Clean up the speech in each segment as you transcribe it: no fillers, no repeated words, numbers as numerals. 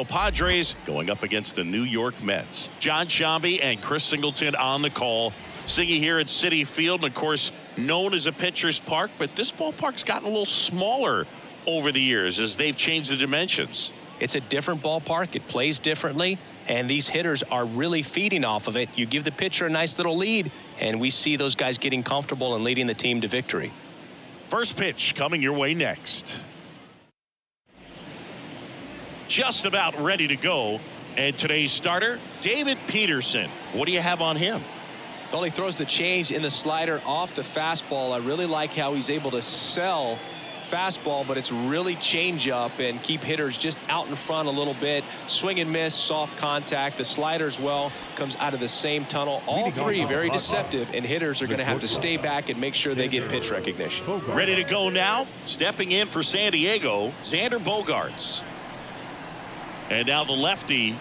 Padres going up against the New York Mets. John Shambi and Chris Singleton on the call. Siggy here at Citi Field, and of course known as a pitcher's park, but this ballpark's gotten a little smaller over the years as they've changed the dimensions. It's a different ballpark. It plays differently, and these hitters are really feeding off of it. You give the pitcher a nice little lead, and we see those guys getting comfortable and leading the team to victory. First pitch coming your way next. Just about ready to go, and today's starter, David Peterson. What do you have on him? Well, he throws the change in the slider off the fastball. I really like how he's able to sell fastball, but it's really change up and keep hitters just out in front a little bit. Swing and miss, soft contact. The slider as well comes out of the same tunnel. All three very deceptive, and hitters are going to have to stay back and make sure they get pitch recognition. Ready to go now. Stepping in for San Diego, Xander Bogaerts. And now the lefty.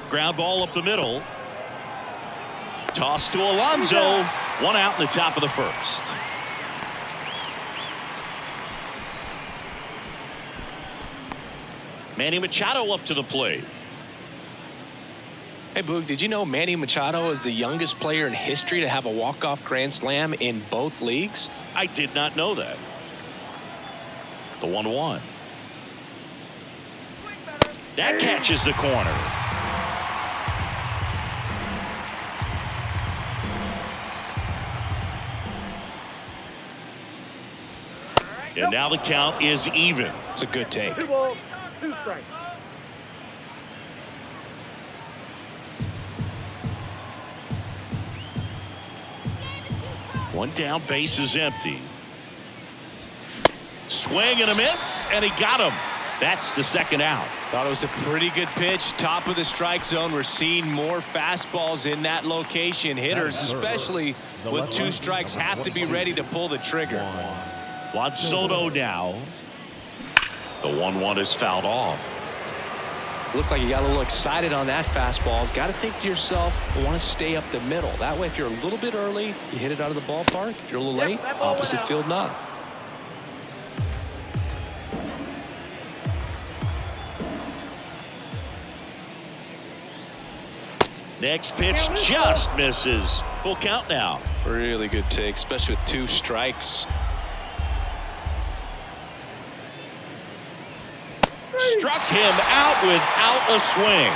Ground ball up the middle. Toss to Alonso. One out in the top of the first. Manny Machado up to the plate. Hey, Boog, did you know Manny Machado is the youngest player in history to have a walk-off grand slam in both leagues? I did not know that. The 1-1. That catches the corner. And now the count is even. It's a good take. 2 balls, 2 strikes. One down, base is empty. Swing and a miss, and he got him. That's the second out. Thought it was a pretty good pitch. Top of the strike zone. We're seeing more fastballs in that location. Hitters, especially with 2 strikes, have to be ready to pull the trigger. Juan Soto now. The 1-1 is fouled off. Looked like you got a little excited on that fastball. Got to think to yourself, I want to stay up the middle. That way, if you're a little bit early, you hit it out of the ballpark. If you're a little late, opposite field not. Next pitch just misses. Full count now. Really good take, especially with 2 strikes. Struck him out without a swing.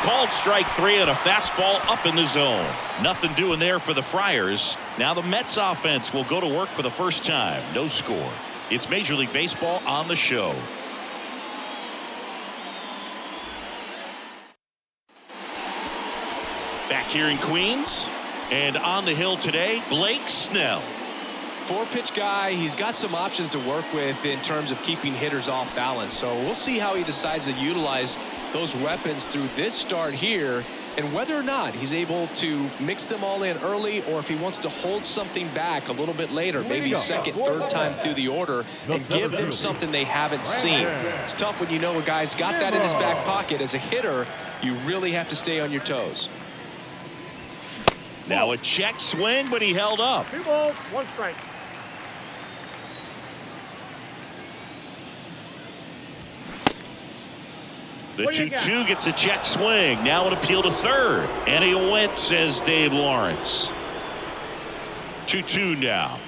Called strike 3 and a fastball up in the zone. Nothing doing there for the Friars. Now the Mets offense will go to work for the first time. No score. It's Major League Baseball on the show. Back here in Queens, and on the hill today, Blake Snell. 4-pitch guy. He's got some options to work with in terms of keeping hitters off balance. So we'll see how he decides to utilize those weapons through this start here, and whether or not he's able to mix them all in early, or if he wants to hold something back a little bit later, maybe second, third time through the order, and give them something they haven't seen. It's tough when you know a guy's got that in his back pocket. As a hitter, you really have to stay on your toes. Now a check swing, but he held up. 2 balls, 1 strike. The 2-2 gets a check swing. Now an appeal to third. And he went, says Dave Lawrence. 2-2 now.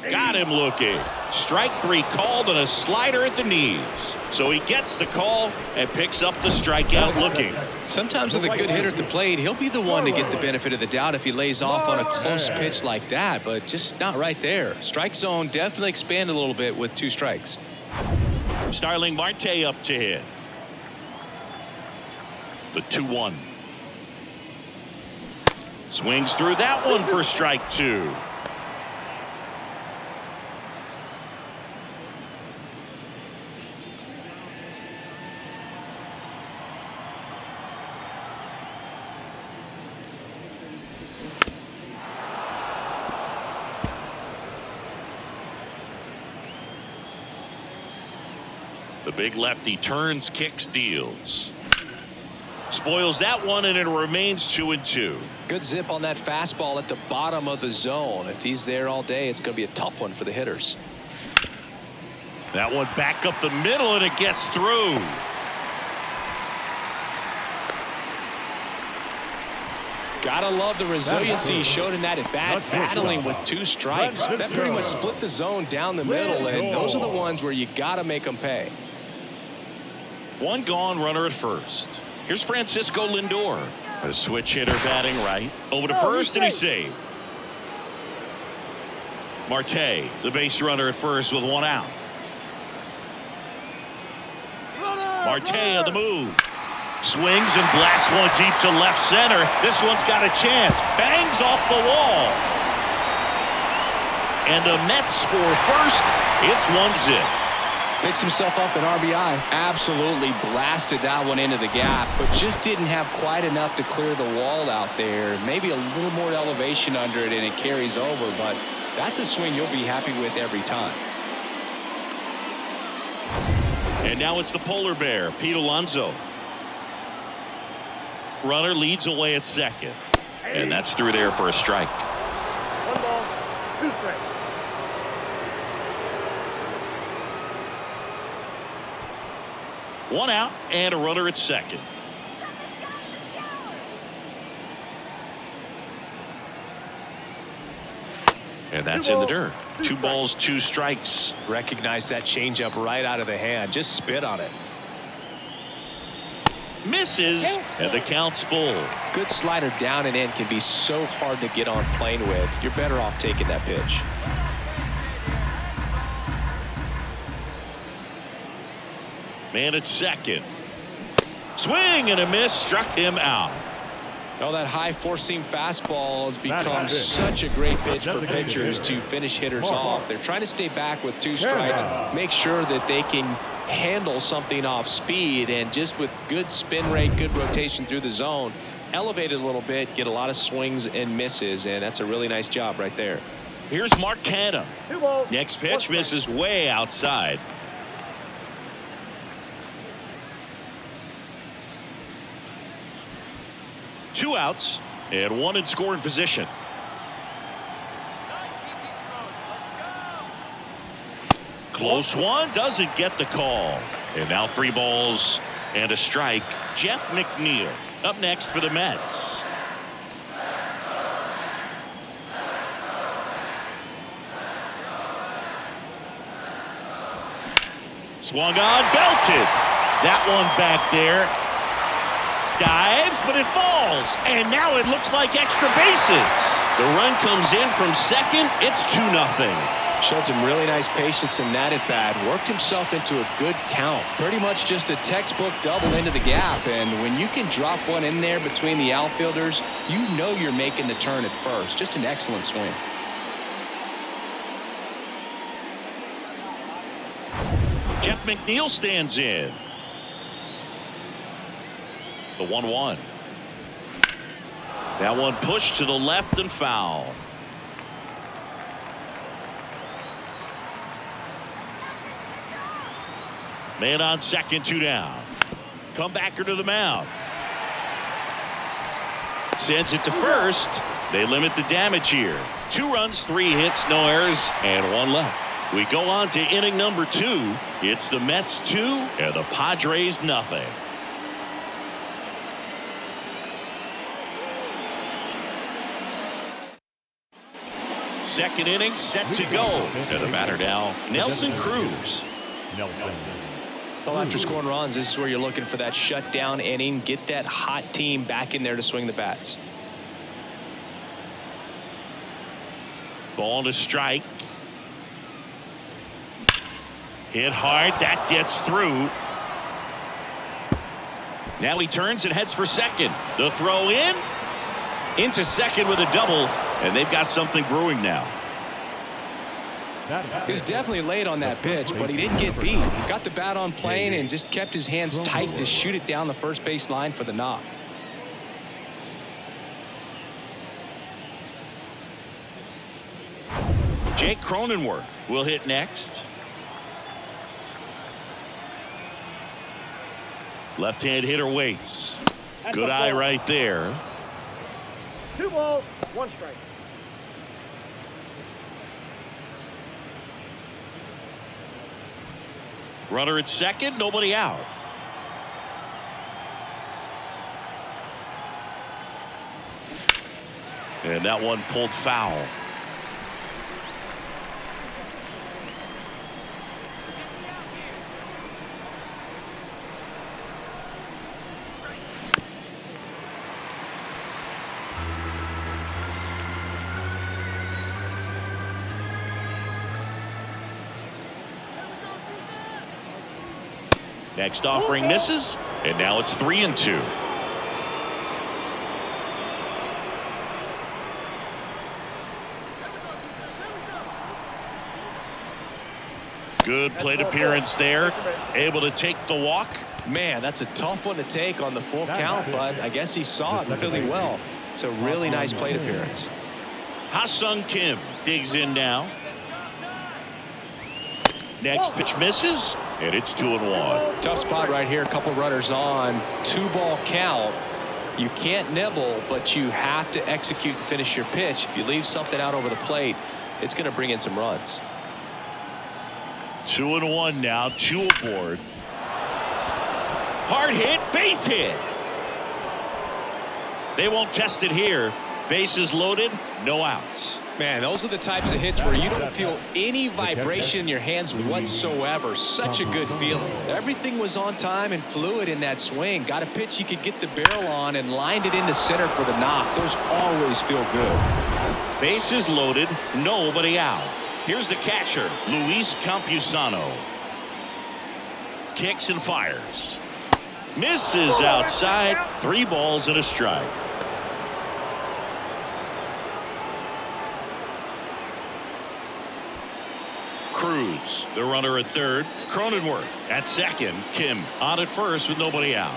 Got him looking. Strike 3 called and a slider at the knees. So he gets the call and picks up the strikeout looking. Sometimes with a good hitter at the plate, he'll be the one to get the benefit of the doubt if he lays off on a close pitch like that, but just not right there. Strike zone definitely expand a little bit with 2 strikes. Starling Marte up to hit. The 2-1. Swings through that one for strike 2. The big lefty turns, kicks, deals. Spoils that one, and it remains 2-2. Good zip on that fastball at the bottom of the zone. If he's there all day, it's going to be a tough one for the hitters. That one back up the middle, and it gets through. Gotta love the resiliency he showed in that at bat, battling with 2 strikes. That pretty much split the zone down the middle, and those are the ones where you gotta make them pay. 1 gone, runner at first. Here's Francisco Lindor. A switch hitter batting right. Over to first, and he's safe. Marte, the base runner at first with 1 out. Marte on the move. Swings and blasts one deep to left center. This one's got a chance. Bangs off the wall. And the Mets score first. It's 1-0. Picks himself up an RBI. Absolutely blasted that one into the gap, but just didn't have quite enough to clear the wall out there. Maybe a little more elevation under it, and it carries over, but that's a swing you'll be happy with every time. And now it's the polar bear, Pete Alonso. Runner leads away at second. And that's through there for a strike. 1 ball, 2 strikes. One out and a runner at second. And that's in the dirt. 2 balls, 2 strikes. Recognize that changeup right out of the hand. Just spit on it. Misses, and the count's full. Good slider down and in can be so hard to get on plane with. You're better off taking that pitch. Man at second. Swing and a miss, struck him out. Oh, that high four-seam fastball has become such a great pitch for pitchers to finish hitters off. They're trying to stay back with 2 strikes, make sure that they can handle something off speed, and just with good spin rate, good rotation through the zone, elevate it a little bit, get a lot of swings and misses, and that's a really nice job right there. Here's Mark Canha. 2 balls. Next pitch misses way outside. Two outs and 1 in scoring position. Close one, doesn't get the call. And now 3 balls and a strike. Jeff McNeil up next for the Mets. Swung on, belted. That one back there. Dives, but it falls. And now it looks like extra bases. The run comes in from second. It's 2-0. Showed some really nice patience in that at bat. Worked himself into a good count. Pretty much just a textbook double into the gap. And when you can drop one in there between the outfielders, you know you're making the turn at first. Just an excellent swing. Jeff McNeil stands in. The 1-1. That one pushed to the left and foul. Man on second, 2 down. Comebacker to the mound. Sends it to first. They limit the damage here. 2 runs, 3 hits, no errors, and 1 left. We go on to inning number 2. It's the Mets 2 and the Padres nothing. Second inning set to go. And the batter now, Nelson Cruz. Well, after scoring runs, this is where you're looking for that shutdown inning. Get that hot team back in there to swing the bats. Ball to strike. Hit hard. That gets through. Now he turns and heads for second. The throw in. Into second with a double. And they've got something brewing now. He was definitely late on that pitch, but he didn't get beat. He got the bat on plane and just kept his hands tight to shoot it down the first base line for the knock. Jake Cronenworth will hit next. Left-hand hitter waits. Good eye right there. 2 balls, 1 strike. Runner at second, nobody out. And that one pulled foul. Next offering misses, and now it's 3-2. Good plate appearance there. Able to take the walk. Man, that's a tough one to take on the full count, but I guess he saw it really well. It's a really nice plate appearance. Ha-Sung Kim digs in now. Next pitch misses, and it's 2-1. Tough spot right here. A couple runners on. 2-ball count. You can't nibble, but you have to execute and finish your pitch. If you leave something out over the plate, it's going to bring in some runs. 2-1 now. 2 aboard. Hard hit, base hit. They won't test it here. Bases loaded, no outs. Man, those are the types of hits where you don't feel any vibration in your hands whatsoever. Such a good feeling. Everything was on time and fluid in that swing. Got a pitch you could get the barrel on and lined it into center for the knock. Those always feel good. Bases loaded, nobody out. Here's the catcher, Luis Campusano. Kicks and fires. Misses outside. 3 balls and a strike. Cruz, the runner at third. Cronenworth at second. Kim on at first with nobody out.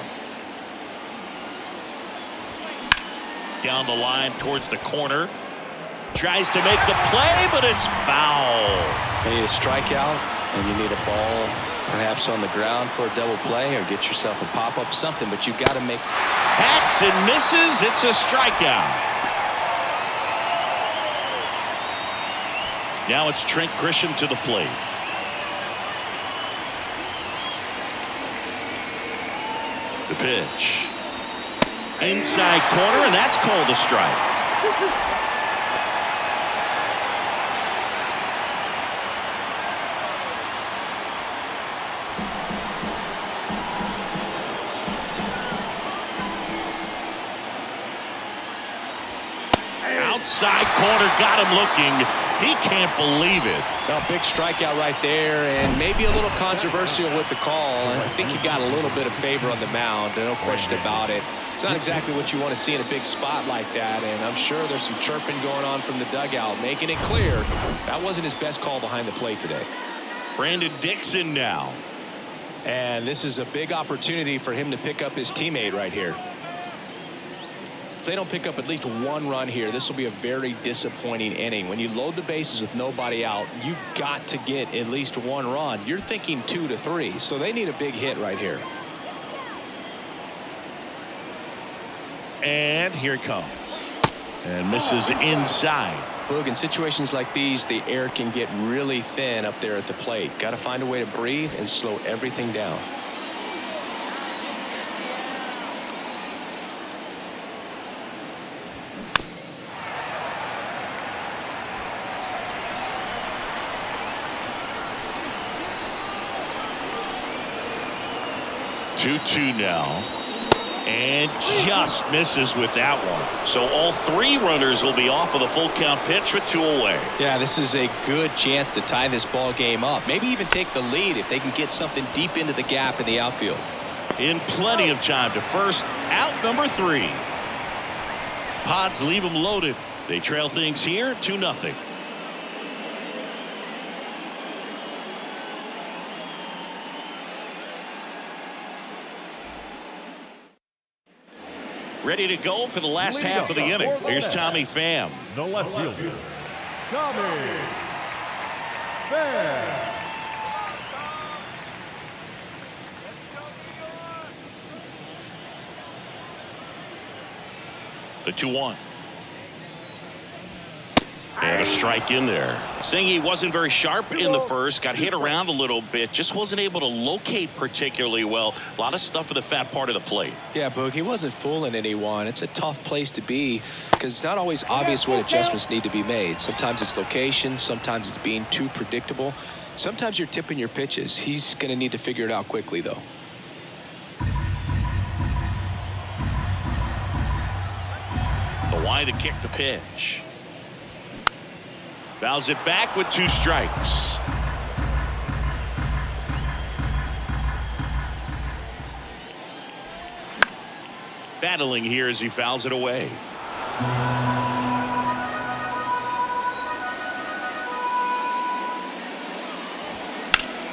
Down the line towards the corner. Tries to make the play, but it's foul. You need a strikeout, and you need a ball perhaps on the ground for a double play, or get yourself a pop-up, something, but you've got to make. Hacks and misses. It's a strikeout. Now it's Trent Grisham to the plate. The pitch. Inside corner, and that's called a strike. Outside corner, got him looking. He can't believe it. A big strikeout right there, and maybe a little controversial with the call. I think he got a little bit of favor on the mound, no question about it. It's not exactly what you want to see in a big spot like that, and I'm sure there's some chirping going on from the dugout, making it clear that wasn't his best call behind the plate today. Brandon Dixon now. And this is a big opportunity for him to pick up his teammate right here. If they don't pick up at least 1 run here, this will be a very disappointing inning. When you load the bases with nobody out, you've got to get at least 1 run. You're thinking 2 to 3, so they need a big hit right here. And here it comes. And misses inside. Boog, in situations like these, the air can get really thin up there at the plate. Got to find a way to breathe and slow everything down. Two now, and just misses with that one. So all 3 runners will be off of the full count pitch with 2 away. Yeah, this is a good chance to tie this ball game up. Maybe even take the lead if they can get something deep into the gap in the outfield. In plenty of time to first, out number 3. Pods leave them loaded. They trail things here 2-0. Ready to go for the last half of the inning. Here's Tommy Pham. The left fielder, Tommy Pham. The 2-1. And a strike in there. Saying he wasn't very sharp in the first, got hit around a little bit, just wasn't able to locate particularly well. A lot of stuff at the fat part of the plate. Yeah, Boog, he wasn't fooling anyone. It's a tough place to be because it's not always obvious what adjustments need to be made. Sometimes it's location, sometimes it's being too predictable. Sometimes you're tipping your pitches. He's going to need to figure it out quickly, though. The wide to kick the pitch. Fouls it back with 2 strikes. Battling here as he fouls it away.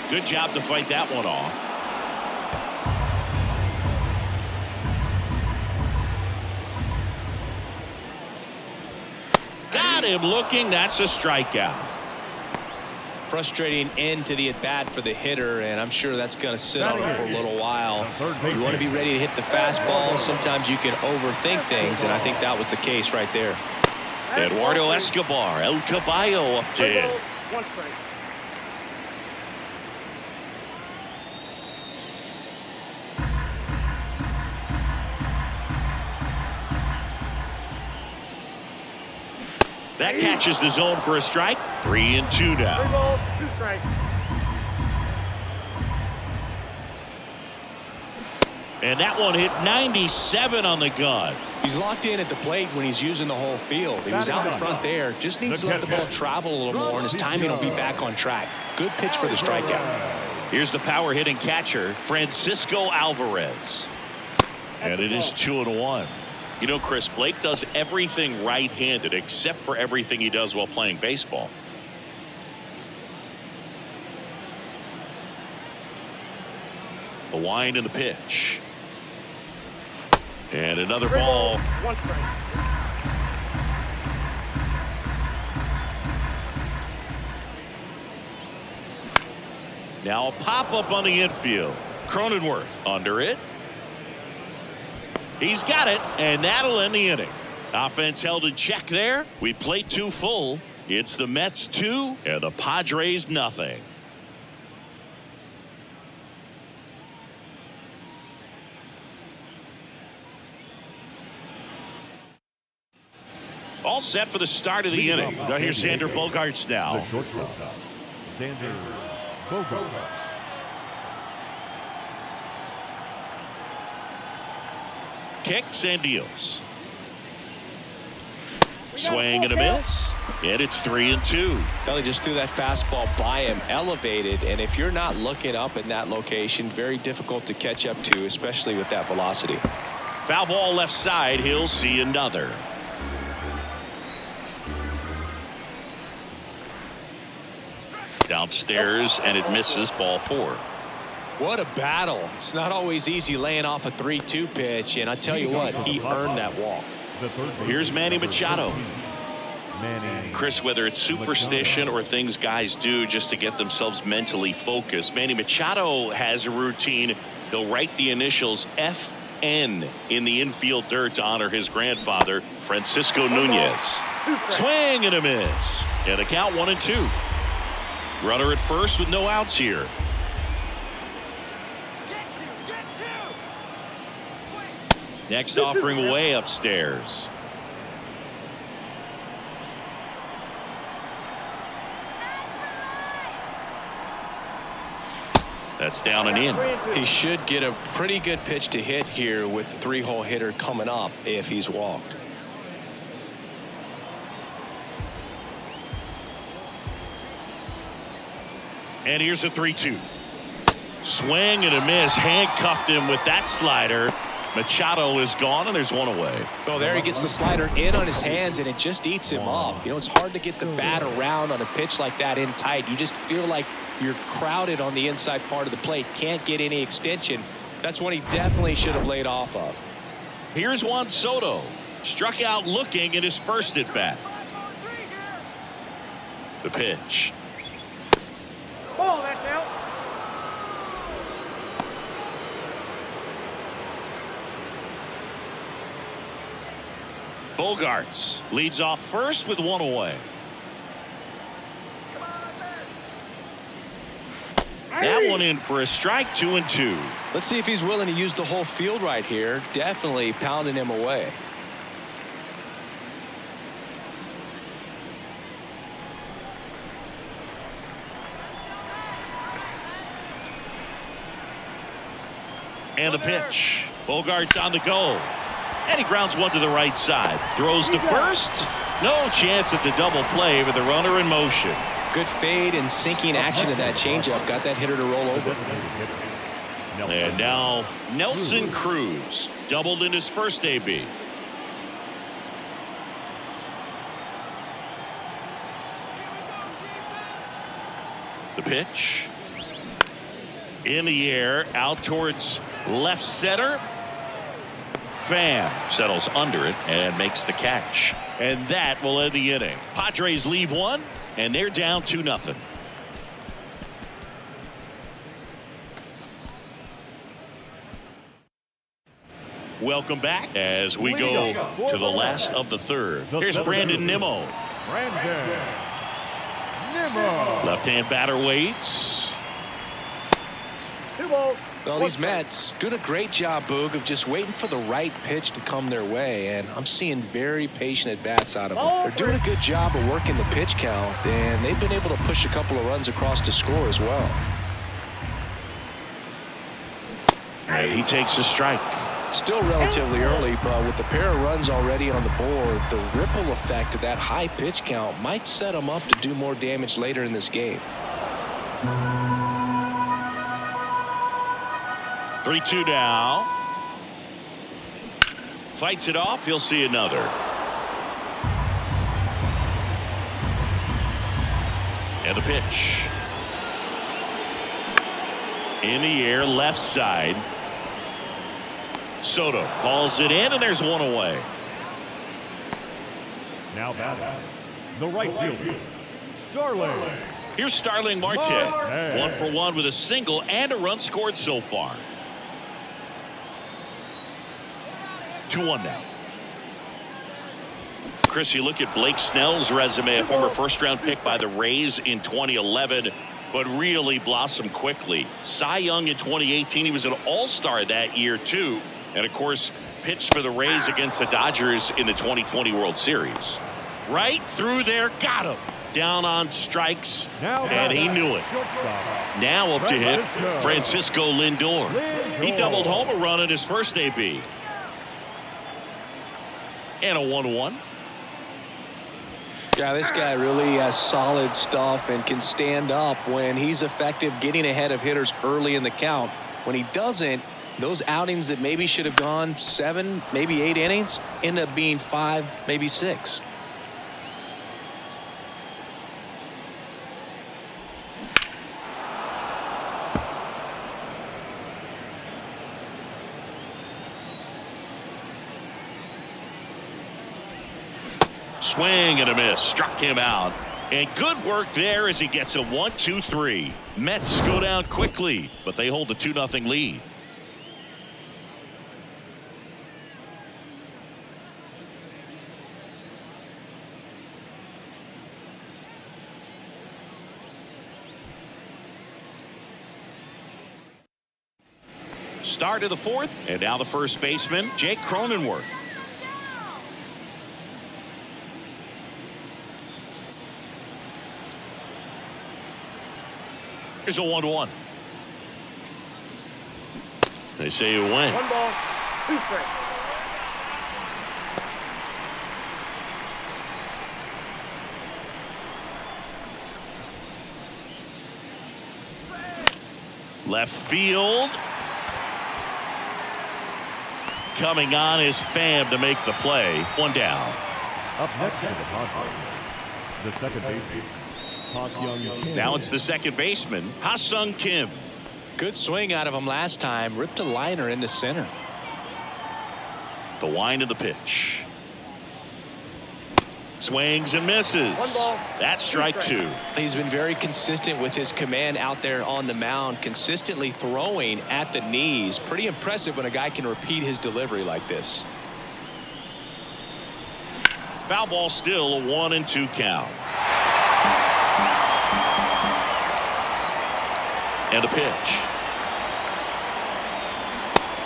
Good job to fight that one off. Got him looking. That's a strikeout. Frustrating end to the at-bat for the hitter, and I'm sure that's going to sit on him for a little while. You want to be ready to hit the fastball. Sometimes you can overthink things, and I think that was the case right there. Eduardo Escobar, El Caballo up to hit. 1 strike. That catches the zone for a strike. 3-2 3 now. balls, 2 strikes. And that one hit 97 on the gun. He's locked in at the plate when he's using the whole field. He was out in front there. Just needs to let the ball travel a little more, and his timing will be back on track. Good pitch for the strikeout. Here's the power hitting catcher, Francisco Alvarez. And it is 2-1. You know, Chris, Blake does everything right-handed except for everything he does while playing baseball. The wind and the pitch. And another 3 ball. balls, 1 strike. Now a pop-up on the infield. Cronenworth under it. He's got it, and that'll end the inning. Offense held in check there. We played 2 full. It's the Mets 2 and the Padres nothing. All set for the start of the inning. Now here's Xander Bogaerts now. The shortstop, Xander Bogaerts. Kicks and deals. Swing and a miss. And it's 3-2. Kelly just threw that fastball by him, elevated, and if you're not looking up in that location, very difficult to catch up to, especially with that velocity. Foul ball left side. He'll see another. Downstairs, and it misses, ball 4. What a battle. It's not always easy laying off a 3-2 pitch, and I tell you what, he earned that walk. Here's Manny Machado. Chris, whether it's superstition or things guys do just to get themselves mentally focused, Manny Machado has a routine. He'll write the initials FN in the infield dirt to honor his grandfather, Francisco Nunez. Swing and a miss. And a count 1-2. Runner at first with no outs here. Next offering way upstairs. That's down and in. He should get a pretty good pitch to hit here with the 3-hole hitter coming up if he's walked. And here's a 3-2. Swing and a miss. Handcuffed him with that slider. Machado is gone, and there's one away. Oh, there he gets the slider in on his hands, and it just eats him up. You know, it's hard to get the bat around on a pitch like that in tight. You just feel like you're crowded on the inside part of the plate. Can't get any extension. That's one he definitely should have laid off of. Here's Juan Soto. Struck out looking in his first at bat. The pitch. Ball, that's out. Bogaerts leads off first with one away. That one in for a strike, 2-2. Let's see if he's willing to use the whole field right here. Definitely pounding him away. And the pitch. Bogart's on the go. And he grounds one to the right side. Throws to first. No chance at the double play with the runner in motion. Good fade and sinking action of that changeup. Got that hitter to roll over. And now Nelson Cruz doubled in his first AB. The pitch. In the air, out towards left center. Pham settles under it and makes the catch. And that will end the inning. Padres leave one, and they're down 2-0. Welcome back as we go to the last of the third. Here's Brandon Nimmo. Left-hand batter waits. 2 balls. Well, these Mets doing a great job, Boog, of just waiting for the right pitch to come their way, and I'm seeing very patient at-bats out of them. They're doing a good job of working the pitch count, and they've been able to push a couple of runs across to score as well. And he takes a strike. Still relatively early, but with the pair of runs already on the board, the ripple effect of that high pitch count might set them up to do more damage later in this game. 3-2 now. Fights it off. He'll see another. And the pitch. In the air, left side. Soto calls it in, and there's one away. Now batting, the right fielder, Starling. Here's Starling Marte. 1 for 1 with a single and a run scored so far. 2-1 now. Chris, you look at Blake Snell's resume, a former first-round pick by the Rays in 2011, but really blossomed quickly. Cy Young in 2018. He was an all-star that year, too. And, of course, pitched for the Rays against the Dodgers in the 2020 World Series. Right through there. Got him. Down on strikes. And he knew it. Now up to hit Francisco Lindor. He doubled home a run in his first AB. And a 1-1. Yeah, this guy really has solid stuff and can stand up when he's effective getting ahead of hitters early in the count. When he doesn't, those outings that maybe should have gone 7, maybe 8 innings end up being 5, maybe 6. Swing and a miss. Struck him out. And good work there as he gets a 1-2-3. Mets go down quickly, but they hold a 2-0 lead. Start of the fourth, and now the first baseman, Jake Cronenworth. Here's a 1-1. They say you win. 1 ball, 2 strikes. Left field. Coming on is Pham to make the play. 1 down. Up next to the Padres, the second baseman, Now it's the second baseman, Ha-Sung Kim. Good swing out of him last time. Ripped a liner into center. The wind of the pitch. Swings and misses. 1 ball. That's strike 2. He's been very consistent with his command out there on the mound, consistently throwing at the knees. Pretty impressive when a guy can repeat his delivery like this. Foul ball, still a 1-2 count. And a pitch.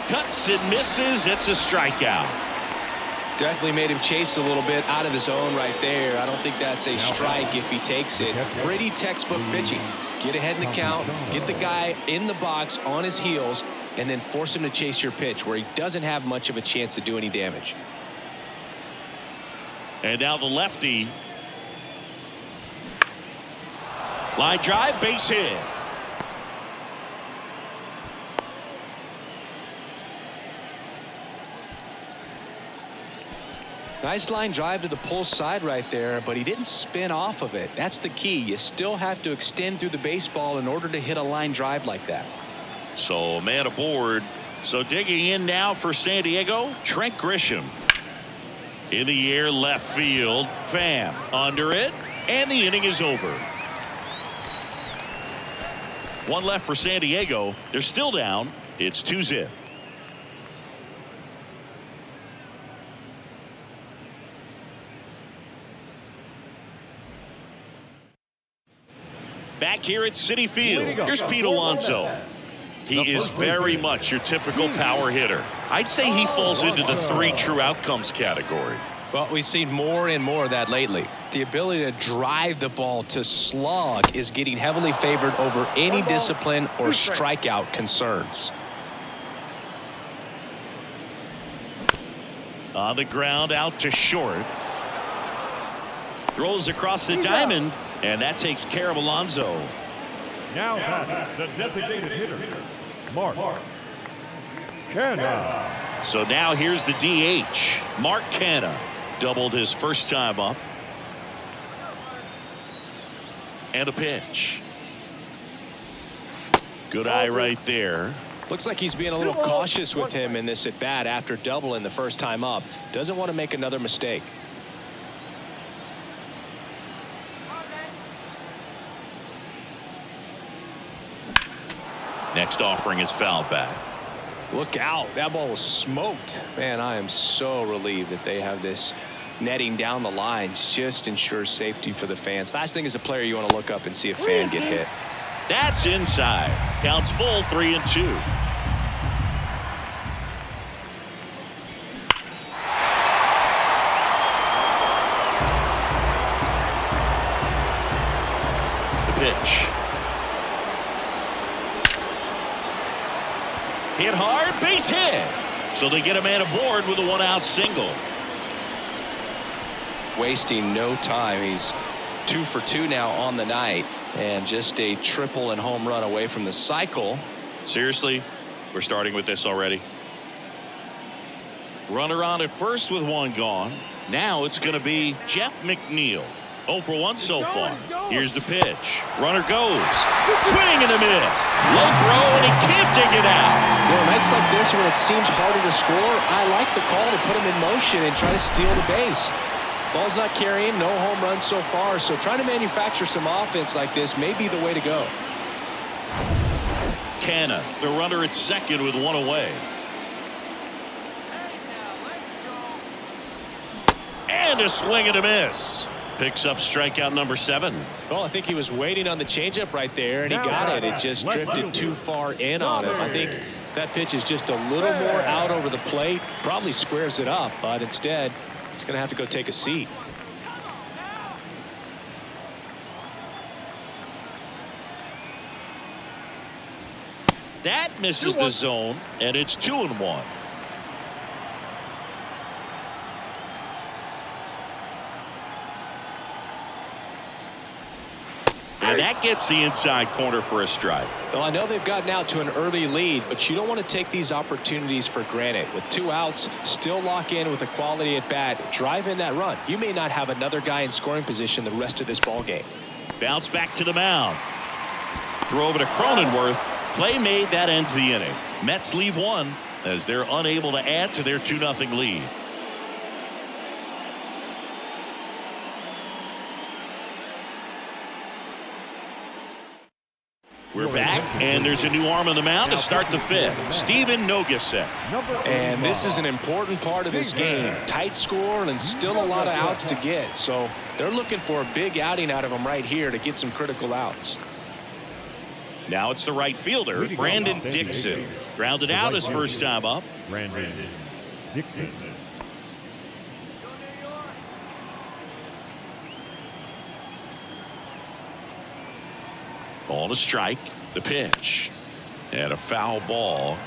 Cuts and misses. It's a strikeout. Definitely made him chase a little bit out of his own right there. I don't think that's a strike if he takes it. Pretty textbook pitching. Get ahead in the count, get the guy in the box on his heels, and then force him to chase your pitch where he doesn't have much of a chance to do any damage. And now the lefty. Line drive, base hit. Nice line drive to the pull side right there, but he didn't spin off of it. That's the key. You still have to extend through the baseball in order to hit a line drive like that. So man aboard. So digging in now for San Diego, Trent Grisham. In the air, left field. Pham under it, and the inning is over. One left for San Diego. They're still down. It's 2-0. Back here at Citi Field, here's Pete Alonso. He is very much your typical power hitter. I'd say he falls into the 3 true outcomes category. Well, we've seen more and more of that lately. The ability to drive the ball to slug is getting heavily favored over any discipline or strikeout concerns. On the ground, out to short. Throws across the diamond, and that takes care of Alonso. Now the designated hitter, Mark Canha. So now here's the DH. Mark Canha doubled his first time up. And a pitch. Good eye right there. Looks like he's being a little cautious with him in this at bat after doubling the first time up. Doesn't want to make another mistake. Next offering is fouled back. Look out. That ball was smoked. Man, I am so relieved that they have this netting down the lines. Just ensures safety for the fans. Last thing as a player, you want to look up and see a fan get hit. That's inside. Counts full, 3-2. The pitch. Hit hard, base hit. So they get a man aboard with a 1-out single. Wasting no time. He's 2 for 2 now on the night, and just a triple and home run away from the cycle. Seriously, we're starting with this already. Runner on at first with 1 gone. Now it's going to be Jeff McNeil. 0 for 1 so far. Here's the pitch. Runner goes. Swing and a miss. Low throw, and he can't take it out. Nights like this when it seems harder to score, I like the call to put him in motion and try to steal the base. Ball's not carrying, no home runs so far, so trying to manufacture some offense like this may be the way to go. Canha, the runner at second with 1 away. And a swing and a miss. Picks up strikeout number 7. Well, I think he was waiting on the changeup right there, and he got it. It just drifted too far in on him. I think that pitch is just a little more out over the plate. Probably squares it up, but instead, he's going to have to go take a seat. That misses the zone, and it's 2-1. And that gets the inside corner for a strike. Well, I know they've gotten out to an early lead, but you don't want to take these opportunities for granted. With 2 outs, still lock in with a quality at bat, drive in that run. You may not have another guy in scoring position the rest of this ball game. Bounce back to the mound. Throw over to Cronenworth. Play made, that ends the inning. Mets leave 1 as they're unable to add to their 2-0 lead. We're back, and there's a new arm on the mound to start the 5th. Steven Nogaset. And this is an important part of this game. Tight score and still a lot of outs to get. So they're looking for a big outing out of him right here to get some critical outs. Now it's the right fielder, Brandon Dixon. Grounded out his first time up. Brandon Dixon. Ball to strike. The pitch. And a foul ball.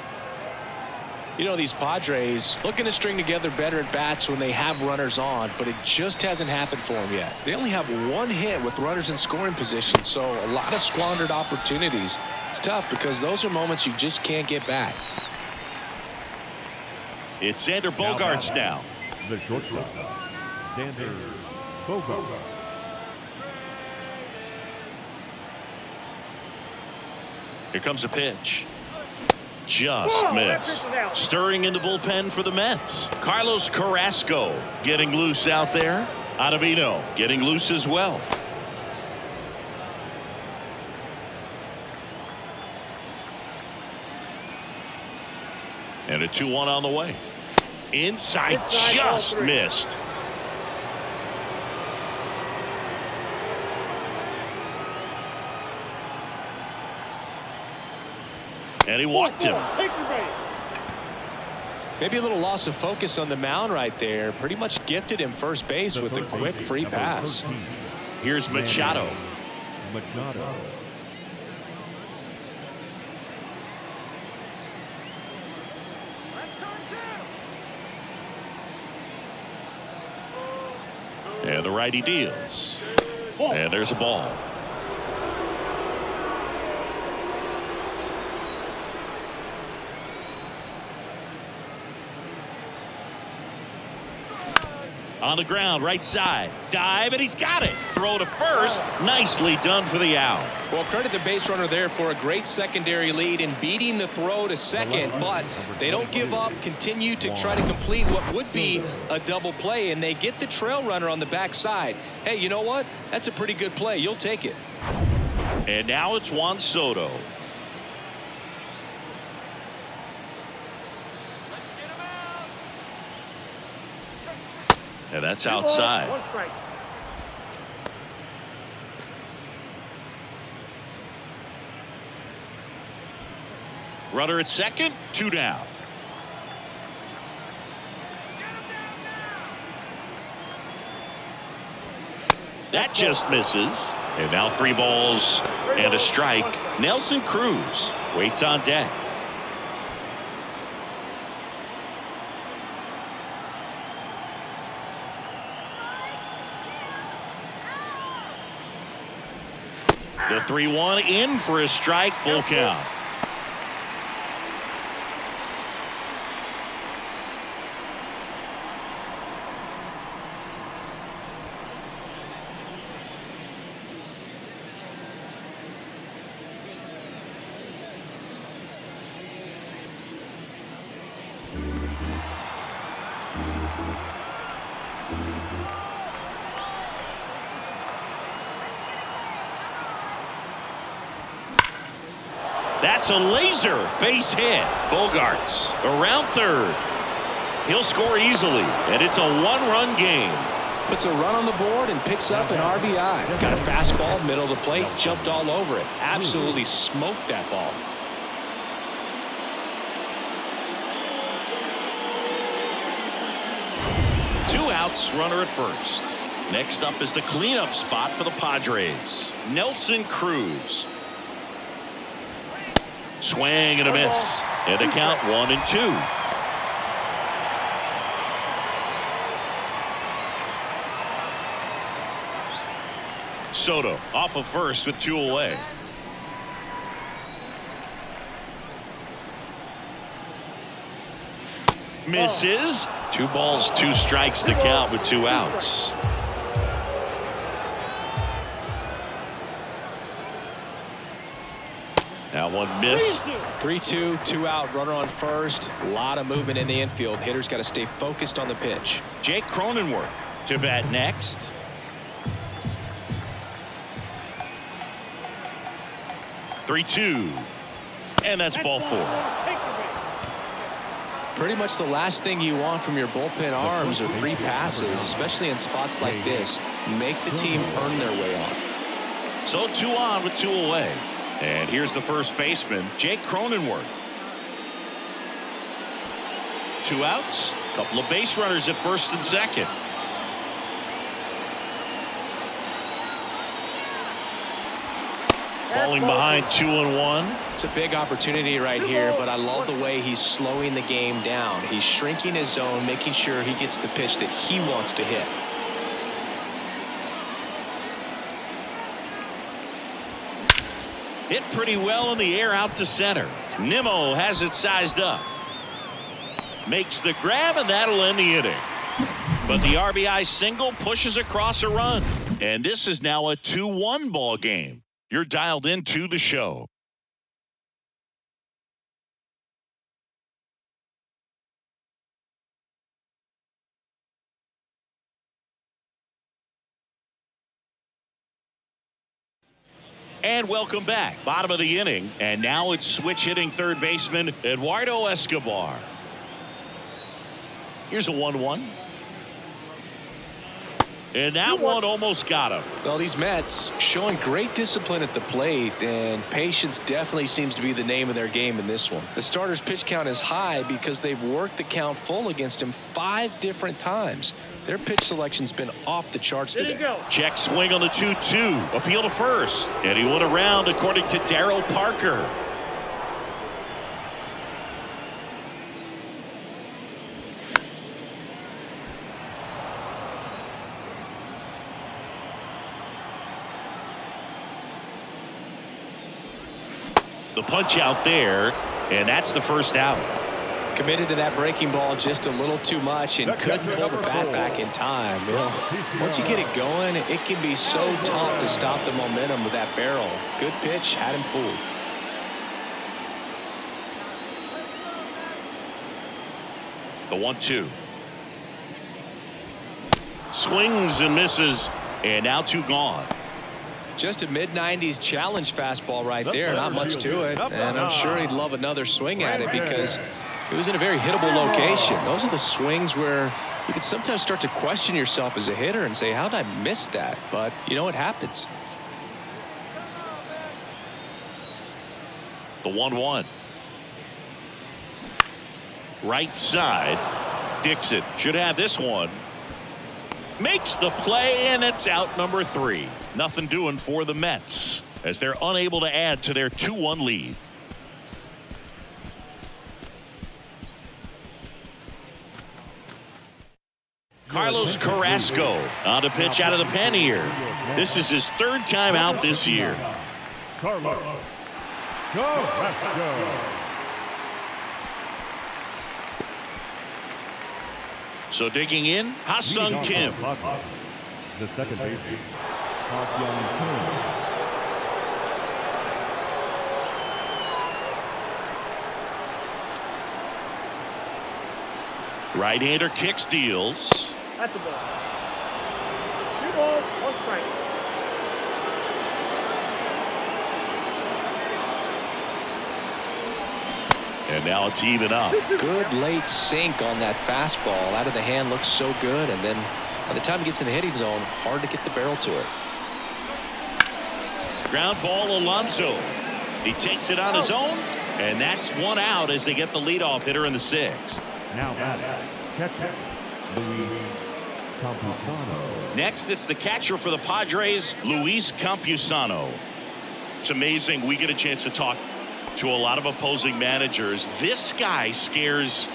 You know, these Padres looking to string together better at bats when they have runners on, but it just hasn't happened for them yet. They only have one hit with runners in scoring position, so a lot of squandered opportunities. It's tough because those are moments you just can't get back. It's Xander Bogaerts now. The shortstop, Xander Bogaerts. Here comes a pitch. Just missed. Stirring in the bullpen for the Mets. Carlos Carrasco getting loose out there. Ottavino getting loose as well. And a 2-1 on the way. Inside, just missed. And he walked him. Maybe a little loss of focus on the mound right there. Pretty much gifted him first base with a quick free pass. Here's Machado. Machado. And the righty deals. And there's a ball. On the ground, right side. Dive, and he's got it. Throw to first. Nicely done for the out. Well, credit the base runner there for a great secondary lead in beating the throw to second, but they don't give up, continue to try to complete what would be a double play, and they get the trail runner on the backside. Hey, you know what? That's a pretty good play. You'll take it. And now it's Juan Soto. And that's outside. Runner at second, 2 down. That just misses. And now 3 balls and a strike. Nelson Cruz waits on deck. The 3-1 in for a strike, full count. That's a laser base hit. Bogaerts around third. He'll score easily, and it's a 1-run game. Puts a run on the board and picks up an RBI. Got a fastball, middle of the plate, jumped all over it. Absolutely smoked that ball. Two outs, runner at first. Next up is the cleanup spot for the Padres. Nelson Cruz. Swing and a miss. And the count 1-2. Soto off of first with 2 away. Misses. 2 balls, 2 strikes to count with 2 outs. Now one missed. 3-2, 2 out, runner on first. A lot of movement in the infield. Hitters got to stay focused on the pitch. Jake Cronenworth to bat next. Three-2, and that's ball 4. Pretty much the last thing you want from your bullpen arms are free passes, especially in spots like this. Make the team earn their way on. So 2 on with 2 away. And here's the first baseman, Jake Cronenworth. 2 outs, a couple of base runners at first and second. Falling behind 2-1. It's a big opportunity right here, but I love the way he's slowing the game down. He's shrinking his zone, making sure he gets the pitch that he wants to hit. Hit pretty well in the air out to center. Nimmo has it sized up. Makes the grab, and that'll end the inning. But the RBI single pushes across a run. And this is now a 2-1 ball game. You're dialed into the show. And welcome back. Bottom of the inning. And now it's switch hitting third baseman Eduardo Escobar. Here's a 1-1. And that one almost got him. Well, these Mets showing great discipline at the plate, and patience definitely seems to be the name of their game in this one. The starter's pitch count is high because they've worked the count full against him 5 different times. Their pitch selection's been off the charts today. Check swing on the 2-2. Appeal to first. And he went around according to Darryl Parker. The punch out there, and that's the first out. Committed to that breaking ball just a little too much and couldn't pull the bat back in time. You know, once you get it going, it can be so tough to stop the momentum with that barrel. Good pitch, had him fooled. The 1-2. Swings and misses, and now 2 gone. Just a mid-90s challenge fastball right there. Not much to it. And I'm sure he'd love another swing at it because it was in a very hittable location. Those are the swings where you can sometimes start to question yourself as a hitter and say, how did I miss that? But, you know, it happens. The 1-1. Right side. Dixon should have this one. Makes the play, and it's out number 3. Nothing doing for the Mets as they're unable to add to their 2-1 lead. Carlos Carrasco on a pitch out of the pen here. This is his 3rd time out this year. Carlos Carrasco. So digging in, Ha-Sung Kim. The second baseman, Ha-Sung Kim. Right-hander kicks, deals. That's a ball. 2 balls, 1 strike. And now it's even up. Good late sink on that fastball. Out of the hand, looks so good. And then by the time he gets in the hitting zone, hard to get the barrel to it. Ground ball, Alonso. He takes it on his own. And that's 1 out as they get the leadoff hitter in the 6th. Now batting, catcher, Luis Campusano. Next, it's the catcher for the Padres, Luis Campusano. It's amazing. We get a chance to talk to a lot of opposing managers. This guy scares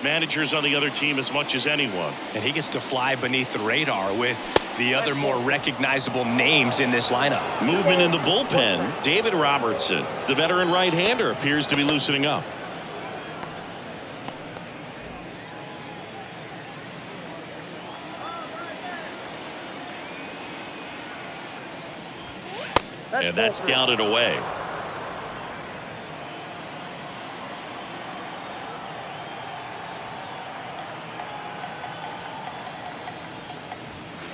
managers on the other team as much as anyone. And he gets to fly beneath the radar with the other more recognizable names in this lineup. Movement in the bullpen. David Robertson, the veteran right-hander, appears to be loosening up. And that's down and away.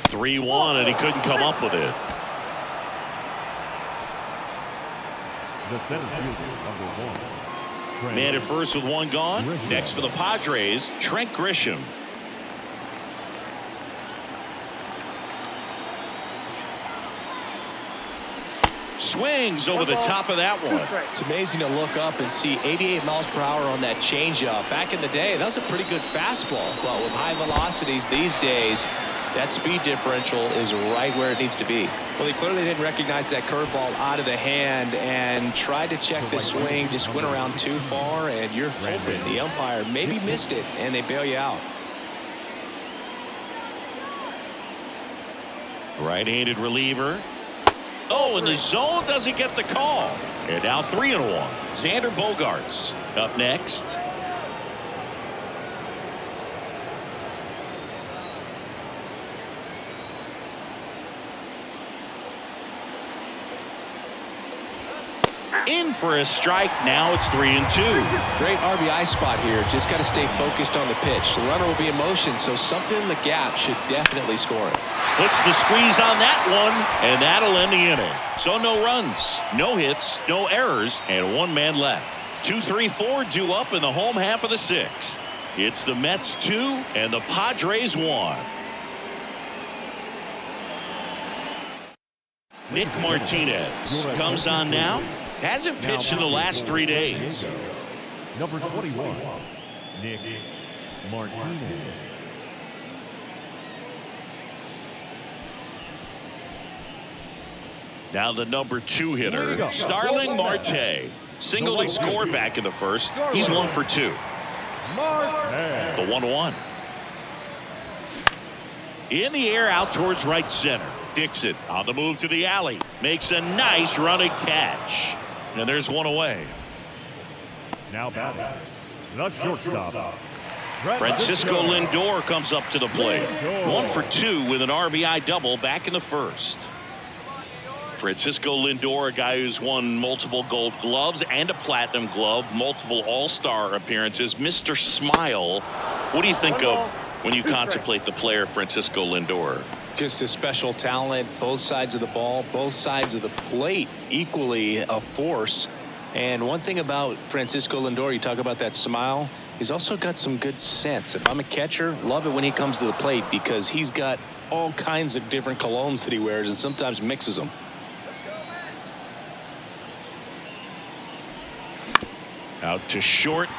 (3-1), and he couldn't come up with it. The center fielder, number 1. Man at first with 1 gone. Next for the Padres, Trent Grisham. swings over the top of that one. It's amazing to look up and see 88 miles per hour on that changeup. Back in the day, that was a pretty good fastball. But with high velocities these days, that speed differential is right where it needs to be. Well, he clearly didn't recognize that curveball out of the hand and tried to check the swing, just went around too far, and you're hoping the umpire maybe missed it and they bail you out. Right-handed reliever. Oh, and the zone doesn't get the call. And now 3-1. Xander Bogaerts up next. In for a strike. Now it's 3-2. Great RBI spot here. Just got to stay focused on the pitch. The runner will be in motion, so something in the gap should definitely score it. Puts the squeeze on that one, and that'll end the inning. So no runs, no hits, no errors, and one man left. 2-3-4 due up in the home half of the sixth. It's the Mets 2 and the Padres 1. Nick Martinez comes on now. Hasn't pitched in the last 3 days. Number 21, Nick Martinez. Now the number 2 hitter, Starling Marte. Singled and scored back in the first. He's 1 for 2. The 1-1. In the air out towards right center. Dixon on the move to the alley. Makes a nice running catch. And there's one away. Now batting, the shortstop, Francisco Lindor comes up to the plate. 1 for 2 with an RBI double back in the first. Francisco Lindor, a guy who's won multiple Gold Gloves and a Platinum Glove, multiple All-Star appearances. Mr. Smile, what do you think of when you contemplate the player Francisco Lindor? Just a special talent, both sides of the ball, both sides of the plate, equally a force. And one thing about Francisco Lindor, you talk about that smile, he's also got some good sense. If I'm a catcher, love it when he comes to the plate because he's got all kinds of different colognes that he wears and sometimes mixes them. Out to short.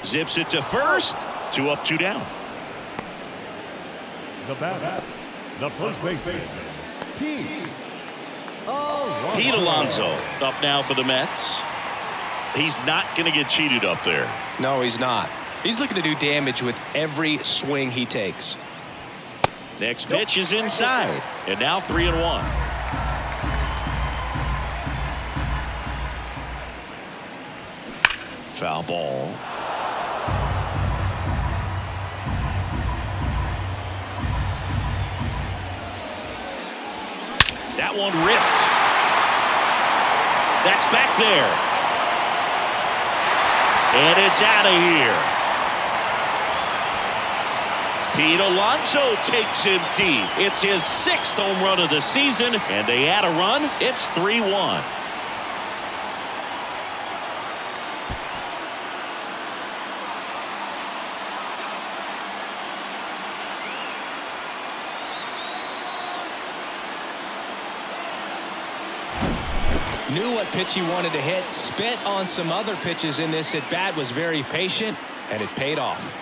Zips it to first. 2 up, 2 down. the batter, the first baseman, Pete Alonso up now for the Mets. He's not going to get cheated up there. No, he's not. He's looking to do damage with every swing he takes. Next pitch is inside, and now 3-1. Foul ball. That one ripped. That's back there. And it's out of here. Pete Alonso takes him deep. It's his 6th home run of the season, and they add a run. It's 3-1. Knew what pitch he wanted to hit, spit on some other pitches in this at bat, was very patient, and it paid off.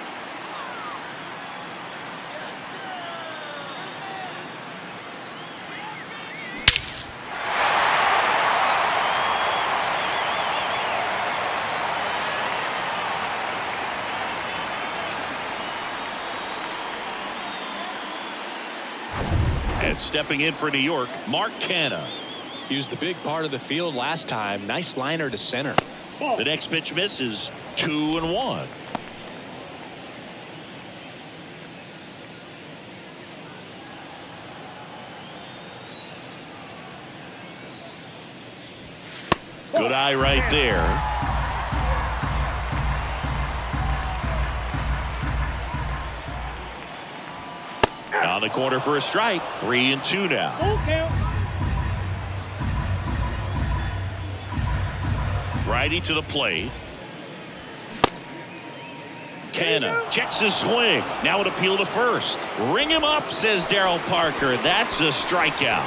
And stepping in for New York, Mark Canha. He was the big part of the field last time. Nice liner to center. The next pitch misses. 2-1. Good eye right there. On the corner for a strike. 3-2 now. Righty to the plate. Canha checks his swing. Now an appeal to first. Ring him up, says Darryl Parker. That's a strikeout.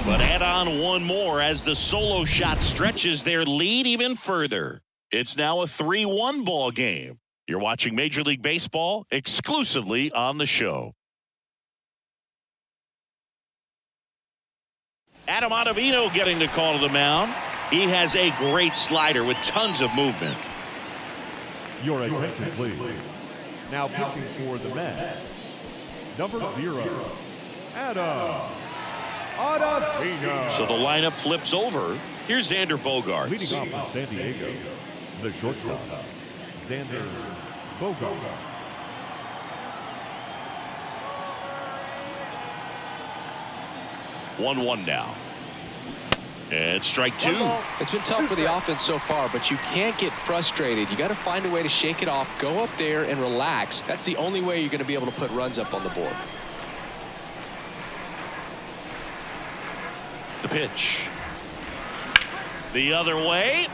But add on one more as the solo shot stretches their lead even further. It's now a 3-1 ball game. You're watching Major League Baseball exclusively on the show. Adam Ottavino getting the call to the mound. He has a great slider with tons of movement. Your attention, please. Now pitching for the Mets, number 0, Adam Ottavino. So the lineup flips over. Here's Xander Bogaerts. Leading off for San Diego, the shortstop, Xander Bogaerts. 1-1 now. And strike 2. It's been tough for the offense so far, but you can't get frustrated. You got to find a way to shake it off, go up there and relax. That's the only way you're going to be able to put runs up on the board. The pitch. The other way.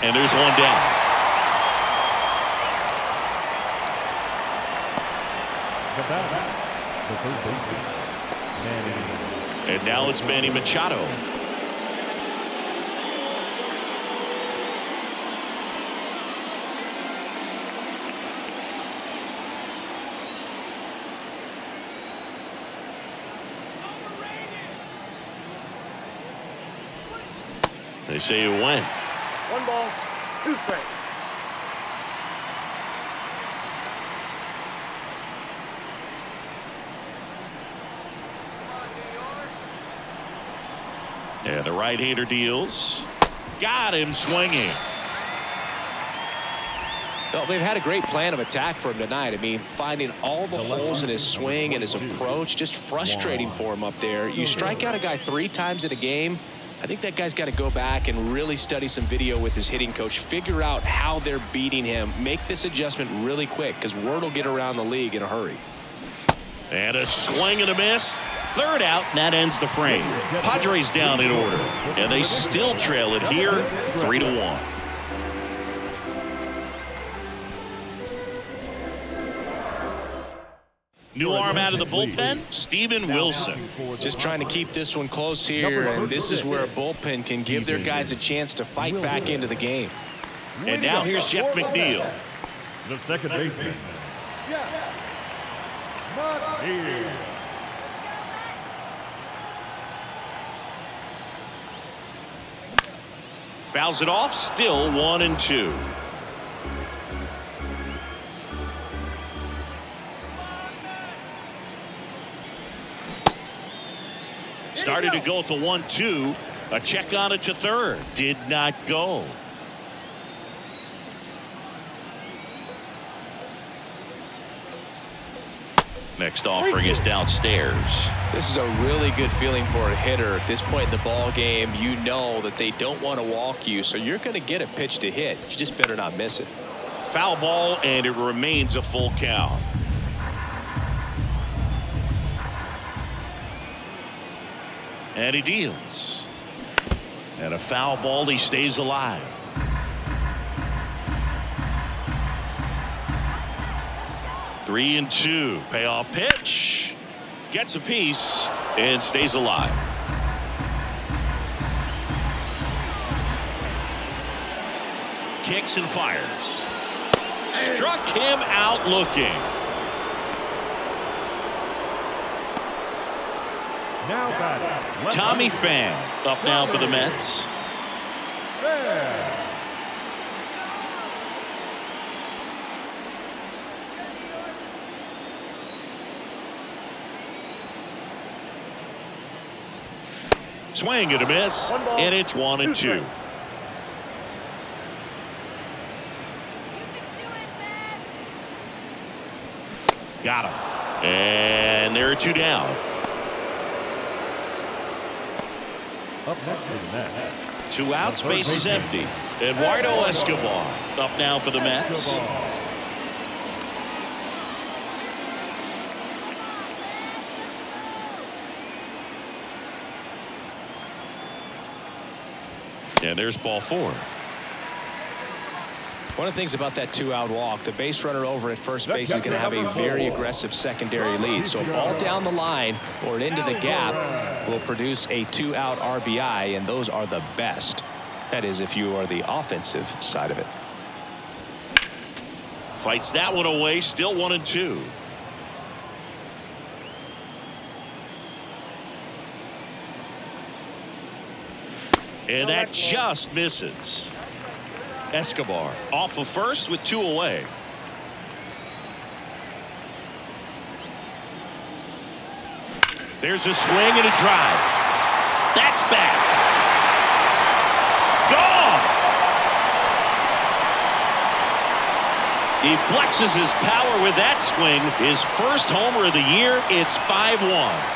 And there's one down. The batter, the third baseman, Manny. And now it's Manny Machado. They say you win. 1 ball, 2 strikes. And the right-hander deals. Got him swinging. Well, they've had a great plan of attack for him tonight. I mean, finding all the holes in his swing and his approach, just frustrating for him up there. You strike out a guy 3 times in a game. I think that guy's got to go back and really study some video with his hitting coach, figure out how they're beating him, make this adjustment really quick because word will get around the league in a hurry. And a swing and a miss. Third out, and that ends the frame. Padres down in order, and they still trail it here 3-1. New arm out of the bullpen, Steven Wilson. Just trying to keep this one close here, and this is where a bullpen can give their guys a chance to fight back into the game. And now here's Jeff McNeil. The second baseman, McNeil. Fouls it off, still 1-2. Started to go at the 1-2. A check on it to third. Did not go. Next offering is downstairs. This is a really good feeling for a hitter at this point in the ball game. You know that they don't want to walk you, so you're going to get a pitch to hit. You just better not miss it. Foul ball, and it remains a full count. And he deals. And a foul ball, he stays alive. Three and 2. Payoff pitch. Gets a piece and stays alive. Kicks and fires. Struck him out looking. Now batting, Tommy Pham up now for the Mets. Swing and a miss, and it's 1-2. Got him. And there are 2 down. Up next for the Mets. 2 outs, base is empty. Eduardo Escobar up now for the Mets. And there's ball 4. One of the things about that 2-out walk, the base runner over at first base is going to have a very aggressive secondary lead. So a ball down the line or into the gap will produce a 2-out RBI, and those are the best. That is, if you are the offensive side of it. Fights that one away, still 1-2. And that just misses. Escobar off of first with 2 away. There's a swing and a drive. That's back. Gone. He flexes his power with that swing. His first homer of the year. It's 5-1.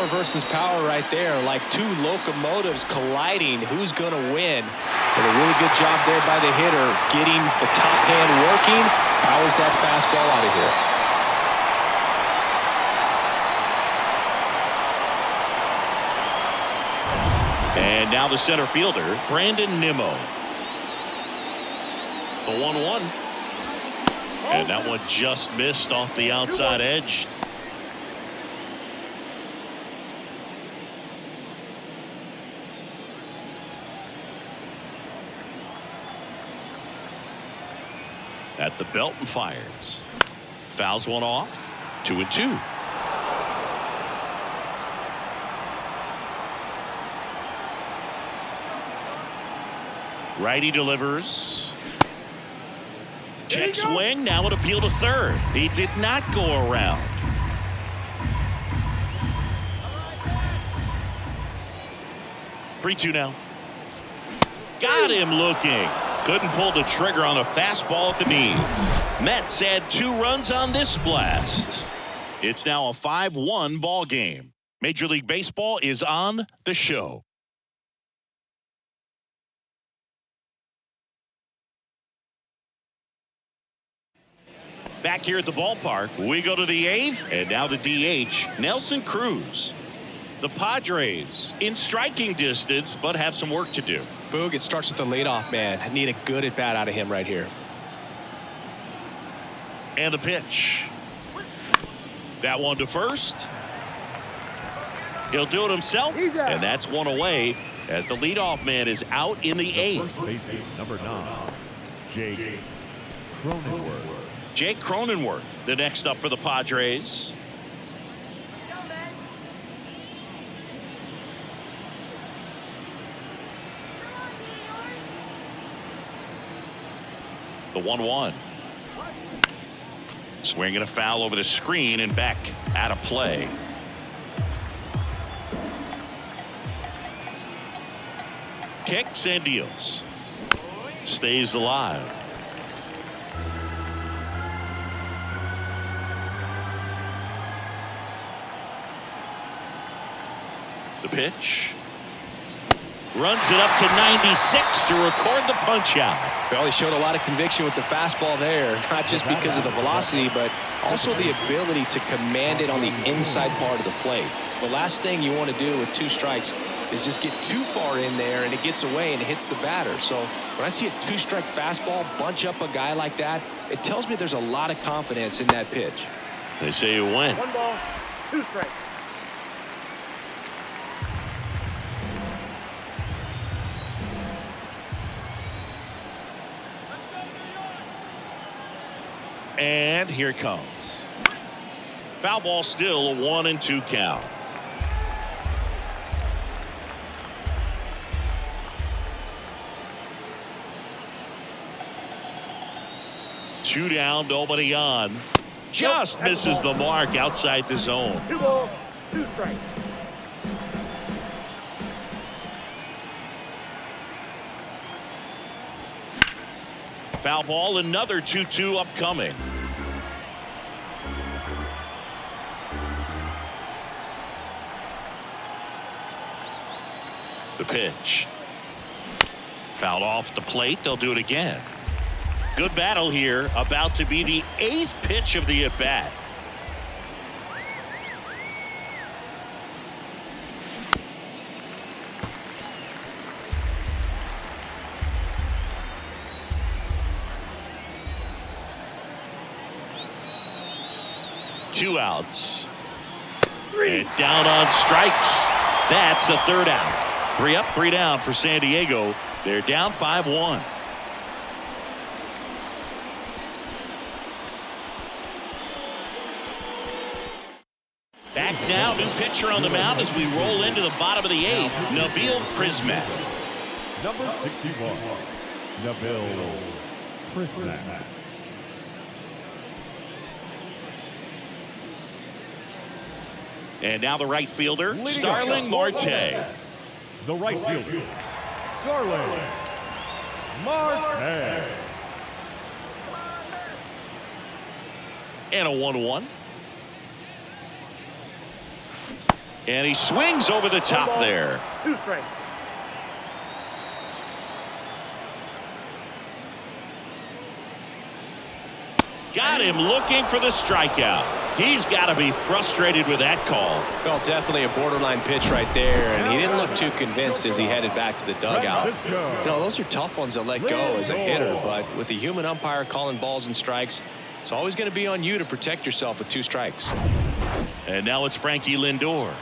Versus power right there, like 2 locomotives colliding. Who's going to win? But a really good job there by the hitter, getting the top hand working. Powers that fastball out of here. And now the center fielder, Brandon Nimmo. The 1-1. And that one just missed off the outside edge. At the belt and fires. Fouls one off. 2-2. Righty delivers. Check swing. Now an appeal to third. He did not go around. Three, 2 now. Got him looking. Couldn't pull the trigger on a fastball at the knees. Mets add 2 runs on this blast. It's now a 5-1 ball game. Major League Baseball is on the show. Back here at the ballpark, we go to the 8th, and now the DH, Nelson Cruz. The Padres in striking distance, but have some work to do. Boog, it starts with the leadoff man. I need a good at bat out of him right here. And the pitch. That one to first. He'll do it himself, and that's one away as the leadoff man is out in the 8th. First baseman, number 9, Jake Cronenworth. Jake Cronenworth, the next up for the Padres. The 1-1. Swinging a foul over the screen and back out of play. Kicks and deals. Stays alive. The pitch. Runs it up to 96 to record the punch out. Well, he showed a lot of conviction with the fastball there, not just because of the velocity, but also the ability to command it on the inside part of the plate. The last thing you want to do with 2 strikes is just get too far in there and it gets away and it hits the batter. So when I see a 2-strike fastball bunch up a guy like that, it tells me there's a lot of confidence in that pitch. They say you win. 1 ball, 2 strikes. And here it comes. Foul ball, still a 1-2 count. Two down, nobody on. Just misses the mark outside the zone. 2 balls, 2 strikes. Foul ball, another 2-2 upcoming. The pitch. Fouled off the plate. They'll do it again. Good battle here. About to be the 8th pitch of the at-bat. Two outs. And down on strikes. That's the 3rd out. 3 up, 3 down for San Diego. They're down 5-1. Back now, new pitcher on the mound as we roll into the bottom of the 8th. Nabil Prismat. Number 61, Nabil Prismat. And now the right fielder, Starling Marte. The right fielder, Starling Marte. And a 1-1. And he swings over the top there. 2 strikes. Got him looking for the strikeout. He's got to be frustrated with that call. Well, definitely a borderline pitch right there, and he didn't look too convinced as he headed back to the dugout. You know, those are tough ones to let go as a hitter, but with the human umpire calling balls and strikes, it's always going to be on you to protect yourself with 2 strikes. And now it's Frankie Lindor.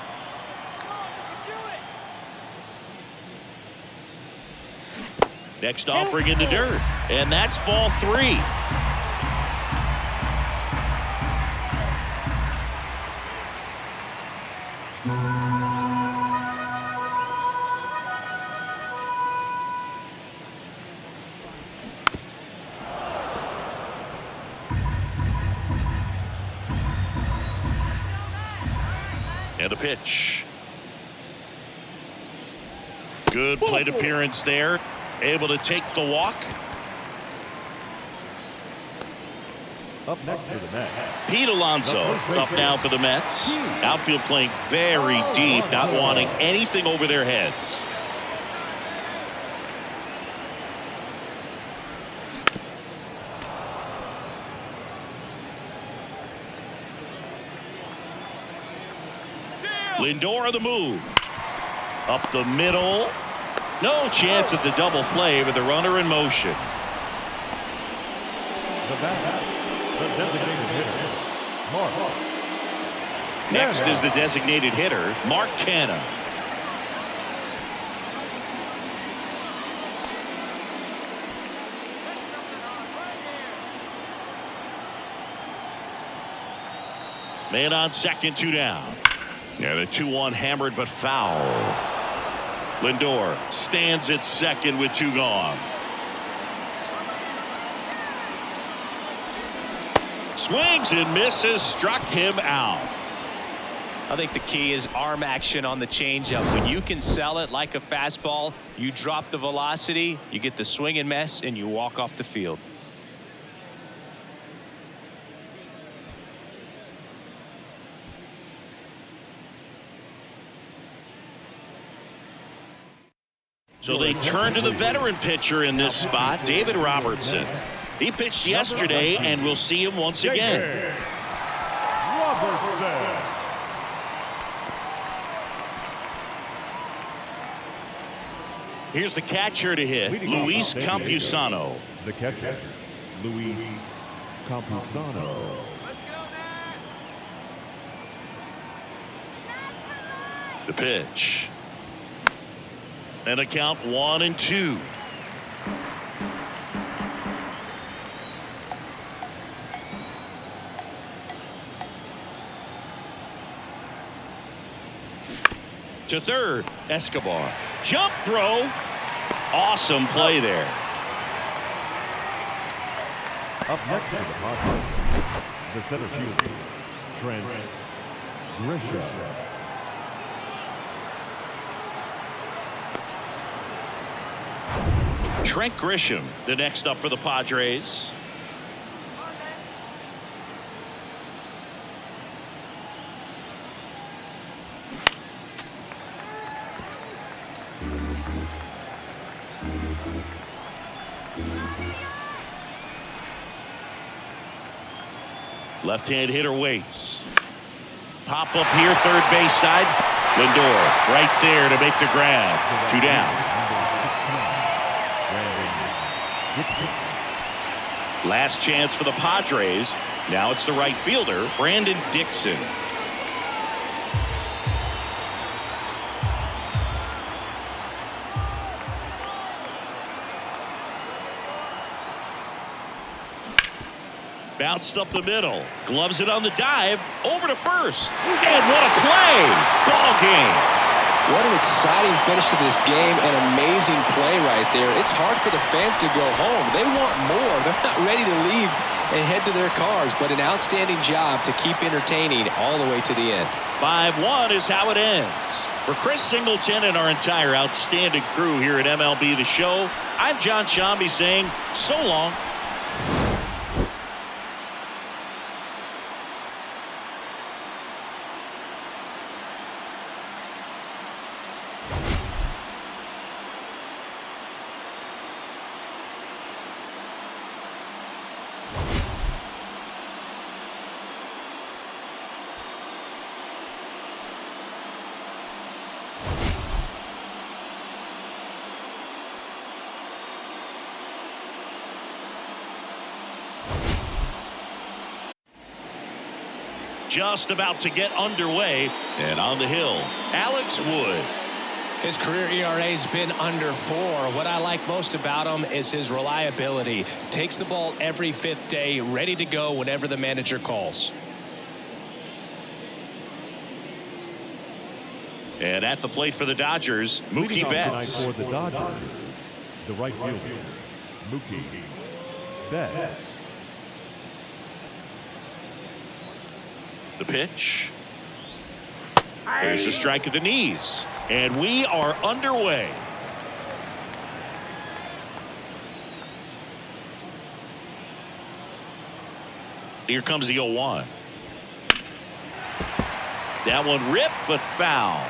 Next offering in the dirt, and that's ball 3. And the pitch. Good plate appearance there. Able to take the walk. Up next for the Mets, Pete Alonso up now for the Mets. Outfield playing very deep, not wanting anything over their heads. Lindor on the move. Up the middle. No chance at the double play with the runner in motion. the designated hitter, Mark. Next is the designated hitter, Mark Canha. Man on second, 2 down. And a 2-1 hammered but foul. Lindor stands at second with 2 gone. Swings and misses, struck him out. I think the key is arm action on the changeup. When you can sell it like a fastball, you drop the velocity, you get the swing and miss, and you walk off the field. So they turn to the veteran pitcher in this spot, David Robertson. He pitched yesterday, and we'll see him once again. Robertson. Here's the catcher to hit, Luis Campusano. The catcher, Luis Campusano. The pitch. And a count 1-2. To third, Escobar. Jump throw. Awesome play there. Up next is the Padres, the center fielder, Trent Grisham. Trent Grisham, the next up for the Padres. Left-hand hitter waits. Pop up here, third base side. Lindor right there to make the grab. 2 down. Last chance for the Padres. Now it's the right fielder, Brandon Dixon. Bounced up the middle. Gloves it on the dive. Over to first. And what a play. Ball game. What an exciting finish to this game. An amazing play right there. It's hard for the fans to go home. They want more. They're not ready to leave and head to their cars. But an outstanding job to keep entertaining all the way to the end. 5-1 is how it ends. For Chris Singleton and our entire outstanding crew here at MLB The Show, I'm John Shambi saying so long. Just about to get underway, and on the hill, Alex Wood. His career ERA's been under 4. What I like most about him is his reliability. Takes the ball every 5th day, ready to go whenever the manager calls. And at the plate for the Dodgers, Mookie Betts. For the Dodgers, the right fielder, Mookie Betts. The pitch. There's a strike at the knees. And we are underway. Here comes the 0-1. That one ripped, but foul.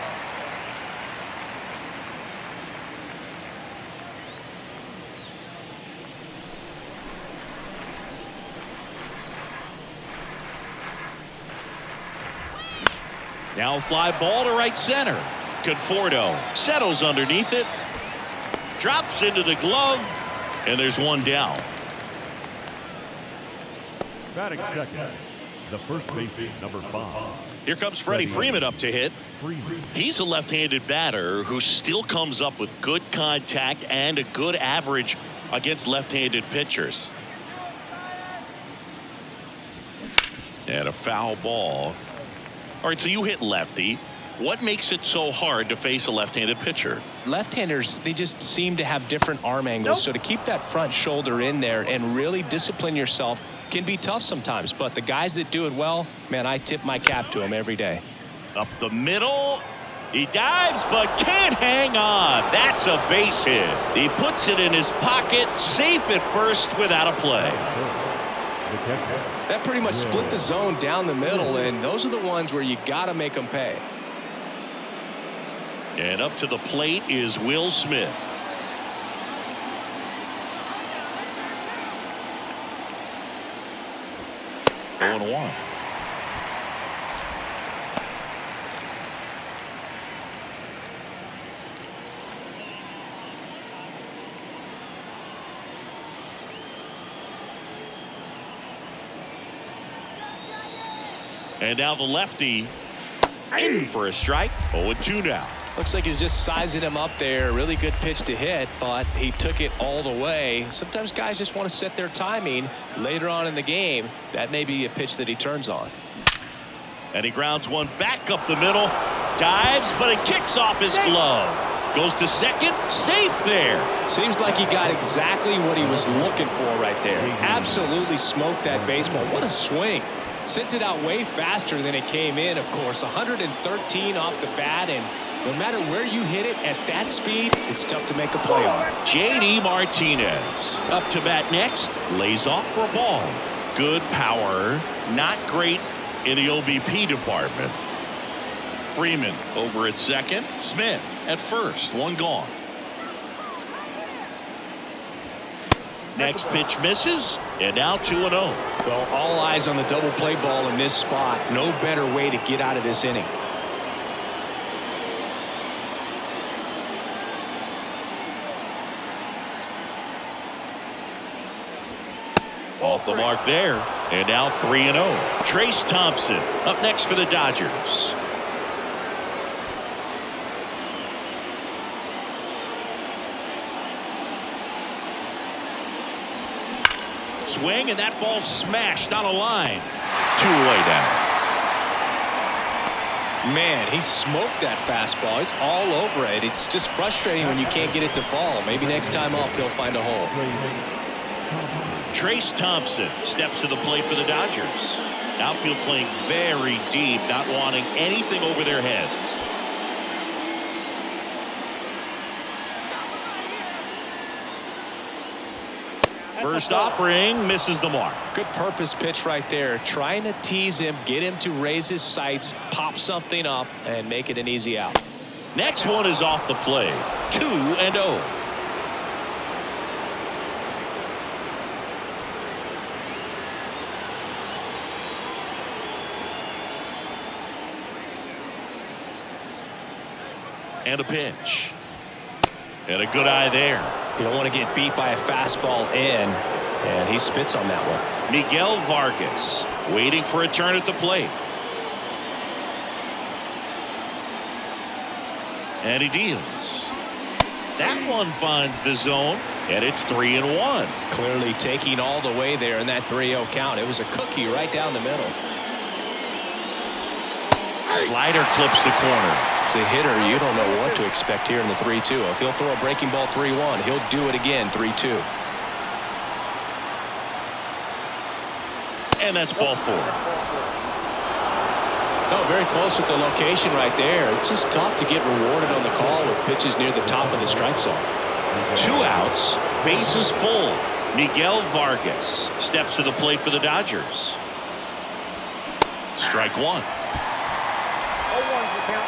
Now a fly ball to right center. Conforto settles underneath it. Drops into the glove. And there's one down. Batting second, the first baseman, number 5. Here comes Freddie Freeman up to hit. He's a left-handed batter who still comes up with good contact and a good average against left-handed pitchers. And a foul ball. All right, so you hit lefty. What makes it so hard to face a left-handed pitcher? Left-handers, they just seem to have different arm angles. So to keep that front shoulder in there and really discipline yourself can be tough sometimes. But the guys that do it well, man, I tip my cap to them every day. Up the middle. He dives but can't hang on. That's a base hit. He puts it in his pocket, safe at first without a play. That pretty much split the zone down the middle, and those are the ones where you got to make them pay. And up to the plate is Will Smith. Going 1. And now the lefty in for a strike. 0-2 now. Looks like he's just sizing him up there. Really good pitch to hit, but he took it all the way. Sometimes guys just want to set their timing later on in the game. That may be a pitch that he turns on. And he grounds one back up the middle. Dives, but it kicks off his glove. Goes to second. Safe there. Seems like he got exactly what he was looking for right there. Absolutely smoked that baseball. What a swing. Sent it out way faster than it came in, of course. 113 off the bat, and no matter where you hit it at that speed, it's tough to make a play on. J.D. Martinez up to bat next. Lays off for a ball. Good power. Not great in the OBP department. Freeman over at second. Smith at first. One gone. Next pitch misses, and now 2-0. Well, all eyes on the double play ball in this spot. No better way to get out of this inning. Off the mark there, and now 3-0. Trace Thompson up next for the Dodgers. Swing, and that ball smashed on a line. 2 away now. Man, he smoked that fastball. He's all over it. It's just frustrating when you can't get it to fall. Maybe next time up he'll find a hole. Trace Thompson steps to the plate for the Dodgers. Outfield playing very deep, not wanting anything over their heads. First offering misses the mark. Good purpose pitch right there. Trying to tease him, get him to raise his sights, pop something up, and make it an easy out. Next one is off the plate. 2-0. And a pitch. And a good eye there. You don't want to get beat by a fastball in, and he spits on that one. Miguel Vargas waiting for a turn at the plate. And he deals. That one finds the zone, and it's 3-1. Clearly taking all the way there in that 3-0 count. It was a cookie right down the middle. Slider clips the corner. As a hitter, you don't know what to expect here in the 3-2. If he'll throw a breaking ball 3-1, he'll do it again 3-2. And that's ball 4. No, very close with the location right there. It's just tough to get rewarded on the call with pitches near the top of the strike zone. 2 outs, bases full. Miguel Vargas steps to the plate for the Dodgers. Strike 1. 0-1 the count.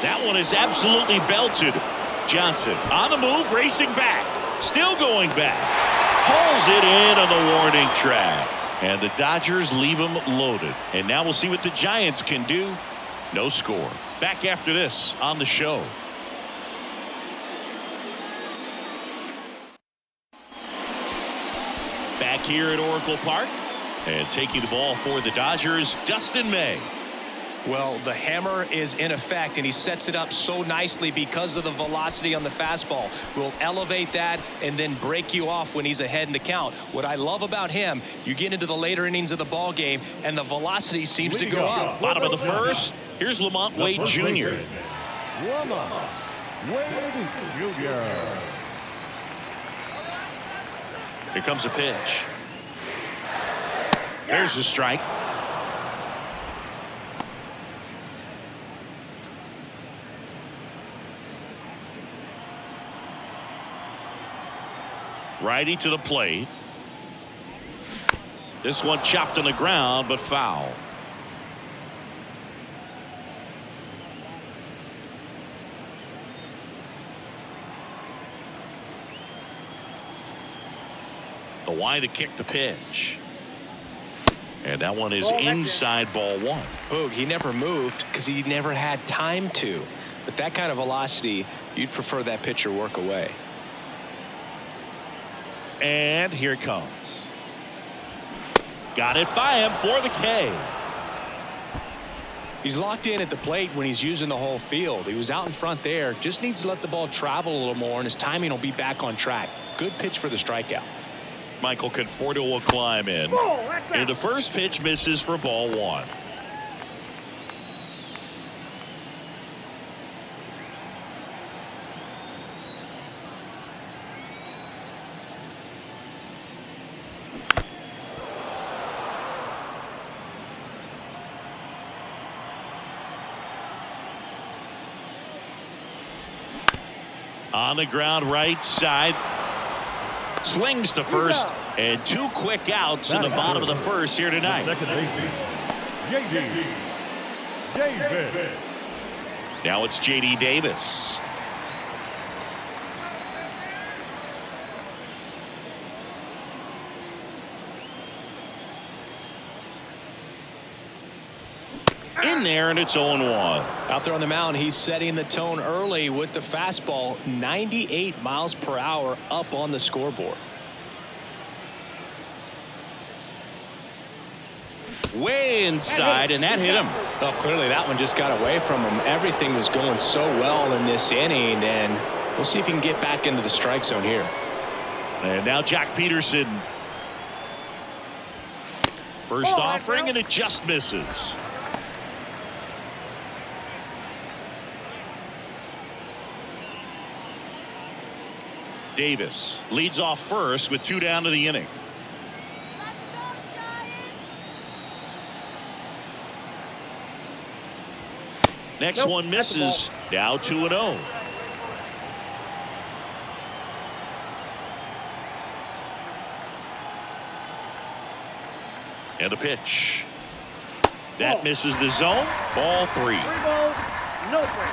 That one is absolutely belted. Johnson on the move, racing back. Still going back. Hauls it in on the warning track. And the Dodgers leave him loaded. And now we'll see what the Giants can do. No score. Back after this on the show. Back here at Oracle Park. And taking the ball for the Dodgers, Dustin May. Well, the hammer is in effect, and he sets it up so nicely because of the velocity on the fastball. Will elevate that and then break you off when he's ahead in the count. What I love about him, you get into the later innings of the ball game, and the velocity seems to go up. Bottom of the first. Here's Lamont Wade Jr. Lamont Wade Jr. Here comes a pitch. There's the strike. Righty to the plate. This one chopped on the ground, but foul. The wide to kick the pitch. And that one is inside ball 1. Boog, he never moved because he never had time to. But that kind of velocity, you'd prefer that pitcher work away. And here it comes. Got it by him for the K. He's locked in at the plate when he's using the whole field. He was out in front there. Just needs to let the ball travel a little more, and his timing will be back on track. Good pitch for the strikeout. Michael Conforto will climb in. And the first pitch misses for ball 1. On the ground right side. Slings to first. And 2 quick outs in the bottom of the first here tonight. Second baseman, J.D. Davis. Now it's J.D. Davis. In there, and it's 0-1. Out there on the mound, he's setting the tone early with the fastball. 98 miles per hour up on the scoreboard. Way inside, and that hit him. Well, clearly that one just got away from him. Everything was going so well in this inning, and we'll see if he can get back into the strike zone here. And now Jack Peterson. First offering, and it just misses. Davis leads off first with 2 down to the inning. Next one misses. Now 2-0. And a pitch. That misses the zone. Ball 3. 3 balls, no break.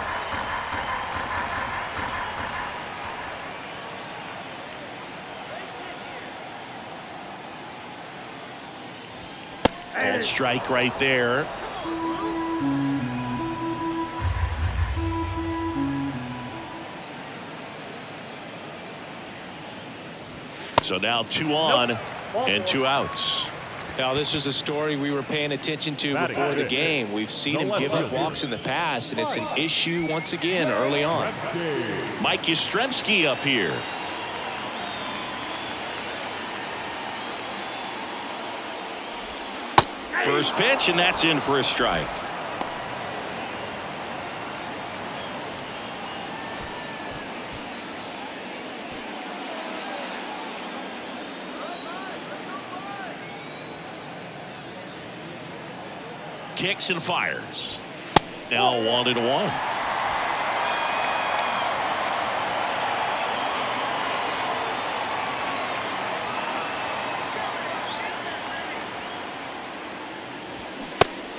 Called strike right there. So now 2 on and 2 outs. Now this is a story we were paying attention to before the game. We've seen him give up walks in the past, and it's an issue once again early on. Mike Yastrzemski up here. First pitch, and that's in for a strike. Kicks and fires. Now 1-1.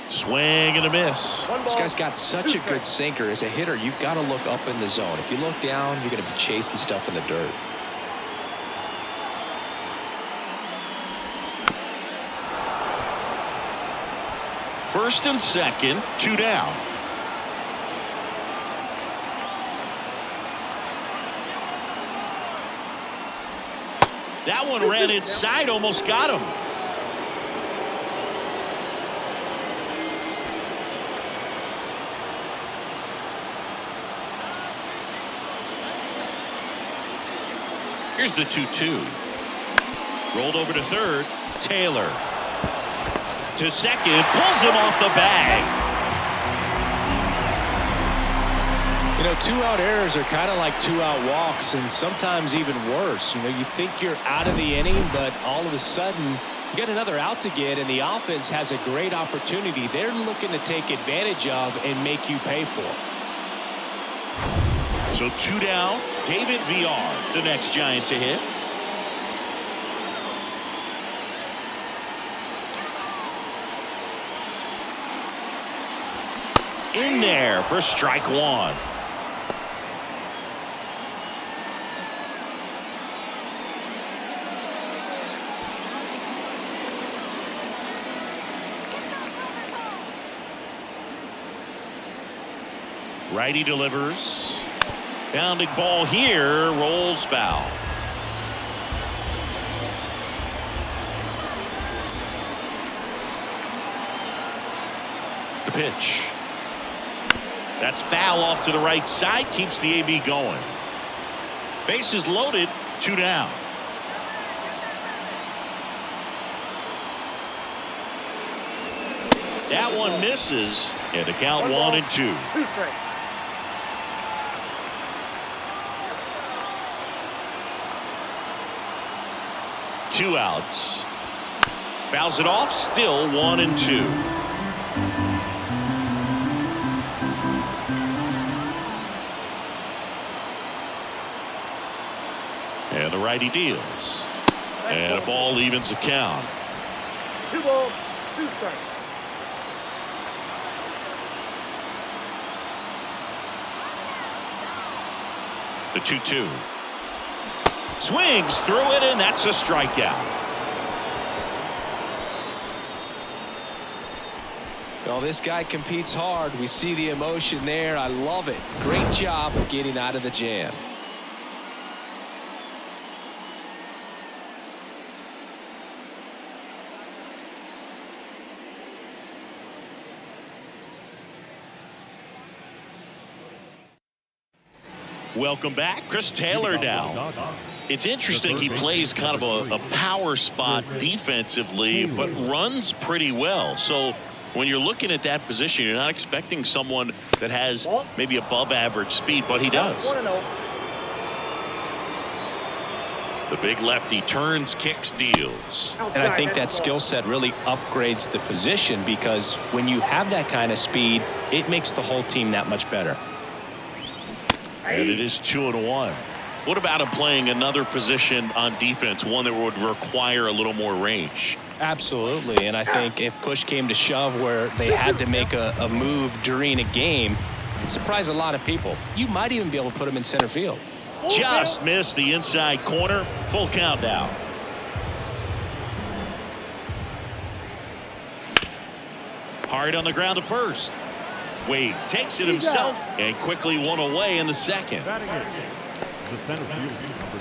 Swing and a miss. This guy's got such a good sinker. As a hitter, you've got to look up in the zone. If you look down, you're going to be chasing stuff in the dirt. First and second, 2 down. That one ran inside, almost got him. Here's the 2-2. Rolled over to third. Taylor. To second. Pulls him off the bag. You know, 2-out errors are kind of like 2-out walks, and sometimes even worse. You know, you think you're out of the inning, but all of a sudden you get another out to get, and the offense has a great opportunity they're looking to take advantage of and make you pay for. So 2 down. David Villar, the next Giant to hit. In there for strike 1. Righty delivers. Bounding ball here, rolls foul. The pitch. That's foul off to the right side, keeps the AB going. Bases loaded, 2 down. That one misses, and the count 1-2. 2 strikes. Two outs. Fouls it off, still 1-2. And the righty deals. And a ball evens the count. 2 balls, 2 strikes. The 2-2. Swings through it, and that's a strikeout. Well, this guy competes hard. We see the emotion there. I love it. Great job of getting out of the jam. Welcome back. Chris Taylor now. It's interesting, he plays kind of a power spot defensively, but runs pretty well. So when you're looking at that position, you're not expecting someone that has maybe above average speed, but he does. 1-0. The big lefty turns, kicks, deals. And I think that skill set really upgrades the position, because when you have that kind of speed, it makes the whole team that much better. And it is 2-1. What about him playing another position on defense, one that would require a little more range? Absolutely. And I think if push came to shove where they had to make a move during a game, it'd surprise a lot of people. You might even be able to put him in center field. Just missed the inside corner. Full count now. Hard on the ground to first. Wade takes it himself and quickly one away in the second. Batting it, the center fielder, number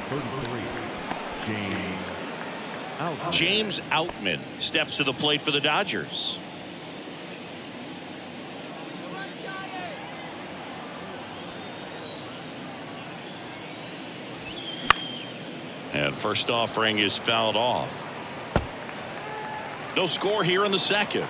33, James Outman steps to the plate for the Dodgers. And first offering is fouled off. No score here in the second.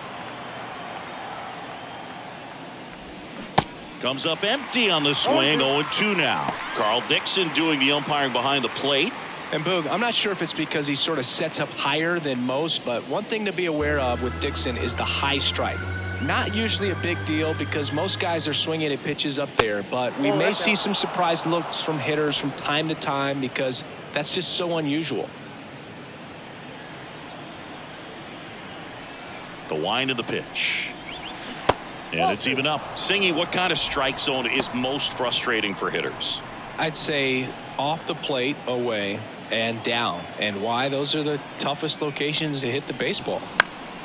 Comes up empty on the swing. 0-2 now. Carl Dixon doing the umpiring behind the plate. And Boog, I'm not sure if it's because he sort of sets up higher than most, but one thing to be aware of with Dixon is the high strike. Not usually a big deal because most guys are swinging at pitches up there, but we may see some surprise looks from hitters from time to time because that's just so unusual. The wind of the pitch. And it's even up. Singy, what kind of strike zone is most frustrating for hitters? I'd say off the plate, away, and down. And why? Those are the toughest locations to hit the baseball.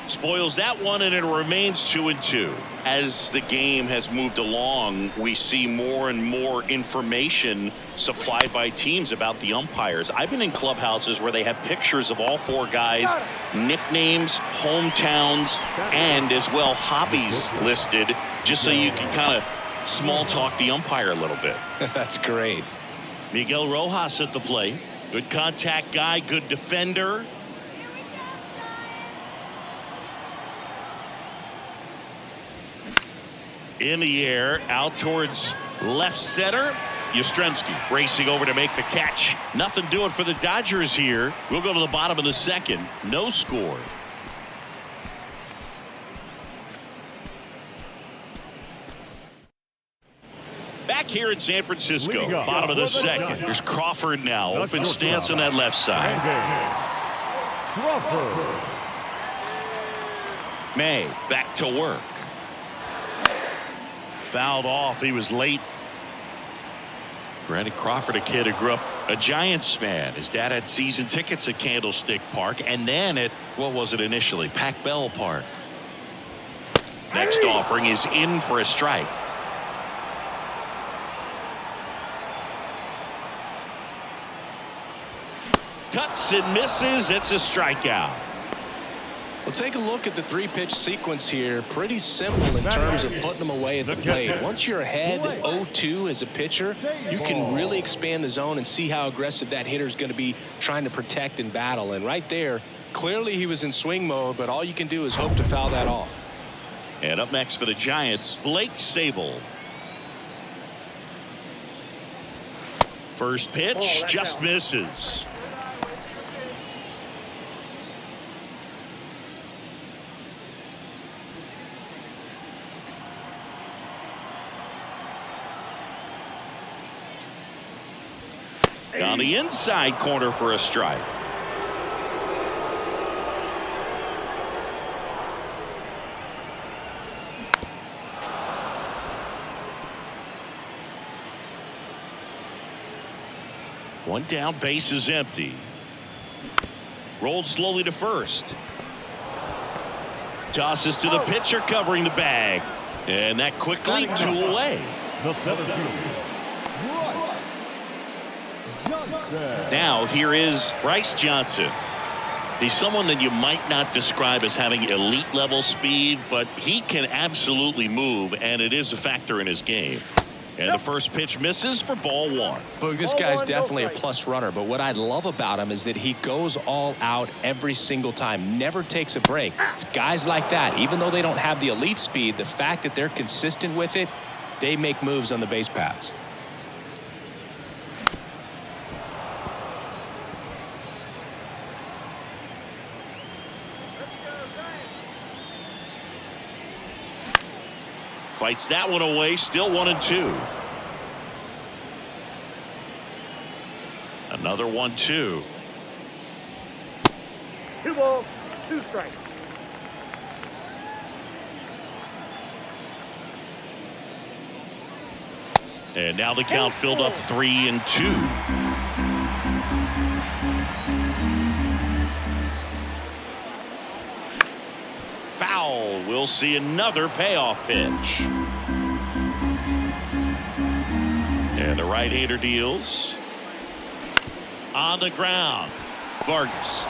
Spoils that one, and it remains 2-2. As the game has moved along, we see more and more information supplied by teams about the umpires. I've been in clubhouses where they have pictures of all 4 guys, nicknames, hometowns, and as well hobbies listed, just so you can kind of small talk the umpire a little bit. That's great. Miguel Rojas at the plate. Good contact guy, good defender. In the air, out towards left center. Yastrzemski racing over to make the catch. Nothing doing for the Dodgers here. We'll go to the bottom of the second. No score. Back here in San Francisco, bottom of the second. There's Crawford now. Open stance on that left side. Crawford. May back to work. Fouled off. He was late. Randy Crawford, a kid who grew up a Giants fan. His dad had season tickets at Candlestick Park and then at, what was it initially, Pac Bell Park. Next offering is in for a strike. Cuts and misses. It's a strikeout. Well, take a look at the 3-pitch sequence here. Pretty simple in terms of putting them away at the plate. Once you're ahead 0-2 as a pitcher, you can really expand the zone and see how aggressive that hitter is going to be trying to protect and battle. And right there, clearly he was in swing mode, but all you can do is hope to foul that off. And up next for the Giants, Blake Sable. First pitch just misses. On the inside corner for a strike. One down, base is empty. Rolled slowly to first. Tosses to the pitcher covering the bag. And that quickly 2 away. The center fielder, Now here is Bryce Johnson. He's someone that you might not describe as having elite level speed, but he can absolutely move, and it is a factor in his game. And the first pitch misses for ball 1. But this guy's definitely a plus runner, but what I love about him is that he goes all out every single time, never takes a break. It's guys like that, even though they don't have the elite speed, the fact that they're consistent with it, they make moves on the base paths. Fights that one away, still 1-2. Another 1-2. 2 balls, 2 strikes. And now the count filled up 3-2. Foul. We'll see another payoff pitch. And the right-hander deals. On the ground. Vargas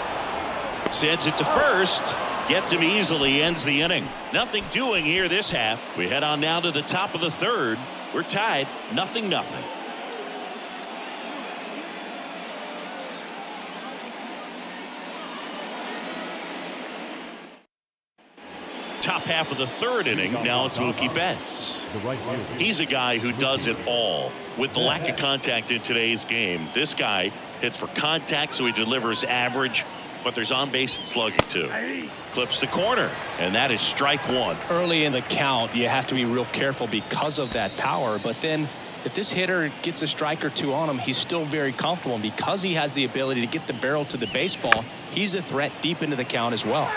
sends it to first. Gets him easily. Ends the inning. Nothing doing here this half. We head on now to the top of the 3rd. We're tied 0-0. Top half of the 3rd inning. Now it's Mookie Betts. the right fielder. He's a guy who does it all. With the lack of contact in today's game, this guy hits for contact, so he delivers average, but there's on base and slugging too. Clips the corner, and that is strike 1. Early in the count, you have to be real careful because of that power, but then if this hitter gets a strike or 2 on him, he's still very comfortable, and because he has the ability to get the barrel to the baseball, he's a threat deep into the count as well.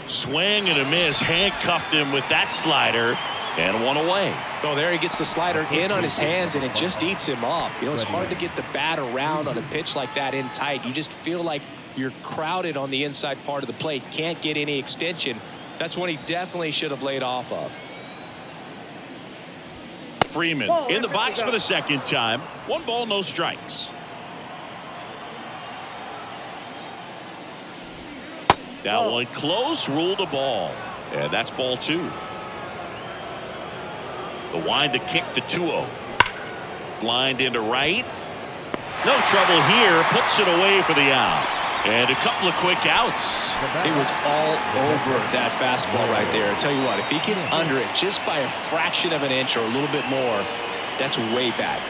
Swing and a miss. Handcuffed him with that slider, and 1 away. So there he gets the slider in on his hands, and it just eats him up. You know, it's hard to get the bat around on a pitch like that in tight. You just feel like you're crowded on the inside part of the plate. Can't get any extension. That's one he definitely should have laid off of. Freeman in the box for the 2nd time. 1 ball, no strikes. That one close, ruled a ball. And that's ball 2. The wind to kick the 2-0. Blind into right. No trouble here. Puts it away for the out. And a couple of quick outs. He was all over that fastball right there. I tell you what, if he gets under it just by a fraction of an inch or a little bit more, that's way back.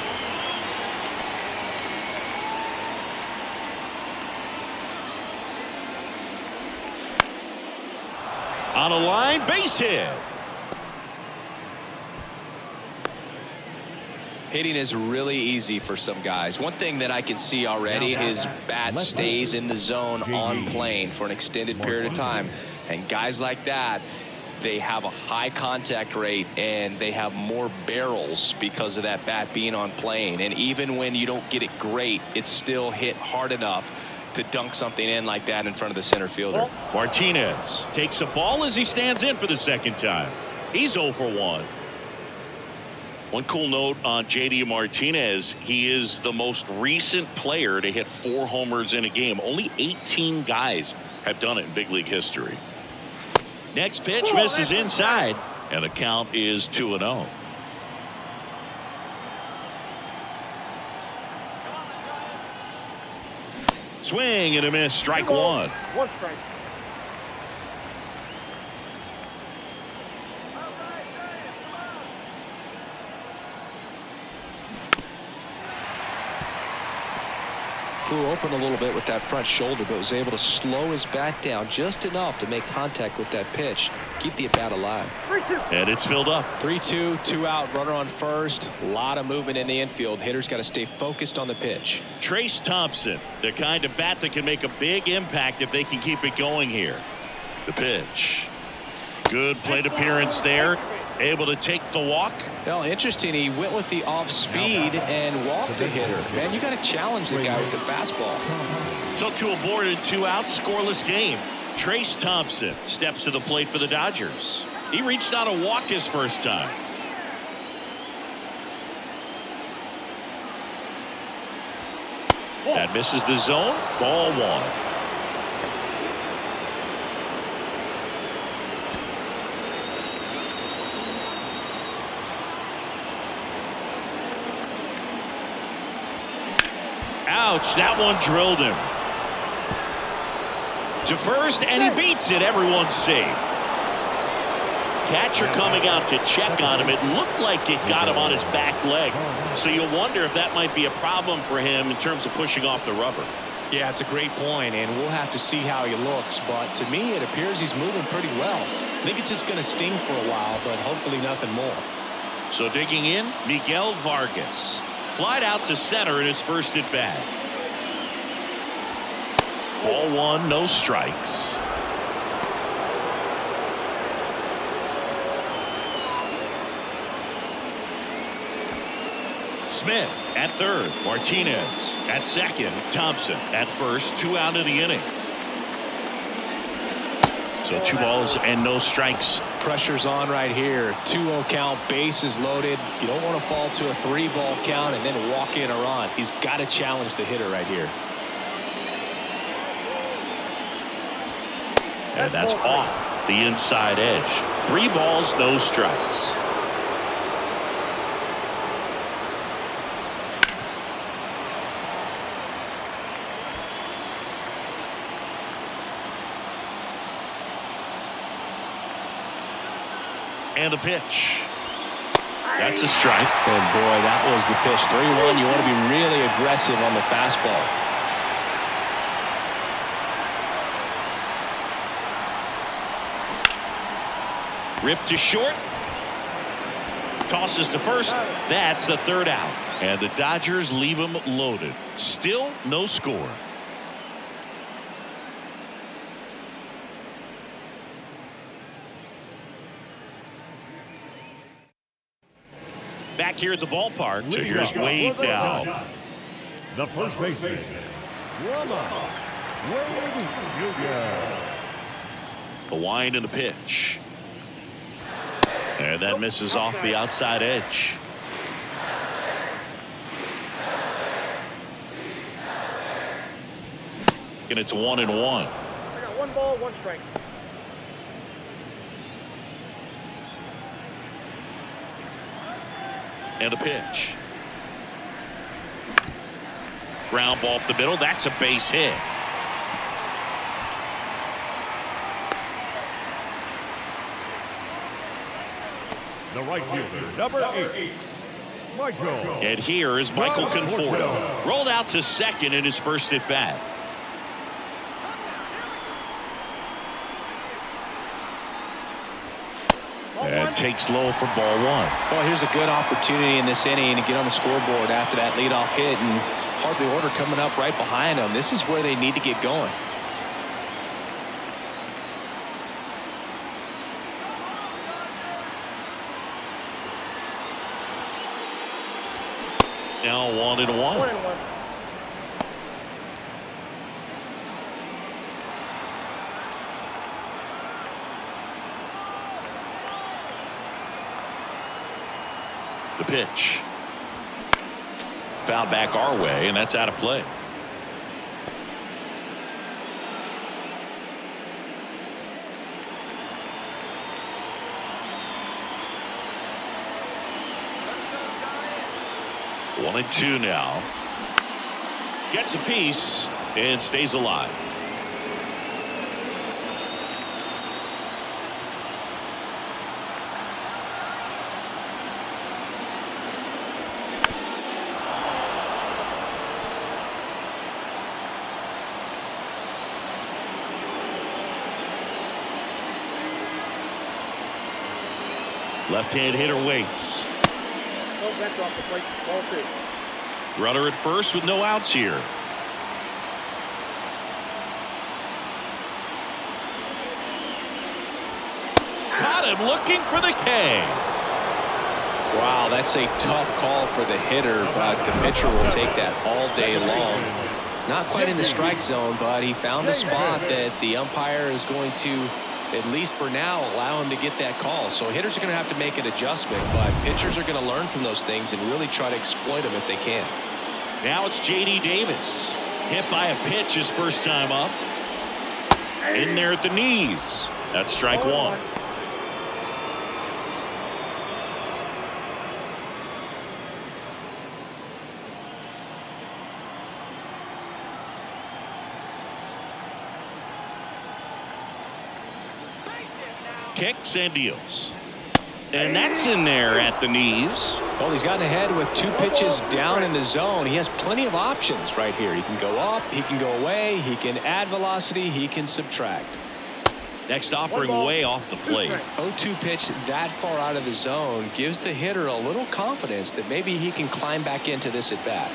On a line, base hit. Hitting is really easy for some guys. One thing that I can see already, his bat stays in the zone on plane for an extended period of time. And guys like that, they have a high contact rate and they have more barrels because of that bat being on plane. And even when you don't get it great, it's still hit hard enough to dunk something in like that in front of the center fielder. Martinez takes a ball as he stands in for the 2nd time. He's 0 for 1. One cool note on JD Martinez, he is the most recent player to hit 4 homers in a game. Only 18 guys have done it in big league history. Next pitch misses inside, and the count is 2-0. Swing and a miss, strike 1. 1 strike. Flew open a little bit with that front shoulder, but was able to slow his bat down just enough to make contact with that pitch. Keep the at-bat alive. 3-2. And it's filled up. 3-2, 2 out, runner on first. A lot of movement in the infield. Hitters got to stay focused on the pitch. Trace Thompson, the kind of bat that can make a big impact if they can keep it going here. The pitch. Good plate appearance there. Able to take the walk. Well, interesting. He went with the off speed and walked the hitter. Man, you got to challenge the guy with the fastball. So 2 aboard and 2 out, scoreless game. Trace Thompson steps to the plate for the Dodgers. He reached out a walk his first time. That misses the zone. Ball 1. Ouch, that one drilled him. To first, and he beats it. Everyone's safe. Catcher coming out to check on him. It looked like it got him on his back leg. So you'll wonder if that might be a problem for him in terms of pushing off the rubber. Yeah, it's a great point, and we'll have to see how he looks. But to me, it appears he's moving pretty well. I think it's just going to sting for a while, but hopefully nothing more. So digging in, Miguel Vargas. Flied out to center in his first at bat. Ball 1, no strikes. Smith at third. Martinez at second. Thompson at first. 2 out of the inning. So 2 balls and no strikes. Pressure's on right here. 2-0 count, bases loaded. You don't want to fall to a 3-ball count and then walk in a run. He's got to challenge the hitter right here. And that's off the inside edge. 3 balls, no strikes. And a pitch. That's a strike. And boy, that was the pitch. 3-1. You want to be really aggressive on the fastball. Ripped to short. Tosses to first. That's the 3rd out. And the Dodgers leave him loaded. Still no score. Back here at the ballpark. So here's Wade now. The first baseman, Wade Jr. The wind and the pitch. And that misses off the outside edge. And it's 1-1. I got 1 ball, 1 strike. And a pitch. Ground ball up the middle. That's a base hit. The right fielder, number 8, Michael. And here is Michael Conforto. Rolled out to second in his first at bat. And takes low for ball 1. Well, here's a good opportunity in this inning to get on the scoreboard after that leadoff hit, and hardly order coming up right behind them. This is where they need to get going. Now 1-1. 1-1. The pitch. Foul back our way, and that's out of play. One and 2 now. Gets a piece and stays alive. Left-hand hitter waits. No bench off the plate. Ball 2. Runner at first with no outs here. Caught him looking for the K. Wow, that's a tough call for the hitter, but the pitcher will take that all day long. Not quite in the strike zone, but he found a spot that the umpire is going to, at least for now, allow him to get that call. So hitters are going to have to make an adjustment, but pitchers are going to learn from those things and really try to exploit them if they can. Now it's J.D. Davis. Hit by a pitch his first time up. In there at the knees. That's strike one. Kicks and deals. And that's in there at the knees. Well, he's gotten ahead with 2 pitches down in the zone. He has plenty of options right here. He can go up, he can go away, he can add velocity, he can subtract. Next offering way off the plate. 0-2 pitch that far out of the zone gives the hitter a little confidence that maybe he can climb back into this at bat.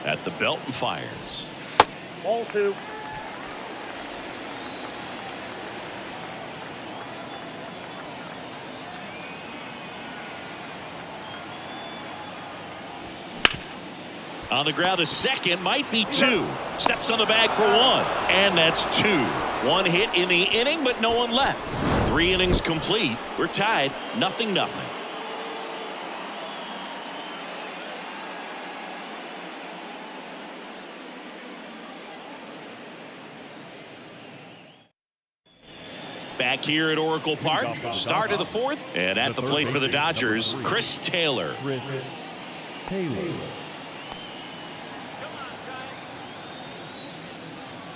At the belt and fires. Ball 2. On the ground to second, might be 2. Steps on the bag for 1. And that's 2. 1 hit in the inning, but no one left. 3 innings complete. We're tied 0-0. Back here at Oracle Park, start of the 4th, and at the plate for the Dodgers, Chris Taylor.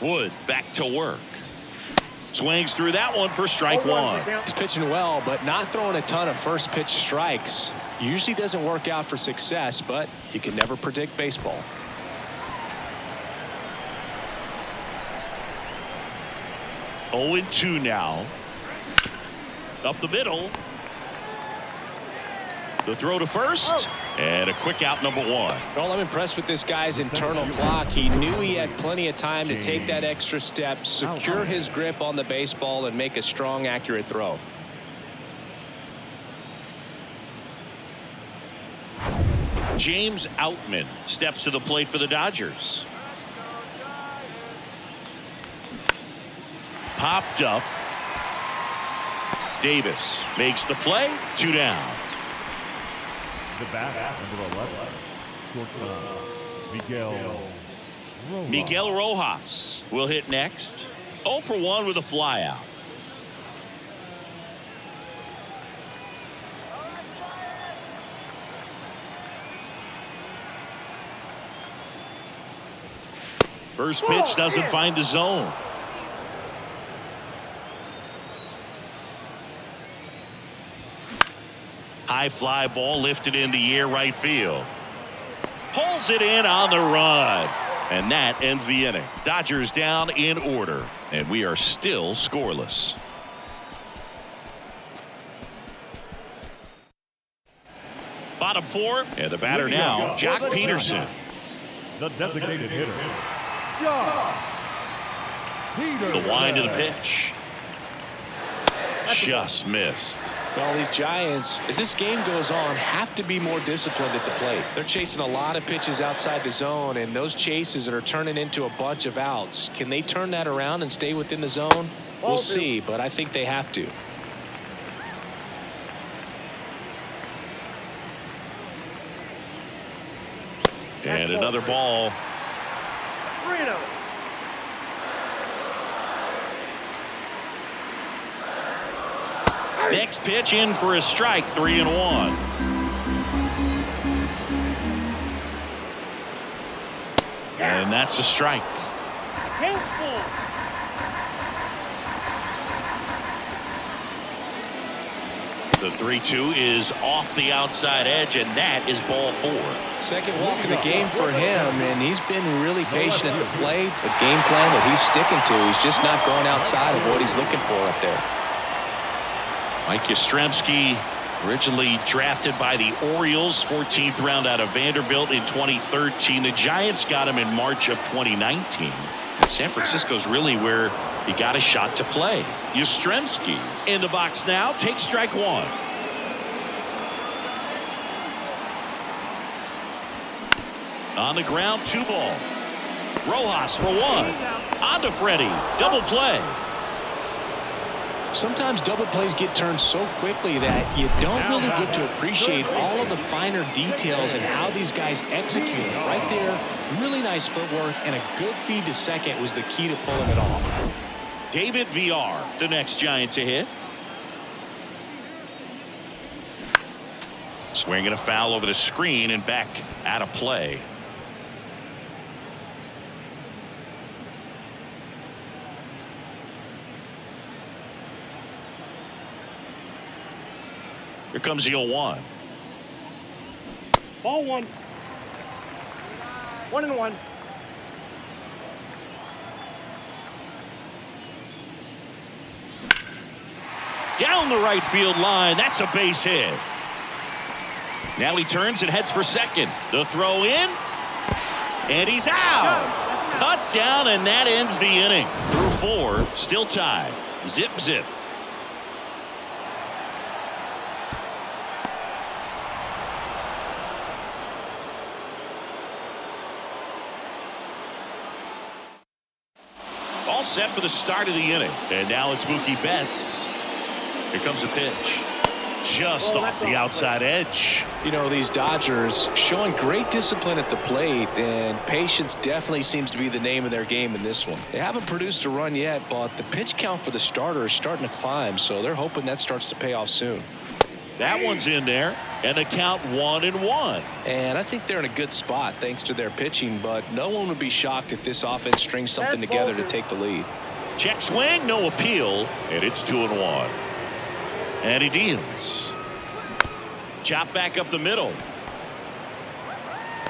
Wood back to work. Swings through that one for strike 1. He's pitching well, but not throwing a ton of first pitch strikes. Usually doesn't work out for success, but you can never predict baseball. Oh, 0-2 now. Up the middle. The throw to first. And a quick out, number 1. Well, I'm impressed with this guy's internal clock. He knew he had plenty of time to take that extra step, secure his grip on the baseball, and make a strong, accurate throw. James Outman steps to the plate for the Dodgers. Popped up. Davis makes the play. 2 down. The bat, number 11, shortstop, Miguel Rojas will hit next. 0 for 1 with a flyout. First pitch doesn't find the zone. High fly ball lifted in the air right field. Pulls it in on the run. And that ends the inning. Dodgers down in order. And we are still scoreless. Bottom 4. And the batter now, Jock Peterson. the designated hitter, Jock Peterson. The wind of the pitch. Just missed. Well, these Giants, as this game goes on, have to be more disciplined at the plate. They're chasing a lot of pitches outside the zone, and those chases that are turning into a bunch of outs. Can they turn that around and stay within the zone? We'll see, but I think they have to. And another ball. Next pitch in for a strike, 3-1. And that's a strike. The 3-2 is off the outside edge, and that is ball 4. Second walk of the game for him, and he's been really patient at the plate. The game plan that he's sticking to, he's just not going outside of what he's looking for up there. Mike Yastrzemski, originally drafted by the Orioles, 14th round out of Vanderbilt in 2013. The Giants got him in March of 2019. San Francisco's really where he got a shot to play. Yastrzemski in the box now, takes strike one. On the ground, 2 ball. Rojas for 1. On to Freddie. Double play. Sometimes double plays get turned so quickly that you don't really get to appreciate all of the finer details and how these guys execute it. Right there, really nice footwork, and a good feed to second was the key to pulling it off. David VR, the next Giant to hit. Swinging a foul over the screen and back out of play. Here comes the 0-1. Ball 1. 1-1. Down the right field line. That's a base hit. Now he turns and heads for second. The throw in. And he's out. Cut down, and that ends the inning. Through 4. Still tied. Zip, zip. All set for the start of the inning. And now it's Mookie Betts. Here comes a pitch. Just off the outside edge. You know, these Dodgers showing great discipline at the plate, and patience definitely seems to be the name of their game in this one. They haven't produced a run yet, but the pitch count for the starter is starting to climb, so they're hoping that starts to pay off soon. That one's in there, and the count 1-1. And I think they're in a good spot thanks to their pitching, but no one would be shocked if this offense strings something together to take the lead. Check swing, no appeal, and it's 2-1. And he deals. Chop back up the middle.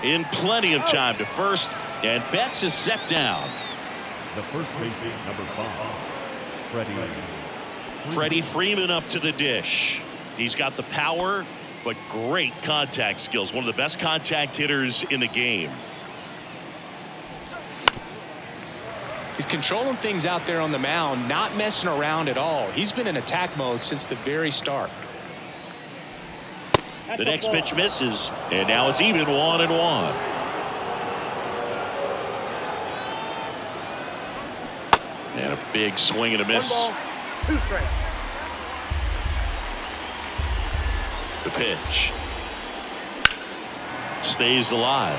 In plenty of time to first, and Betts is set down. The first baseman, number 5, Freddie Freeman up to the dish. He's got the power, but great contact skills. One of the best contact hitters in the game. He's controlling things out there on the mound, not messing around at all. He's been in attack mode since the very start. The next pitch misses, and now it's even 1-1. And a big swing and a miss. 1 ball, 2 strikes. The pitch stays alive.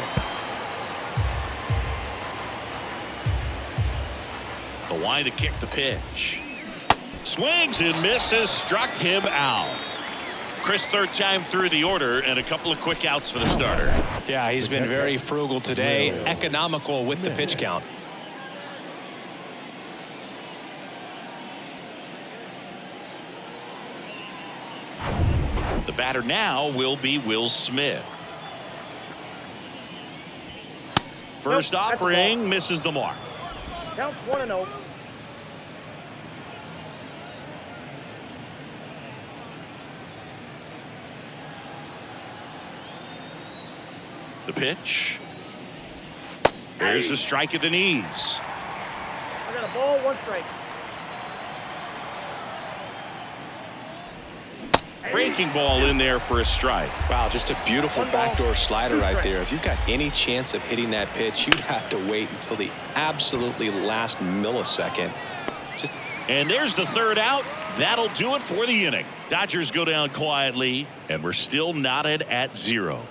The wind to kick the pitch. Swings and misses, struck him out. Chris, 3rd time through the order, and a couple of quick outs for the starter. Yeah, he's been very frugal today, economical with the pitch count. The batter now will be Will Smith. First offering misses the mark. Counts 1-0. The pitch. There's the strike at the knees. I got a ball, 1 strike. Breaking ball in there for a strike. Wow, just a beautiful backdoor slider right there. If you've got any chance of hitting that pitch, you'd have to wait until the absolutely last millisecond. And there's the 3rd out. That'll do it for the inning. Dodgers go down quietly, and we're still knotted at 0.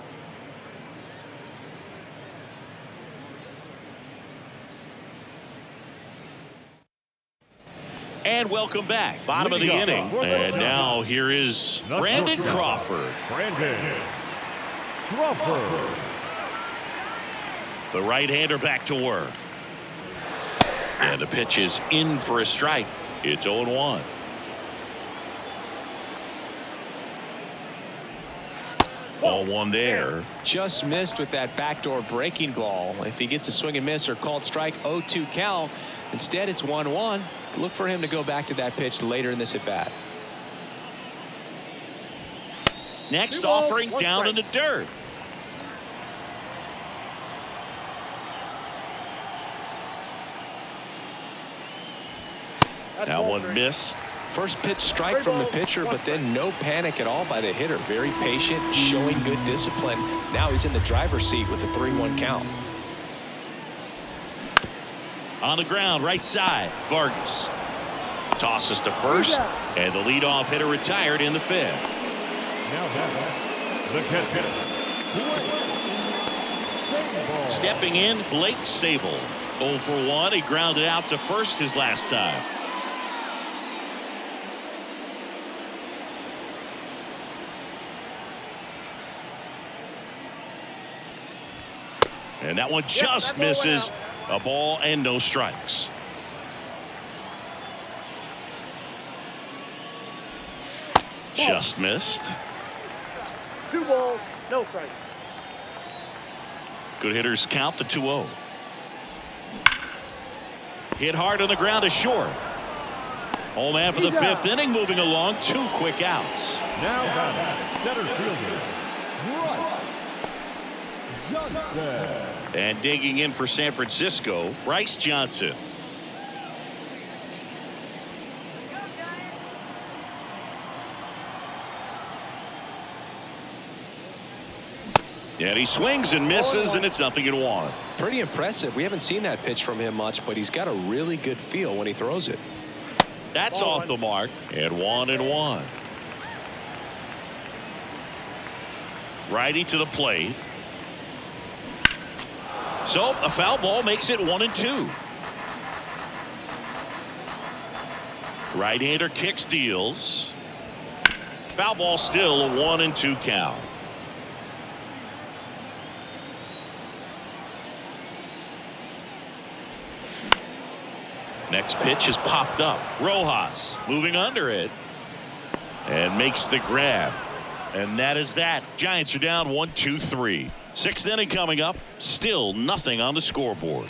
And welcome back. Bottom of the inning. And now here is Brandon Crawford. The right-hander back to work. And the pitch is in for a strike. It's 0-1. Ball 1 there. Just missed with that backdoor breaking ball. If he gets a swing and miss or called strike, 0-2 count. Instead, it's 1-1. Look for him to go back to that pitch later in this at bat. Next offering down in the dirt. That one missed. First pitch strike from the pitcher, but then no panic at all by the hitter. Very patient, showing good discipline. Now he's in the driver's seat with a 3-1 count. On the ground, right side, Vargas tosses to first, and the leadoff hitter retired in the 5th. Now the catcher. Stepping in, Blake Sable. 0 for 1. He grounded out to first his last time. And that one just misses. A ball and no strikes. Just missed. 2 balls, no strikes. Good hitters count the 2-0. Hit hard on the ground is short. Home man for the 5th inning, moving along. 2 quick outs. Now center fielder Bryce Johnson. And digging in for San Francisco, Bryce Johnson. And he swings and misses, and it's nothing in 1. Pretty impressive. We haven't seen that pitch from him much, but he's got a really good feel when he throws it. That's off the mark. And 1-1. Righty to the plate. So a foul ball makes it 1-2. Right-hander kicks, deals. Foul ball, still a 1-2 count. Next pitch is popped up. Rojas moving under it and makes the grab. And that is that. Giants are down 1-2-3. 6th inning coming up. Still nothing on the scoreboard.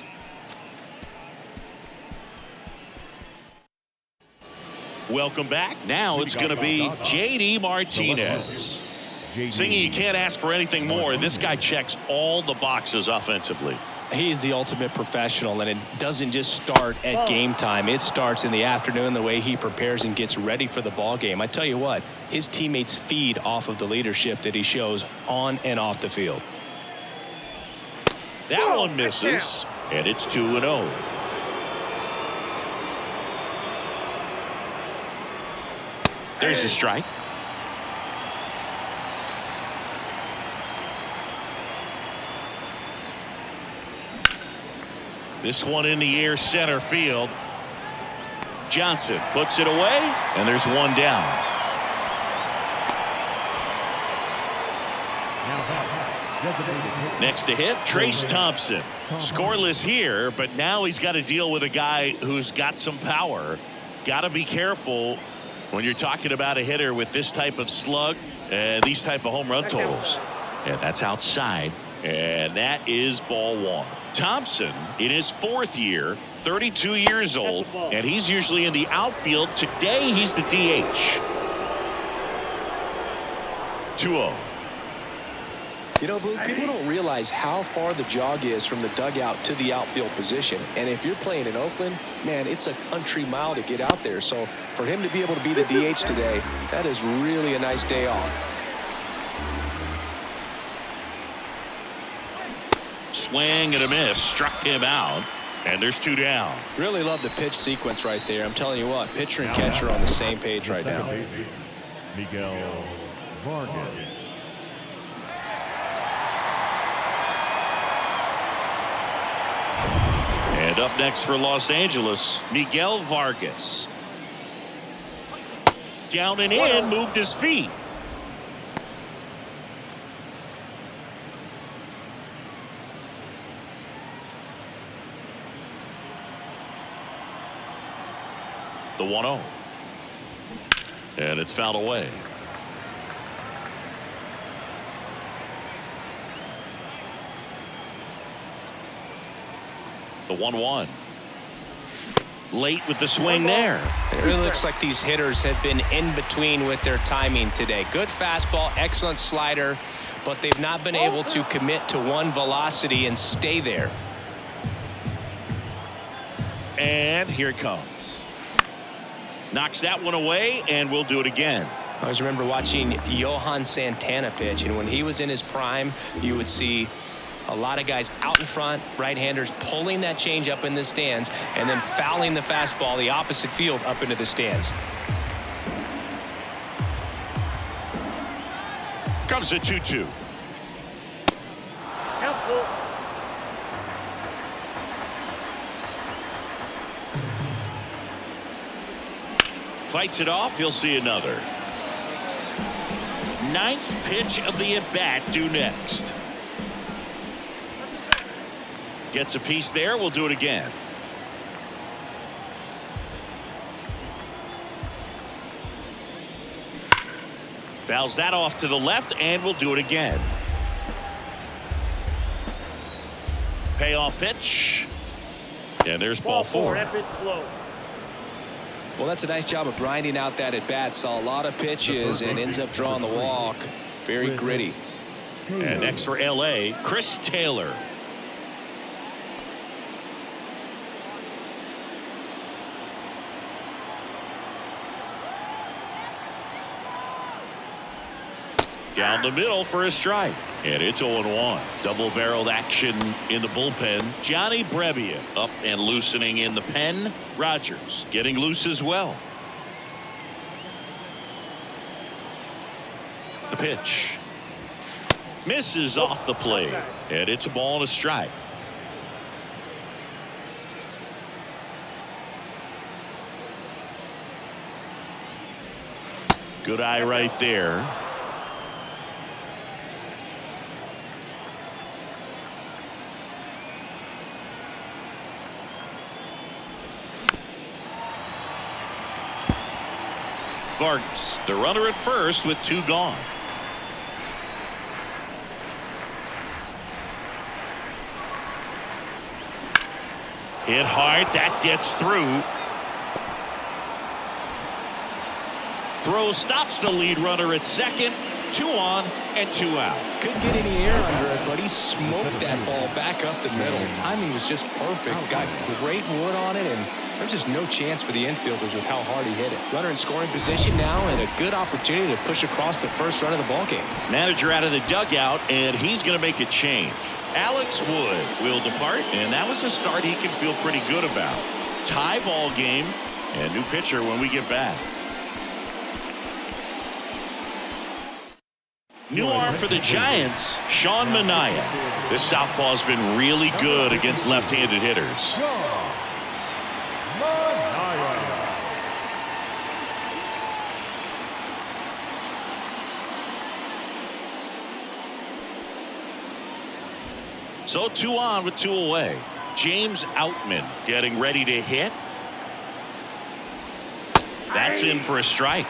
Welcome back. Now it's going to be JD Martinez. Singing, you can't ask for anything more. This guy checks all the boxes offensively. He's the ultimate professional, and it doesn't just start at game time. It starts in the afternoon, the way he prepares and gets ready for the ball game. I tell you what, his teammates feed off of the leadership that he shows on and off the field. That one misses, and it's 2-0. There's the strike. This one in the air, center field. Johnson puts it away, and there's one down. Next to hit, Trace Thompson. Scoreless here, but now he's got to deal with a guy who's got some power. Got to be careful when you're talking about a hitter with this type of slug and these type of home run totals. And that's outside, and that is ball 1. Thompson in his 4th year, 32 years old, and he's usually in the outfield. Today he's the DH. 2-0. You know, Blue, people don't realize how far the jog is from the dugout to the outfield position. And if you're playing in Oakland, man, it's a country mile to get out there. So for him to be able to be the DH today, that is really a nice day off. Swing and a miss, struck him out, and there's 2 down. Really love the pitch sequence right there. I'm telling you what, pitcher and catcher are on the same page right now. Miguel Vargas. And up next for Los Angeles, Miguel Vargas. Down and in, moved his feet. The 1-0. And it's fouled away. The 1-1. Late with the swing there. It really looks like these hitters have been in between with their timing today. Good fastball, excellent slider, but they've not been able to commit to one velocity and stay there. And here it comes. Knocks that one away, and we'll do it again. I always remember watching Johan Santana pitch, and when he was in his prime, you would see a lot of guys out in front, right-handers pulling that change up in the stands and then fouling the fastball the opposite field up into the stands. Comes the 2-2. Count. Fights it off. He'll see another. 9th pitch of the at-bat due next. Gets a piece there. We'll do it again. Fouls that off to the left, and we'll do it again. Payoff pitch. And there's ball 4. That pitch low. Well, that's a nice job of grinding out that at bat. Saw a lot of pitches and ends up drawing the walk. Very gritty. And next for LA, Chris Taylor. Down the middle for a strike. And it's 0-1. Double-barreled action in the bullpen. Johnny Brebbia up and loosening in the pen. Rogers getting loose as well. The pitch. Misses off the plate. And it's a ball and a strike. Good eye right there. Vargas, the runner at first with 2 gone. Hit hard. That gets through. Throw stops the lead runner at second. 2 on and 2 out. Couldn't get any air under it, but he smoked that ball back up the middle. Timing was just perfect. Got great wood on it, and there's just no chance for the infielders with how hard he hit it. Runner in scoring position now, and a good opportunity to push across the first run of the ballgame. Manager out of the dugout, and he's going to make a change. Alex Wood will depart, and that was a start he can feel pretty good about. Tie ball game, and new pitcher when we get back. New arm for the Giants, Sean Manaea. This southpaw's been really good against left-handed hitters. So 2 on with 2 away. James Outman getting ready to hit. That's in for a strike.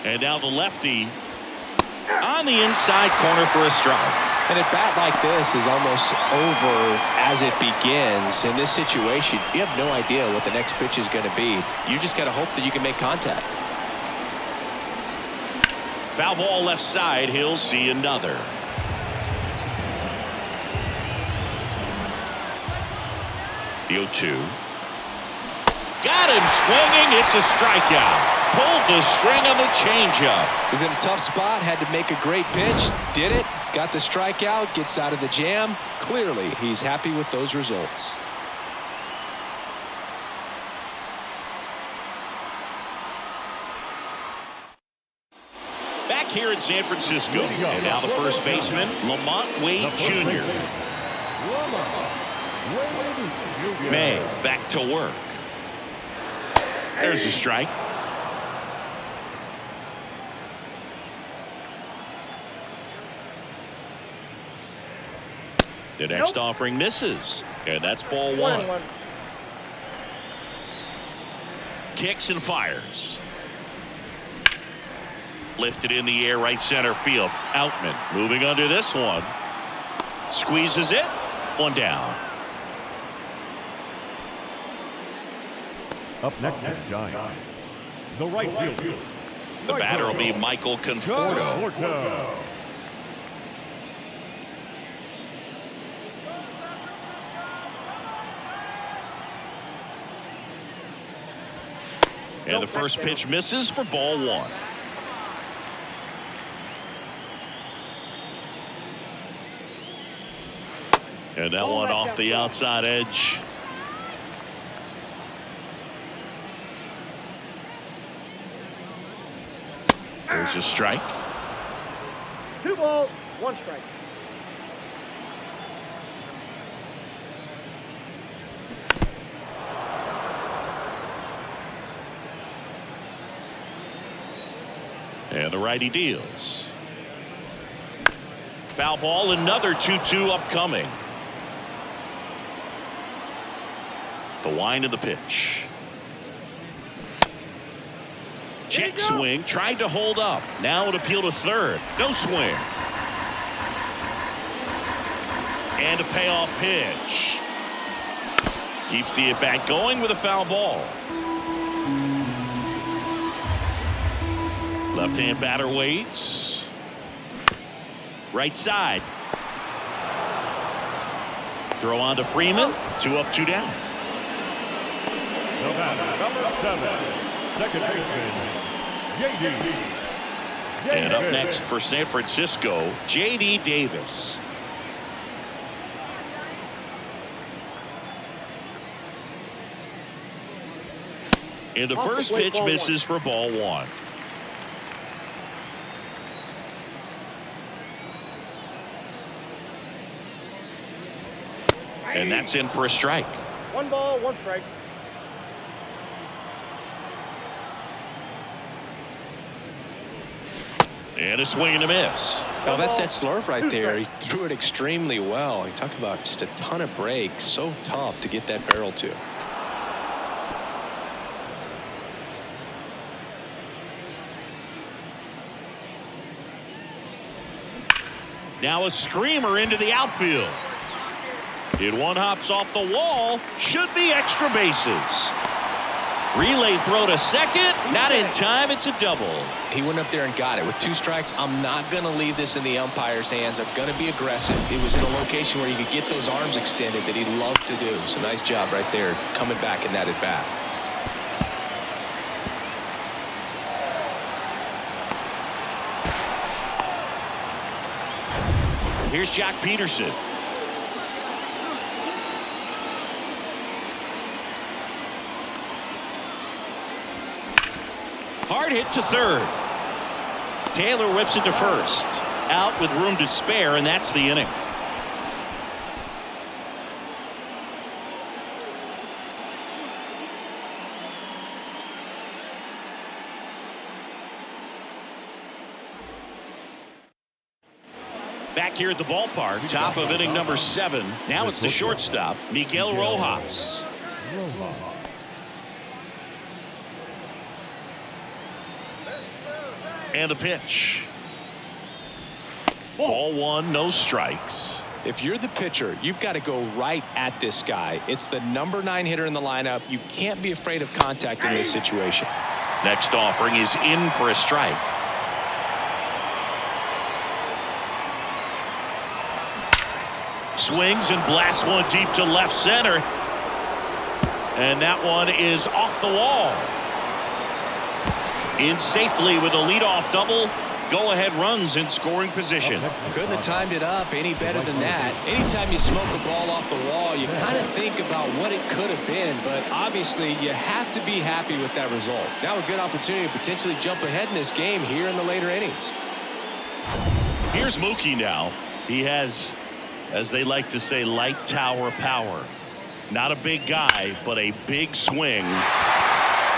And now the lefty on the inside corner for a strike. And a bat like this is almost over as it begins. In this situation, you have no idea what the next pitch is going to be. You just got to hope that you can make contact. Foul ball left side. He'll see another. The 0-2. Got him swinging. It's a strikeout. Pulled the string on the changeup. He's in a tough spot. Had to make a great pitch. Did it. Got the strikeout. Gets out of the jam. Clearly, he's happy with those results. Back here in San Francisco. And now the first baseman, Lamont Wade Jr. May back to work. There's a strike. The next offering misses, and that's ball 1. Kicks and fires. Lifted in the air, right center field. Outman moving under this one. Squeezes it. 1 down. Up next is Giants. The right fielder, The batter will be Michael Conforto. And the first pitch misses for ball one. And that one off the outside edge. There's a strike. 2 balls, 1 strike. And the righty deals. Foul ball, another 2-2 upcoming. The wind of the pitch. Check swing, tried to hold up. Now it appeal to third. No swing. And a payoff pitch. Keeps the at-bat going with a foul ball. Left-hand batter waits. Right side. Throw on to Freeman. 2 up, 2 down. The batter, number 7, second baseman, J.D. And up next for San Francisco, J.D. Davis. And the first pitch misses for ball one. And that's in for a strike. 1 ball, 1 strike. And a swing and a miss. Well, that's that slurve right there. He threw it extremely well. You talk about just a ton of breaks. So tough to get that barrel to. Now a screamer into the outfield. It one hops off the wall. Should be extra bases. Relay throw to second. Not in time. It's a double. He went up there and got it. With 2 strikes, I'm not going to leave this in the umpire's hands. I'm going to be aggressive. It was in a location where he could get those arms extended that he loved to do. So nice job right there coming back in that at bat. Here's Jock Peterson. Hard hit to third. Taylor whips it to first. Out with room to spare, and that's the inning. Back here at the ballpark, top of inning number 7. Now it's the shortstop, Miguel Rojas. And the pitch. Ball 1, no strikes. If you're the pitcher, you've got to go right at this guy. It's the number 9 hitter in the lineup. You can't be afraid of contact in this situation. Next offering is in for a strike. Swings and blasts one deep to left center. And that one is off the wall. In safely with a leadoff double. Go-ahead runs in scoring position. Couldn't have timed it up any better than that. Anytime you smoke a ball off the wall, you kind of think about what it could have been, but obviously you have to be happy with that result. Now a good opportunity to potentially jump ahead in this game here in the later innings. Here's Mookie now. He has, as they like to say, light tower power. Not a big guy, but a big swing.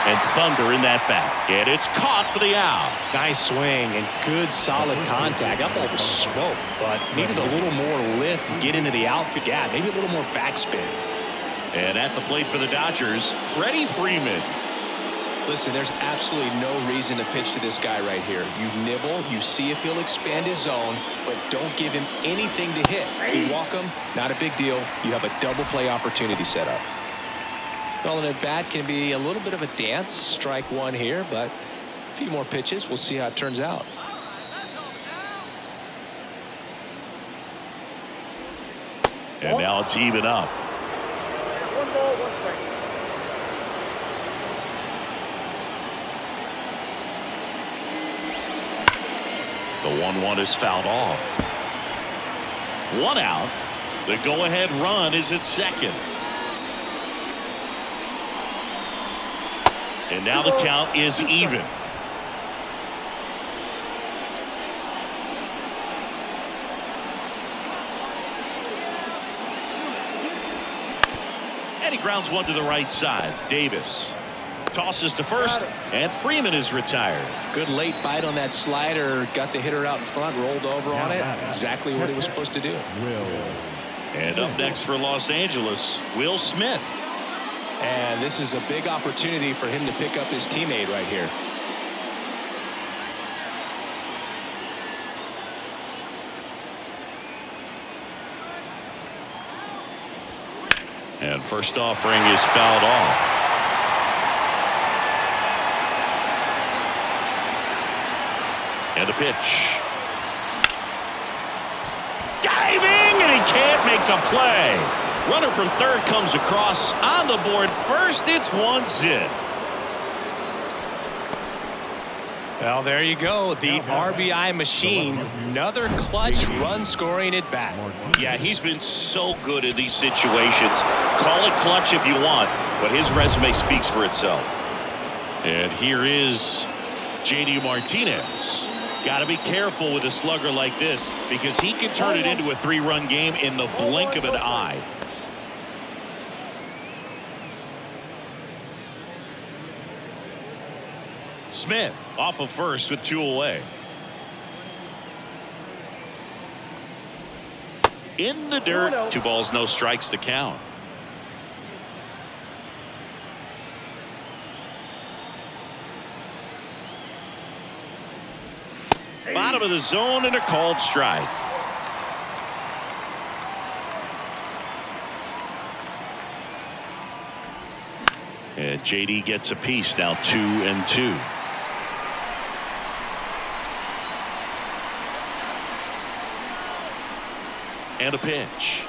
And thunder in that bat. And it's caught for the out. Nice swing and good solid contact. That ball was smoke, but needed a little more lift to get into the outfield. Yeah, maybe a little more backspin. And at the plate for the Dodgers, Freddie Freeman. Listen, there's absolutely no reason to pitch to this guy right here. You nibble, you see if he'll expand his zone, but don't give him anything to hit. If you walk him, not a big deal. You have a double play opportunity set up. Calling at bat can be a little bit of a dance. Strike 1 here, but A few more pitches. We'll see how it turns out. And now it's even up. 1 ball, 1 strike. The 1-1 is fouled off. 1 out. The go-ahead run is at second. And now the count is even. And he grounds one to the right side. Davis tosses to first, and Freeman is retired. Good late bite on that slider. Got the hitter out in front, rolled over on it. Exactly what he was supposed to do. And up next for Los Angeles, Will Smith. And this is a big opportunity for him to pick up his teammate right here. And first offering is fouled off. And a pitch. Diving, and he can't make the play. Runner from third comes across on the board first. It's 1-0. Well, there you go. The RBI machine. Another clutch run scoring at bat. Yeah, he's been so good in these situations. Call it clutch if you want, but his resume speaks for itself. And here is JD Martinez. Got to be careful with a slugger like this because he can turn it into a 3-run game in the blink of an eye. Smith off of first with 2 away. In the dirt. 2 balls, no strikes to count. Bottom of the zone and a called strike. And JD gets a piece now. 2-2. And a pitch.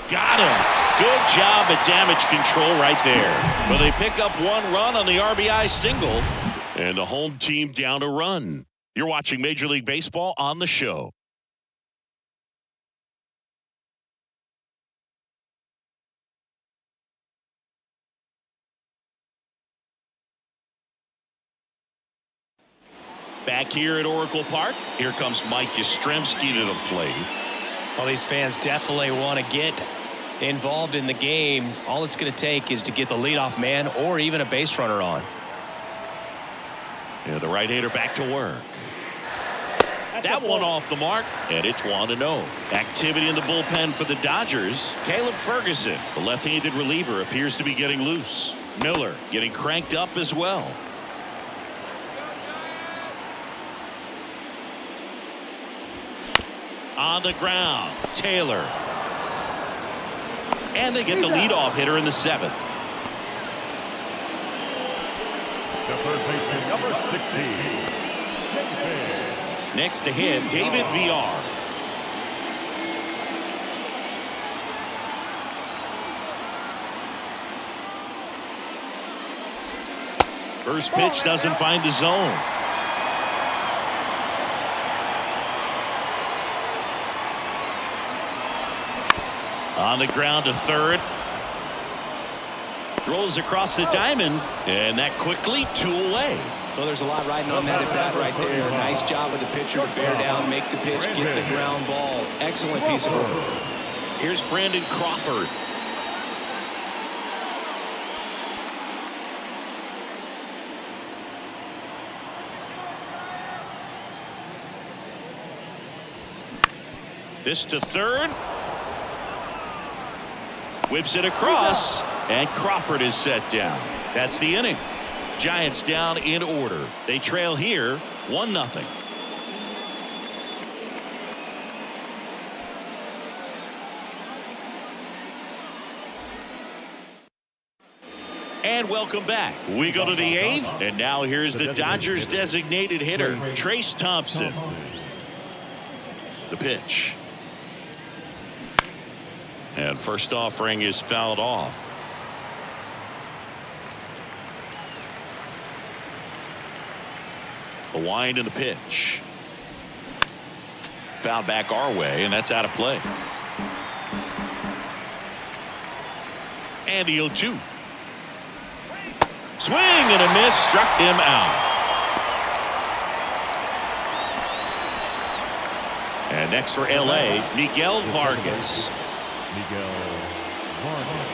Got him. Good job at damage control right there. Well, they pick up 1 run on the RBI single. And the home team down a run. You're watching Major League Baseball on the show. Back here at Oracle Park, here comes Mike Yastrzemski to the plate. Well, these fans definitely want to get involved in the game. All it's going to take is to get the leadoff man or even a base runner on. And the right-hander back to work. That one off the mark, and it's 1-0. Activity in the bullpen for the Dodgers. Caleb Ferguson, the left-handed reliever, appears to be getting loose. Miller getting cranked up as well. On the ground, Taylor. And they get the leadoff hitter in the 7th. The third baseman, number 16. Next to hit, David VR. First pitch doesn't find the zone. On the ground to third. Throws across the diamond, and that quickly 2 away. Well, there's a lot riding on that at bat right there. Nice job of the pitcher to bear down, make the pitch, get the ground ball. Excellent piece of work. Here's Brandon Crawford. This to third. Whips it across, and Crawford is set down. That's the inning. Giants down in order. They trail here 1-0. And welcome back. We go to the 8th, and now here's the Dodgers designated hitter, Trace Thompson. The pitch. And first offering is fouled off. The wind and the pitch. Foul back our way, and that's out of play. And the 0-2. Swing and a miss, struck him out. And next for LA, Miguel Vargas. Miguel Vargas.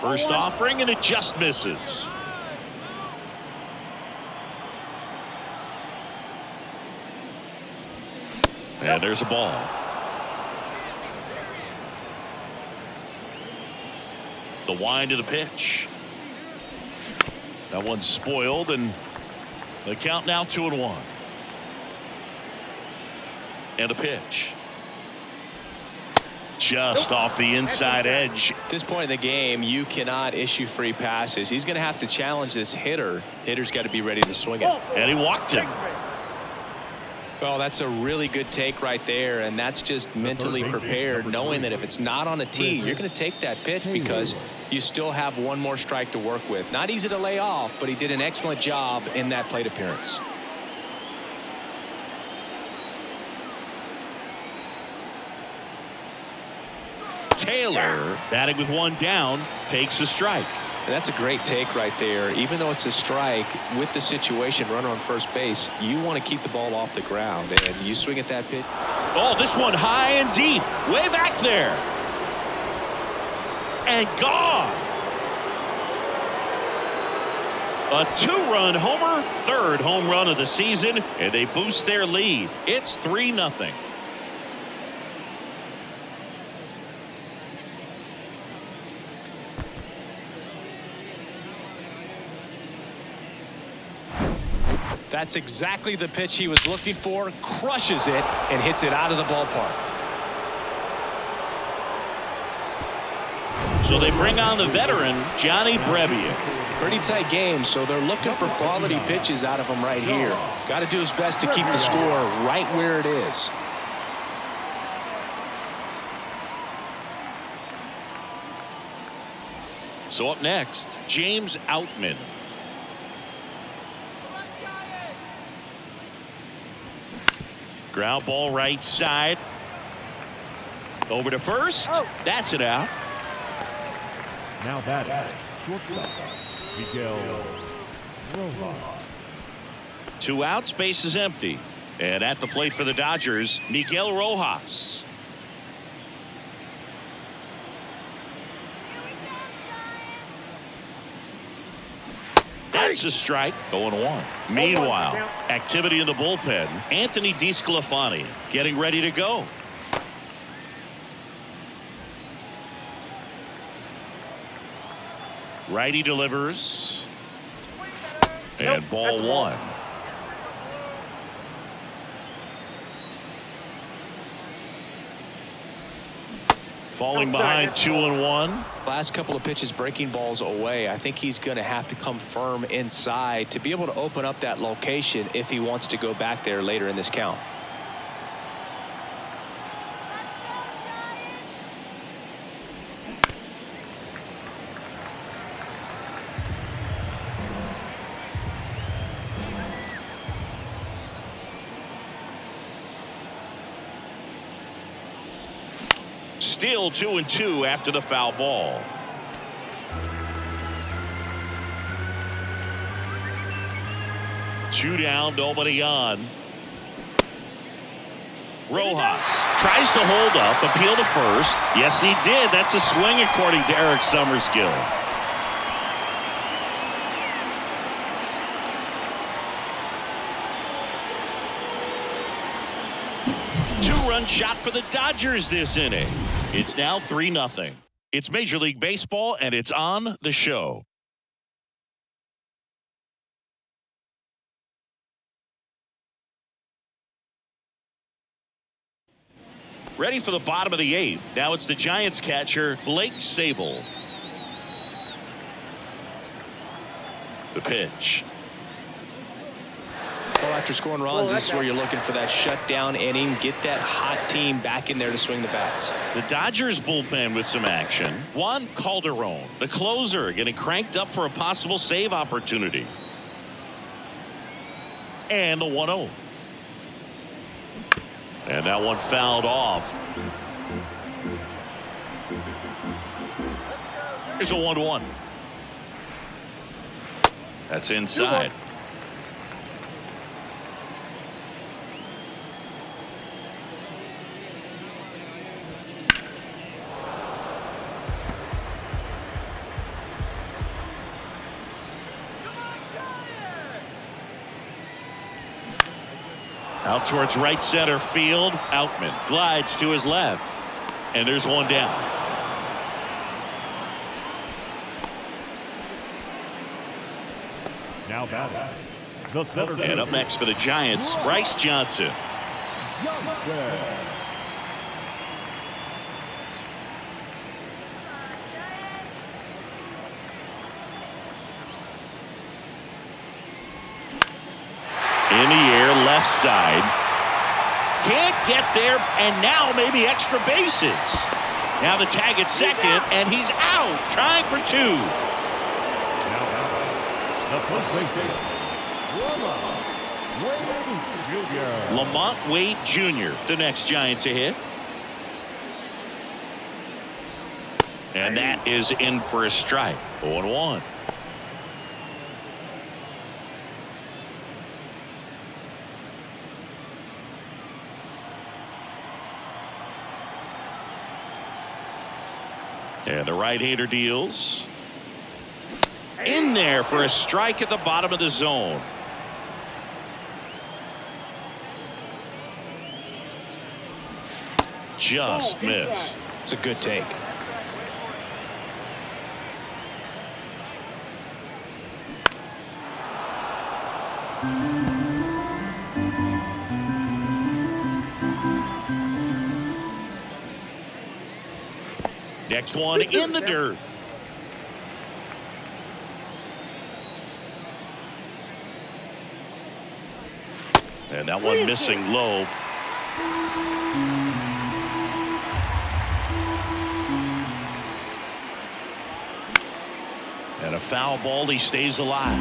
First offering, and it just misses. And there's a ball. The wind of the pitch. That one's spoiled, and the count now 2-1. And a pitch. Just off the inside edge. At this point in the game, you cannot issue free passes. He's going to have to challenge this hitter. Hitter's got to be ready to swing it. And he walked him. Well, that's a really good take right there, and that's just mentally prepared, knowing that if it's not on a tee, you're going to take that pitch because you still have one more strike to work with. Not easy to lay off, but he did an excellent job in that plate appearance. Taylor, batting with one down, takes a strike. And that's a great take right there. Even though it's a strike, with the situation, runner on first base, you want to keep the ball off the ground, and you swing at that pitch. Oh, this one high and deep, way back there. And gone. A 2-run homer, third home run of the season, and they boost their lead. It's 3-0. That's exactly the pitch he was looking for. Crushes it and hits it out of the ballpark. So they bring on the veteran, Johnny Brebbia. Pretty tight game, so they're looking for quality pitches out of him right here. Got to do his best to keep the score right where it is. So up next, James Outman. Ground ball right side. Over to first. That's it out. Now batting, shortstop, Miguel Rojas. 2 outs, base is empty. And at the plate for the Dodgers, Miguel Rojas. That's a strike. 0-1. Meanwhile, activity in the bullpen. Anthony DeSclafani getting ready to go. Righty delivers. And ball 1. Falling behind 2-1. Last couple of pitches breaking balls away. I think he's going to have to come firm inside to be able to open up that location if he wants to go back there later in this count. Still 2-2 after the foul ball. Two down, nobody on. Rojas tries to hold up, appeal to first. Yes, he did. That's a swing according to Eric Summerskill. Two-run shot for the Dodgers this inning. It's now 3-0. It's Major League Baseball, and it's on the show. Ready for the bottom of the 8th. Now it's the Giants catcher, Blake Sable. The pitch. Well, after scoring runs, this is where you're looking for that shutdown inning. Get that hot team back in there to swing the bats. The Dodgers bullpen with some action. Juan Calderon, the closer, getting cranked up for a possible save opportunity. And the 1-0. And that one fouled off. Here's a 1-1. That's inside. Out towards right center field. Outman glides to his left. And there's one down. Now batting, the center field. And up next for the Giants, Bryce Johnson. In the air, left side. Can't get there, and now maybe extra bases. Now the tag at second, and he's out, trying for 2. Now the first base is Lamont Wade Jr. Lamont Wade Jr., the next Giant to hit. And that is in for a strike. 0-1. And the right-hander deals. In there for a strike at the bottom of the zone. Just missed. It's a good take. Next one in the dirt. And that one missing low. And a foul ball. He stays alive.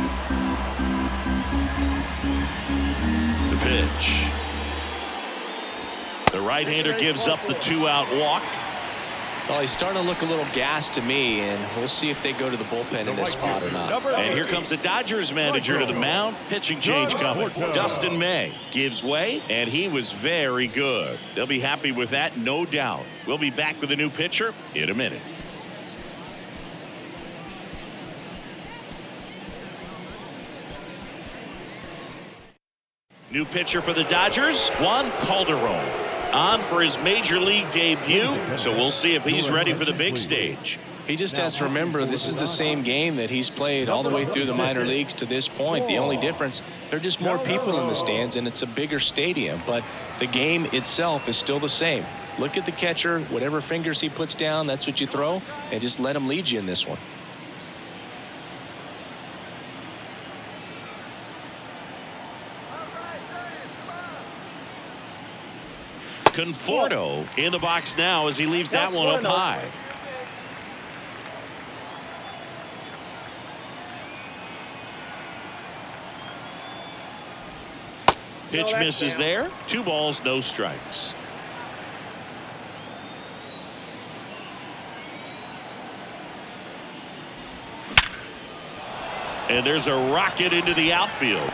The pitch. The right-hander gives up the 2-out walk. Well, he's starting to look a little gassed to me, and we'll see if they go to the bullpen in this spot or not. And here comes the Dodgers manager to the mound. Pitching change coming. Dustin May gives way, and he was very good. They'll be happy with that, no doubt. We'll be back with a new pitcher in a minute. New pitcher for the Dodgers, Juan Calderon. On for his major league debut, so we'll see if he's ready for the big stage. He just has to remember this is the same game that he's played all the way through the minor leagues to this point. The only difference, there are just more people in the stands and it's a bigger stadium, but the game itself is still the same. Look at the catcher, whatever fingers he puts down, that's what you throw, and just let him lead you in this one. Conforto in the box now as he leaves that one up high. Pitch misses there. 2 balls, no strikes. And there's a rocket into the outfield.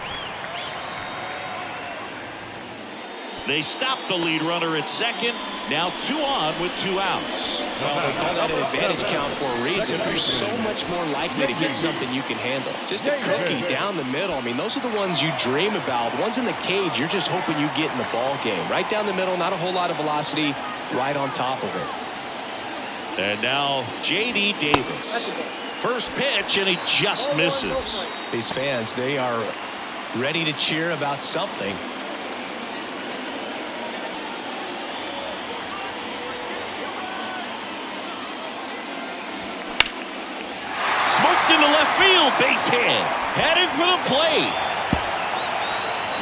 They stop the lead runner at second. Now 2 on with 2 outs. Well, they call that an advantage count for a reason. You're so much more likely to get something you can handle. Just a cookie down the middle. I mean, those are the ones you dream about. The ones in the cage, you're just hoping you get in the ball game. Right down the middle, not a whole lot of velocity, right on top of it. And now J.D. Davis. First pitch, and he just misses. These fans, they are ready to cheer about something. into left field. Base hit. Headed for the plate.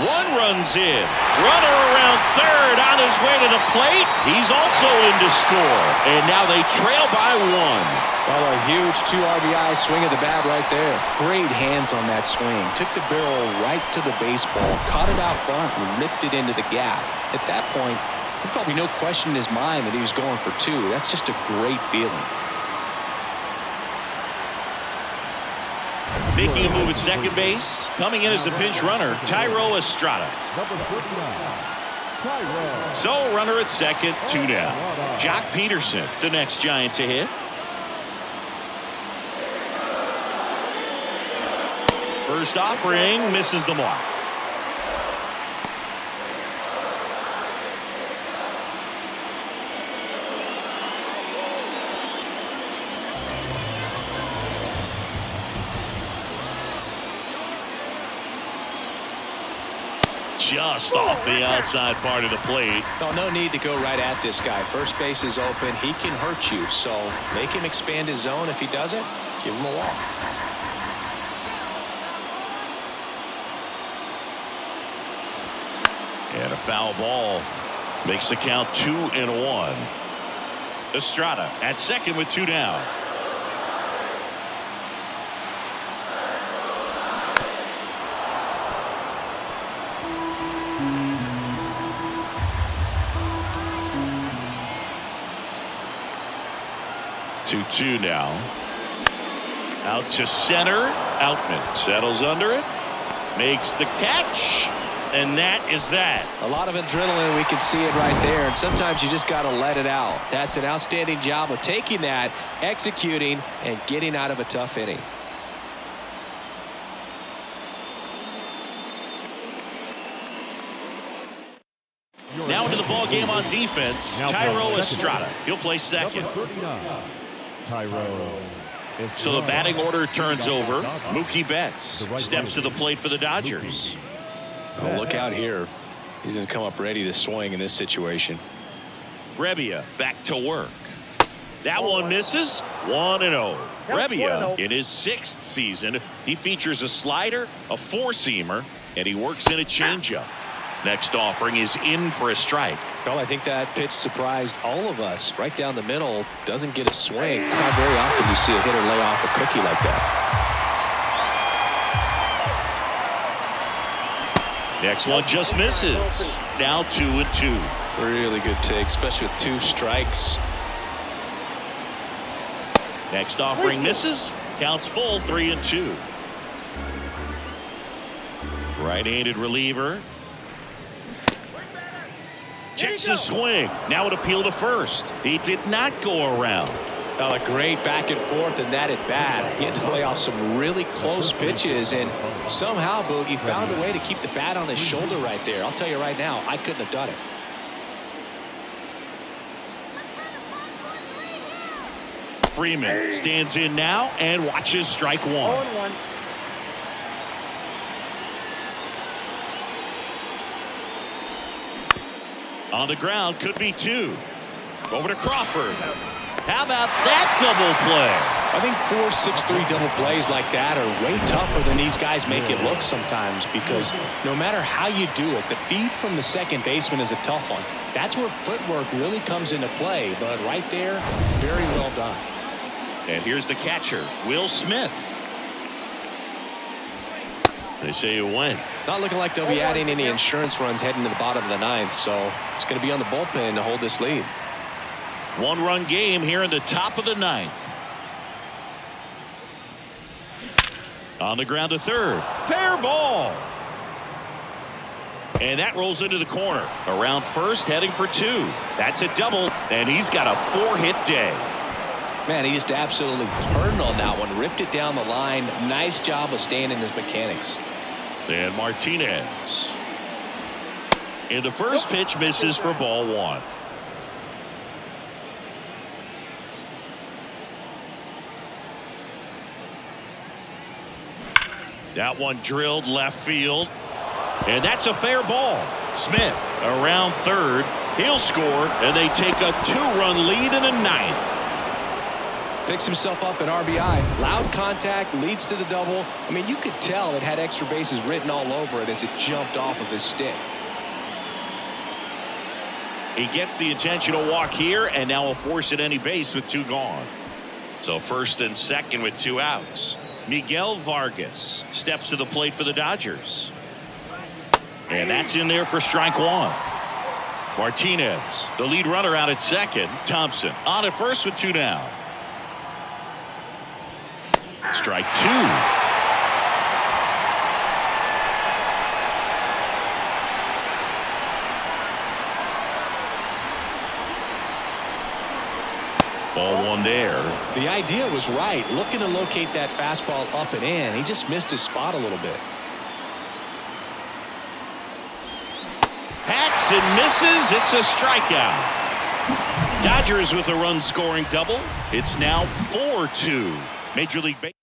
One runs in. Runner around third on his way to the plate. He's also in to score. And now they trail by one. Well, a huge 2 RBI swing of the bat right there. Great hands on that swing. Took the barrel right to the baseball, caught it out front, and ripped it into the gap. At that point, there's probably no question in his mind that he was going for 2. That's just a great feeling. Making a move at second base. Coming in as the pinch runner, Thairo Estrada. Number 39, Thairo. So runner at second, 2 down. Jock Peterson, the next Giant to hit. First offering misses the mark. Just off the outside part of the plate. Well, no need to go right at this guy. First base is open. He can hurt you. So make him expand his zone. If he doesn't, give him a walk. And a foul ball makes the count 2-1. Estrada at second with 2 down. Two now. Out to center. Outman settles under it. Makes the catch. And that is that. A lot of adrenaline. We can see it right there. And sometimes you just got to let it out. That's an outstanding job of taking that, executing, and getting out of a tough inning. Now into the ball game on defense. Thairo Estrada. He'll play second. Number 39, Thairo. So the batting order turns over. Mookie Betts steps to the plate for the Dodgers. Oh, look out here. He's going to come up ready to swing in this situation. Rebbia back to work. That one misses. 1-0. Rebbia in his 6th season. He features a slider, a 4-seamer, and he works in a changeup. Next offering is in for a strike. Well, I think that pitch surprised all of us. Right down the middle, doesn't get a swing. Not very often you see a hitter lay off a cookie like that. Next one just misses. Now 2-2. Really good take, especially with 2 strikes. Next offering misses. Counts full 3-2. Right-handed reliever. Checks his swing. Now it appeal to first. He did not go around. Oh, a great back and forth in that at bat. He had to lay off some really close pitches, and somehow Boogie found a way to keep the bat on his shoulder right there. I'll tell you right now, I couldn't have done it. Freeman stands in now and watches strike 1. 0-1. On the ground, could be 2. Over to Crawford. How about that double play? I think 4-6-3 double plays like that are way tougher than these guys make it look sometimes, because no matter how you do it, the feed from the second baseman is a tough one. That's where footwork really comes into play, but right there, very well done. And here's the catcher, Will Smith. They say it went. Not looking like they'll be adding any insurance runs heading to the bottom of the 9th, so it's going to be on the bullpen to hold this lead. 1-run game here in the top of the 9th. On the ground to third. Fair ball. And that rolls into the corner. Around first, heading for 2. That's a double, and he's got a 4-hit day. Man, he just absolutely turned on that one, ripped it down the line. Nice job of staying in his mechanics. And Martinez. And the first pitch misses for ball 1. That one drilled left field. And that's a fair ball. Smith around third. He'll score, and they take a 2-run lead in the 9th. Picks himself up an RBI. Loud contact, leads to the double. I mean, you could tell it had extra bases written all over it as it jumped off of his stick. He gets the intentional walk here, and now will force at any base with 2 gone. So first and second with 2 outs. Miguel Vargas steps to the plate for the Dodgers. And that's in there for strike 1. Martinez, the lead runner, out at second. Thompson on at first with 2 down. Strike 2. Ball 1 there. The idea was right. Looking to locate that fastball up and in. He just missed his spot a little bit. Hacks and misses. It's a strikeout. Dodgers with a run-scoring double. It's now 4-2. Major League Baseball.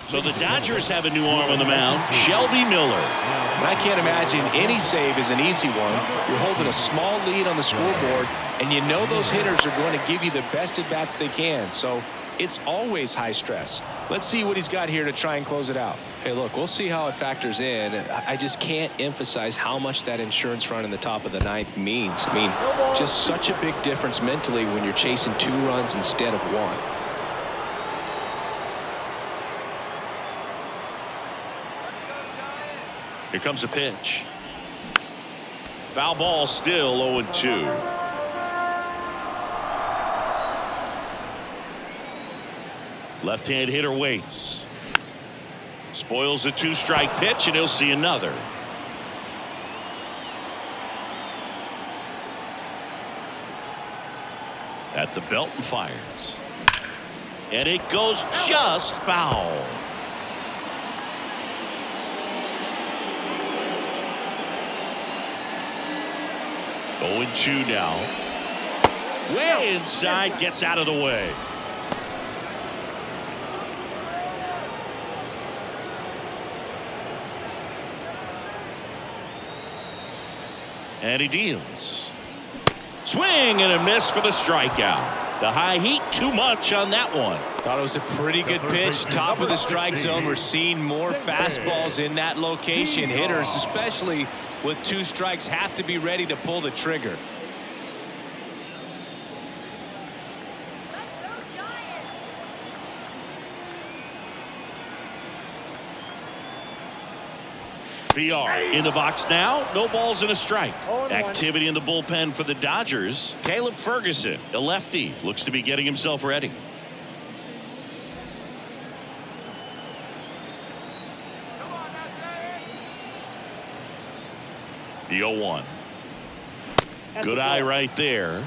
So the Dodgers have a new arm on the mound, Shelby Miller. And I can't imagine any save is an easy one. You're holding a small lead on the scoreboard, and you know those hitters are going to give you the best at-bats they can. So it's always high stress. Let's see what he's got here to try and close it out. Hey, look, we'll see how it factors in. I just can't emphasize how much that insurance run in the top of the 9th means. I mean, just such a big difference mentally when you're chasing 2 runs instead of 1. Here comes a pitch. Foul ball, still 0-2. Left-hand hitter waits. Spoils a 2-strike pitch, and he'll see another. At the belt and fires. And it goes just foul. Oh, 0-2 now. Way inside, gets out of the way. And he deals. Swing and a miss for the strikeout. The high heat, too much on that one. Thought it was a pretty good pitch. Top of the strike zone. We're seeing more fastballs in that location. Hitters, especially with 2 strikes, have to be ready to pull the trigger. VR in the box now. No balls and a strike. Activity in the bullpen for the Dodgers. Caleb Ferguson, a lefty, looks to be getting himself ready. The 0-1. Good eye right there.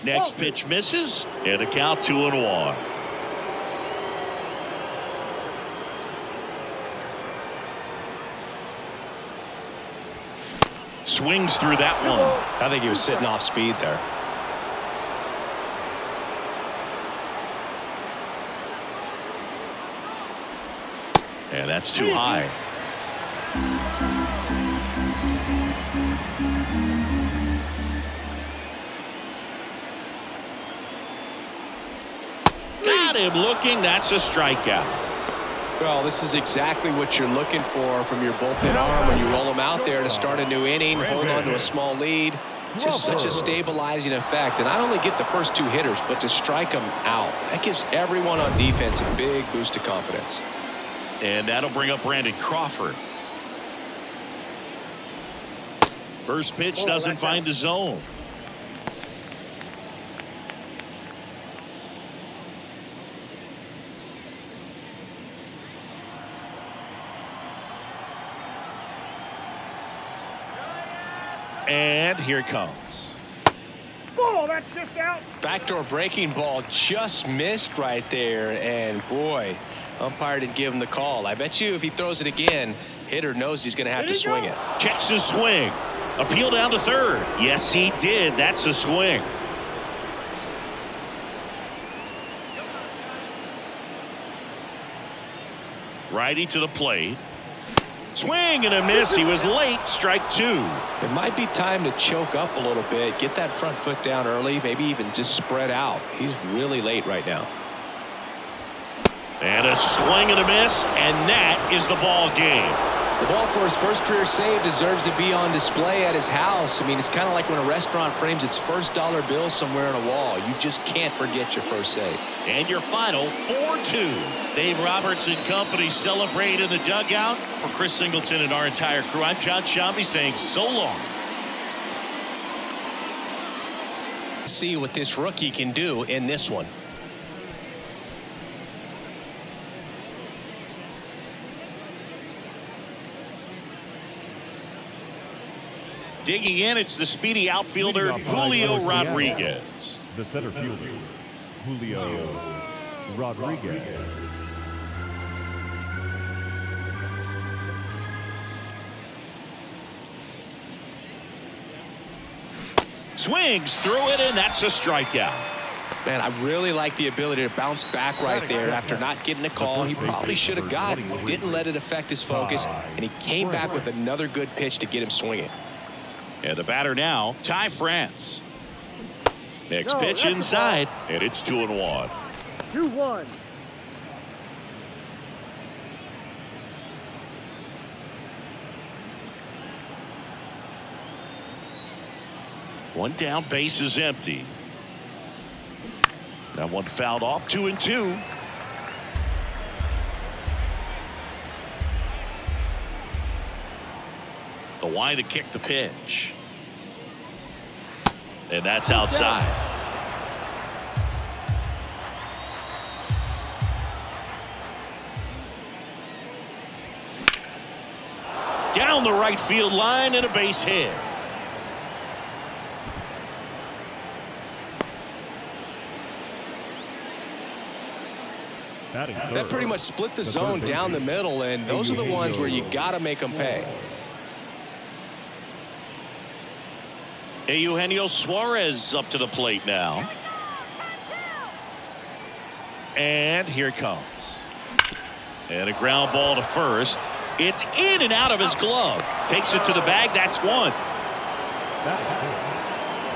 Next pitch misses, and the count 2-1. Swings through that one. I think he was sitting off speed there. And that's too high. Got him looking. That's a strikeout. Well, this is exactly what you're looking for from your bullpen arm when you roll them out there to start a new inning, hold on to a small lead. Just such a stabilizing effect. And not only get the first 2 hitters, but to strike them out. That gives everyone on defense a big boost of confidence. And that'll bring up Brandon Crawford. First pitch doesn't find the zone. And here it comes. Ball, that's just out. Backdoor breaking ball just missed right there. And boy, umpire didn't give him the call. I bet you if he throws it again, hitter knows he's going to have to swing it. Checks his swing. Appeal down to third. Yes, he did. That's a swing. Righty to the plate. Swing and a miss. He was late. Strike two. It might be time to choke up a little bit, get that front foot down early, maybe even just spread out. He's really late right now. And a swing and a miss, and that is the ball game. The ball for his first career save deserves to be on display at his house. I mean, it's kind of like when a restaurant frames its first dollar bill somewhere on a wall. You just can't forget your first save. And your final 4-2. Dave Roberts and company celebrate in the dugout. For Chris Singleton and our entire crew, I'm John Shambi saying so long. See what this rookie can do in this one. Digging in, it's the speedy outfielder Julio Rodriguez. The center fielder, Julio Rodriguez. Swings through it, and that's a strikeout. Man, I really like the ability to bounce back right there after not getting a call. He probably should have gotten, didn't let it affect his focus, and he came back with another good pitch to get him swinging. And the batter now, Ty France. Next pitch inside, and it's 2-1. 2-1. One down, base is empty. That one fouled off, 2-2. The wide to kick the pitch. And that's outside. Down the right field line and a base hit. That pretty much split the zone down the middle, and those are the ones where you got to make them pay. Eugenio Suarez up to the plate now. And here it comes. And a ground ball to first. It's in and out of his glove. Takes it to the bag. That's one.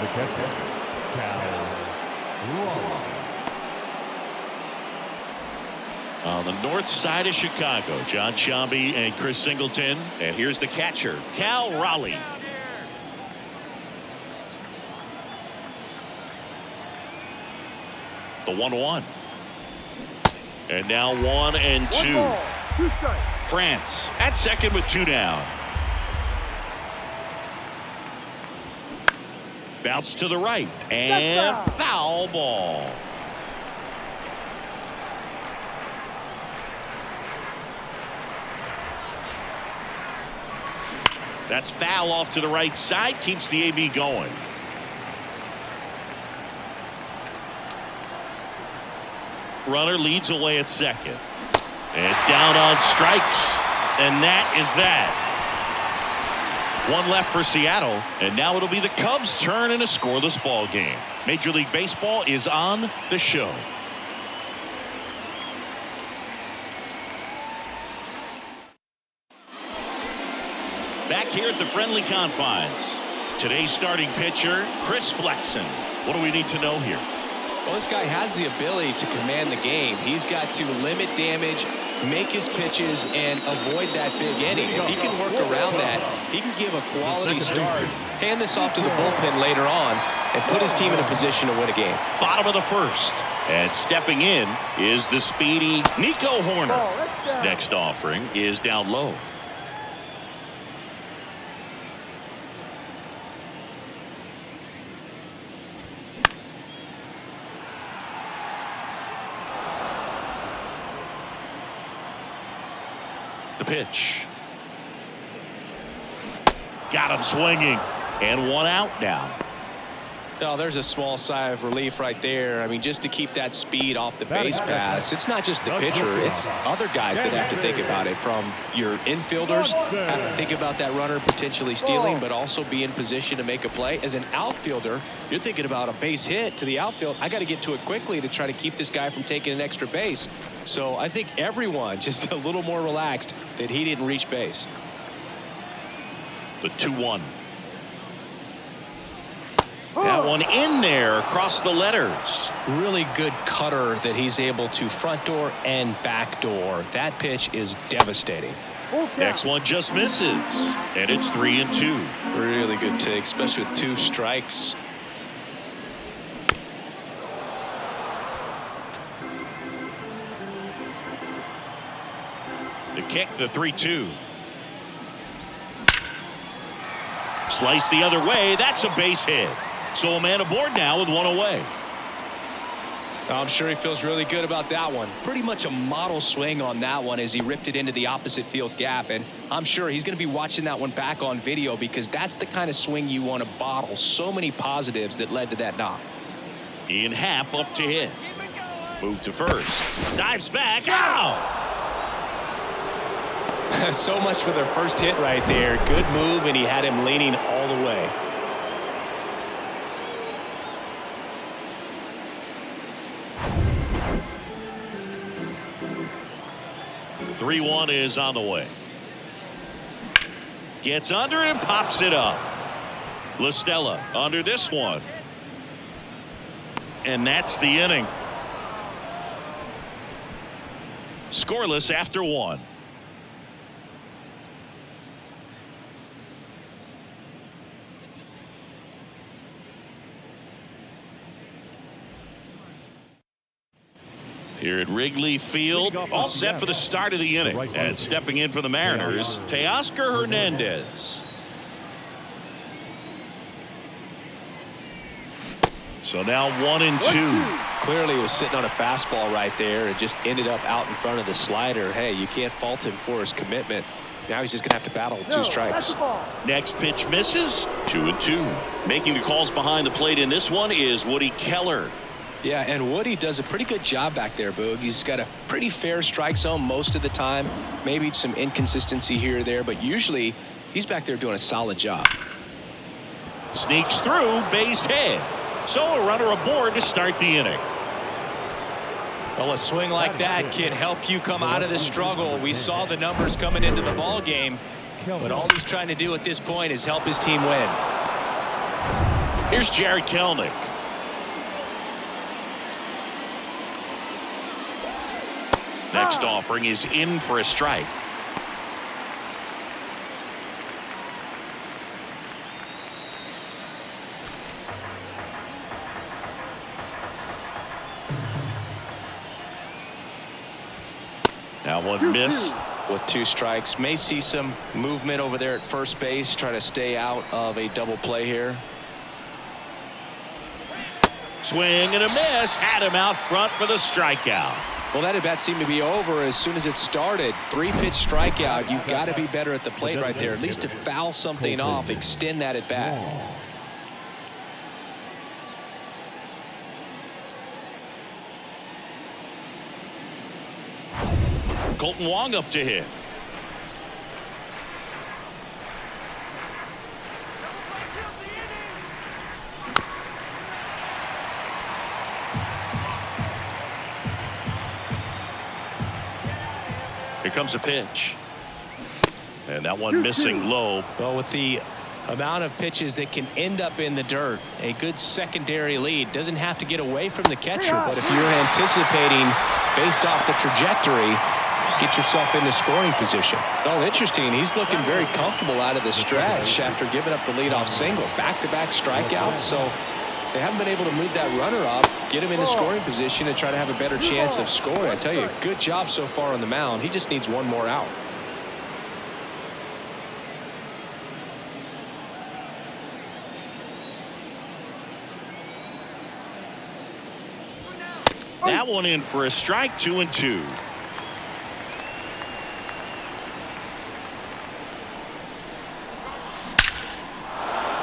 The catcher, On the north side of Chicago, John Shambi and Chris Singleton. And here's the catcher, Cal Raleigh. The 1-1. And now 1-2. France at second with 2 down. Bounce to the right. And foul ball. That's foul off to the right side. Keeps the AB going. Runner leads away at second. And down on strikes. And that is that. One left for Seattle. And now it'll be the Cubs' turn in a scoreless ball game. Major League Baseball is on the show. Back here at the friendly confines. Today's starting pitcher, Chris Flexen. What do we need to know here? Well, this guy has the ability to command the game. He's got to limit damage, make his pitches, and avoid that big inning. If he can work around that, he can give a quality start, hand this off to the bullpen later on, and put his team in a position to win a game. Bottom of the first. And stepping in is the speedy Nico Horner. Next offering is down low. The pitch. Got him swinging. And one out now. Oh, there's a small sigh of relief right there. I mean, just to keep that speed off the base paths. It's not just the pitcher. It's other guys that have to think about it. From your infielders, have to think about that runner potentially stealing, but also be in position to make a play. As an outfielder, you're thinking about a base hit to the outfield. I got to get to it quickly to try to keep this guy from taking an extra base. So I think everyone just a little more relaxed that he didn't reach base. The 2-1. That one in there across the letters. Really good cutter that he's able to front door and back door. That pitch is devastating. Next one just misses, and it's 3-2. Really good take, especially with 2 strikes. The kick, the 3-2. Slice the other way. That's a base hit. So a man aboard now with 1 away. I'm sure he feels really good about that one. Pretty much a model swing on that one as he ripped it into the opposite field gap. And I'm sure he's going to be watching that one back on video because that's the kind of swing you want to bottle. So many positives that led to that knock. Ian Happ up to hit. Move to first. Dives back. Out. So much for their first hit right there. Good move, and he had him leaning all the way. Three 3-1 is on the way. Gets under it and pops it up. LaStella under this one. And that's the inning. Scoreless after 1. Here at Wrigley Field, all set for the start of the inning. And stepping in for the Mariners, Teoscar Hernandez. So now 1-2. Clearly he was sitting on a fastball right there and just ended up out in front of the slider. Hey, you can't fault him for his commitment. Now he's just going to have to battle with 2 strikes. Next pitch misses. 2-2. Making the calls behind the plate in this one is Woody Keller. Yeah, and Woody does a pretty good job back there, Boog. He's got a pretty fair strike zone most of the time. Maybe some inconsistency here or there, but usually he's back there doing a solid job. Sneaks through, base hit. So a runner aboard to start the inning. Well, a swing like that can help you come out of the struggle. We saw the numbers coming into the ball game, but all he's trying to do at this point is help his team win. Here's Jared Kelenic. Next offering is in for a strike. That one missed. With 2 strikes. May see some movement over there at first base. Try to stay out of a double play here. Swing and a miss. Had him out front for the strikeout. Well, that at bat seemed to be over as soon as it started. 3-pitch strikeout. You've got to be better at the plate right there. At least to foul something off. Extend that at bat. Colton Wong up to hit. Here comes a pitch. And that one missing low. Well, with the amount of pitches that can end up in the dirt, a good secondary lead. Doesn't have to get away from the catcher, but if you're anticipating based off the trajectory, get yourself into scoring position. Oh, interesting. He's looking very comfortable out of the stretch after giving up the leadoff single. Back-to-back strikeouts, so they haven't been able to move that runner up, get him into scoring position, and try to have a better chance of scoring. I tell you, good job so far on the mound. He just needs one more out. That one in for a strike. 2-2.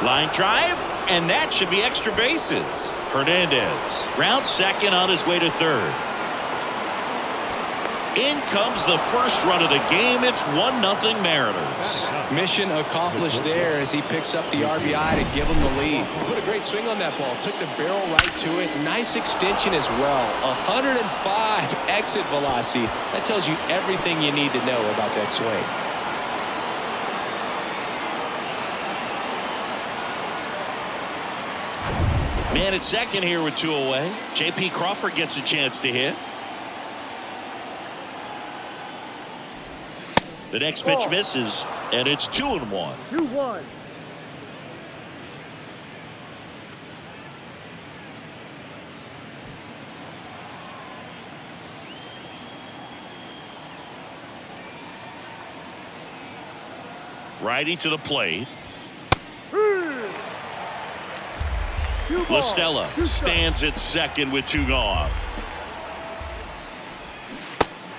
Line drive, and that should be extra bases. Hernandez rounds second on his way to third. In comes the first run of the game. It's 1-0 Mariners. Mission accomplished there as he picks up the RBI to give him the lead. Put a great swing on that ball. Took the barrel right to it. Nice extension as well. 105 exit velocity. That tells you everything you need to know about that swing. Man at second here with 2 away. J.P. Crawford gets a chance to hit. The next pitch misses, and it's 2-1. 2-1. Righty to the plate. Two balls, LaStella 2 stands at second with 2 gone.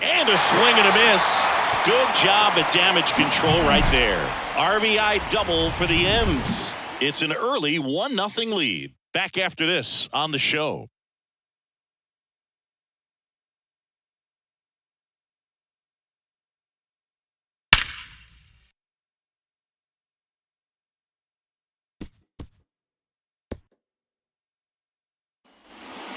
And a swing and a miss. Good job at damage control right there. RBI double for the M's. It's an early 1-0 lead. Back after this on the show.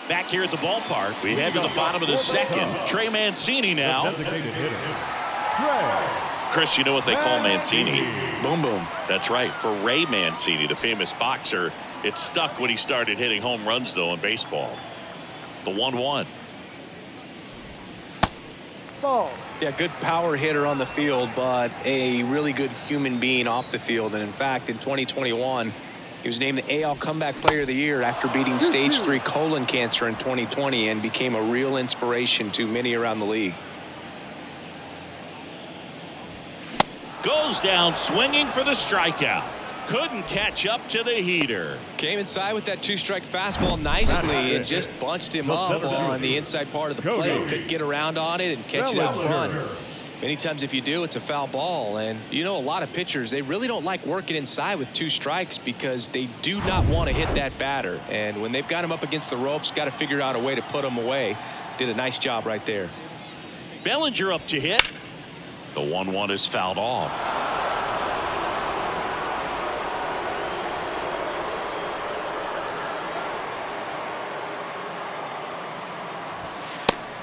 Back here at the ballpark, we head to the bottom of the second. Trey Mancini now. Designated hitter, Trey. Chris, you know what they call Mancini? Boom, boom. That's right. For Ray Mancini, the famous boxer, it stuck when he started hitting home runs, though, in baseball. The 1-1. Ball. Yeah, good power hitter on the field, but a really good human being off the field. And in fact, in 2021, he was named the AL Comeback Player of the Year after beating stage 3 colon cancer in 2020 and became a real inspiration to many around the league. Goes down swinging for the strikeout. Couldn't catch up to the heater. Came inside with that 2-strike fastball nicely and just bunched him up on the inside part of the plate. Couldn't get around on it and catch it out front. Many times if you do, it's a foul ball. And you know, a lot of pitchers, they really don't like working inside with 2 strikes because they do not want to hit that batter. And when they've got him up against the ropes, got to figure out a way to put him away. Did a nice job right there. Bellinger up to hit. The 1-1 is fouled off.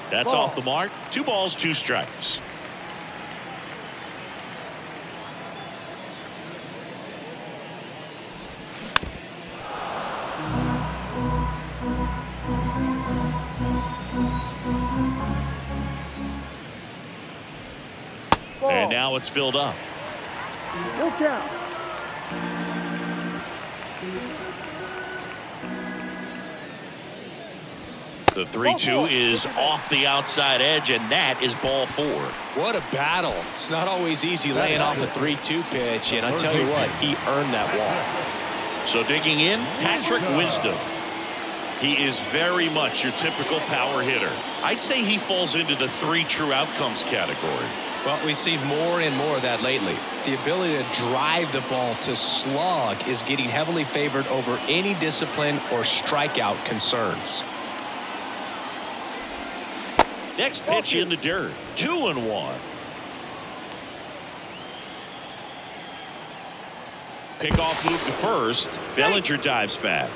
That's off the mark. 2 balls, 2 strikes. And now it's filled up. No count. The 3-2 is off the outside edge, and that is ball 4. What a battle. It's not always easy laying off a 3-2 pitch, and I'll tell you what, he earned that walk. So digging in, Patrick Wisdom. He is very much your typical power hitter. I'd say he falls into the 3 true outcomes category. Well, we see more and more of that lately. The ability to drive the ball to slug is getting heavily favored over any discipline or strikeout concerns. Next pitch in the dirt. 2-1. Pickoff move to first. Bellinger dives back.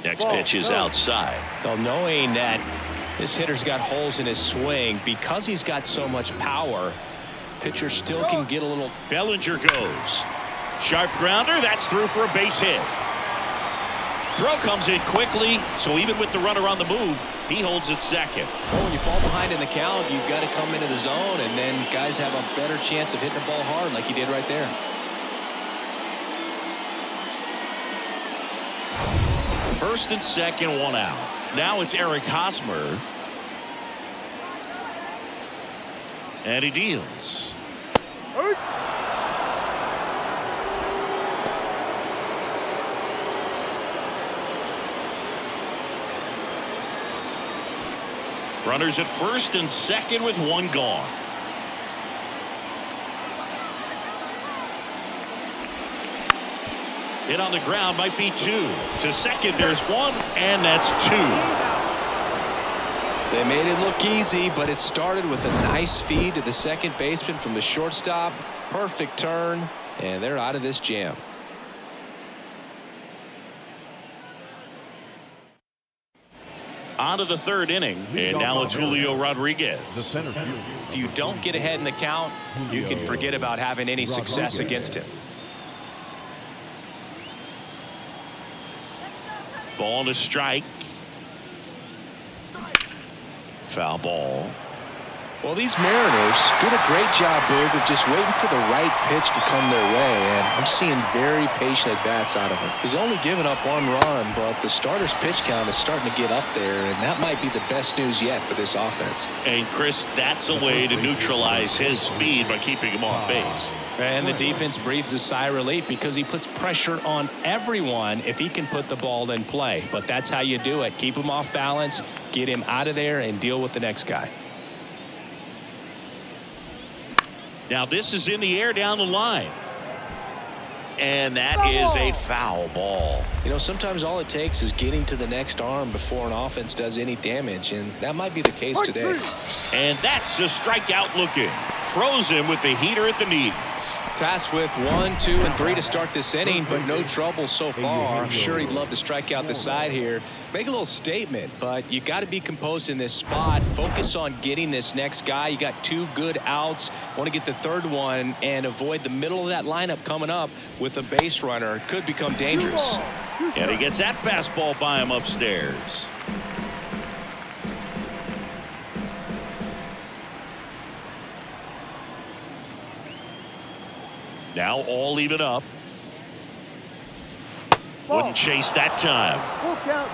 Next pitch is outside. Though knowing that this hitter's got holes in his swing, because he's got so much power, pitcher still can get a little. Bellinger goes. Sharp grounder. That's through for a base hit. Throw comes in quickly, so even with the runner on the move, he holds it second. Well, when you fall behind in the count, you've got to come into the zone, and then guys have a better chance of hitting the ball hard like he did right there. First and second, 1 out. Now it's Eric Hosmer. And he deals. Runners at first and second with 1 gone. Hit on the ground, might be 2. To second, there's 1, and that's 2. They made it look easy, but it started with a nice feed to the second baseman from the shortstop. Perfect turn, and they're out of this jam. On to the third inning, and now it's Julio The Rodriguez. center field. If you don't get ahead in the count, you can forget about having any success against him. Ball to strike. Foul ball. Well, these Mariners doing a great job, Boog, of just waiting for the right pitch to come their way, and I'm seeing very patient at-bats out of him. He's only given up 1 run, but the starter's pitch count is starting to get up there, and that might be the best news yet for this offense. And, Chris, that's a way to neutralize his speed by keeping him off base. And the defense breathes a sigh of relief because he puts pressure on everyone if he can put the ball in play. But that's how you do it. Keep him off balance, get him out of there, and deal with the next guy. Now this is in the air down the line. And that is a foul ball. You know, sometimes all it takes is getting to the next arm before an offense does any damage, and that might be the case today. And that's a strikeout looking. Froze him with the heater at the knees. Tasked with 1, 2, and 3 to start this inning, but no trouble so far. I'm sure he'd love to strike out the side here. Make a little statement, but you got to be composed in this spot. Focus on getting this next guy. You got 2 good outs. Want to get the third one and avoid the middle of that lineup coming up with a base runner. It could become dangerous. And he gets that fastball by him upstairs. Now all even up. Wouldn't chase that time. Full count.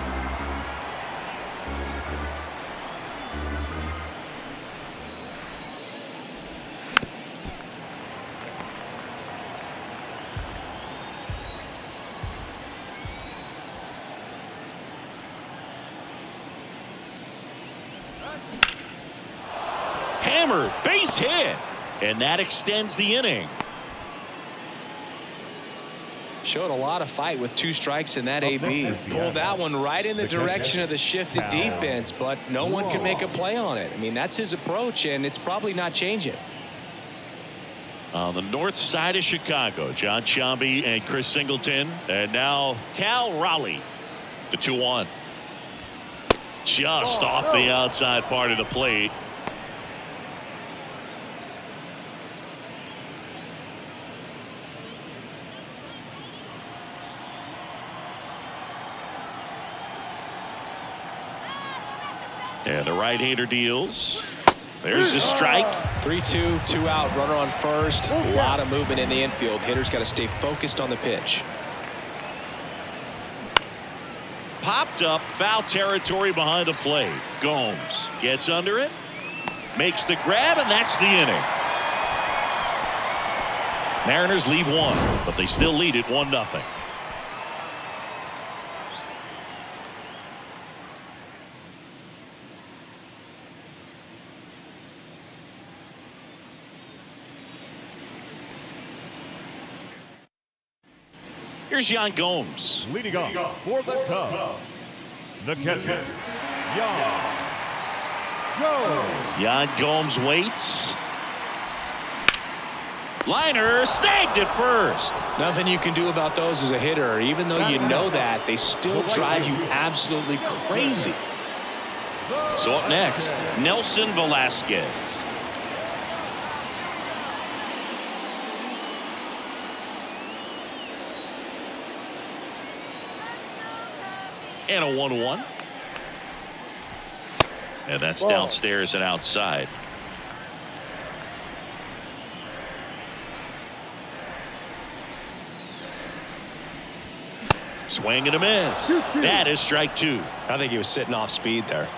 Hammered, base hit. And that extends the inning. Showed a lot of fight with 2 strikes in that AB. Pulled that one right in the direction of the shifted defense, but no one can make a play on it. I mean, that's his approach, and it's probably not changing. On the north side of Chicago, John Sciambi and Chris Singleton. And now Cal Raleigh, the 2-1. Just off the outside part of the plate. And the right-hander deals. There's the strike. 3-2, 2 out, runner on first. A lot of movement in the infield. Hitters got to stay focused on the pitch. Popped up, foul territory behind the plate. Gomes gets under it, makes the grab, and that's the inning. Mariners leave 1, but they still lead it 1-0. Here's Yan Gomes. Leading off for the Cubs, the catcher, Yan Gomes waits. Liner snagged at first. Nothing you can do about those as a hitter. Even though you know that, they still drive you absolutely crazy. So up next, Nelson Velasquez. And a 1-1. And that's downstairs and outside. Swing and a miss. That is strike 2. I think he was sitting off speed there.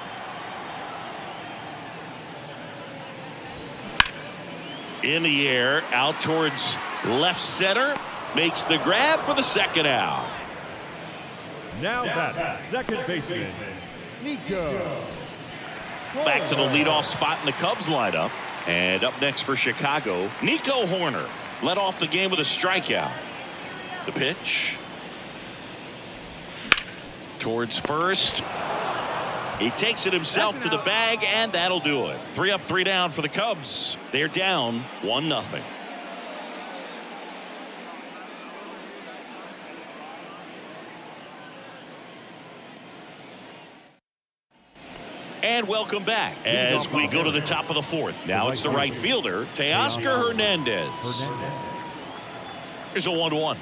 In the air, out towards left center. Makes the grab for the second out. Now that second baseman, Nico. Back to the leadoff spot in the Cubs lineup. And up next for Chicago, Nico Horner led off the game with a strikeout. The pitch. Towards first. He takes it himself to the bag, and that'll do it. 3 up, 3 down for the Cubs. They're down 1-0. And welcome back as we go to the top of the fourth. Now it's the right fielder, Teoscar Hernandez. Here's a 1-1.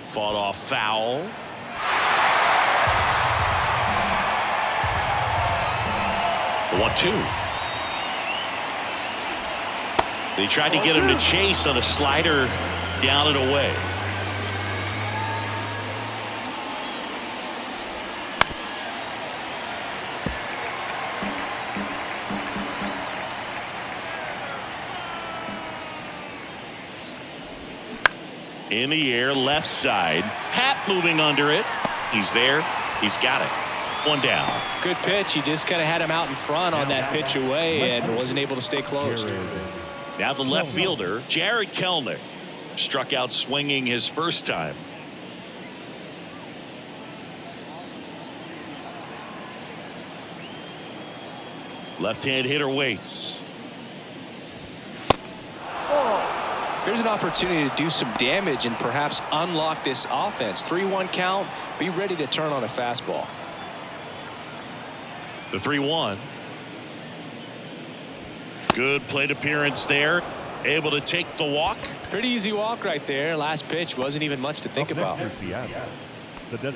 Fought off foul. The 1-2. They tried to get him to chase on a slider down and away. In the air, left side. Happ moving under it. He's there. He's got it. One down. Good pitch. He just kind of had him out in front on that pitch away and wasn't able to stay close. Now the left fielder, Jared Kelenic, struck out swinging his first time. Left-hand hitter waits. Here's an opportunity to do some damage and perhaps unlock this offense. 3-1 count. Be ready to turn on a fastball. The 3-1. Good plate appearance there. Able to take the walk. Pretty easy walk right there. Last pitch wasn't even much to think about.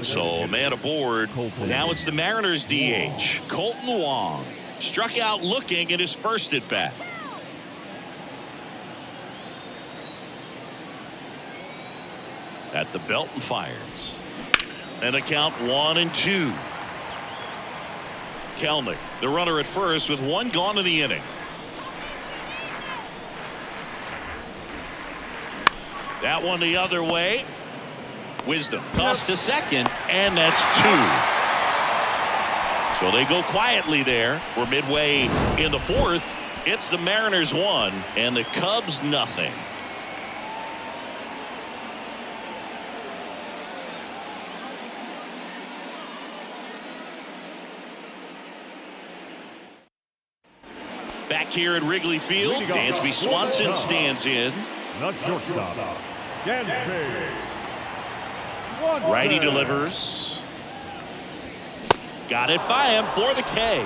So a man aboard. Now it's the Mariners DH. Colton Wong struck out looking at his first at bat. At the belt and fires. And a count 1-2. Kelenic, the runner at first with one gone in the inning. That one the other way. Wisdom tossed to second, and that's 2. So they go quietly there. We're midway in the fourth. It's the Mariners 1 and the Cubs nothing. Back here at Wrigley Field, Dansby Swanson stands in. The shortstop, Dansby. Righty delivers. Got it by him for the K.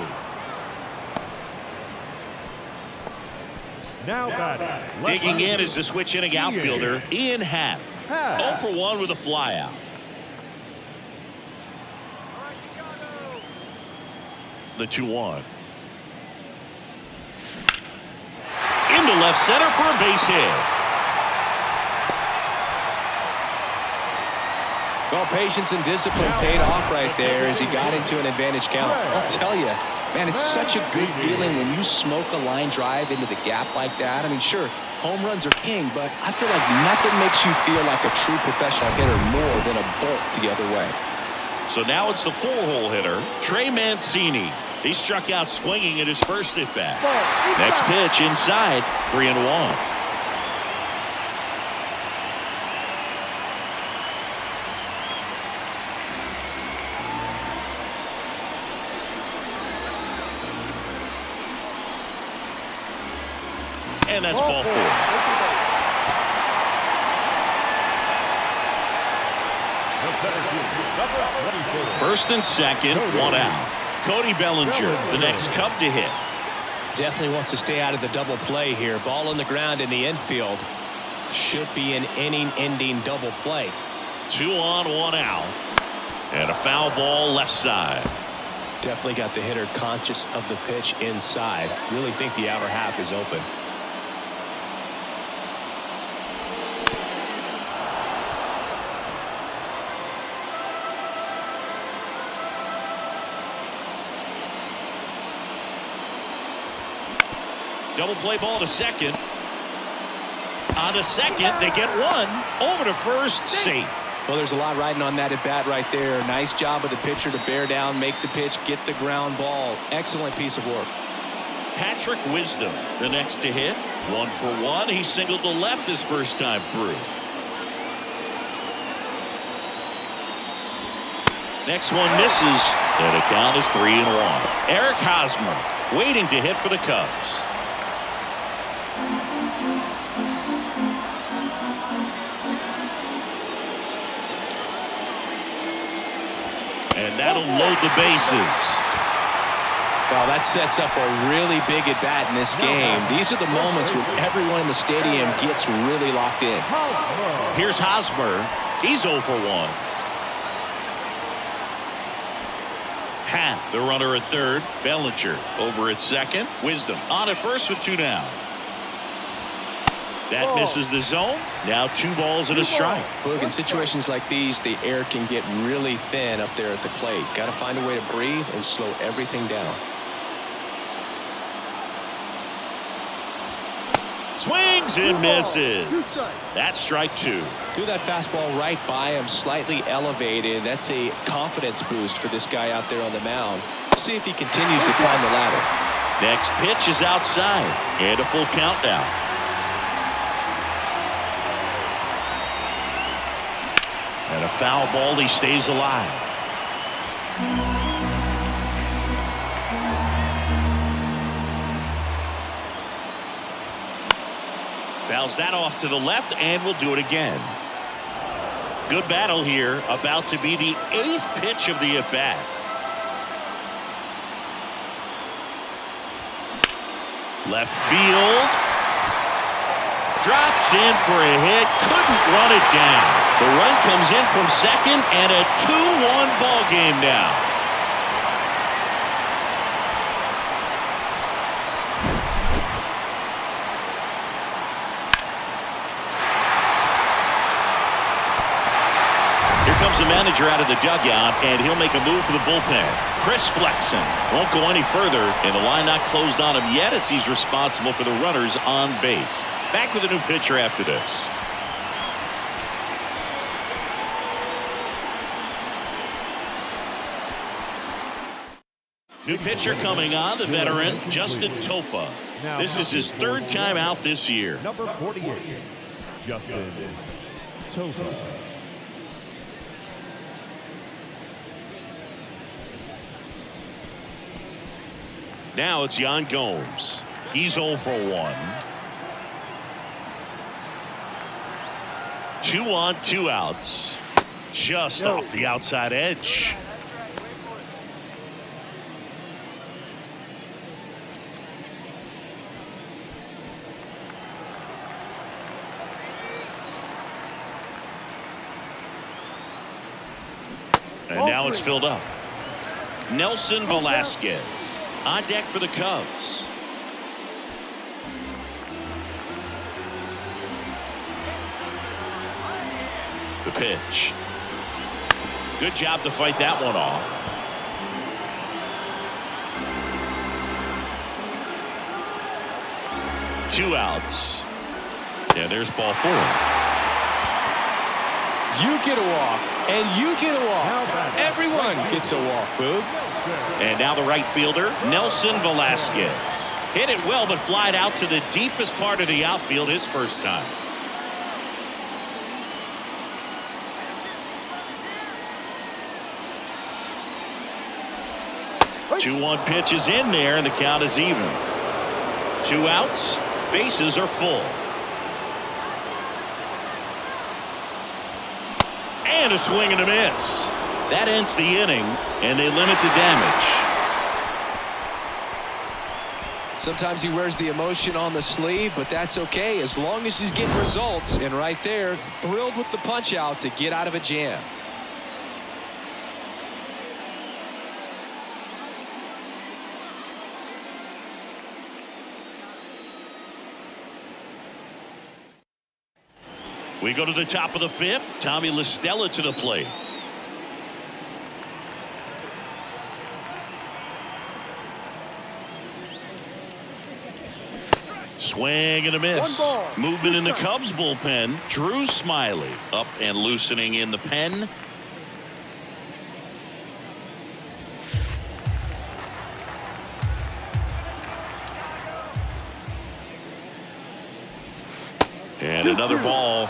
Now batting. Digging in is the switch inning outfielder, Ian Happ. 0 for 1 with a flyout. The 2-1. Into left center for a base hit. Well, patience and discipline paid off right there as he got into an advantage count. I'll tell you, man, it's such a good feeling when you smoke a line drive into the gap like that. I mean, sure, home runs are king, but I feel like nothing makes you feel like a true professional hitter more than a bolt the other way. So now it's the 4-hole hitter, Trey Mancini. He struck out swinging at his first at bat. Next pitch inside, 3-1. And that's ball 4. First and second, 1 out. Cody Bellinger, the next Cub to hit. Definitely wants to stay out of the double play here. Ball on the ground in the infield. Should be an inning-ending double play. 2 on, 1 out. And a foul ball left side. Definitely got the hitter conscious of the pitch inside. Really think the outer half is open. Double play ball to second. On to second, they get 1. Over to first, safe. Well, there's a lot riding on that at bat right there. Nice job of the pitcher to bear down, make the pitch, get the ground ball. Excellent piece of work. Patrick Wisdom, the next to hit. 1 for 1. He singled to left his first time through. Next one misses, and the count is 3-1. Eric Hosmer waiting to hit for the Cubs. And that'll that'll load the bases. Well, that sets up a really big at-bat in this game. These are the moments when everyone in the stadium gets really locked in. Here's Hosmer. He's 0 for 1. Happ, the runner at third. Bellinger over at second. Wisdom on at first with 2 down. That misses the zone. Now 2 balls and a strike. Look, in situations like these, the air can get really thin up there at the plate. Got to find a way to breathe and slow everything down. Swings and misses. That's strike 2. Threw that fastball right by him, slightly elevated. That's a confidence boost for this guy out there on the mound. See if he continues to climb the ladder. Next pitch is outside. And a full count now. And a foul ball. He stays alive. Fouls that off to the left, and we'll do it again. Good battle here. About to be the 8th pitch of the at-bat. Left field. Drops in for a hit. Couldn't run it down. The run comes in from second, and a 2-1 ball game now. Comes the manager out of the dugout, and he'll make a move for the bullpen. Chris Flexen won't go any further, and the line not closed on him yet as he's responsible for the runners on base. Back with a new pitcher after this. New pitcher coming on, the veteran Justin Topa. This is his 3rd time out this year. Number 48, Justin Topa. Now it's Yan Gomes. He's 0 for 1. 2 on, 2 outs. Just off the outside edge. And now it's filled up. Nelson Velasquez on deck for the Cubs. The pitch. Good job to fight that one off. Two outs. Yeah, there's ball 4. You get a walk, and you get a walk. Everyone gets a walk, Boog. And now the right fielder, Nelson Velasquez. Hit it well, but flied out to the deepest part of the outfield his first time. Right. 2-1 pitch is in there, and the count is even. 2 outs, bases are full. And a swing and a miss. That ends the inning, and they limit the damage. Sometimes he wears the emotion on the sleeve, but that's okay as long as he's getting results. And right there, thrilled with the punch out to get out of a jam. We go to the top of the 5th. Tommy La Stella to the plate. Swing and a miss. Movement in the Cubs bullpen. Drew Smiley up and loosening in the pen. And another ball.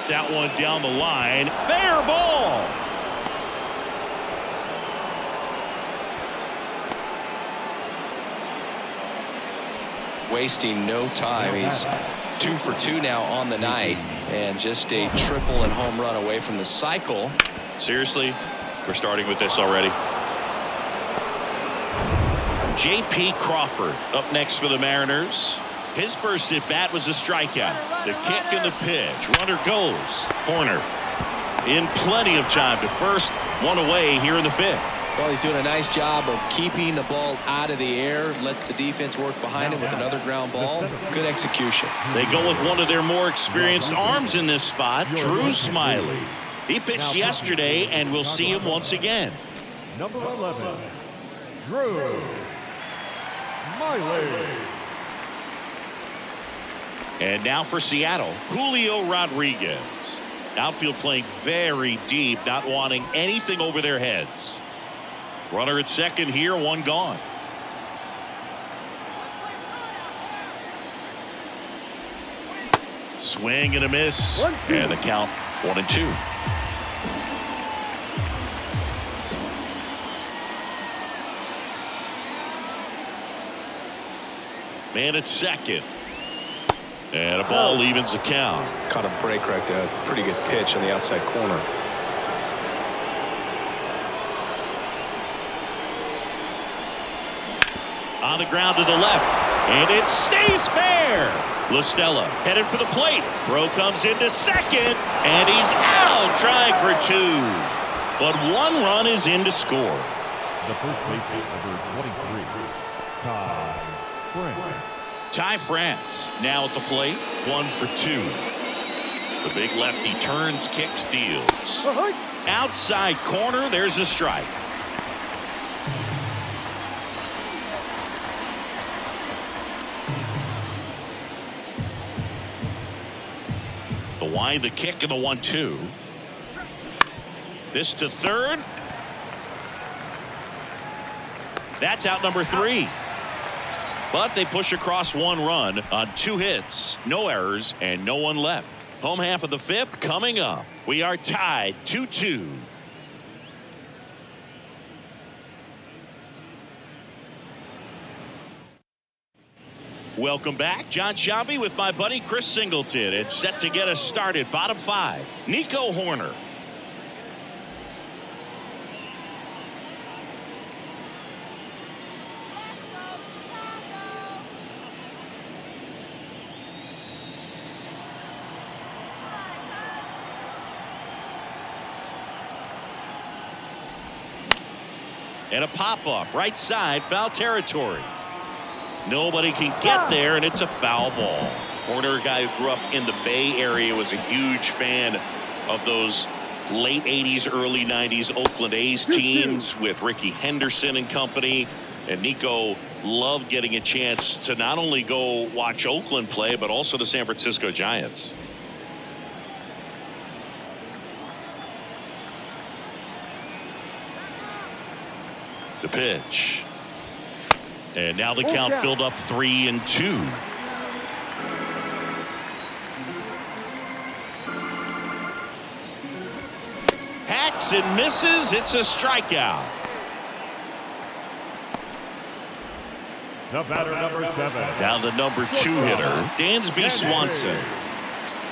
That one down the line. Fair ball. Wasting no time. He's 2 for 2 now on the night, and just a triple and home run away from the cycle. Seriously, we're starting with this already. J.P. Crawford up next for the Mariners. His first at bat was a strikeout. The kick and the pitch. Runner goes. Corner in plenty of time to first. One away here in the 5th. Well, he's doing a nice job of keeping the ball out of the air. Lets the defense work behind him with another ground ball. Good execution. They go with one of their more experienced arms in this spot, Drew Smiley. He pitched yesterday, and we'll see him once again. Number 11, Drew Smiley. And now for Seattle, Julio Rodriguez. Outfield playing very deep, not wanting anything over their heads. Runner at second here, one gone. Swing and a miss. And the count 1-2. Man at second. And a ball evens the count. Caught a break right there. Pretty good pitch on the outside corner. On the ground to the left. And it stays fair. La Stella headed for the plate. Throw comes into second. And he's out trying for 2. But 1 run is in to score. The first baseman, number 23, Ty France. Ty France now at the plate. 1 for 2. The big lefty turns, kicks, deals. Outside corner, there's a strike. The wind, the kick, and the 1-2. This to third. That's out number 3. But they push across 1 run on 2 hits, no errors, and no one left. Home half of the 5th coming up. We are tied 2-2. Welcome back. John Shelby with my buddy Chris Singleton. It's set to get us started. Bottom 5. Nico Horner. And a pop-up right side, foul territory. Nobody can get there, and it's a foul ball. Horner, a guy who grew up in the Bay Area, was a huge fan of those late 80s, early 90s Oakland A's teams with Ricky Henderson and company. And Nico loved getting a chance to not only go watch Oakland play, but also the San Francisco Giants. The pitch. And now the count filled up 3-2. Hacks and misses. It's a strikeout. The batter, number 7. Now the number 2 hitter, Dansby Swanson.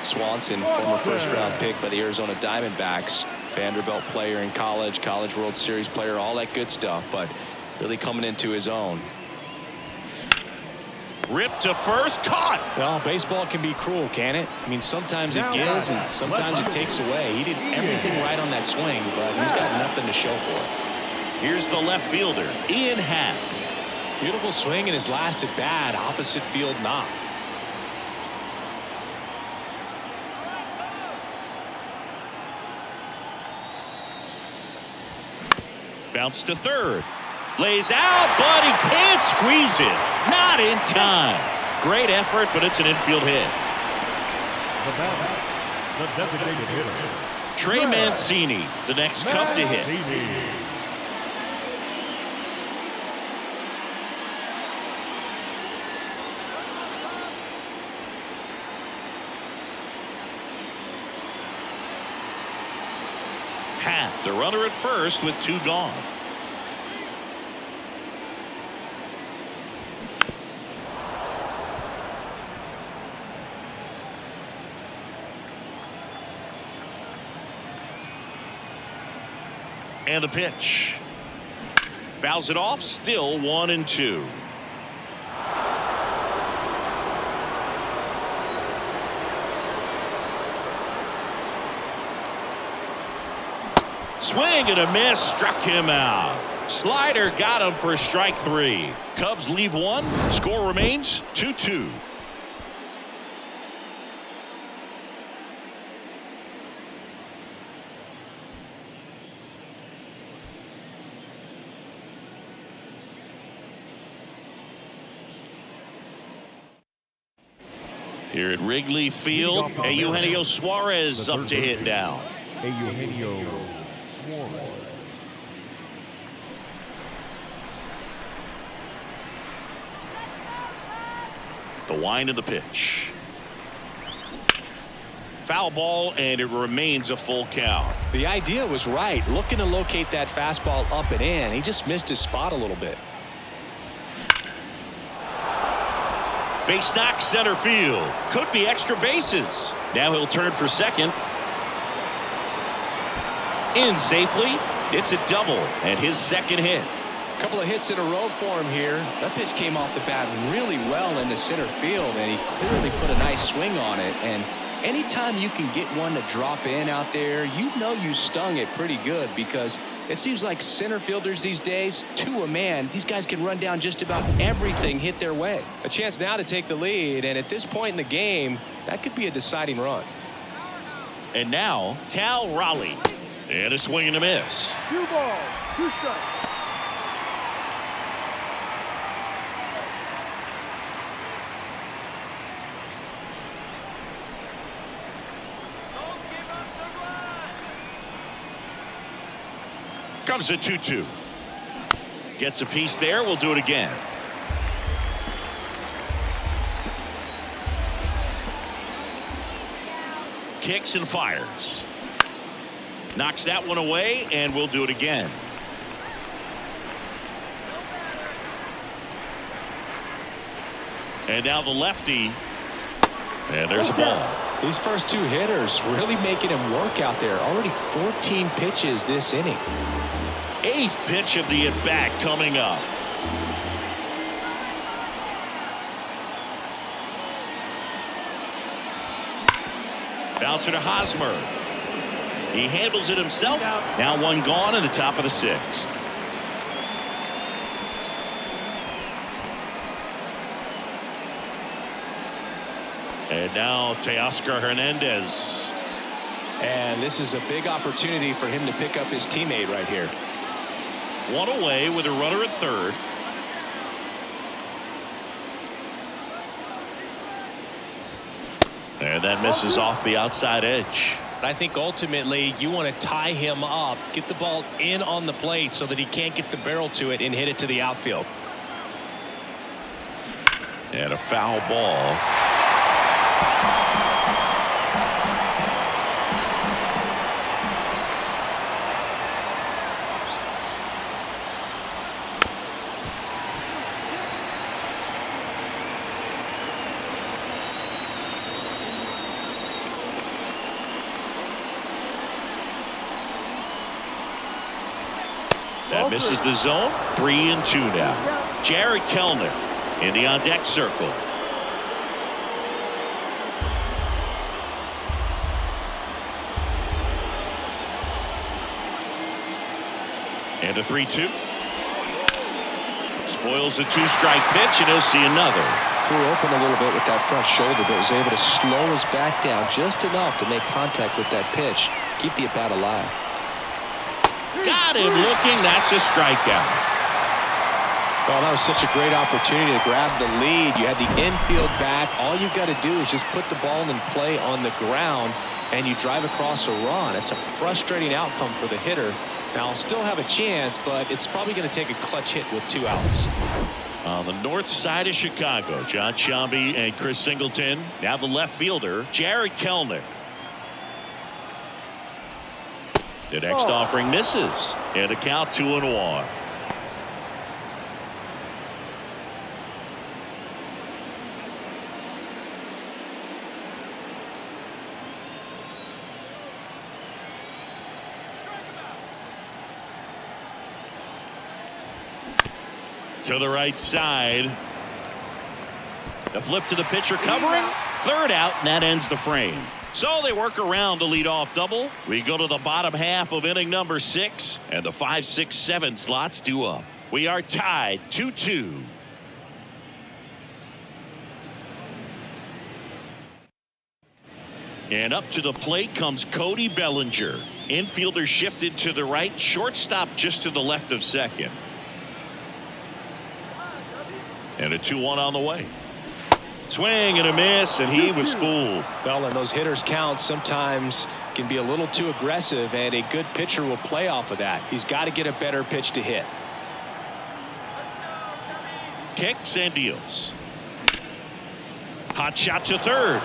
Swanson, former first-round pick by the Arizona Diamondbacks. Vanderbilt player in college, College World Series player, all that good stuff, but really coming into his own. Ripped to first, caught. Well, baseball can be cruel, can it? I mean, sometimes it gives and sometimes it takes away. He did everything right on that swing, but he's got nothing to show for it. Here's the left fielder, Ian Happ. Beautiful swing in his last at bat, opposite field knock. Bounce to third. Lays out, but he can't squeeze it. Not in time. Great effort, but it's an infield hit. The batter, the designated hitter, Trey Mancini, the next Cub to hit. Happ, the runner at first with 2 gone. And the pitch. Fouls it off. Still 1-2. Swing and a miss. Struck him out. Slider got him for strike 3. Cubs leave 1. Score remains 2-2. Here at Wrigley Field, Eugenio Suarez up to hit now. Eugenio Suarez. The wind of the pitch. Foul ball, and it remains a full count. The idea was right. Looking to locate that fastball up and in. He just missed his spot a little bit. Base knock center field. Could be extra bases. Now he'll turn for second. In safely. It's a double and his second hit. A couple of hits in a row for him here. That pitch came off the bat really well into center field, and he clearly put a nice swing on it. And anytime you can get one to drop in out there, you know you stung it pretty good, because it seems like center fielders these days, to a man, these guys can run down just about everything hit their way. A chance now to take the lead, and at this point in the game, that could be a deciding run. And now, Cal Raleigh. And a swing and a miss. 2 balls, 2 strikes. Comes a 2-2. Gets a piece there. We'll do it again. Kicks and fires. Knocks that one away, and we'll do it again. And now the lefty. And there's a ball. These first 2 hitters really making him work out there. Already 14 pitches this inning. 8th pitch of the at-bat coming up. Bouncer to Hosmer. He handles it himself. Now 1 gone in the top of the 6th. And now Teoscar Hernandez. And this is a big opportunity for him to pick up his teammate right here. 1 away with a runner at third. And that misses off the outside edge. I think ultimately you want to tie him up, get the ball in on the plate so that he can't get the barrel to it and hit it to the outfield. And a foul ball. That misses the zone. 3-2 now. Jared Kellner in the on-deck circle. And a 3-2. Spoils the 2-strike pitch, and he'll see another. Threw open a little bit with that front shoulder, but was able to slow his back down just enough to make contact with that pitch. Keep the at-bat alive. Got him looking. That's a strikeout. Well, that was such a great opportunity to grab the lead. You had the infield back. All you've got to do is just put the ball in play on the ground, and you drive across a run. It's a frustrating outcome for the hitter. Now, I'll still have a chance, but it's probably going to take a clutch hit with 2 outs. On the north side of Chicago, John Sciambi and Chris Singleton. Now the left fielder, Jared Kellner. The next offering misses, and a count 2-1. To the right side. The flip to the pitcher covering. Third out, and that ends the frame. So they work around the leadoff double. We go to the bottom half of inning number 6, and the 5, 6, 7 slots due up. We are tied 2-2. And up to the plate comes Cody Bellinger. Infielder shifted to the right, shortstop just to the left of second. And a 2-1 on the way. Swing and a miss, and he was fooled. Well, and those hitters count sometimes can be a little too aggressive, and a good pitcher will play off of that. He's got to get a better pitch to hit. Kicks and deals. Hot shot to third.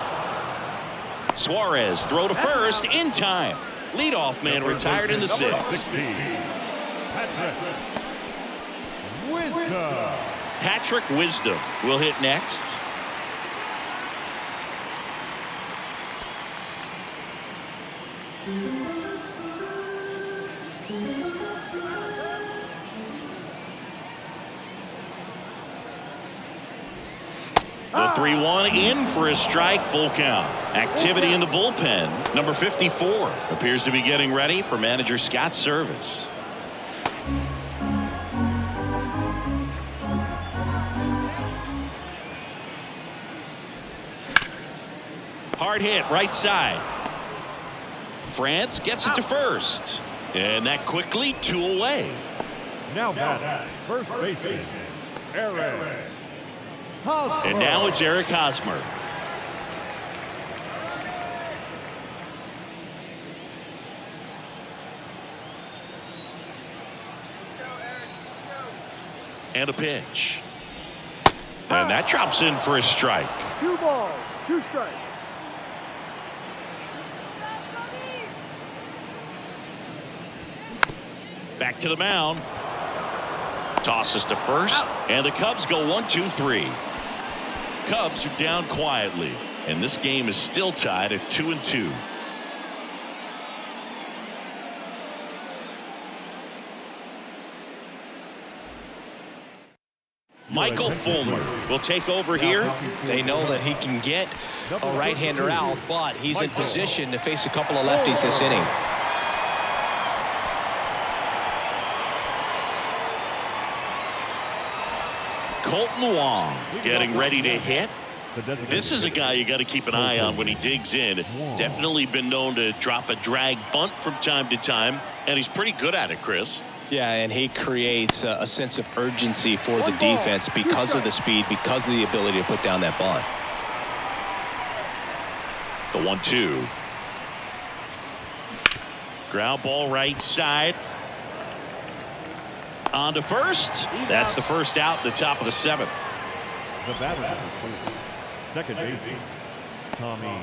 Suarez throw to first in time. Leadoff man retired in the 6th. Patrick Wisdom will hit next. The 3-1 in for a strike, full count. Activity in the bullpen. Number 54 appears to be getting ready for manager Scott's service. Hard hit right side. France gets it to first. And that quickly 2 away. Now batting, first baseman, Eric. And now it's Eric Hosmer. And a pitch. And that drops in for a strike. 2 balls, 2 strikes. Back to the mound. Tosses to first. And the Cubs go 1-2-3. Cubs are down quietly, and this game is still tied at 2-2. Michael Fulmer will take over here. They know that he can get a right-hander out, but he's in position to face a couple of lefties this inning. Colton Wong getting ready to hit. This is a guy you got to keep an eye on when he digs in. Definitely been known to drop a drag bunt from time to time, and he's pretty good at it, Chris. Yeah, and he creates a sense of urgency for the defense because of the speed, because of the ability to put down that bunt. The 1-2. Ground ball right side. On to first. That's the first out, the top of the 7th. The batter, second baseman, Tommy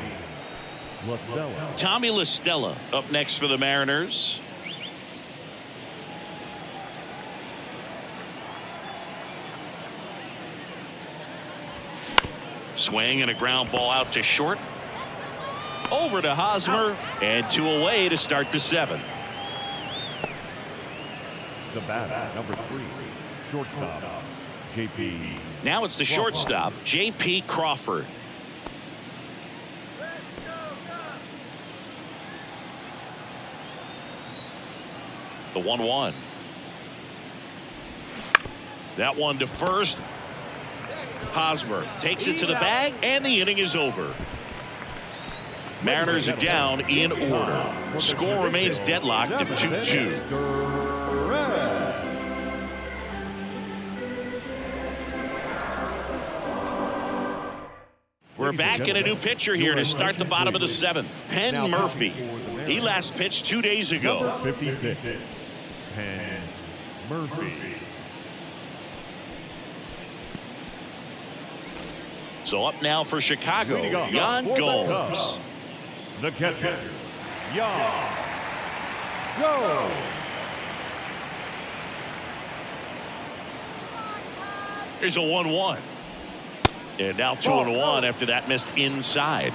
LaStella. Tommy LaStella up next for the Mariners. Swing and a ground ball out to short. Over to Hosmer, and 2 away to start the 7th. The batter, number 3, shortstop, J.P. Now it's the shortstop, J.P. Crawford. The 1-1. That one to first. Hosmer takes it to the bag, and the inning is over. Mariners are down in order. Score remains deadlocked at 2-2. We're back in a new pitcher here to start the bottom of the 7th. Penn Murphy. He last pitched 2 days ago. 56. Penn Murphy. So up now for Chicago, Yan Gomes. The catcher, Yan Gomes. Here's a 1-1. And now 2-1 after that missed inside.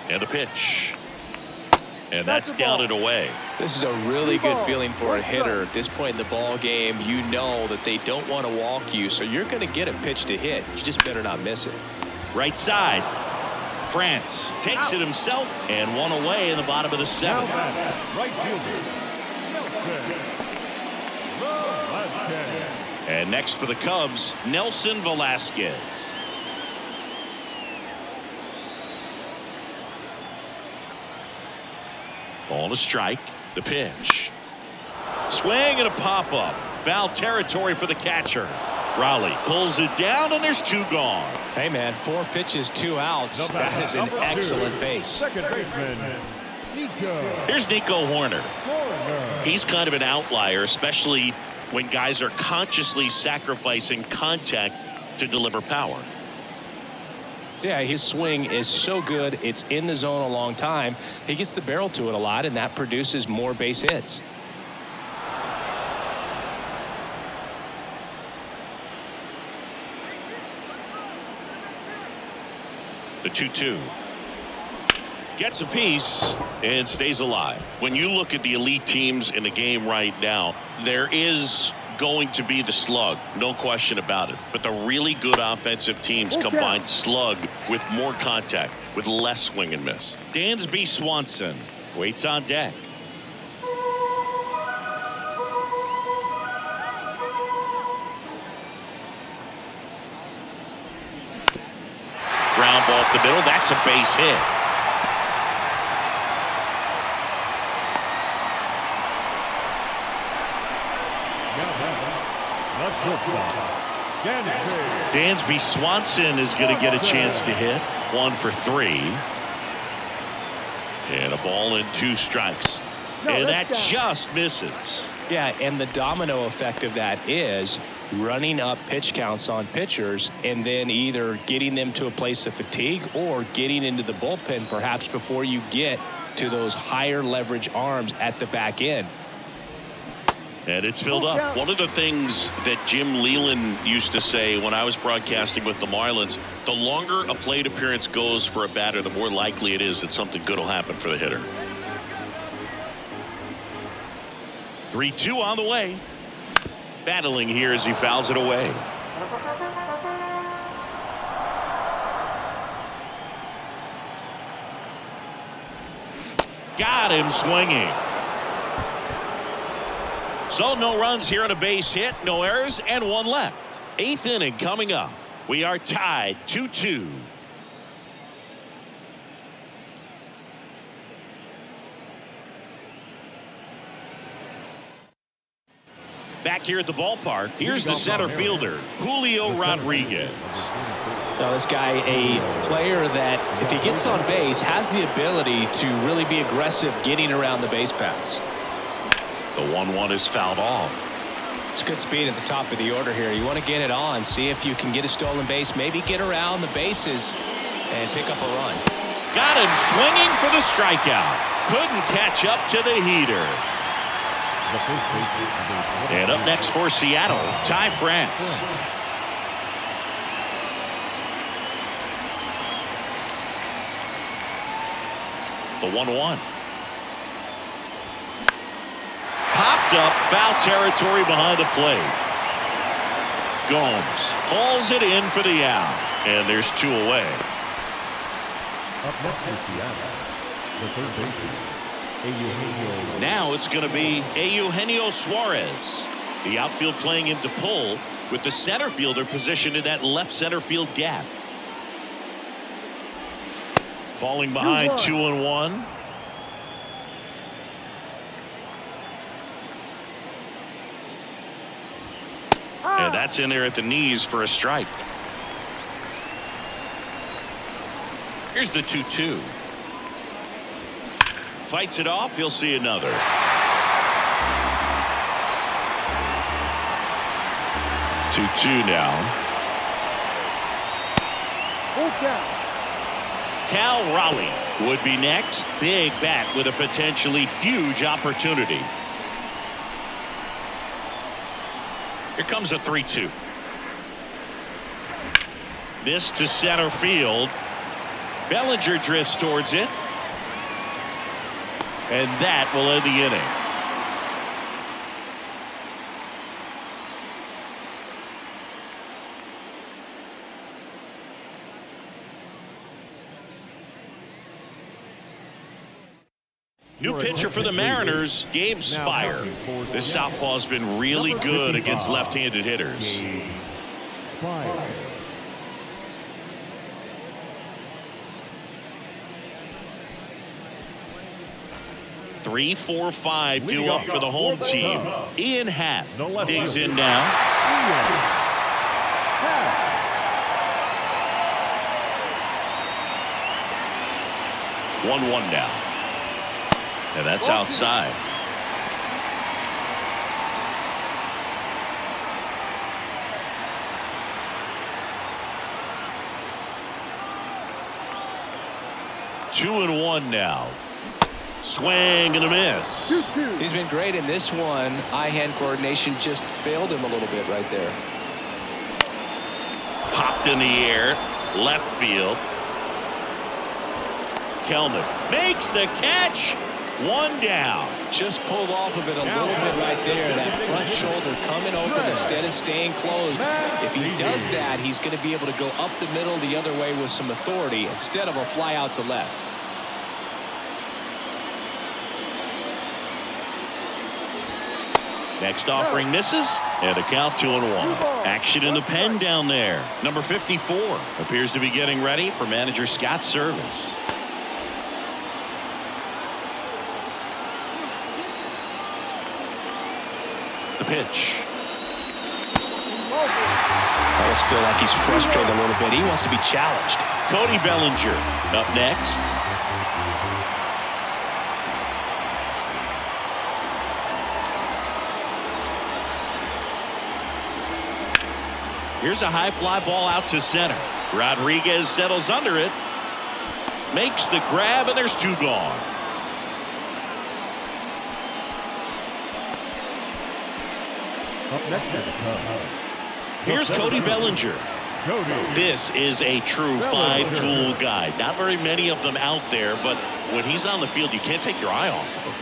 And a pitch. And that's down and away. This is a really good feeling for a hitter at this point in the ball game. You know that they don't want to walk you, so you're going to get a pitch to hit. You just better not miss it. Right side. France takes it himself, and one away in the bottom of the seventh. Right fielder. Nelson Velasquez. And next for the Cubs, Nelson Velasquez. Ball to strike. The pitch. Swing and a pop-up. Foul territory for the catcher. Raleigh pulls it down, and there's two gone. Hey, man, 4 pitches, 2 outs. That is an excellent pace. Second baseman, Nico. Here's Nico Horner. He's kind of an outlier, especially when guys are consciously sacrificing contact to deliver power. Yeah, his swing is so good. It's in the zone a long time. He gets the barrel to it a lot, and that produces more base hits. The 2-2. Gets a piece and stays alive. When you look at the elite teams in the game right now, there is going to be the slug, no question about it. But the really good offensive teams combine slug with more contact, with less swing and miss. Dansby Swanson waits on deck. Ground ball up the middle. That's a base hit. Dansby Swanson is going to get a chance to hit. 1 for 3. And a ball and 2 strikes. And that just misses. Yeah, and the domino effect of that is running up pitch counts on pitchers and then either getting them to a place of fatigue or getting into the bullpen perhaps before you get to those higher leverage arms at the back end. And it's filled up. One of the things that Jim Leland used to say when I was broadcasting with the Marlins, the longer a plate appearance goes for a batter, the more likely it is that something good will happen for the hitter. 3-2 on the way. Battling here as he fouls it away. Got him swinging. So no runs here on a base hit, no errors, and 1 left. 8th inning coming up. We are tied 2-2. Back here at the ballpark, here's the center fielder, Julio Rodriguez. Now this guy, a player that if he gets on base has the ability to really be aggressive getting around the base paths. The 1-1 is fouled off. It's good speed at the top of the order here. You want to get it on, see if you can get a stolen base, maybe get around the bases and pick up a run. Got him swinging for the strikeout. Couldn't catch up to the heater. And up next for Seattle, Ty France. The 1-1. Popped up, foul territory behind the plate. Gomes hauls it in for the out. And there's 2 away. Up next for Seattle, the third baseman, Now it's going to be Eugenio Suarez. The outfield playing him to pull with the center fielder positioned in that left center field gap. Falling behind 2-1. And that's in there at the knees for a strike. Here's the 2-2. Fights it off. He'll see another. Two now. Cal Raleigh would be next. Big bat with a potentially huge opportunity. Here comes a 3-2. This to center field. Bellinger drifts towards it. And that will end the inning. New pitcher for the Mariners, Gabe Spire. This southpaw's been really good against left-handed hitters. Spire. Three, 4, 5 due up for the home team. Ian Happ digs in now. 1-1 now. And that's outside. Two and one now. Swing and a miss. He's been great in this one. Eye-hand coordination just failed him a little bit right there. Popped in the air. Left field. Kelman makes the catch. One down. Just pulled off of it a little bit right there. That front shoulder coming open instead of staying closed. If he does that, he's going to be able to go up the middle the other way with some authority instead of a fly out to left. Next offering misses, and the count 2-1. Action in the pen down there. Number 54 appears to be getting ready for manager Scott's service. The pitch. I almost feel like he's frustrated a little bit. He wants to be challenged. Cody Bellinger up next. Here's a high fly ball out to center. Rodriguez settles under it. Makes the grab, and there's two gone. Up next is the Cubs. Here's Cody Bellinger. This is a true five-tool guy. Not very many of them out there, but when he's on the field, you can't take your eye off of him.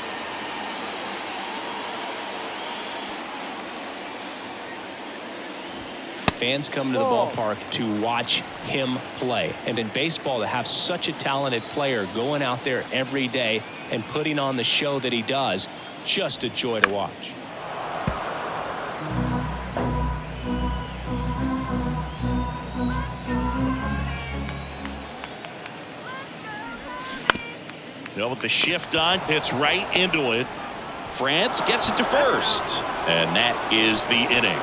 Fans come to the ballpark to watch him play. And in baseball, to have such a talented player going out there every day and putting on the show that he does, just a joy to watch. With the shift on, hits right into it. France gets it to first. And that is the inning.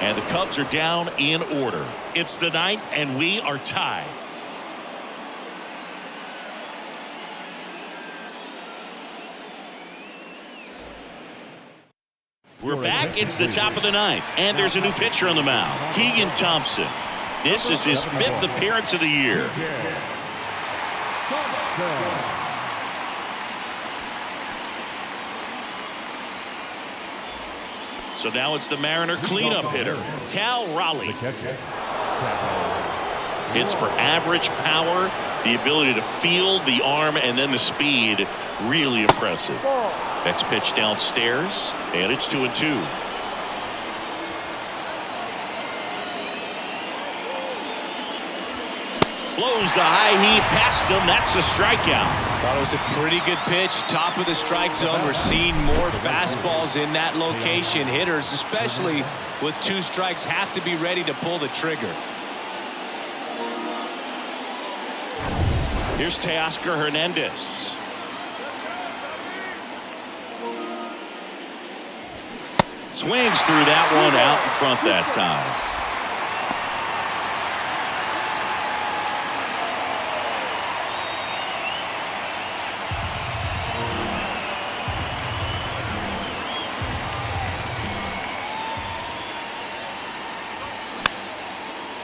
And the Cubs are down in order. It's the ninth, and we are tied. We're back. It's the top of the ninth, and there's a new pitcher on the mound, Keegan Thompson. This is his 5th appearance of the year. So now it's the Mariner cleanup hitter, Cal Raleigh. Hits for average power, the ability to field, the arm, and then the speed. Really impressive. Next pitch downstairs, and it's 2-2. Blows the high heat past him. That's a strikeout. Thought it was a pretty good pitch. Top of the strike zone. We're seeing more fastballs in that location. Hitters, especially with 2 strikes, have to be ready to pull the trigger. Here's Teoscar Hernandez. Swings through that one out in front that time.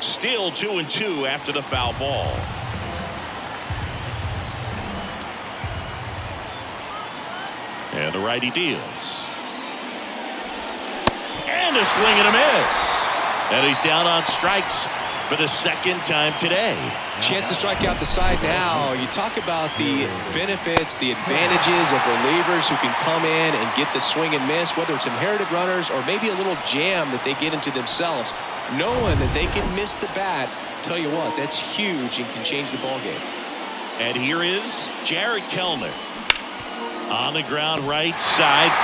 Still 2-2 after the foul ball. And the righty deals. And a swing and a miss. And he's down on strikes for the second time today. Chance to strike out the side now. You talk about the benefits, the advantages of relievers who can come in and get the swing and miss, whether it's inherited runners or maybe a little jam that they get into themselves. Knowing that they can miss the bat, tell you what, that's huge and can change the ball game. And here is Jared Kellner. On the ground right side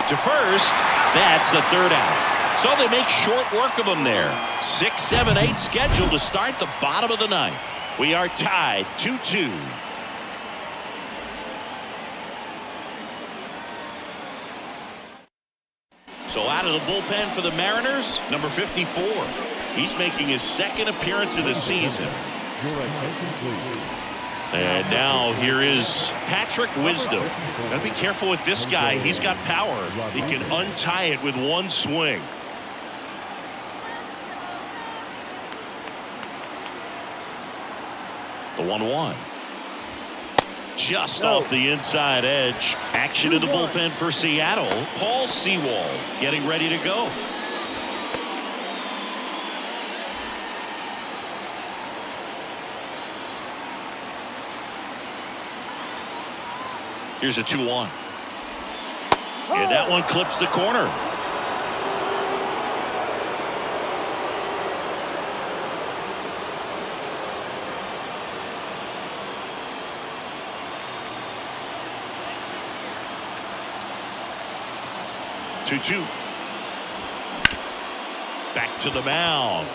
to first. That's the third out. So they make short work of him there. 6, 7, 8 scheduled to start the bottom of the ninth. We are tied 2-2. So out of the bullpen for the Mariners, number 54. He's making his second appearance of the season. And now here is Patrick Wisdom. Gotta be careful with this guy. He's got power. He can untie it with one swing. The 1-1. Just off the inside edge. Action in the bullpen for Seattle. Paul Sewald getting ready to go. Here's a 2-1. And that one clips the corner. Two. Back to the mound.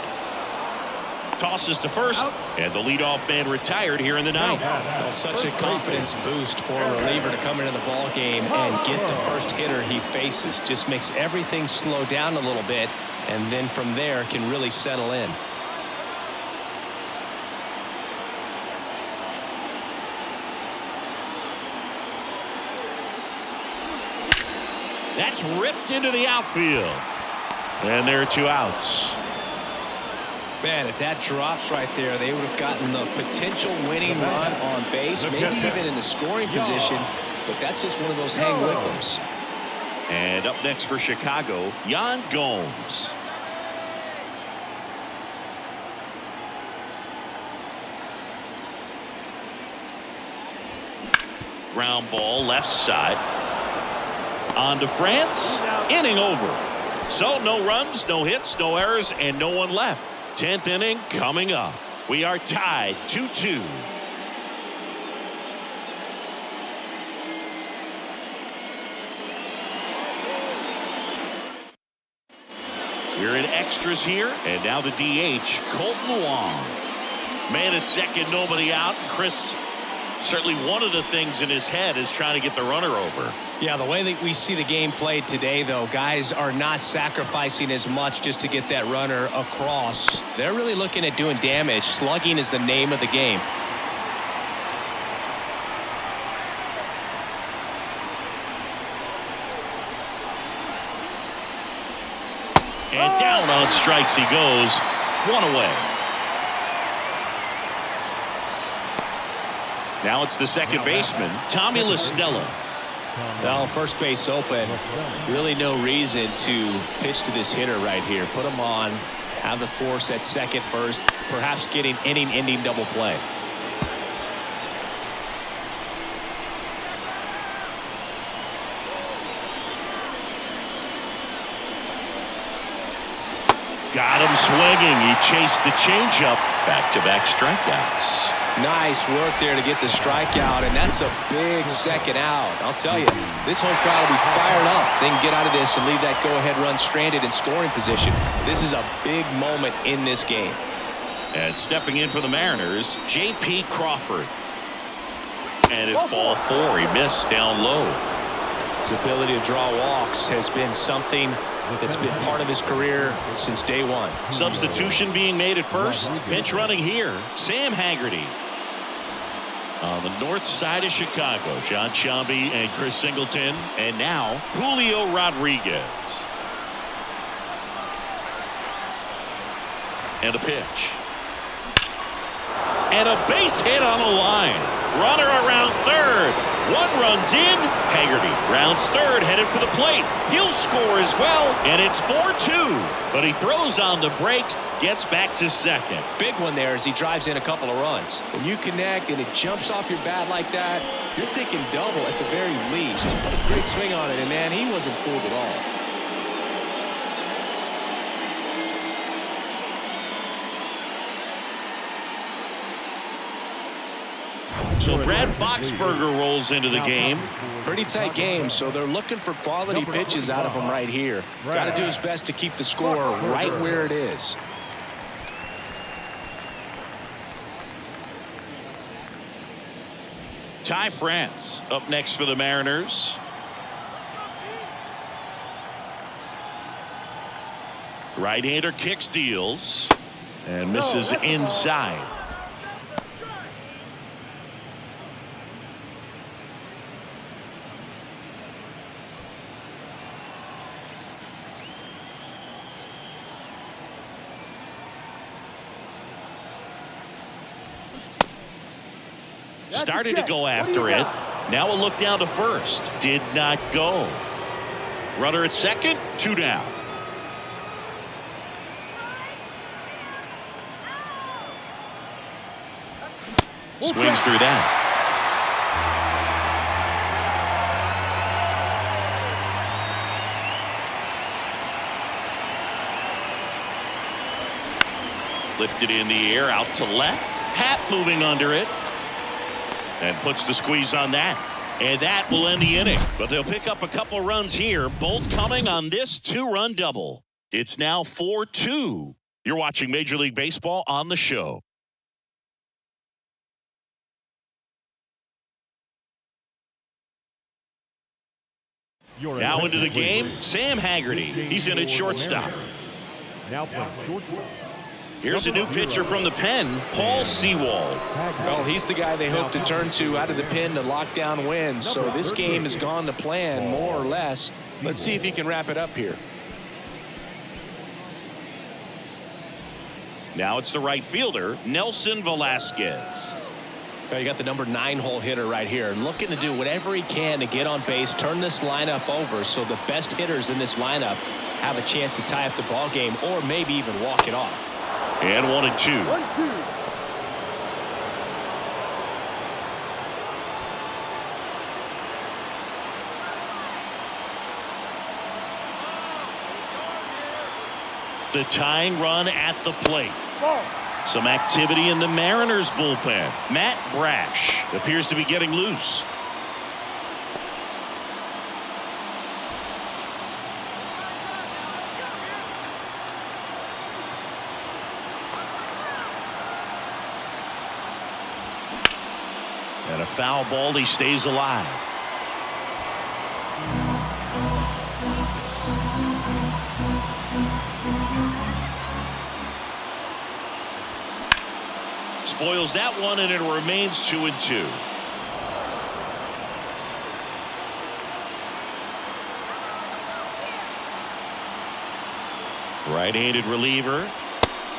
Tosses to first, and the leadoff man retired here in the ninth. Well, such a confidence boost for a reliever to come into the ball game and get the first hitter he faces. Just makes everything slow down a little bit, and then from there can really settle in. That's ripped into the outfield. And there are 2 outs. Man, if that drops right there, they would have gotten the potential winning run on base, maybe even in the scoring position, but that's just one of those hang with thems. And up next for Chicago, Yan Gomes. Ground ball left side. On to France. Inning over. So no runs, no hits, no errors, and no one left. 10th inning coming up. We are tied 2-2. We're in extras here, and now the DH, Colton Wong. Man at second, nobody out. Chris, certainly one of the things in his head is trying to get the runner over. Yeah, the way that we see the game played today, though, guys are not sacrificing as much just to get that runner across. They're really looking at doing damage. Slugging is the name of the game. And down on strikes he goes. 1 away. Now it's the second baseman, Tommy La Stella. Well, first base open. Really no reason to pitch to this hitter right here. Put him on. Have the force at second first. Perhaps getting inning-ending double play. Got him swinging. He chased the changeup. Back-to-back strikeouts. Nice work there to get the strikeout, and that's a big second out. I'll tell you, this home crowd will be fired up. They can get out of this and leave that go-ahead run stranded in scoring position. This is a big moment in this game. And stepping in for the Mariners, J.P. Crawford. And it's ball 4. He missed down low. His ability to draw walks has been something that's been part of his career since day one. Substitution being made at first. Pinch running here, Sam Haggerty. On the north side of Chicago, John Sciambi and Chris Singleton. And now, Julio Rodriguez. And a pitch. And a base hit on the line. Runner around third. One run's in. Haggerty rounds third, headed for the plate. He'll score as well, and it's 4-2. But he throws on the brakes, gets back to second. Big one there as he drives in a couple of runs. When you connect and it jumps off your bat like that, you're thinking double at the very least. What a great swing on it, and man, he wasn't fooled at all. So Brad Boxberger rolls into the game. Pretty tight game, so they're looking for quality pitches out of him right here. Got to do his best to keep the score right where it is. Ty France up next for the Mariners. Right-hander kicks, deals, and misses inside. Started to go after it. Now a look down to first. Did not go. Runner at second, 2 down. Swings through that. Lifted in the air, out to left. Hat moving under it. And puts the squeeze on that. And that will end the inning. But they'll pick up a couple runs here, both coming on this 2-run double. It's now 4-2. You're watching Major League Baseball on the show. Now into the game, Sam Haggerty. He's in at shortstop. Now playing shortstop. Here's a new pitcher from the pen, Paul Sewald. Well, he's the guy they hope to turn to out of the pen to lock down wins. So this game has gone to plan, more or less. Let's see if he can wrap it up here. Now it's the right fielder, Nelson Velasquez. You got the number 9 hole hitter right here, looking to do whatever he can to get on base, turn this lineup over so the best hitters in this lineup have a chance to tie up the ball game or maybe even walk it off. And 1-2. 1-2. The tying run at the plate. Ball. Some activity in the Mariners bullpen. Matt Brash appears to be getting loose. And a foul ball, he stays alive. Spoils that one, and it remains 2-2. Right-handed reliever.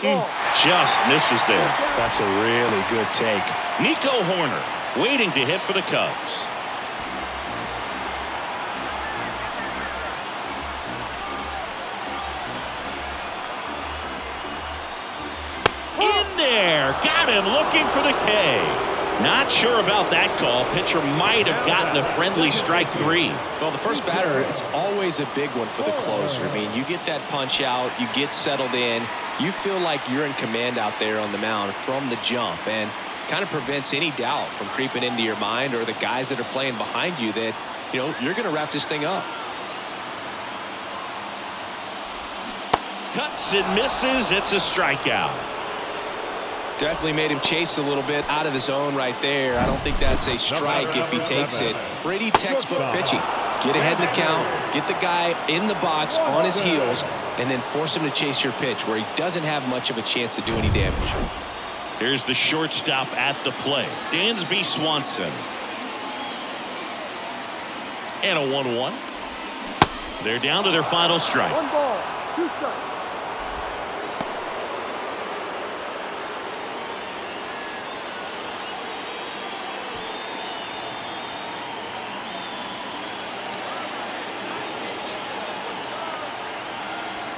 Just misses there. That's a really good take. Nico Horner waiting to hit for the Cubs. In there. Got him looking for the K. Not sure about that call. Pitcher might have gotten a friendly strike 3. Well, the first batter, it's always a big one for the closer. I mean, you get that punch out, you get settled in, you feel like you're in command out there on the mound from the jump, and kind of prevents any doubt from creeping into your mind or the guys that are playing behind you that, you know, you're going to wrap this thing up. Cuts and misses. It's a strikeout. Definitely made him chase a little bit out of the zone right there. I don't think that's a strike if he takes it. Pretty textbook pitching. Get ahead in the count, get the guy in the box on his heels, and then force him to chase your pitch where he doesn't have much of a chance to do any damage. Here's the shortstop at the plate, Dansby Swanson. And a 1-1. They're down to their final strike. 1 ball, 2 strikes.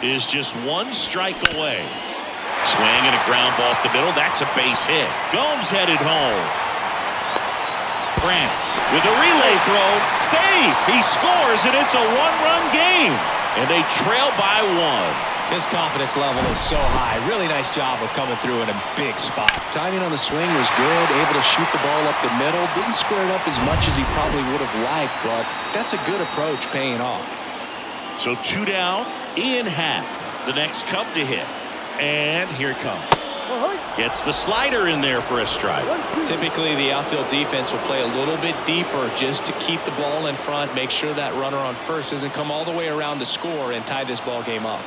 is just one strike away. Swing and a ground ball up the middle. That's a base hit. Gomes headed home. France with a relay throw. Save. He scores, and it's a one-run game. And they trail by one. His confidence level is so high. Really nice job of coming through in a big spot. Timing on the swing was good. Able to shoot the ball up the middle. Didn't square it up as much as he probably would have liked, but that's a good approach paying off. So 2 down. Ian Happ, the next Cub to hit. And here it comes. Gets the slider in there for a strike. Typically, the outfield defense will play a little bit deeper just to keep the ball in front, make sure that runner on first doesn't come all the way around to score and tie this ball game up.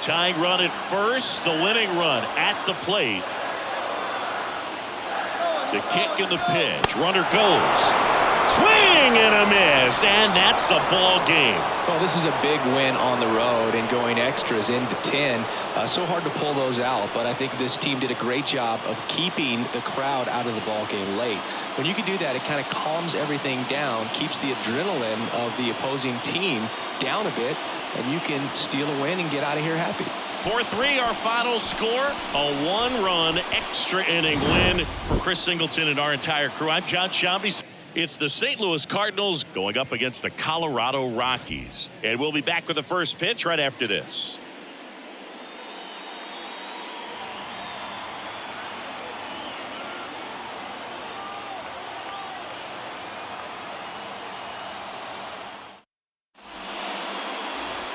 Tying run at first, the winning run at the plate. The kick and the pitch. Runner goes. Swing and a miss, and that's the ball game. Well, this is a big win on the road and going extras into 10. So hard to pull those out, but I think this team did a great job of keeping the crowd out of the ball game late. When you can do that, it kind of calms everything down, keeps the adrenaline of the opposing team down a bit, and you can steal a win and get out of here happy. 4-3 our final score. A one-run extra inning win for Chris Singleton and our entire crew. I'm John Shambi. It's the St. Louis Cardinals going up against the Colorado Rockies. And we'll be back with the first pitch right after this.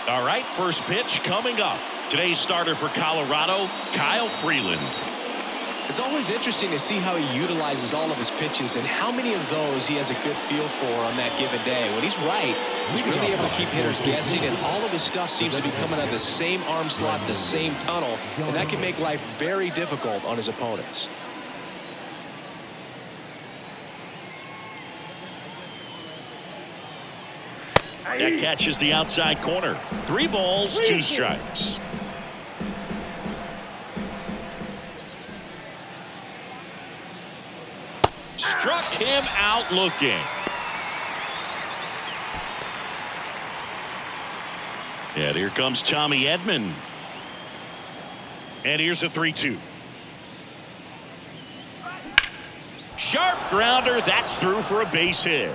All right, first pitch coming up. Today's starter for Colorado, Kyle Freeland. It's always interesting to see how he utilizes all of his pitches and how many of those he has a good feel for on that given day. When he's right, he's really able to keep hitters guessing, and all of his stuff seems to be coming out of the same arm slot, the same tunnel, and that can make life very difficult on his opponents. That catches the outside corner. 3 balls, 2 strikes. Struck him out looking. And here comes Tommy Edman. And here's a 3-2. Sharp grounder. That's through for a base hit.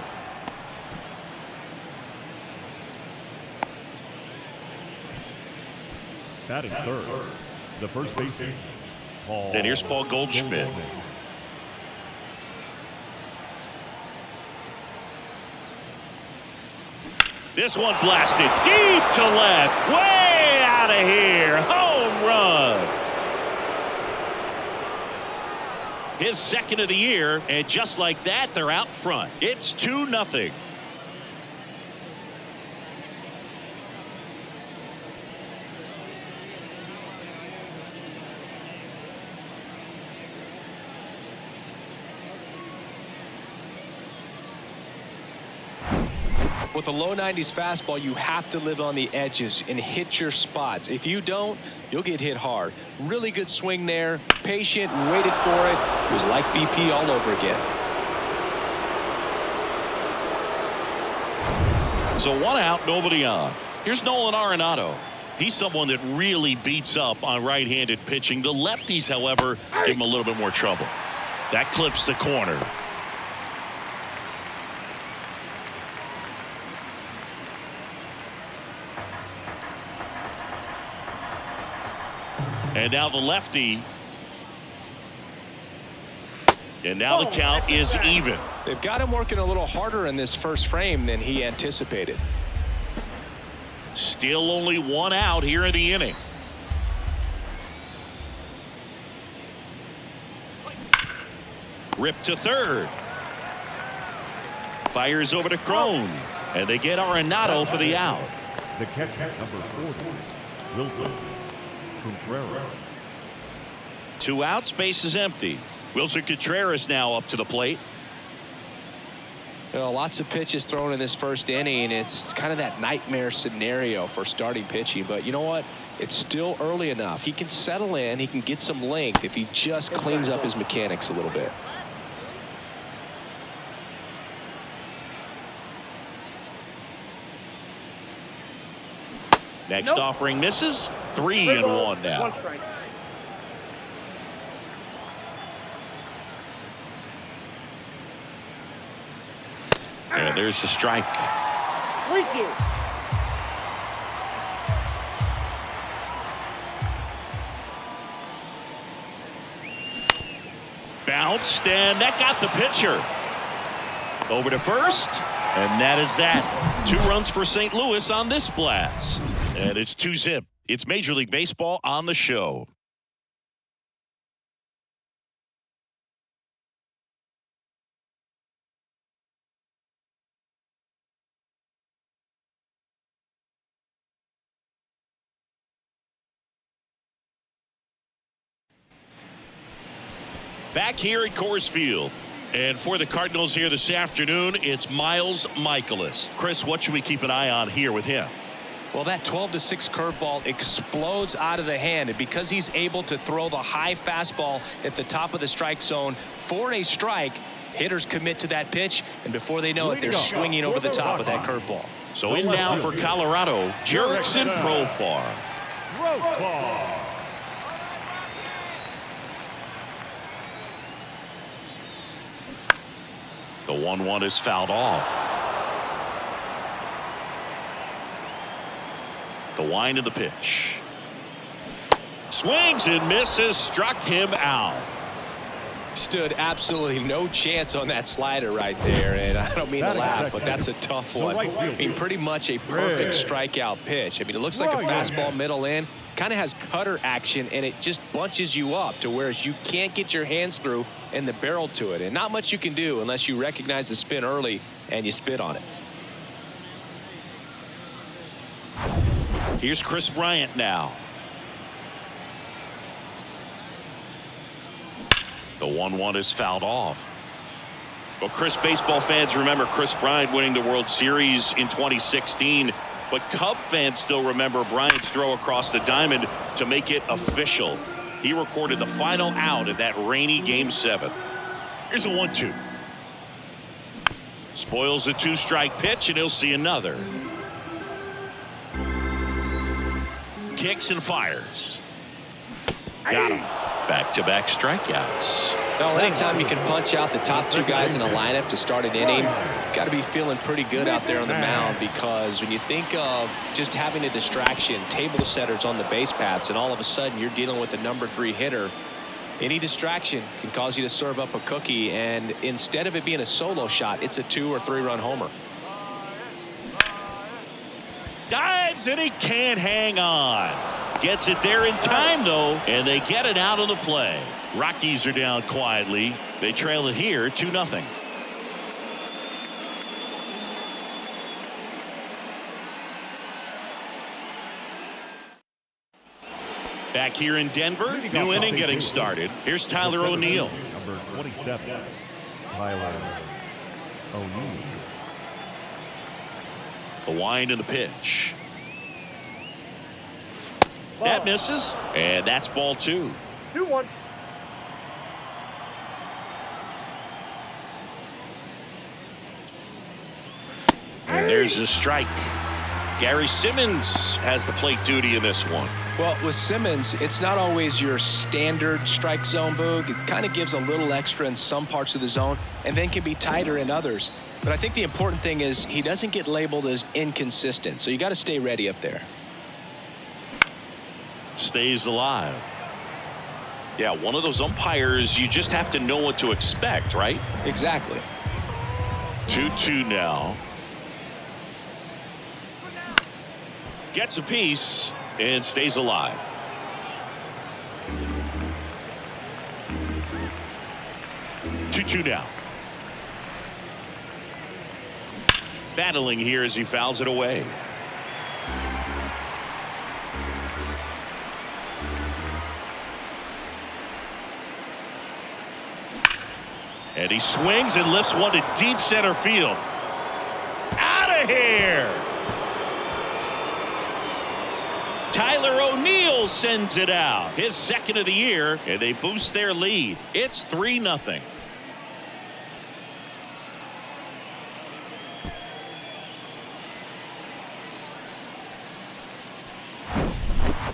Batting third, the first baseman, Paul. And here's Paul Goldschmidt. This one blasted deep to left. Way out of here. Home run. His second of the year, and just like that, they're out front. It's 2-0. With a low 90s fastball, you have to live on the edges and hit your spots. If you don't, you'll get hit hard. Really good swing there. Patient, waited for it. It was like BP all over again. So 1 out, nobody on. Here's Nolan Arenado. He's someone that really beats up on right-handed pitching. The lefties, however, give him a little bit more trouble. That clips the corner. And now the lefty. And now the count is even. They've got him working a little harder in this first frame than he anticipated. Still only 1 out here in the inning. Ripped to third. Fires over to Crone. And they get Arenado for the out. The catcher, number 40, Wilson Contreras. 2 outs, base is empty. Wilson Contreras now up to the plate. You know, lots of pitches thrown in this first inning. It's kind of that nightmare scenario for starting pitching. But you know what? It's still early enough. He can settle in. He can get some length if he just cleans up his mechanics a little bit. Next offering misses. 3-1 now. 1 strike. And there's the strike. 3-2. Bounced, and that got the pitcher. Over to first, and that is that. 2 runs for St. Louis on this blast. And it's 2-zip. It's Major League Baseball on the show. Back here at Coors Field. And for the Cardinals here this afternoon, it's Miles Mikolas. Chris, what should we keep an eye on here with him? Well, that 12-6 curveball explodes out of the hand, and because he's able to throw the high fastball at the top of the strike zone for a strike, hitters commit to that pitch, and before they know it, they're swinging over the top of that curveball. So in now for Colorado, Jurickson Profar. The 1-1 is fouled off. The wind of the pitch. Swings and misses, struck him out. Stood absolutely no chance on that slider right there, and I don't mean to laugh, but that's a tough one. I mean, pretty much a perfect strikeout pitch. I mean, it looks like a fastball middle in, kind of has cutter action, and it just bunches you up to where you can't get your hands through and the barrel to it, and not much you can do unless you recognize the spin early and you spit on it. Here's Chris Bryant now. The 1-1 is fouled off. Well, Chris, baseball fans remember Chris Bryant winning the World Series in 2016, but Cub fans still remember Bryant's throw across the diamond to make it official. He recorded the final out in that rainy Game 7. Here's a 1-2. Spoils the 2-strike pitch, and he'll see another. Kicks and fires. Got him. Back-to-back strikeouts. Well, anytime you can punch out the top 2 guys in a lineup to start an inning, got to be feeling pretty good out there on the mound, because when you think of just having a distraction, table setters on the base paths, and all of a sudden you're dealing with the number 3 hitter, any distraction can cause you to serve up a cookie, and instead of it being a solo shot, it's a 2 or 3 run homer. Dives, and he can't hang on. Gets it there in time, though, and they get it out of the play. Rockies are down quietly. They trail it here 2-0. Back here in Denver, new inning getting started. Here's Tyler O'Neill. Number 27, Tyler O'Neill. The wind and the pitch. That misses, and that's ball 2. 2-1. And there's the strike. Gary Simmons has the plate duty in this one. Well, with Simmons, it's not always your standard strike zone, Boog. It kind of gives a little extra in some parts of the zone and then can be tighter in others. But I think the important thing is he doesn't get labeled as inconsistent, so you got to stay ready up there. Stays alive. Yeah, one of those umpires, you just have to know what to expect, right? Exactly. 2-2 now. Gets a piece and stays alive. Two now. Battling here as he fouls it away. And he swings and lifts one to deep center field. Out of here. Tyler O'Neill sends it out. His second of the year, and they boost their lead. It's 3-0.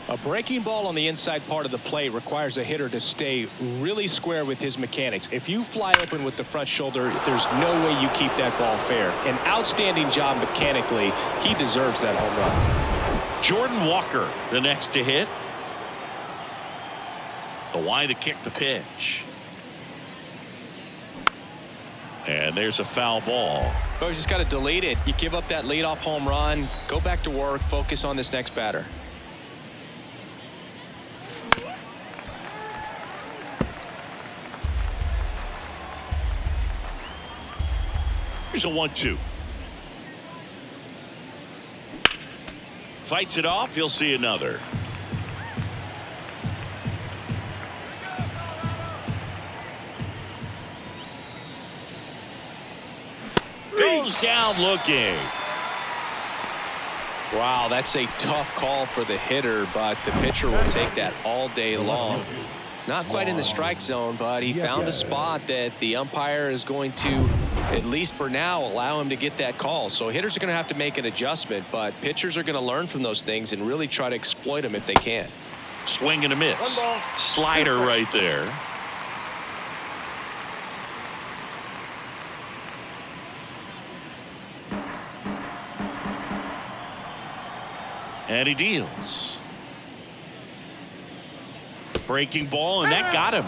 A breaking ball on the inside part of the plate requires a hitter to stay really square with his mechanics. If you fly open with the front shoulder, there's no way you keep that ball fair. An outstanding job mechanically. He deserves that home run. Jordan Walker, the next to hit. The Y to kick the pitch. And there's a foul ball. But you just got to delete it. You give up that leadoff home run. Go back to work. Focus on this next batter. Here's a 1-2. Fights it off. You'll see another. Goes down looking. Wow, that's a tough call for the hitter, but the pitcher will take that all day long. Not quite in the strike zone, but he found a spot that the umpire is going to, at least for now, allow him to get that call. So hitters are going to have to make an adjustment, but pitchers are going to learn from those things and really try to exploit them if they can. Swing and a miss. Slider right there. And he deals. Breaking ball, and that got him.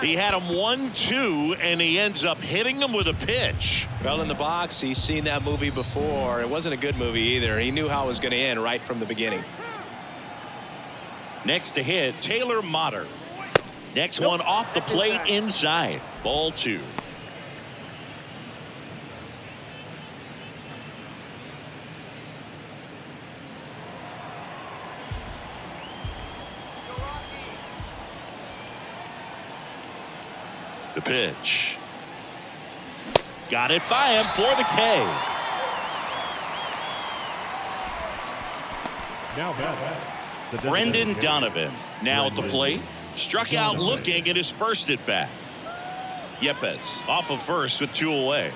He had him 1-2, and he ends up hitting him with a pitch. Well, in the box, he's seen that movie before. It wasn't a good movie either. He knew how it was going to end right from the beginning. Next to hit, Taylor Motter. Next one off the plate inside. Ball 2. The pitch. Got it by him for the K. Now Brendan Donovan now at the plate. Struck out looking at his first at bat. Yepes off of first with 2 away.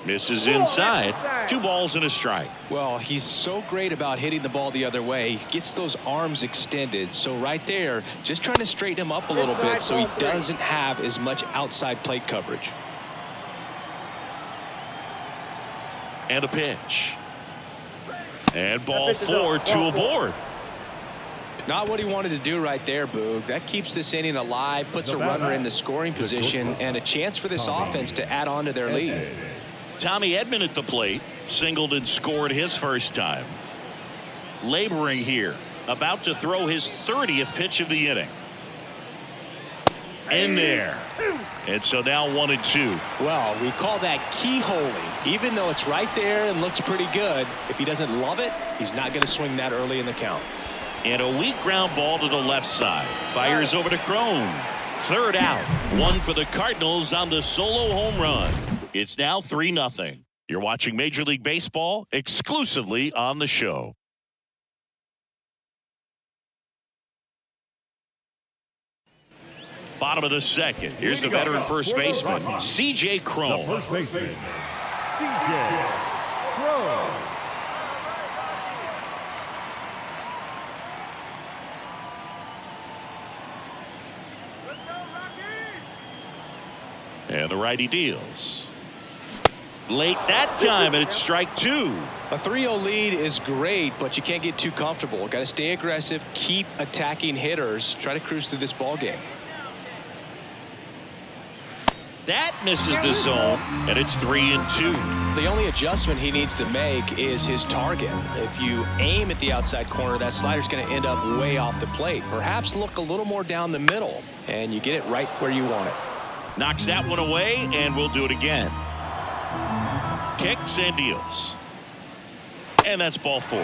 Misses inside. 2 balls and a strike. Well, he's so great about hitting the ball the other way. He gets those arms extended. So right there, just trying to straighten him up a little bit so he doesn't have as much outside plate coverage. And a pitch. And ball 4, 2 aboard. Not what he wanted to do right there, Boog. That keeps this inning alive, puts a runner in the scoring position, and a chance for this offense to add on to their lead. Tommy Edman at the plate. Singled and scored his first time. Laboring here. About to throw his 30th pitch of the inning. In there. And so now 1-2. Well, we call that keyholing. Even though it's right there and looks pretty good, if he doesn't love it, he's not going to swing that early in the count. And a weak ground ball to the left side. Fires over to Crone. Third out. 1 for the Cardinals on the solo home run. It's now 3-0. You're watching Major League Baseball exclusively on the show. Bottom of the second. Here's the veteran first baseman, C.J. Cron. First baseman, C.J. Cron. And the righty deals. Late that time, and it's strike 2. A 3-0 lead is great, but you can't get too comfortable. Got to stay aggressive, keep attacking hitters, try to cruise through this ball game. That misses the zone, and it's 3-2. The only adjustment he needs to make is his target. If you aim at the outside corner, that slider's going to end up way off the plate. Perhaps look a little more down the middle, and you get it right where you want it. Knocks that one away, and we'll do it again. Kicks and deals. And that's ball 4.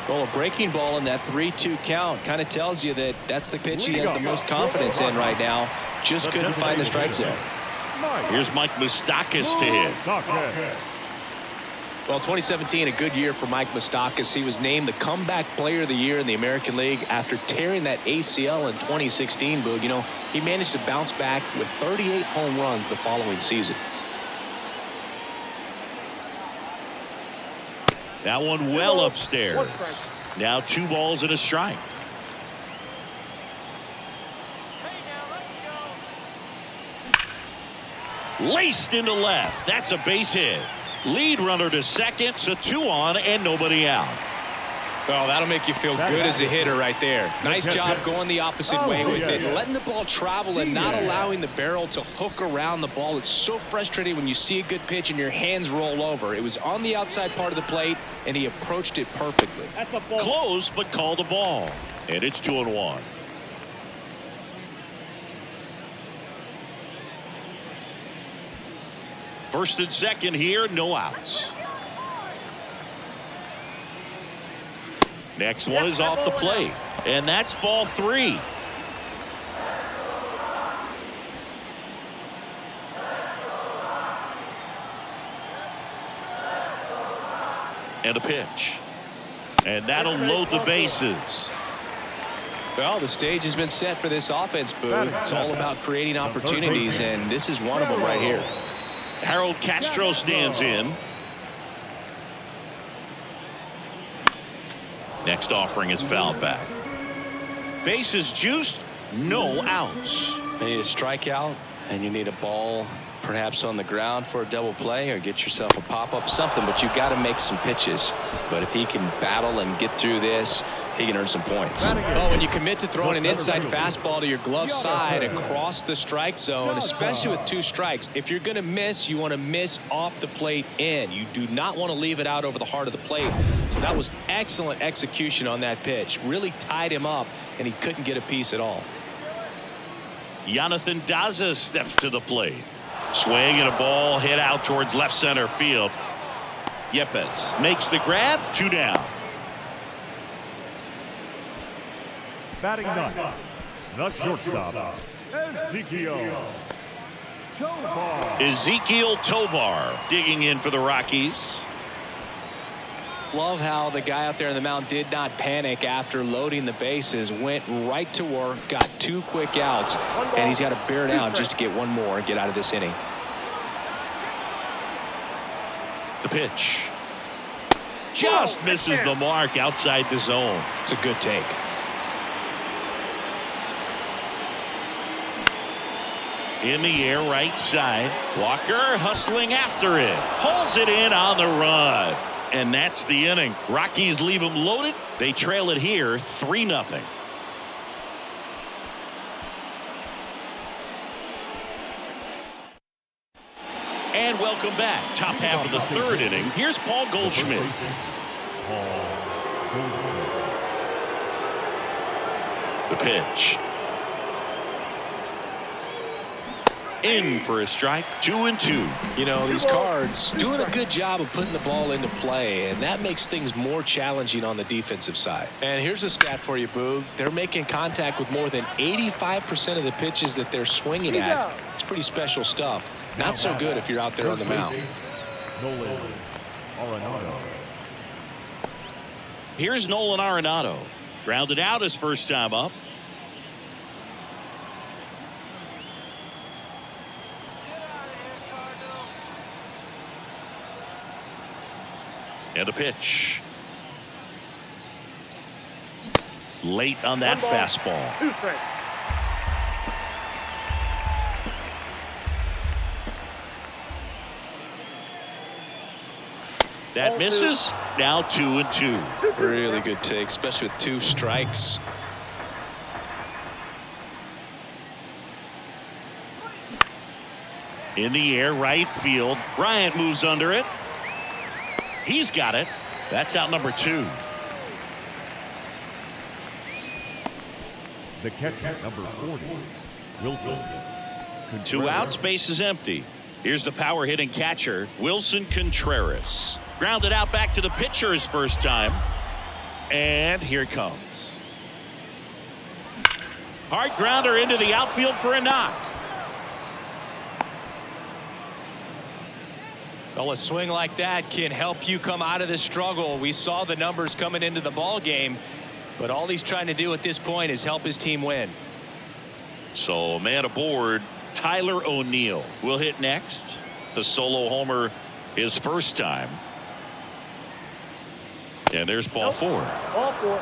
Well, a breaking ball in that 3-2 count kind of tells you that that's the pitch he has the most confidence in right now. Just couldn't find the strike zone. Here's Mike Moustakas to hit. Well, 2017, a good year for Mike Moustakas. He was named the comeback player of the year in the American League after tearing that ACL in 2016, Boog. You know, he managed to bounce back with 38 home runs the following season. That one well upstairs. Now 2 balls and a strike. Laced into left. That's a base hit. Lead runner to second, so 2 on and nobody out. Well, that'll make you feel good as a hitter right there. Nice job going the opposite way with it. Letting the ball travel and not allowing the barrel to hook around the ball. It's so frustrating when you see a good pitch and your hands roll over. It was on the outside part of the plate, and he approached it perfectly. Close, but called a ball. And it's 2-1. First and second here, no outs. Next one is off the plate, and that's ball 3. And a pitch. And that'll load the bases. Well, the stage has been set for this offense, Boo. It's all about creating opportunities, and this is one of them right here. Harold Castro stands in. Next offering is fouled back. Bases juiced, no outs. You need a strikeout, and you need a ball perhaps on the ground for a double play, or get yourself a pop-up, something, but you got to make some pitches. But if he can battle and get through this, he can earn some points. Oh, when you commit to throwing an inside fastball to your glove side across the strike zone, especially with 2 strikes, if you're going to miss, you want to miss off the plate in. You do not want to leave it out over the heart of the plate. So that was excellent execution on that pitch. Really tied him up, and he couldn't get a piece at all. Jonathan Daza steps to the plate. Swing and a ball hit out towards left center field. Yepes makes the grab. 2 down. Batting ninth, the shortstop, Ezequiel Tovar digging in for the Rockies. Love how the guy out there in the mound did not panic after loading the bases. Went right to work, got 2 quick outs, and he's got to bear down just to get 1 more and get out of this inning. The pitch just misses the mark outside the zone. It's a good take. In the air, right side. Walker hustling after it. Pulls it in on the run. And that's the inning. Rockies leave them loaded. They trail it here 3-0. And welcome back. Top half of the 3rd inning. Here's Paul Goldschmidt. The pitch. In for a strike. 2-2. You know, these Cards doing a good job of putting the ball into play, and that makes things more challenging on the defensive side. And here's a stat for you, Boog. They're making contact with more than 85% of the pitches that they're swinging at. It's pretty special stuff. Not so good if you're out there on the mound. Here's Nolan Arenado. Grounded out his first time up. And a pitch. Late on that fastball. 2 strikes. That misses. Now 2-2. Really good take, especially with 2 strikes. In the air, right field. Bryant moves under it. He's got it. That's out number 2. The catcher, number 40, Wilson. 2 outs, base is empty. Here's the power hitting catcher, Wilson Contreras. Grounded out back to the pitcher his first time. And here it comes. Hard grounder into the outfield for a knock. Well, a swing like that can help you come out of this struggle. We saw the numbers coming into the ball game, but all he's trying to do at this point is help his team win. So man aboard, Tyler O'Neill will hit next. The solo homer his first time. And there's ball 4. Ball 4.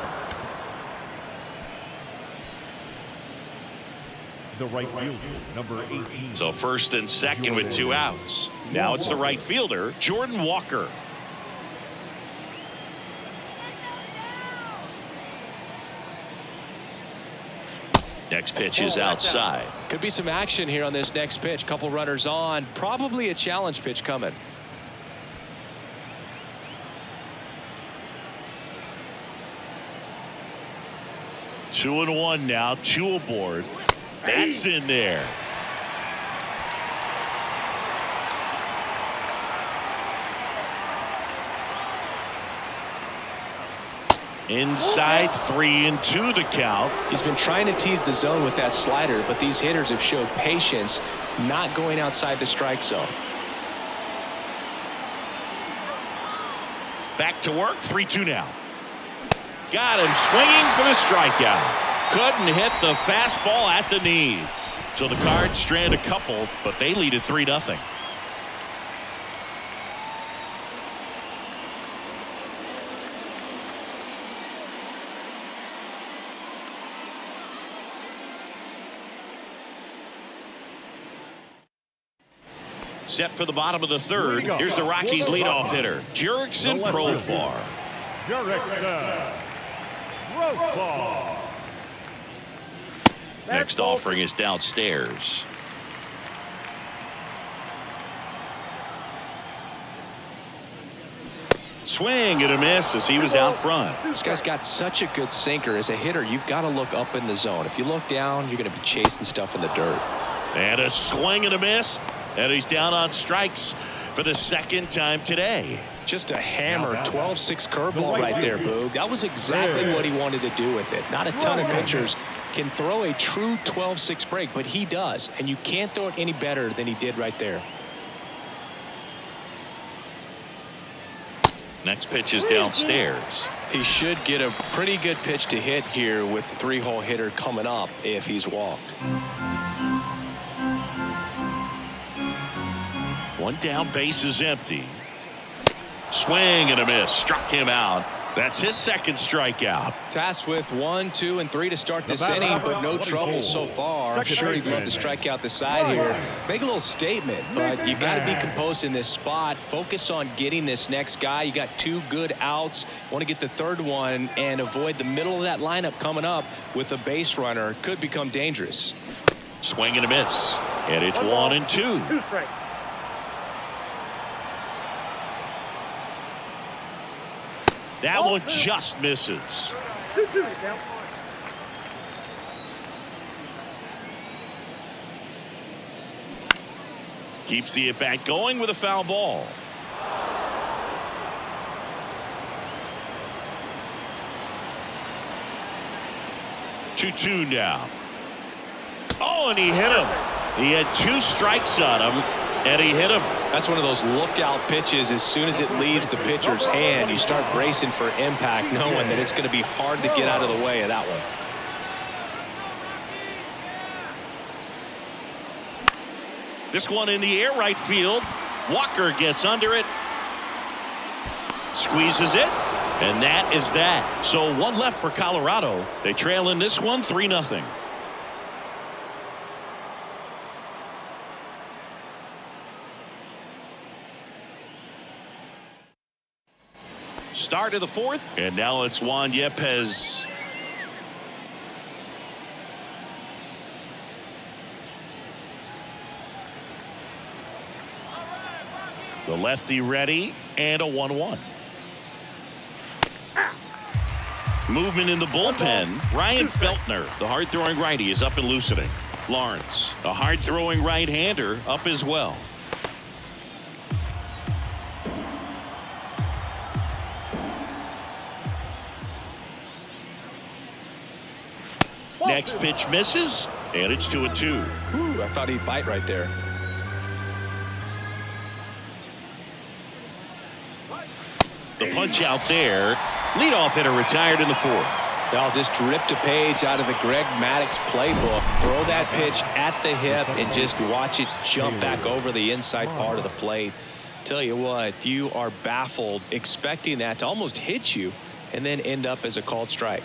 The right fielder, number 18. So first and second with 2 outs. Now it's the right fielder, Jordan Walker. Next pitch is outside. Could be some action here on this next pitch. Couple runners on. Probably a challenge pitch coming. Two and one now. 2 aboard. That's in there. Inside, 3-2 the count. He's been trying to tease the zone with that slider, but these hitters have showed patience, not going outside the strike zone. Back to work, 3-2 now. Got him swinging for the strikeout. Couldn't hit the fastball at the knees. So the Cards strand a couple, but they lead at 3-0. Set for the bottom of the third. Here's the Rockies leadoff hitter, Jurickson Profar. Jurickson Profar. Next offering is downstairs. Swing and a miss as he was out front. This guy's got such a good sinker. As a hitter, you've got to look up in the zone. If you look down, you're going to be chasing stuff in the dirt. And a swing and a miss. And he's down on strikes for the second time today. Just a hammer 12-6 curveball right there, Boog. That was exactly what he wanted to do with it. Not a ton of pitchers can throw a true 12-6 break, but he does. And you can't throw it any better than he did right there. Next pitch is downstairs. He should get a pretty good pitch to hit here with the 3-hole hitter coming up if he's walked. One down, base is empty. Swing and a miss. Struck him out. That's his second strikeout. Tasked with 1, 2, and 3 to start this inning, but no trouble so far. I'm sure he'd love to strike out the side here. Make a little statement, but you've got to be composed in this spot. Focus on getting this next guy. You got 2 good outs. Want to get the third one and avoid the middle of that lineup coming up with a base runner. Could become dangerous. Swing and a miss. And it's 1-2. 2 strikes. That one just misses. 2-2 to count. Keeps the at-bat going with a foul ball. Two now. Oh, and he hit him. He had 2 strikes on him, and he hit him. That's one of those lookout pitches. As soon as it leaves the pitcher's hand, you start bracing for impact, knowing that it's going to be hard to get out of the way of that one. This one in the air, right field. Walker gets under it. Squeezes it. And that is that. So 1 left for Colorado. They trail in this one 3-0. Start of the 4th, and now it's Juan Yepez. The lefty ready, and a 1-1. Movement in the bullpen. Ryan Feltner, the hard-throwing righty, is up and loosening. Lawrence, a hard-throwing right-hander, up as well. Next pitch misses, and it's 2-2. Ooh, I thought he'd bite right there. The punch out there. Leadoff hitter retired in the 4th. Y'all just ripped a page out of the Greg Maddux playbook. Throw that pitch at the hip and just watch it jump back over the inside part of the plate. Tell you what, you are baffled expecting that to almost hit you and then end up as a called strike.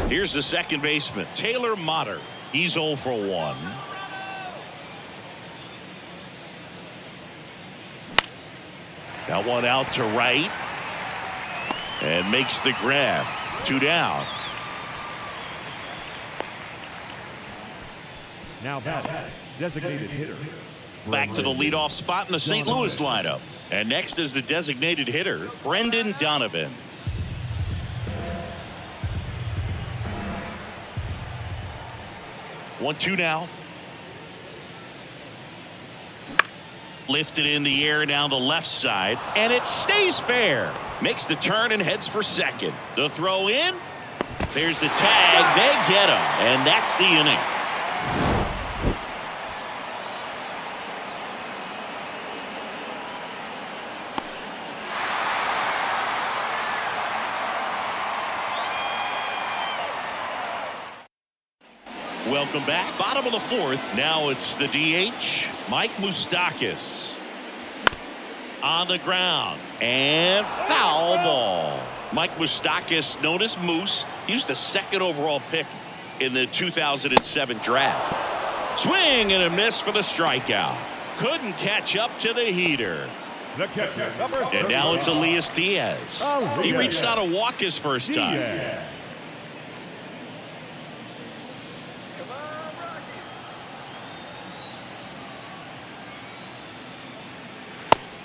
Here's the second baseman, Taylor Motter. He's 0 for 1. That one out to right. And makes the grab. 2 down. Now that designated hitter. Back to the leadoff spot in the St. Louis lineup. And next is the designated hitter, Brendan Donovan. One, 2 now. Lifted in the air down the left side, and it stays fair. Makes the turn and heads for second. The throw in. There's the tag. They get him, and that's the inning. Welcome back. Bottom of the 4th. Now it's the DH, Mike Moustakas. On the ground. And foul ball. Mike Moustakas, known as Moose. He was the 2nd overall pick in the 2007 draft. Swing and a miss for the strikeout. Couldn't catch up to the heater. The catcher, number And now it's Elias Diaz. He reached out a walk his first time.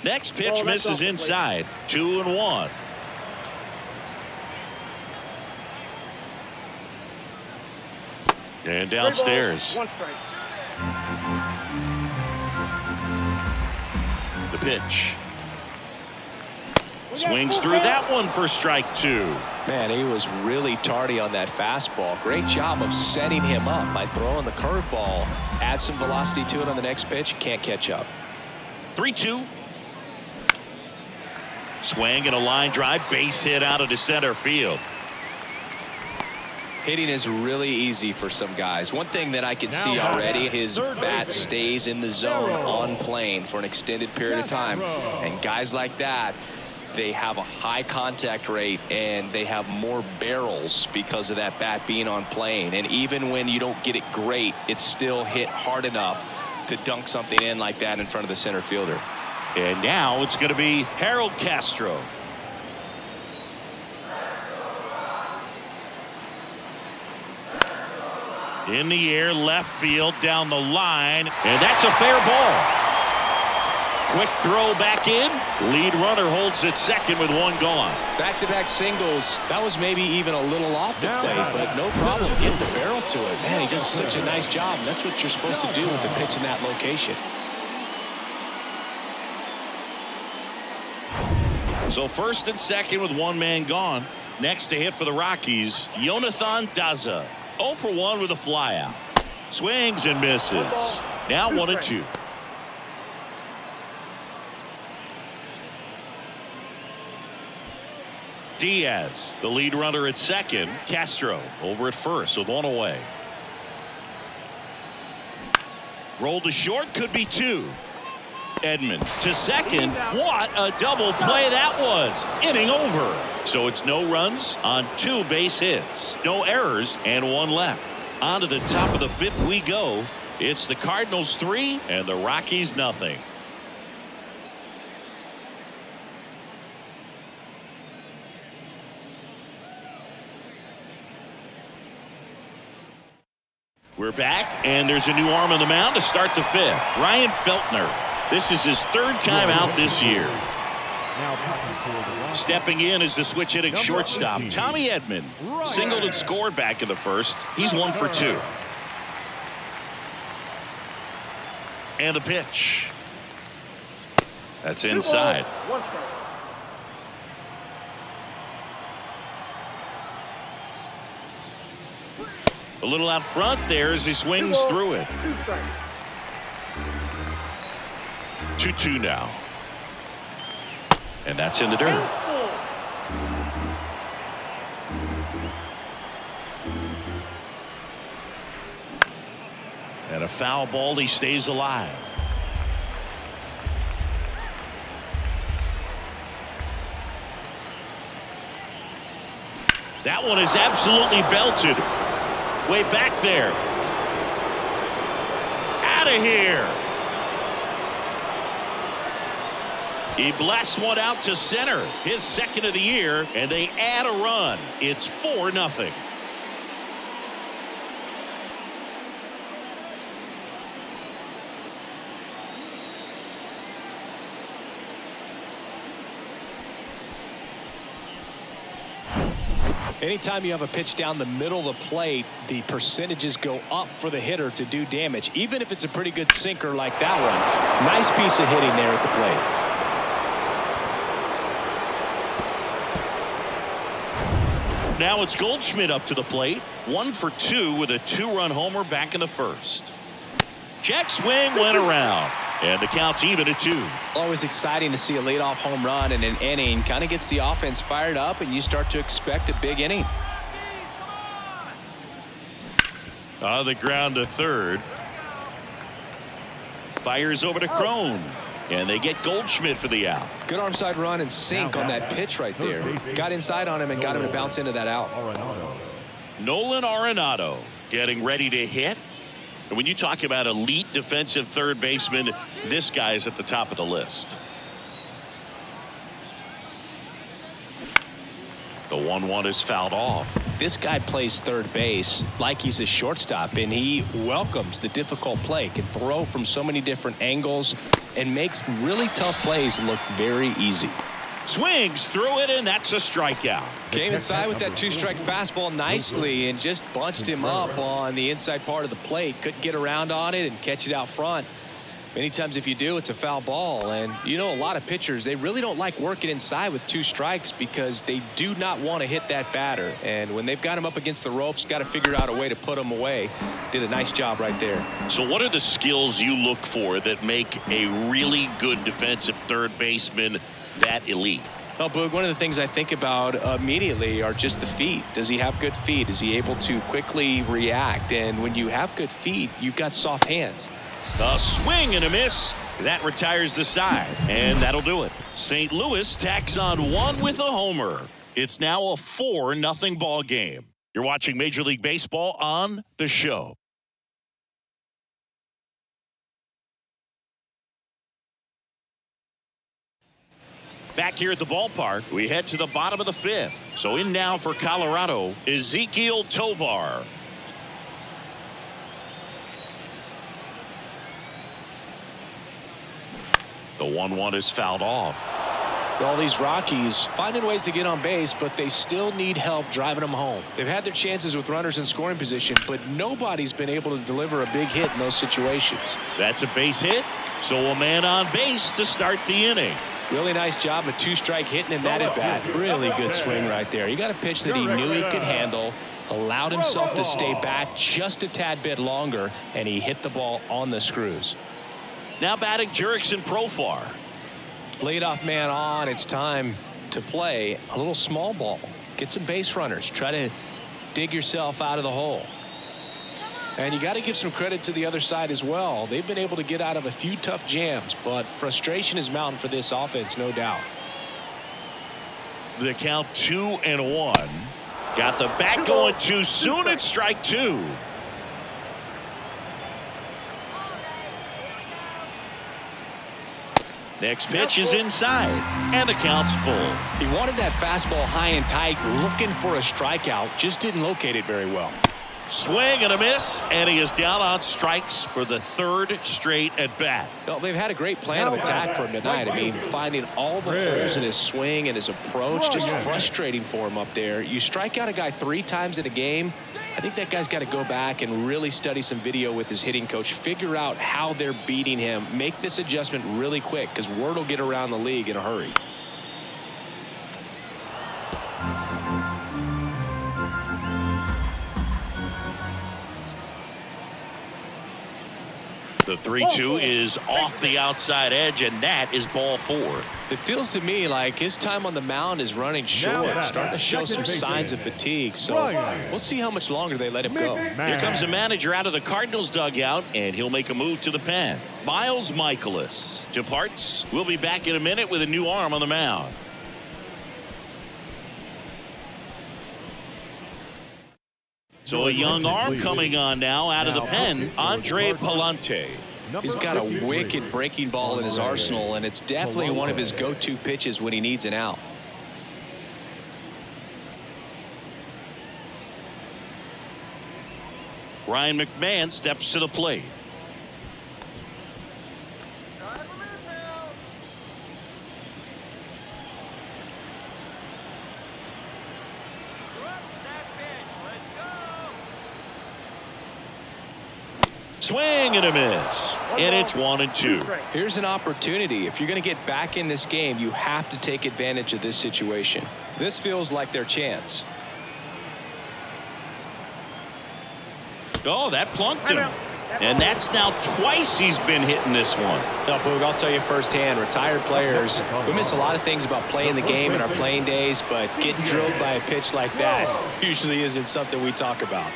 Next pitch misses inside. 2-1. And downstairs. 1 strike. The pitch. Swings through that one for strike 2. Man, he was really tardy on that fastball. Great job of setting him up by throwing the curveball. Add some velocity to it on the next pitch. Can't catch up. 3-2. Swing and a line drive, base hit out of the center field. Hitting is really easy for some guys. One thing that I can see already, his bat stays in the zone on plane for an extended period of time. And guys like that, they have a high contact rate and they have more barrels because of that bat being on plane. And even when you don't get it great, it's still hit hard enough to dunk something in like that in front of the center fielder. And now it's going to be Harold Castro. In the air, left field, down the line, and that's a fair ball. Quick throw back in. Lead runner holds at second with 1 gone. Back-to-back singles. That was maybe even a little off the plate, but no problem getting the barrel to it. Man, he does such a nice job. And that's what you're supposed to do with the pitch in that location. So first and second with 1 man gone. Next to hit for the Rockies, Jonathan Daza. 0 for 1 with a flyout. Swings and misses. Now 1-2. Diaz, the lead runner at second. Castro over at first with 1 away. Rolled to short, could be 2. Edmund to second. What a double play that was. Inning over. So it's no runs on 2 base hits. No errors and 1 left. On to the top of the 5th we go. It's the Cardinals 3 and the Rockies nothing. We're back and there's a new arm on the mound to start the 5th. Ryan Feltner. This is his 3rd time out this year. Stepping in is the switch hitting shortstop, Tommy Edman. Singled and scored back in the 1st. He's 1 for 2. And the pitch. That's inside. 1 strike. A little out front there as he swings through it. 2 strikes. 2-2 now. And that's in the dirt. And a foul ball. He stays alive. That one is absolutely belted. Way back there. Out of here. He blasts one out to center. His second of the year, and they add a run. It's 4-0. Anytime you have a pitch down the middle of the plate, the percentages go up for the hitter to do damage, even if it's a pretty good sinker like that one. Nice piece of hitting there at the plate. Now it's Goldschmidt up to the plate. 1 for 2 with a 2-run homer back in the first. Check swing went around. And the count's even at 2. Always exciting to see a leadoff home run in an inning. Kind of gets the offense fired up, and you start to expect a big inning. On the ground to third. Fires over to Crone. And they get Goldschmidt for the out. Good arm side run and sink on that pitch right there. Got inside on him and got him to bounce into that out. Nolan Arenado getting ready to hit. And when you talk about elite defensive third baseman, this guy is at the top of the list. The 1-1 is fouled off. This guy plays third base like he's a shortstop, and he welcomes the difficult play. Can throw from so many different angles and makes really tough plays look very easy. Swings through it, and that's a strikeout. Came inside with that 2-strike fastball nicely and just bunched him up on the inside part of the plate. Couldn't get around on it and catch it out front. Many times if you do, it's a foul ball. And you know, a lot of pitchers, they really don't like working inside with 2 strikes because they do not want to hit that batter. And when they've got him up against the ropes, got to figure out a way to put him away. Did a nice job right there. So what are the skills you look for that make a really good defensive third baseman that elite? Well, Boog, one of the things I think about immediately are just the feet. Does he have good feet? Is he able to quickly react? And when you have good feet, you've got soft hands. A swing and a miss. That retires the side, and that'll do it. St. Louis tacks on 1 with a homer. It's now a 4-0 ball game. You're watching Major League Baseball on The Show. Back here at the ballpark, we head to the bottom of the 5th. So in now for Colorado, Ezequiel Tovar. The 1-1 is fouled off. All these Rockies finding ways to get on base, but they still need help driving them home. They've had their chances with runners in scoring position, but nobody's been able to deliver a big hit in those situations. That's a base hit, so a man on base to start the inning. Really nice job of 2-strike hitting in that at bat. Really good swing right there. You got a pitch that he knew he could handle, allowed himself to stay back just a tad bit longer, and he hit the ball on the screws. Now batting Jurickson Profar. Leadoff man on. It's time to play a little small ball. Get some base runners. Try to dig yourself out of the hole. And you got to give some credit to the other side as well. They've been able to get out of a few tough jams, but frustration is mounting for this offense, no doubt. The count 2-1. Got the bat going too soon. It's strike 2. Next pitch is inside, and the count's full. He wanted that fastball high and tight, looking for a strikeout, just didn't locate it very well. Swing and a miss, and he is down on strikes for the 3rd straight at bat. Well, they've had a great plan of attack for him tonight. I mean, finding all the holes in his swing and his approach, just frustrating for him up there. You strike out a guy 3 times in a game, I think that guy's got to go back and really study some video with his hitting coach, figure out how they're beating him, make this adjustment really quick, because word will get around the league in a hurry. The 3-2 is off the outside edge, and that is ball 4. It feels to me like his time on the mound is running short, starting to show some signs of fatigue. So we'll see how much longer they let him go. Here comes the manager out of the Cardinals dugout, and he'll make a move to the pen. Miles Michaelis departs. We'll be back in a minute with a new arm on the mound. So a young arm coming on now out of the pen, Andre Palante. He's got a wicked breaking ball in his arsenal, and it's definitely one of his go-to pitches when he needs an out. Ryan McMahon steps to the plate. Swing and a miss, and it's 1-2. Here's an opportunity. If you're going to get back in this game, you have to take advantage of this situation. This feels like their chance. Oh, that plunked him. And that's now twice he's been hitting this one. No, Boog, I'll tell you firsthand, retired players, we miss a lot of things about playing the game in our playing days, but getting drilled by a pitch like that usually isn't something we talk about.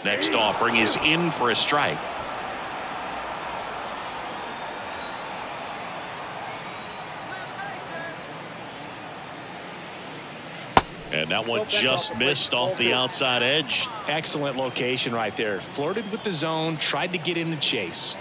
Next offering is in for a strike. And that one just missed off the outside edge. Excellent location right there. Flirted with the zone, tried to get in the chase.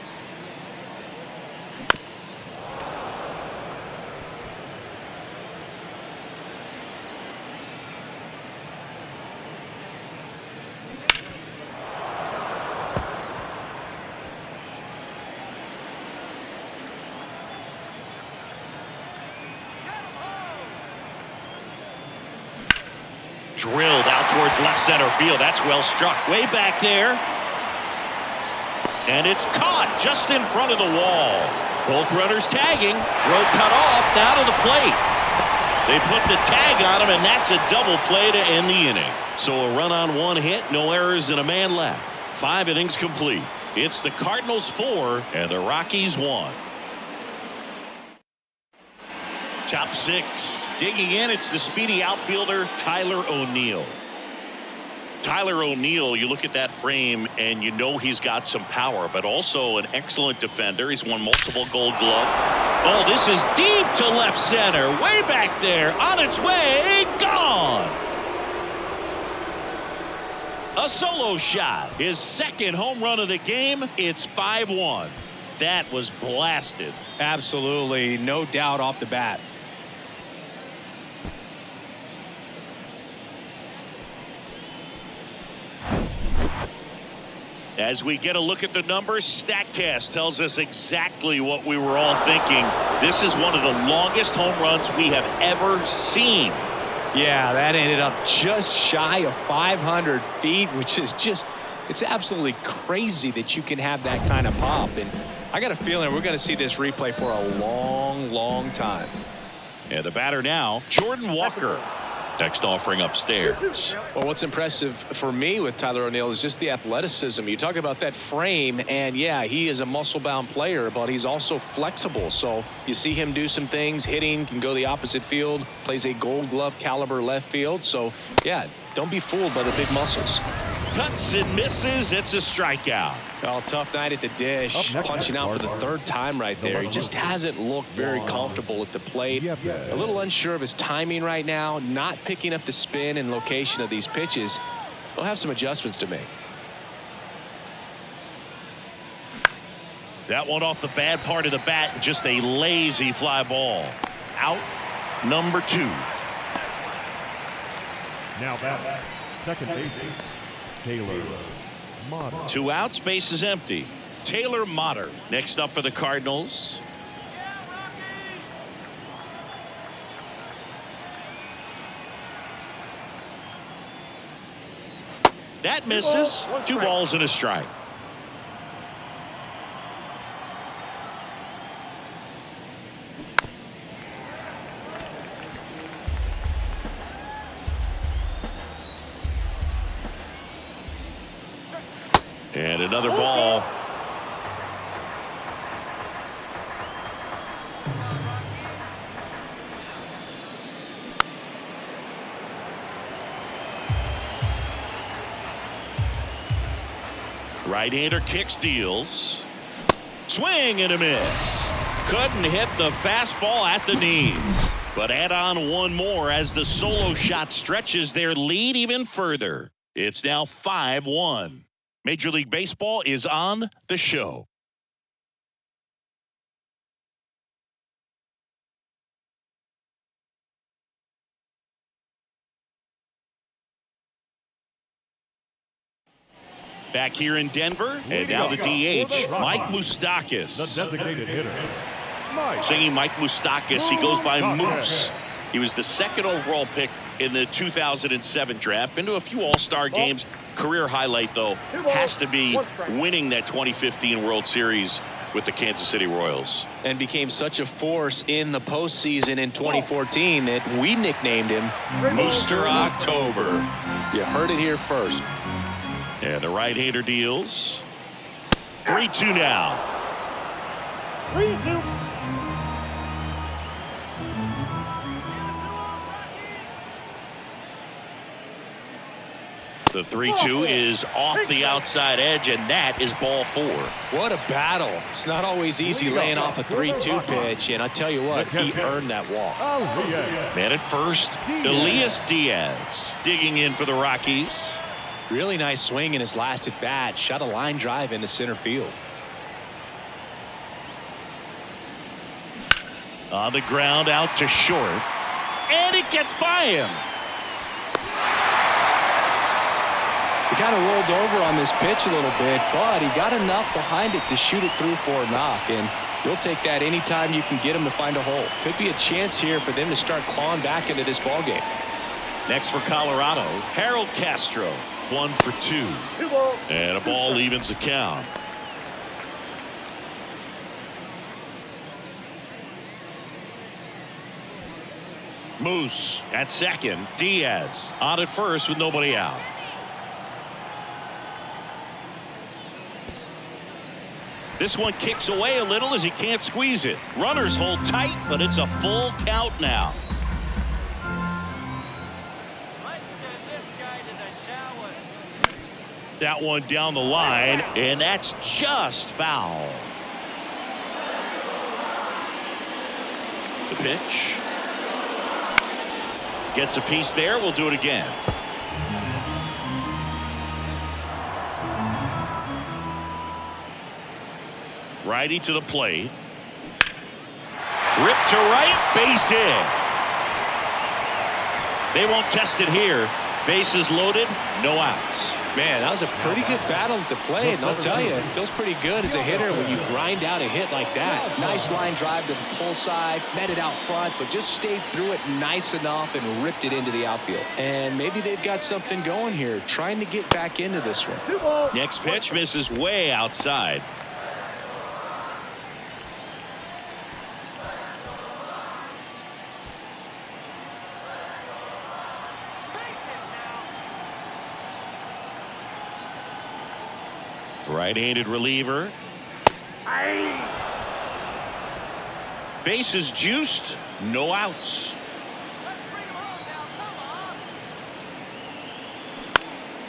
Drilled out towards left center field. That's well struck. Way back there. And it's caught just in front of the wall. Both runners tagging. Row cut off. Now to the plate. They put the tag on him, and that's a double play to end the inning. So a run on one hit, no errors, and a man left. 5 innings complete. It's the Cardinals 4 and the Rockies 1. Top 6. Digging in, it's the speedy outfielder, Tyler O'Neill. Tyler O'Neill, you look at that frame and you know he's got some power, but also an excellent defender. He's won multiple Gold Glove. Oh, this is deep to left center. Way back there. On its way. Gone. A solo shot. His second home run of the game. It's 5-1. That was blasted. Absolutely. No doubt off the bat. As we get a look at the numbers, StatCast tells us exactly what we were all thinking. This is one of the longest home runs we have ever seen. Yeah, that ended up just shy of 500 feet, which is just, it's absolutely crazy that you can have that kind of pop. And I got a feeling we're going to see this replay for a long, long time. And the batter now, Jordan Walker. Next offering upstairs. Well, what's impressive for me with Tyler O'Neill is just the athleticism. You talk about that frame, and yeah, he is a muscle-bound player, but he's also flexible. So you see him do some things, hitting, can go the opposite field, plays a Gold Glove caliber left field. So, yeah, don't be fooled by the big muscles. Cuts and misses. It's a strikeout. Oh, tough night at the dish. Punching out for the 3rd time right there. He just hasn't looked very comfortable at the plate. A little unsure of his timing right now. Not picking up the spin and location of these pitches. He'll have some adjustments to make. That one off the bad part of the bat. Just a lazy fly ball. Out number 2. Now back, second base, Taylor Motter. 2 outs, base is empty. Taylor Motter next up for the Cardinals. That misses. 2 balls and a strike. another ball. Right-hander kicks, deals. Swing and a miss. Couldn't hit the fastball at the knees. But add on one more as the solo shot stretches their lead even further. It's now 5-1. Major League Baseball is on the show. Back here in Denver, and now the DH, Mike Moustakas. The designated hitter, Singing Mike Moustakas, he goes by Moose. He was the second overall pick in the 2007 draft. Been to a few All-Star games. Career highlight, though, has to be winning that 2015 World Series with the Kansas City Royals. And became such a force in the postseason in 2014 that we nicknamed him Mooster October. You heard it here first. And the right-hander deals. 3-2 now. 3-2. The 3-2 is off the outside edge, and that is ball 4. What a battle. It's not always easy laying off a 3-2 pitch, and I tell you what, he earned that walk. Man at first, Elias Diaz digging in for the Rockies. Really nice swing in his last at bat. Shot a line drive into center field. On the ground out to short, and it gets by him. He kind of rolled over on this pitch a little bit, but he got enough behind it to shoot it through for a knock, and you'll take that anytime you can get him to find a hole. Could be a chance here for them to start clawing back into this ball game. Next for Colorado, Harold Castro, 1 for 2. And a ball evens the count. Moose at second. Diaz on at first with nobody out. This one kicks away a little as he can't squeeze it. Runners hold tight, but it's a full count now. That one down the line, and that's just foul. The pitch. Gets a piece there. We'll do it again. Righty to the plate. Ripped to right, base hit. They won't test it here. Bases loaded, no outs. Man, that was a pretty good battle at the plate, and I'll tell you, it feels pretty good as a hitter when you grind out a hit like that. Nice line drive to the pull side, met it out front, but just stayed through it nice enough and ripped it into the outfield. And maybe they've got something going here, trying to get back into this one. Next pitch misses way outside. Right-handed reliever. Bases juiced, no outs.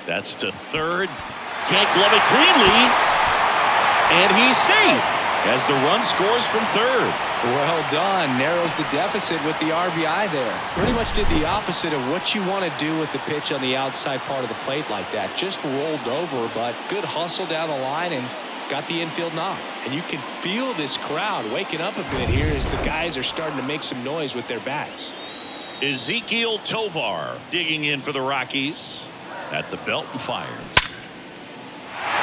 That's to third. Can't glove it cleanly. And he's safe as the run scores from third. Well done. Narrows the deficit with the RBI there. Pretty much did the opposite of what you want to do with the pitch on the outside part of the plate like that. Just rolled over, but good hustle down the line and got the infield knock. And you can feel this crowd waking up a bit here as the guys are starting to make some noise with their bats. Ezekiel Tovar digging in for the Rockies at the belt and fires.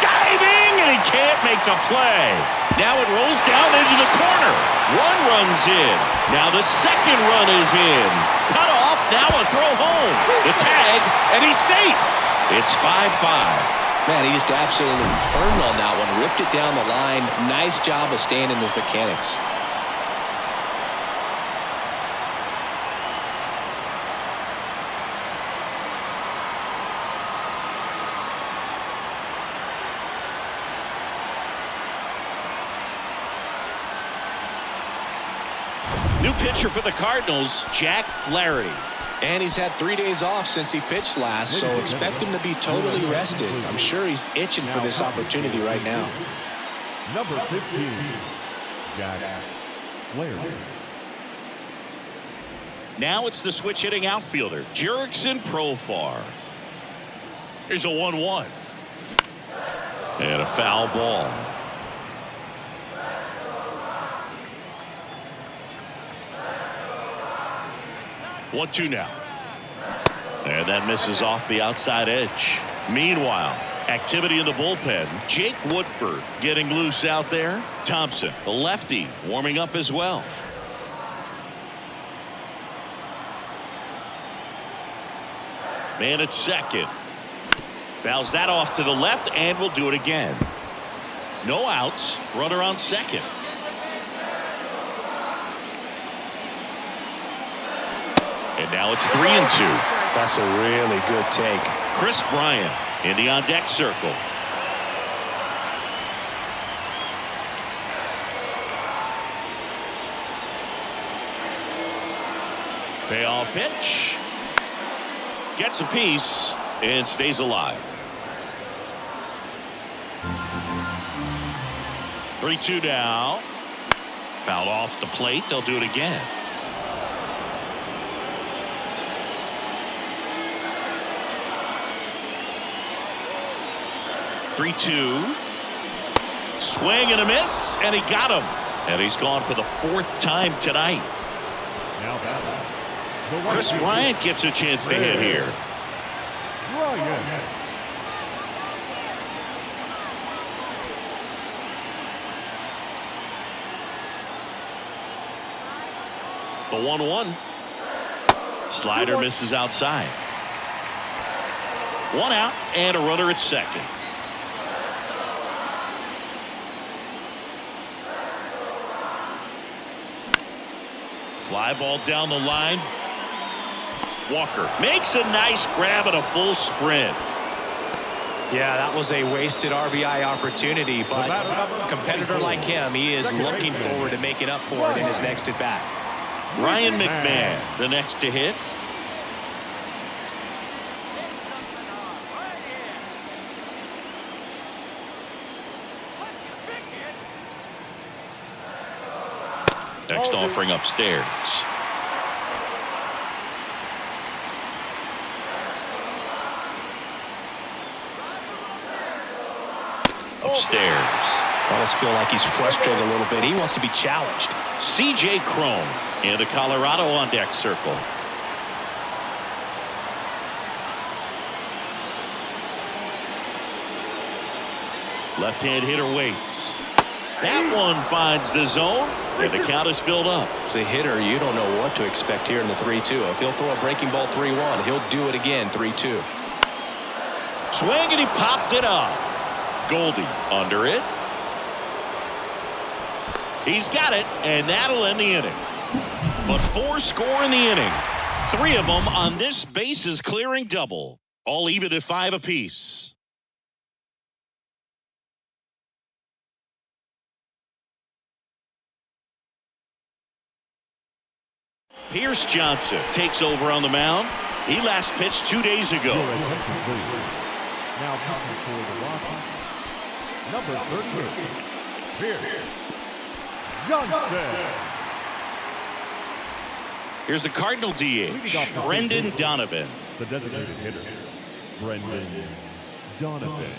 Diving, and he can't make the play. Now it rolls down into the corner. One run's in. Now the second run is in. Cut off, now a throw home. The tag, and he's safe. It's 5-5. Man, he just absolutely turned on that one, ripped it down the line. Nice job of staying in his mechanics. pitcher for the Cardinals, Jack Flaherty. And he's had 3 days off since he pitched last, so expect him to be totally rested. I'm sure he's itching for this opportunity right now. Number 15, Jack Flaherty. Now it's the switch hitting outfielder, Jurickson Profar. Here's a 1-1. And a foul ball. 1-2 now. And that misses off the outside edge. Meanwhile, activity in the bullpen. Jake Woodford getting loose out there. Thompson, the lefty, warming up as well. Man at second. Fouls that off to the left and will do it again. No outs. Runner on second. And now it's 3-2. That's a really good take. Chris Bryant in the on-deck circle. Payoff pitch. Gets a piece and stays alive. 3-2 now. Foul off the plate. They'll do it again. Swing and a miss, and he got him. And he's gone for the 4th time tonight. Now Chris Bryant gets a chance to hit here. The 1-1. Slider misses outside. 1 out and a runner at second. Fly ball down the line. Walker makes a nice grab at a full sprint. Yeah, that was a wasted RBI opportunity, but a competitor like him, he is looking forward to making up for it in his next at bat. Ryan McMahon, the next to hit. Next offering upstairs. Upstairs. I almost feel like he's frustrated a little bit. He wants to be challenged. C.J. Cron in the Colorado on deck circle. Left-hand hitter waits. That one finds the zone, and the count is filled up. As a hitter, you don't know what to expect here in the 3-2. If he'll throw a breaking ball 3-1, he'll do it again 3-2. Swing, and he popped it up. Goldie under it. He's got it, and that'll end the inning. But 4 score in the inning. 3 of them on this bases clearing double. All even at 5 apiece. Pierce Johnson takes over on the mound. He last pitched 2 days ago. Now pitching for the Rockies, number 38, Pierce Johnson. Here's the Cardinal DH, Brendan Donovan. The designated hitter, Brendan Donovan.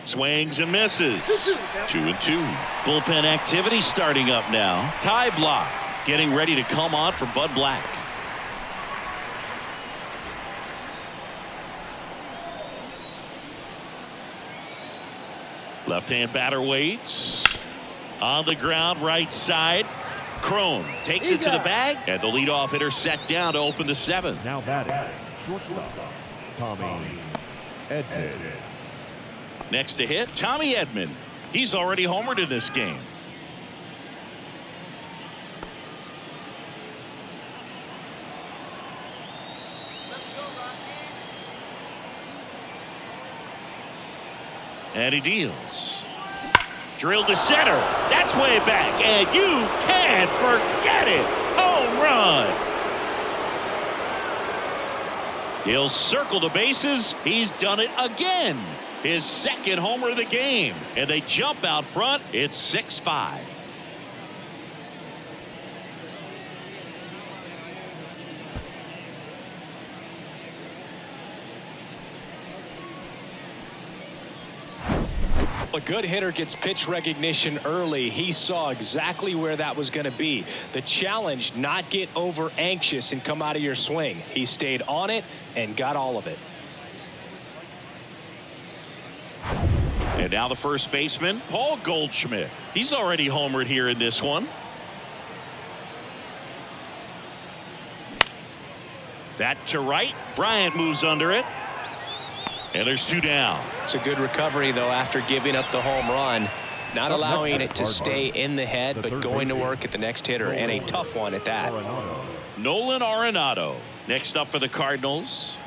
Swings and misses. 2-2. Bullpen activity starting up now. Ty Block getting ready to come on for Bud Black. Left-hand batter waits. On the ground, right side. Cron takes it to the bag, and the leadoff hitter set down to open the 7th. Now batting, shortstop, Tommy Edman. Next to hit, Tommy Edman. He's already homered in this game. And he deals. Drilled to center. That's way back. And you can't forget it. Home run. He'll circle the bases. He's done it again. His second homer of the game. And they jump out front. It's 6-5. A good hitter gets pitch recognition early. He saw exactly where that was going to be. The challenge, not get over anxious and come out of your swing. He stayed on it and got all of it. And now the first baseman, Paul Goldschmidt. He's already homered here in this one. That to right. Bryant moves under it. And there's 2 down. It's a good recovery, though, after giving up the home run. Not allowing it to stay in the head, but going to work at the next hitter, and a tough one at that. Nolan Arenado next up for the Cardinals.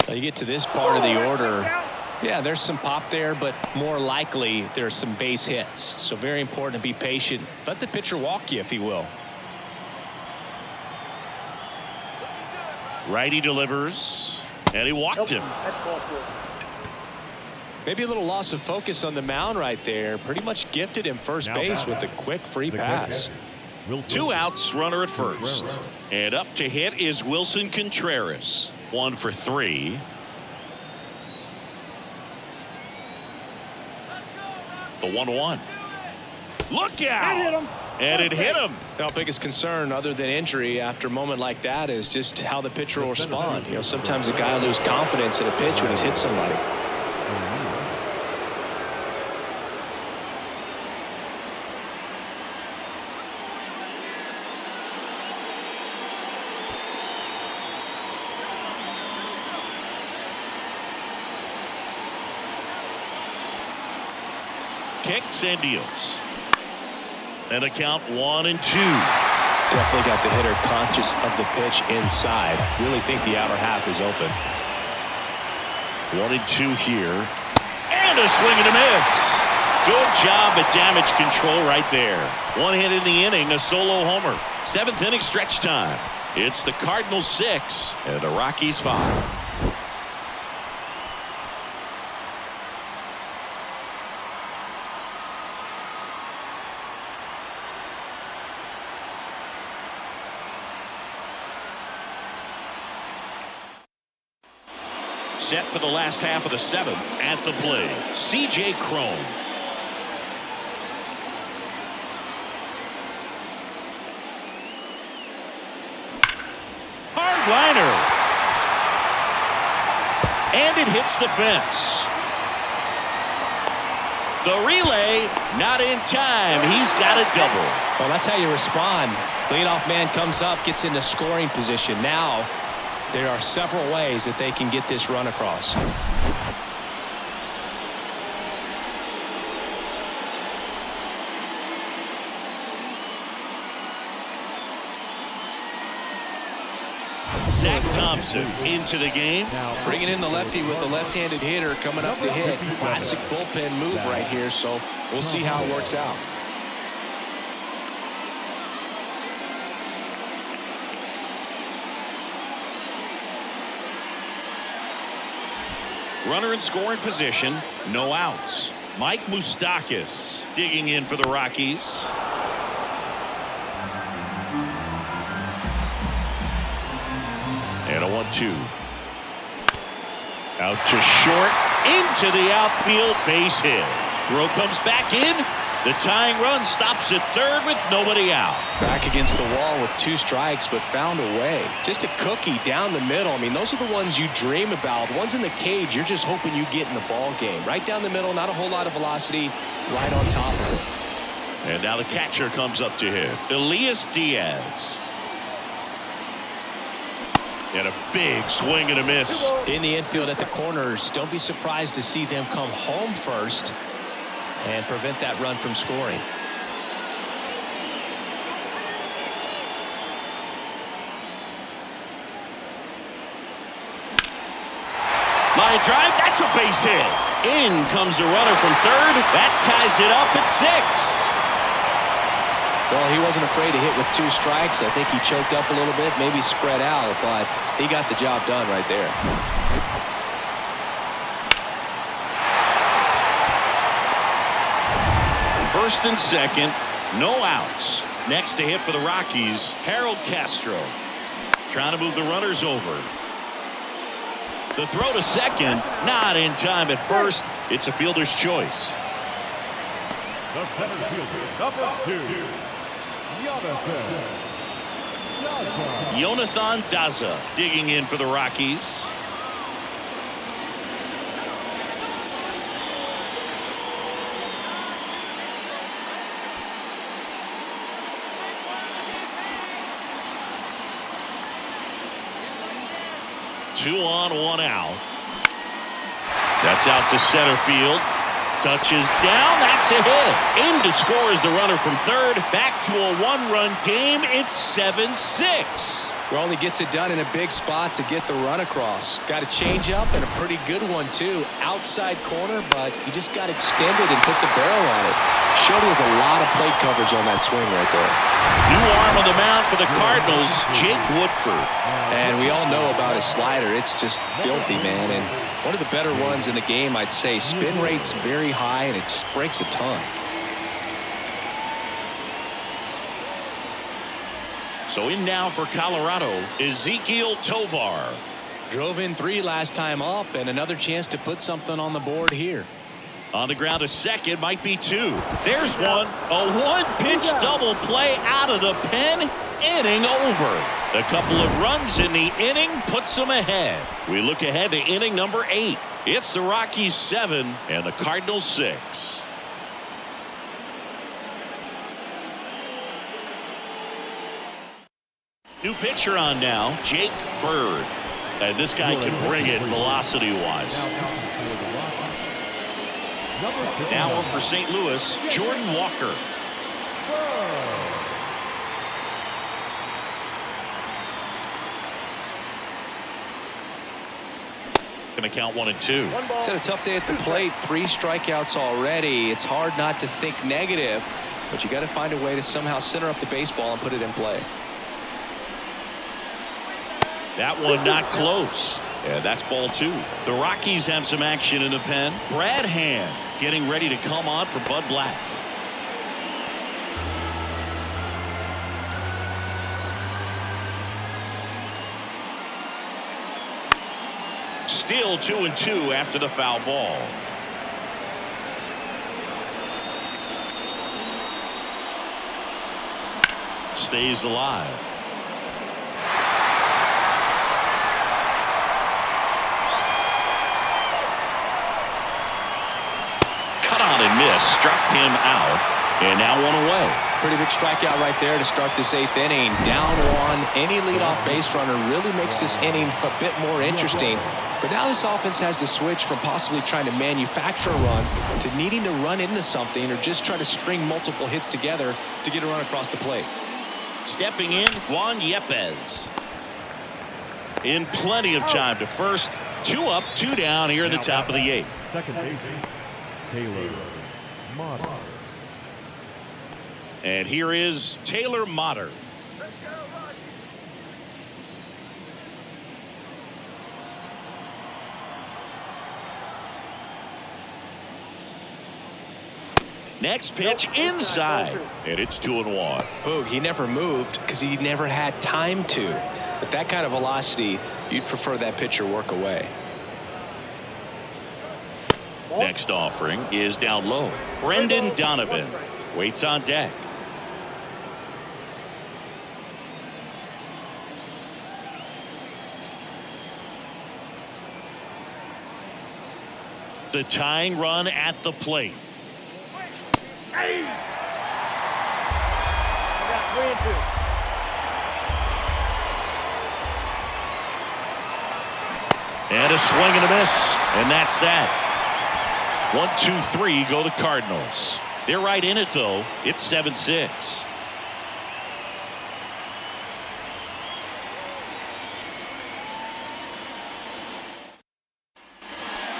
You get to this part of the order. Yeah, there's some pop there, but more likely there's some base hits. So very important to be patient. Let the pitcher walk you, if he will. Righty delivers, and he walked him. Maybe a little loss of focus on the mound right there. Pretty much gifted him first base with a quick free pass. 2 outs, runner at first. And up to hit is Wilson Contreras. 1 for 3. The 1-1. Look out! And it hit him. Now, biggest concern other than injury after a moment like that is just how the pitcher will respond. You know, sometimes a guy will lose confidence in a pitch when he's hit somebody. Kicks and deals. And a count 1-2. Definitely got the hitter conscious of the pitch inside. Really think the outer half is open. 1-2 here. And a swing and a miss. Good job at damage control right there. 1 hit in the inning, a solo homer. 7th inning stretch time. It's the Cardinals 6 and the Rockies 5. Set for the last half of the 7th. At the plate, C.J. Cron. Hard liner. And it hits the fence. The relay not in time. He's got a double. Well, that's how you respond. Leadoff man comes up, gets into scoring position. Now there are several ways that they can get this run across. Zach Thompson into the game. Bringing in the lefty with the left-handed hitter coming up to hit. Classic bullpen move right here, so we'll see how it works out. Runner in scoring position, no outs. Mike Moustakas digging in for the Rockies. And a 1-2. Out to short, into the outfield, base hit. Throw comes back in. The tying run stops at third with nobody out. Back against the wall with 2 strikes, but found a way. Just a cookie down the middle. I mean, those are the ones you dream about. Ones in the cage, you're just hoping you get in the ball game. Right down the middle, not a whole lot of velocity, right on top of it. And now the catcher comes up to hit. Elias Diaz. And a big swing and a miss. In the infield at the corners, don't be surprised to see them come home first and prevent that run from scoring. Line drive, that's a base hit. In comes the runner from third. That ties it up at 6. Well, he wasn't afraid to hit with 2 strikes. I think he choked up a little bit, maybe spread out, but he got the job done right there. First and second, no outs. Next to hit for the Rockies, Harold Castro. Trying to move the runners over. The throw to second, not in time at first. It's a fielder's choice. The center fielder, number 2, Jonathan Daza digging in for the Rockies. Two on, one out. That's out to center field. Touches down. That's a hit. In to score is the runner from third. Back to a 1-run game. It's 7-6. Well, he gets it done in a big spot to get the run across. Got a change up and a pretty good one too. Outside corner, but he just got extended and put the barrel on it. Showed he has a lot of plate coverage on that swing right there. New arm on the mound for the Cardinals, Jake Woodford. And we all know about his slider. It's just filthy, man. And one of the better ones in the game, I'd say. Spin rate's very high, and it just breaks a ton. So in now for Colorado, Ezequiel Tovar. Drove in 3 last time up, and another chance to put something on the board here. On the ground to second, might be 2. There's one. A 1-pitch double play out of the pen. Inning over. A couple of runs in the inning puts them ahead. We look ahead to inning number 8. It's the Rockies 7 and the Cardinals 6. New pitcher on now, Jake Bird. And this guy can bring it velocity-wise. Now up for St. Louis, Jordan Walker. Going to count 1 and 2. He's had a tough day at the plate. 3 strikeouts already. It's hard not to think negative, but you got to find a way to somehow center up the baseball and put it in play. That one not close. Yeah, that's ball 2. The Rockies have some action in the pen. Brad Hand getting ready to come on for Bud Black. Still 2 and 2 after the foul ball. Stays alive. Cut on and miss. Struck him out. And now 1 away. Pretty big strikeout right there to start this 8th inning. Down 1. Any leadoff base runner really makes this inning a bit more interesting. But now this offense has to switch from possibly trying to manufacture a run to needing to run into something or just try to string multiple hits together to get a run across the plate. Stepping in, Juan Yepez. In plenty of time to first. 2 up, 2 down here in the top of the 8th. Second baseman, Taylor Motter. And here is Taylor Motter. Next pitch inside, and it's 2-1. Boog, he never moved because he never had time to. But that kind of velocity, you'd prefer that pitcher work away. Next offering is down low. Brendan Donovan waits on deck. The tying run at the plate. Hey! Got 3 and 2. And a swing and a miss. And that's that. 1, 2, 3 go the Cardinals. They're right in it, though. It's 7-6.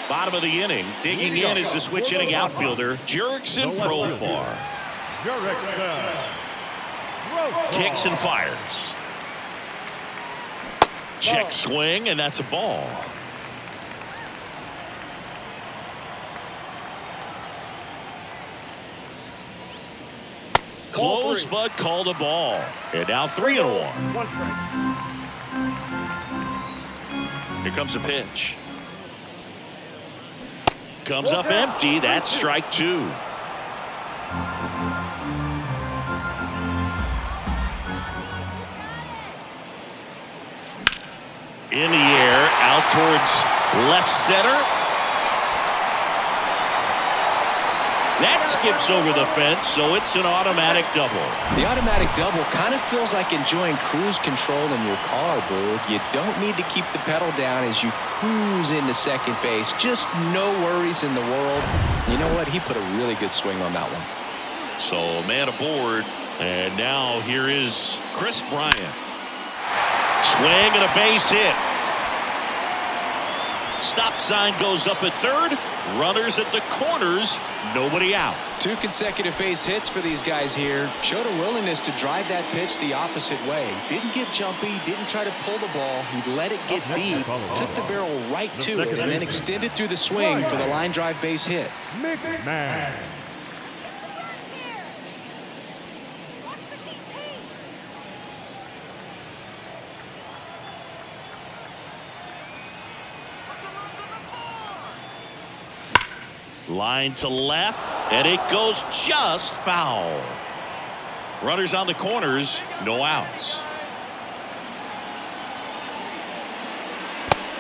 Bottom of the inning. Digging in is the switch hitting outfielder, Jurickson Profar. Kicks and fires. Check swing, and that's a ball. Close, but called a ball. And now 3-1. Here comes a pitch. Comes up empty. That's strike 2. In the air, out towards left center. That skips over the fence, so it's an automatic double. The automatic double kind of feels like enjoying cruise control in your car, Boog. You don't need to keep the pedal down as you cruise into second base. Just no worries in the world. You know what? He put a really good swing on that one. So man aboard, and now here is Chris Bryant. Swing and a base hit. Stop sign goes up at third. Runners at the corners. Nobody out. 2 consecutive base hits for these guys here. Showed a willingness to drive that pitch the opposite way. Didn't get jumpy. Didn't try to pull the ball. He let it get deep. Took the barrel right to it and then extended through the swing for the line drive base hit. McMahon. Line to left, and it goes just foul. Runners on the corners, no outs.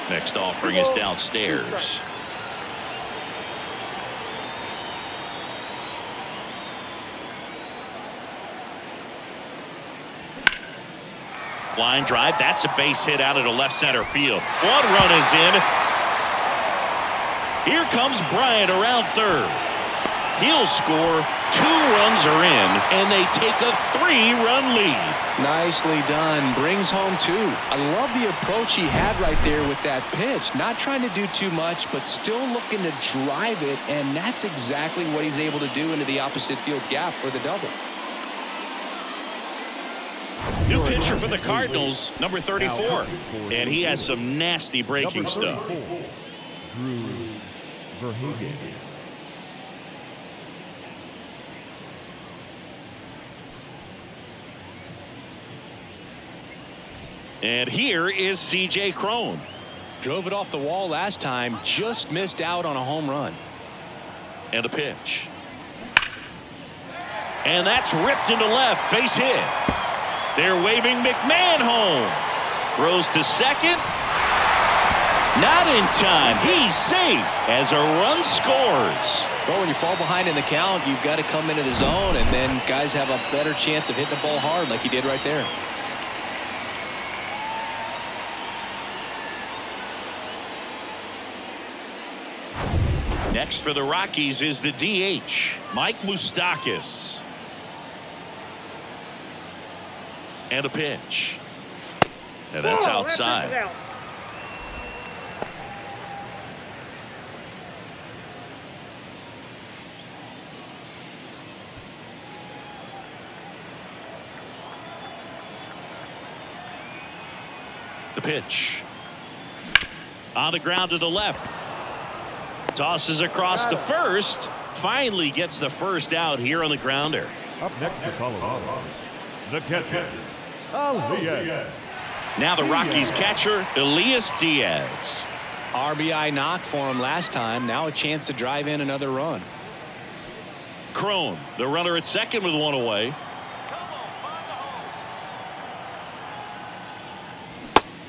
Next offering is downstairs. Line drive, that's a base hit out into left center field. 1 run is in. Here comes Bryant around third. He'll score. 2 runs are in, and they take a 3-run lead. Nicely done. Brings home 2. I love the approach he had right there with that pitch. Not trying to do too much, but still looking to drive it, and that's exactly what he's able to do into the opposite field gap for the double. New pitcher for the Cardinals, number 34, and he has some nasty breaking stuff. Verhagen. And here is C.J. Cron. Drove it off the wall last time. Just missed out on a home run. And a pitch. And that's ripped into left. Base hit. They're waving McMahon home. Throws to second. Not in time. He's safe as a run scores. Well, when you fall behind in the count, you've got to come into the zone, and then guys have a better chance of hitting the ball hard like he did right there. Next for the Rockies is the DH, Mike Moustakas. And a pitch. And that's outside. The pitch. On the ground to the left. Tosses across to first. Finally gets the first out here on the grounder. Up next for Colorado, the catcher, Elias. Now the Rockies catcher, Elias Diaz. RBI knock for him last time. Now a chance to drive in another run. Cron, the runner at second with 1 away.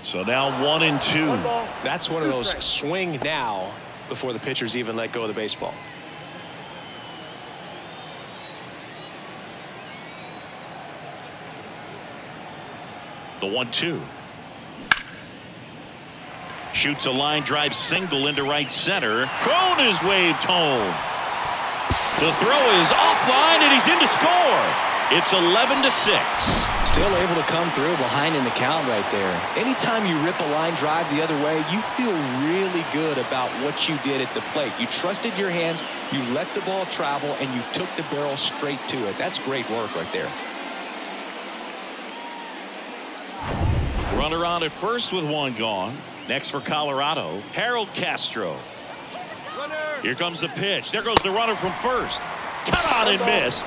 So now 1-2. That's one of those swing now before the pitchers even let go of the baseball. The 1-2. Shoots a line drive single into right center. Cron is waved home. The throw is offline, and he's in to score. It's 11-6. Still able to come through behind in the count right there. Anytime you rip a line drive the other way, you feel really good about what you did at the plate. You trusted your hands, you let the ball travel, and you took the barrel straight to it. That's great work right there. Runner on at first with one gone. Next for Colorado, Harold Castro. Here comes the pitch. There goes the runner from first. Cut on and miss.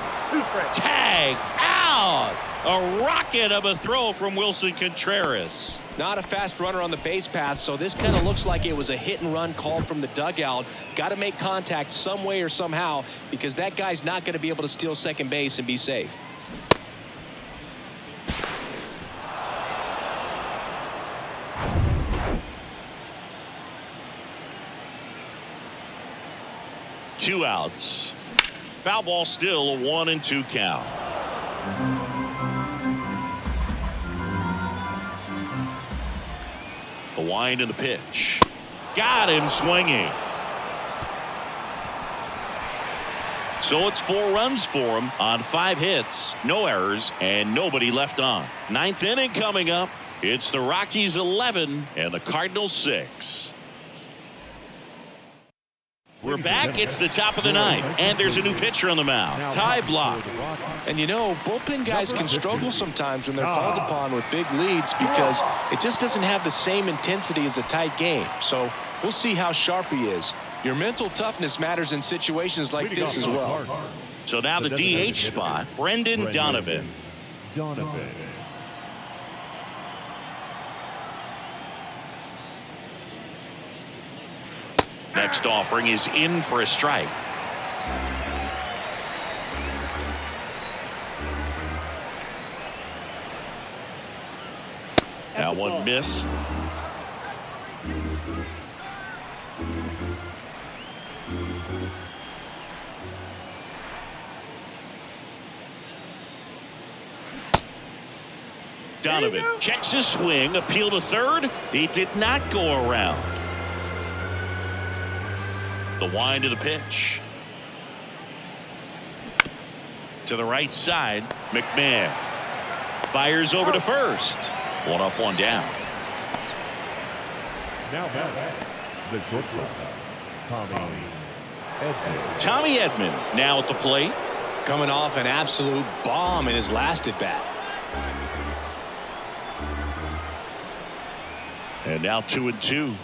Tag out. A rocket of a throw from Wilson Contreras. Not a fast runner on the base path, so this kind of looks like it was a hit and run called from the dugout. Got to make contact some way or somehow, because that guy's not going to be able to steal second base and be safe. Two outs. Foul ball, still a 1-2 count. The wind and the pitch. Got him swinging. So it's 4 runs for him on 5 hits, no errors, and nobody left on. 9th inning coming up. It's the Rockies 11 and the Cardinals 6. We're back. It's the top of the 9th, and there's a new pitcher on the mound. Ty Block. And you know, bullpen guys can struggle sometimes when they're called upon with big leads because it just doesn't have the same intensity as a tight game. So we'll see how sharp he is. Your mental toughness matters in situations like this as well. So now the DH spot, Brendan Donovan. Next offering is in for a strike. That one missed. Donovan checks his swing, appeal to third. He did not go around. The wind of the pitch. To the right side, McMahon fires over to first. 1 up, 1 down. Now back, the shortstop, Tommy Edman now at the plate. Coming off an absolute bomb in his last at bat. And now 2-2.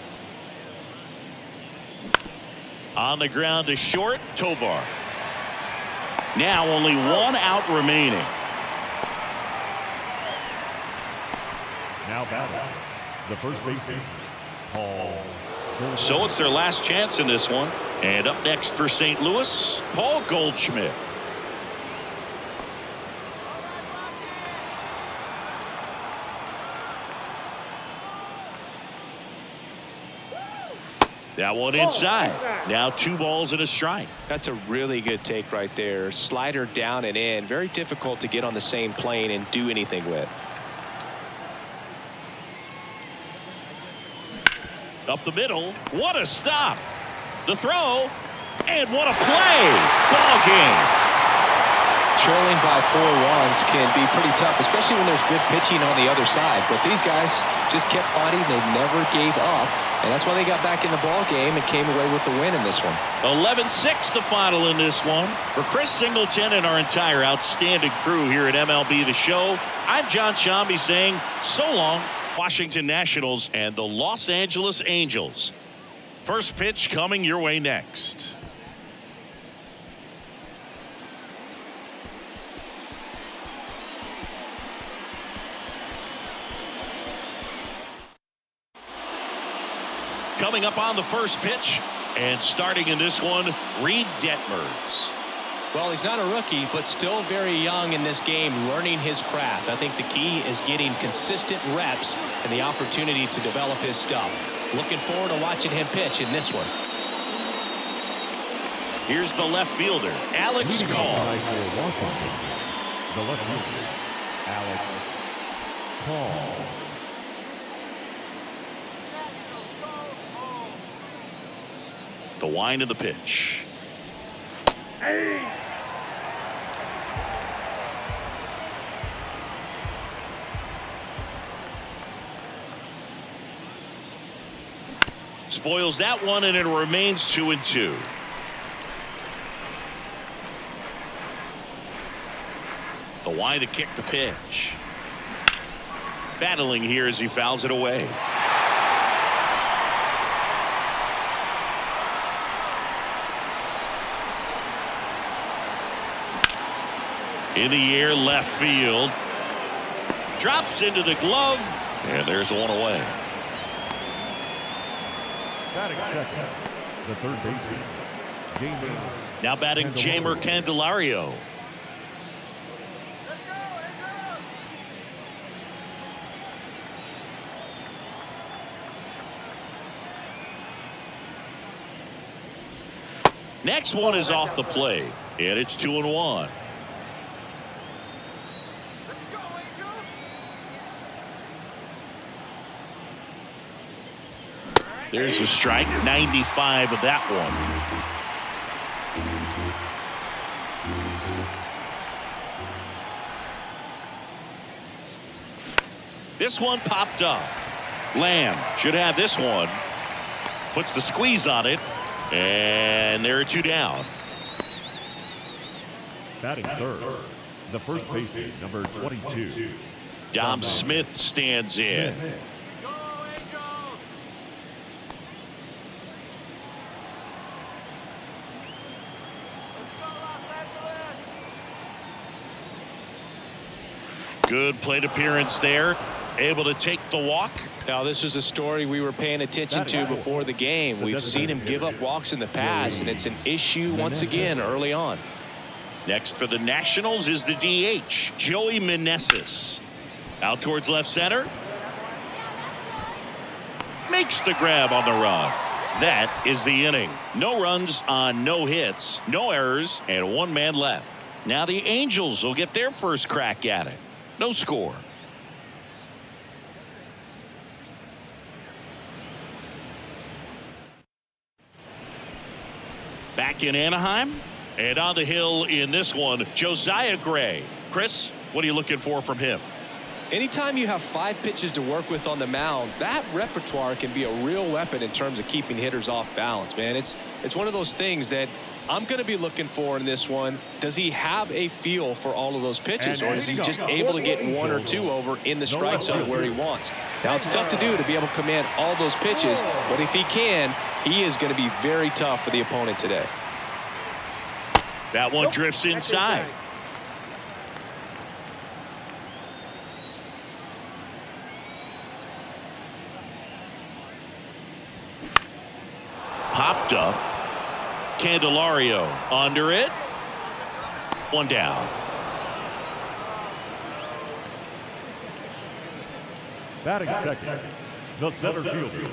On the ground to short, Tovar. Now only 1 out remaining. Now batting, the first baseman, Paul. So it's their last chance in this one. And up next for St. Louis, Paul Goldschmidt. That one inside. Now 2 balls and a strike. That's a really good take right there. Slider down and in. Very difficult to get on the same plane and do anything with. Up the middle. What a stop. The throw. And what a play. Ball game. Trailing by 4 runs can be pretty tough, especially when there's good pitching on the other side. But these guys just kept fighting. They never gave up. And that's why they got back in the ball game and came away with the win in this one. 11-6 the final in this one. For Chris Singleton and our entire outstanding crew here at MLB The Show, I'm John Shambi saying so long, Washington Nationals and the Los Angeles Angels. First pitch coming your way next. Coming up on the first pitch and starting in this one, Reed Detmers. Well, he's not a rookie, but still very young in this game, learning his craft. I think the key is getting consistent reps and the opportunity to develop his stuff. Looking forward to watching him pitch in this one. Here's the left fielder, Alex Call. The left fielder, Alex Call. The wind of the pitch. Spoils that one, and it remains 2-2. The wide to kick the pitch. Battling here as he fouls it away. In the air, left field. Drops into the glove, and there's one away. Batting second, the third baseman, now batting Jeimer Candelario. Next one is off the plate, and it's 2-1. There's a strike, 95 of that one. This one popped up. Lamb should have this one. Puts the squeeze on it, and there are two down. Batting third, the first baseman, number 22. Dom Smith stands in. Good plate appearance there. Able to take the walk. Now, this is a story we were paying attention to before the game. We've seen him give up walks in the past, and it's an issue once again early on. Next for the Nationals is the DH, Joey Meneses. Out towards left center. Makes the grab on the run. That is the inning. No runs on no hits, no errors, and one man left. Now the Angels will get their first crack at it. No score. Back in Anaheim, and on the hill in this one, Josiah Gray. Chris, what are you looking for from him? Anytime you have 5 pitches to work with on the mound, that repertoire can be a real weapon in terms of keeping hitters off balance, man. It's one of those things that I'm going to be looking for in this one. Does he have a feel for all of those pitches, or is he just able to get 1 or 2 over in the strike zone where he wants? Now, it's tough to do to be able to command all those pitches, but if he can, he is going to be very tough for the opponent today. That one drifts inside. Popped up. Candelario under it. One down. Batting second, the center fielder,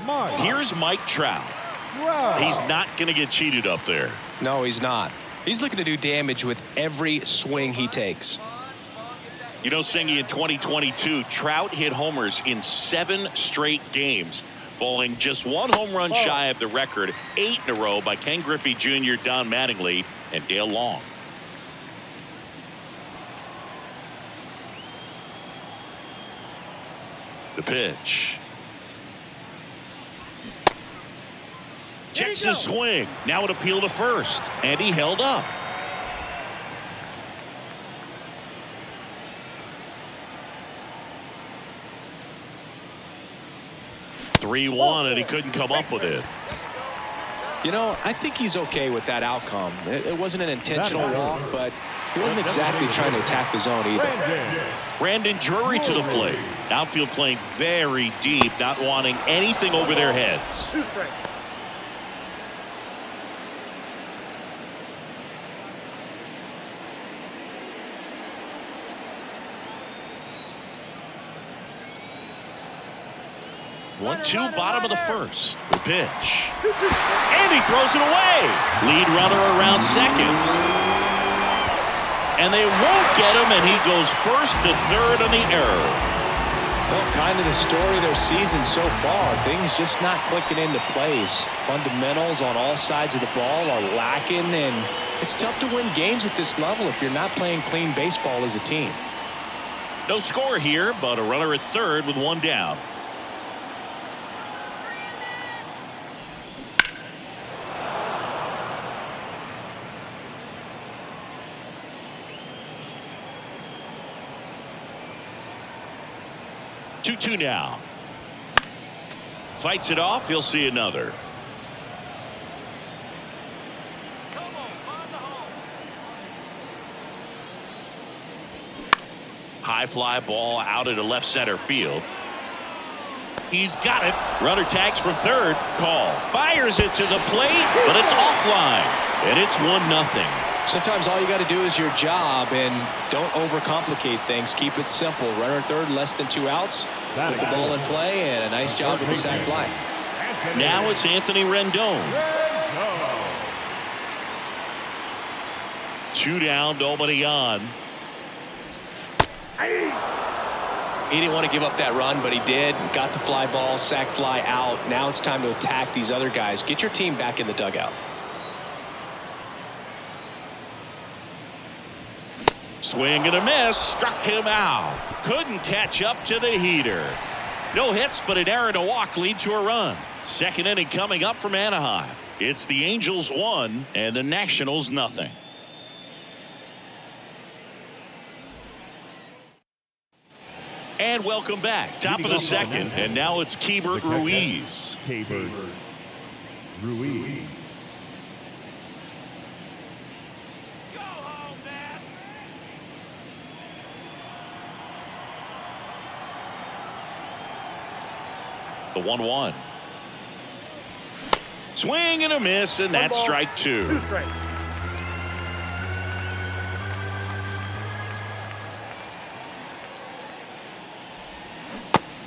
Mike. Here's Mike Trout. He's not going to get cheated up there. No, he's not. He's looking to do damage with every swing he takes. You know, Singy, in 2022, Trout hit homers in 7 straight games, falling just 1 home run shy of the record, 8 in a row by Ken Griffey Jr., Don Mattingly, and Dale Long. The pitch. Checks his swing. Now an appeal to first, and he held up. (3-1), and he couldn't come up with it. You know, I think he's okay with that outcome. It wasn't an intentional walk, but he wasn't exactly trying to attack the zone either. Brandon Drury to the plate. Outfield playing very deep, not wanting anything over their heads. 1-2, bottom of the first. The pitch. And he throws it away. Lead runner around second. And they won't get him, and he goes first to third on the error. Well, kind of the story of their season so far. Things just not clicking into place. Fundamentals on all sides of the ball are lacking, and it's tough to win games at this level if you're not playing clean baseball as a team. No score here, but a runner at third with 1 down. 2-2 now. Fights it off. He'll see another. High fly ball out into left center field. He's got it. Runner tags from third. Call. Fires it to the plate, but it's offline. And it's 1-0. Sometimes all you got to do is your job and don't overcomplicate things. Keep it simple. Runner third, less than 2 outs. Put the ball in play, and a nice job with the sac fly. Now it's Anthony Rendon. 2 down, nobody on. He didn't want to give up that run, but he did. Got the fly ball, sac fly out. Now it's time to attack these other guys. Get your team back in the dugout. Swing and a miss. Struck him out. Couldn't catch up to the heater. No hits, but an error to walk lead to a run. Second inning coming up from Anaheim. It's the Angels 1 and the Nationals 0. And welcome back. Top of the second, and now it's Keibert Ruiz. Keibert Ruiz. The 1-1. Swing and a miss, and that's strike 2. 2 strikes.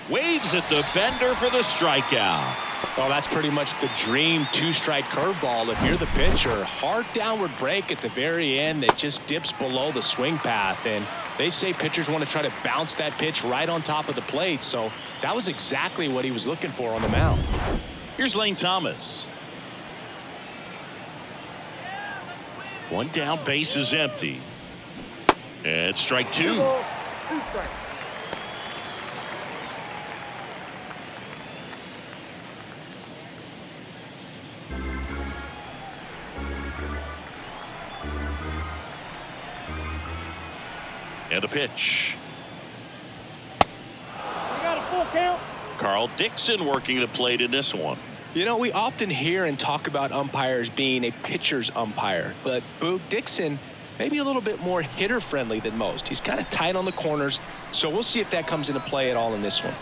Waves at the bender for the strikeout. Well, that's pretty much the dream 2-strike curveball. If you're the pitcher, hard downward break at the very end that just dips below the swing path. And they say pitchers want to try to bounce that pitch right on top of the plate. So that was exactly what he was looking for on the mound. Here's Lane Thomas. 1 down, base is empty. And it's strike 2. 2 strikes. And a pitch. You got a full count. Carl Dixon working the plate in this one. You know, we often hear and talk about umpires being a pitcher's umpire, but Boog Dixon maybe a little bit more hitter friendly than most. He's kind of tight on the corners, so we'll see if that comes into play at all in this one.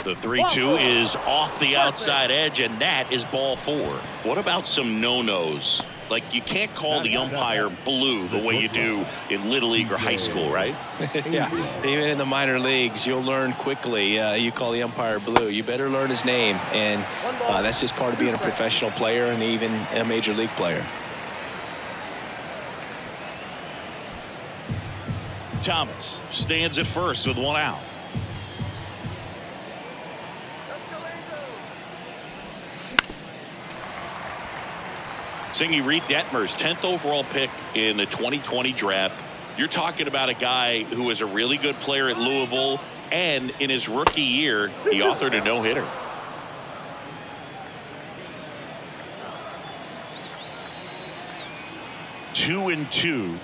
The 3-2 is off the outside edge, and that is ball 4. What about some no-nos? Like, you can't call the umpire blue the way you do in Little League or high school, right? Yeah, even in the minor leagues, you'll learn quickly. You call the umpire blue, you better learn his name. And that's just part of being a professional player and even a major league player. Thomas stands at first with 1 out. Singy Reed Detmer's 10th overall pick in the 2020 draft. You're talking about a guy who was a really good player at Louisville, and in his rookie year, he authored a no-hitter. Two and 2.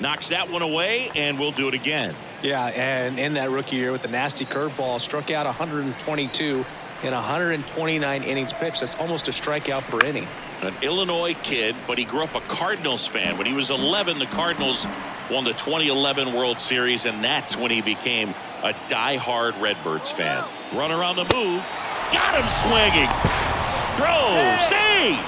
Knocks that one away, and we'll do it again. Yeah, and in that rookie year with the nasty curveball, struck out 122 in 129 innings pitched. That's almost a strikeout per inning. An Illinois kid, but he grew up a Cardinals fan. When he was 11, the Cardinals won the 2011 World Series, and that's when he became a die-hard Redbirds fan. Runner on the move. Got him swinging. Throw. Save.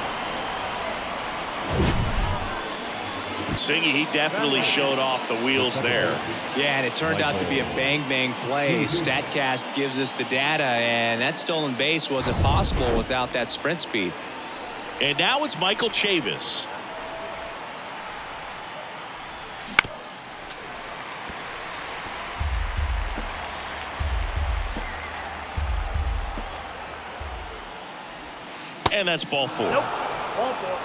Singy, he definitely showed off the wheels there. Yeah, and it turned out to be a bang-bang play. StatCast gives us the data, and that stolen base wasn't possible without that sprint speed. And now it's Michael Chavis. And that's ball 4. Nope. Ball 4.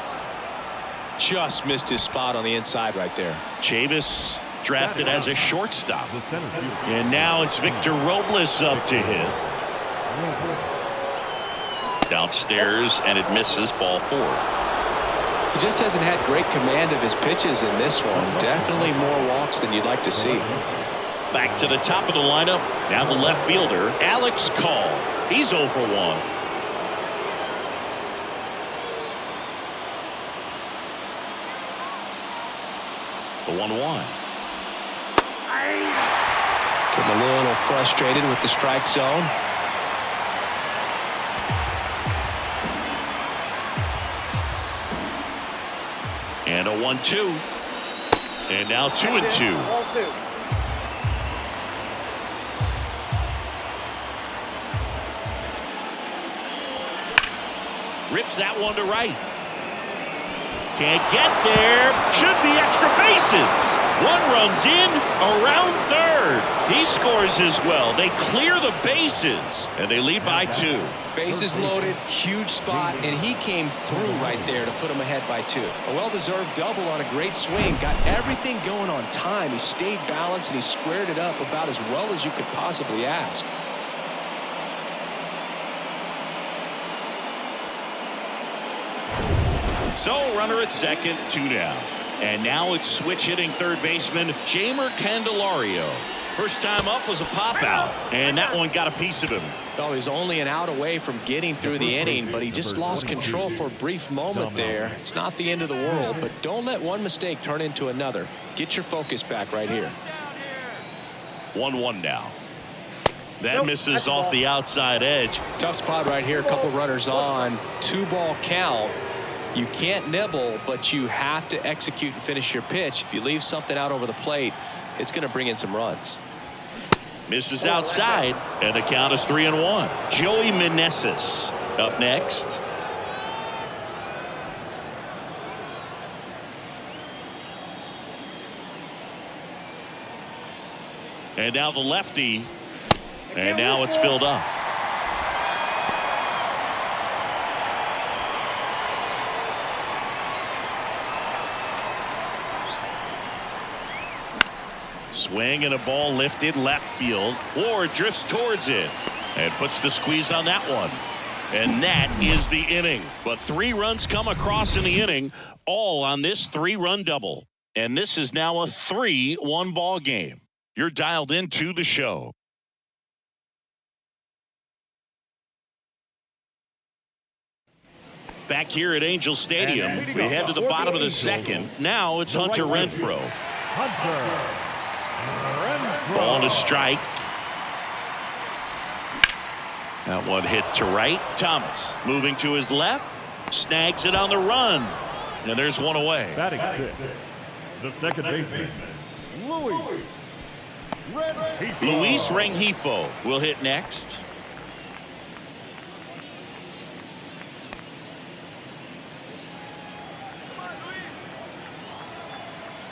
Just missed his spot on the inside right there. Chavis drafted as a shortstop. And now it's Victor Robles up to hit. Downstairs, and it misses, ball 4. He just hasn't had great command of his pitches in this one. Definitely more walks than you'd like to see. Back to the top of the lineup. Now the left fielder, Alex Call. He's 0 for 1. The 1-1. Getting a little frustrated with the strike zone. And a 1-2. And now 2-2. Ball 2. Rips that one to right. Can't get there. Should be extra bases. One runs in, around third. He scores as well. They clear the bases, and they lead by 2. Bases loaded, huge spot, and he came through right there to put him ahead by 2. A well-deserved double on a great swing. Got everything going on time. He stayed balanced, and he squared it up about as well as you could possibly ask. So runner at second, 2 down. And now it's switch hitting third baseman Jeimer Candelario. First time up was a pop out, and that one got a piece of him. Oh, he's only an out away from getting through the inning, but he just lost control for a brief moment there. It's not the end of the world, but don't let one mistake turn into another. Get your focus back right here. 1-1 now. That misses off the outside edge. Tough spot right here. A couple runners on. 2-ball count. You can't nibble, but you have to execute and finish your pitch. If you leave something out over the plate, it's going to bring in some runs. Misses outside, and the count is 3-1. Joey Meneses up next. And now the lefty, and now it's filled up. Swing and a ball lifted left field. Ward drifts towards it and puts the squeeze on that one. And that is the inning. But 3 runs come across in the inning, all on this 3-run double. And this is now a 3-1 ball game. You're dialed into the show. Back here at Angel Stadium, we head to the bottom of the second. Now it's Hunter Renfroe. Ball to strike. That one hit to right. Thomas moving to his left. Snags it on the run. And there's one away. Batting 6, the second baseman, Luis Rengifo will hit next.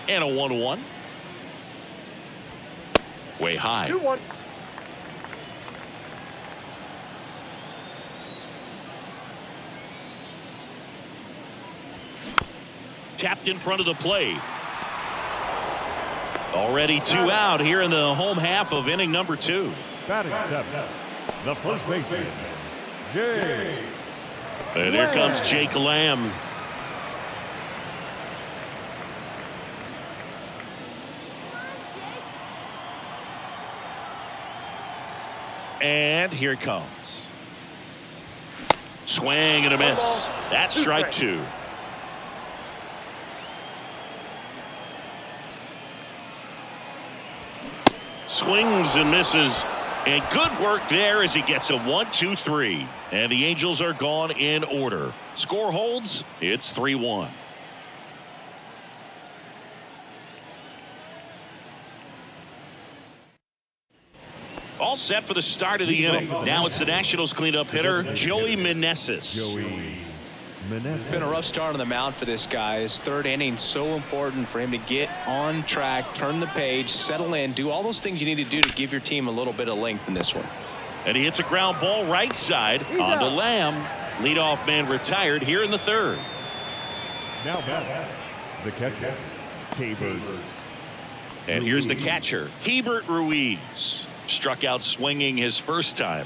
And a 1-1. Way high. 2-1. Tapped in front of the plate. Already 2 out here in the home half of inning number 2. Batting 7, the first baseman, Jay. And here comes Jake Lamb. And here it comes. Swing and a miss. That's strike 2. Swings and misses. And good work there as he gets a 1-2-3. And the Angels are gone in order. Score holds. It's 3-1. All set for the start of the inning. Now it's the Nationals cleanup hitter, Joey Meneses. It's been a rough start on the mound for this guy. His 3rd inning, so important for him to get on track, turn the page, settle in, do all those things you need to do to give your team a little bit of length in this one. And he hits a ground ball right side onto Lamb. Leadoff man retired here in the 3rd. Now back, the catcher, Hebert. And here's the catcher, Hebert Ruiz. Struck out swinging his first time.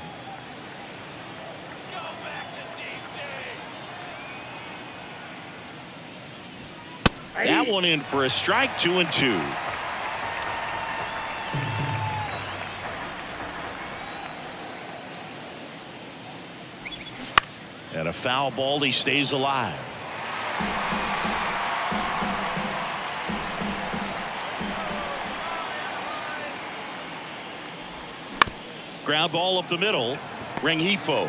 That one in for a strike. 2-2. And a foul ball. He stays alive. Ground ball up the middle. Rengifo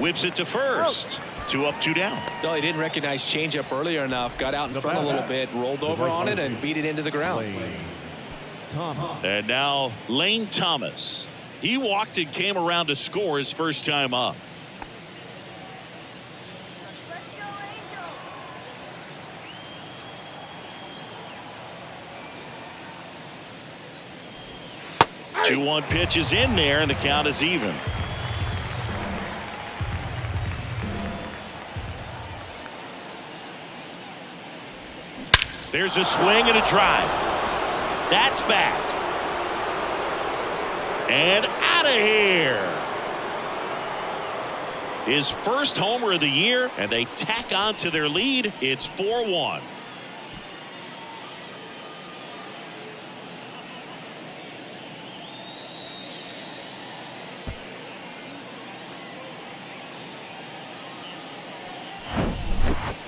whips it to first. 2 up, 2 down. No, he didn't recognize changeup earlier enough. Got out in front a little bit, rolled over on it, and beat it into the ground. And now Lane Thomas. He walked and came around to score his first time up. Hey. 2-1 pitch is in there, and the count is even. There's a swing and a drive. That's back. And out of here. His first homer of the year, and they tack on to their lead. It's 4-1.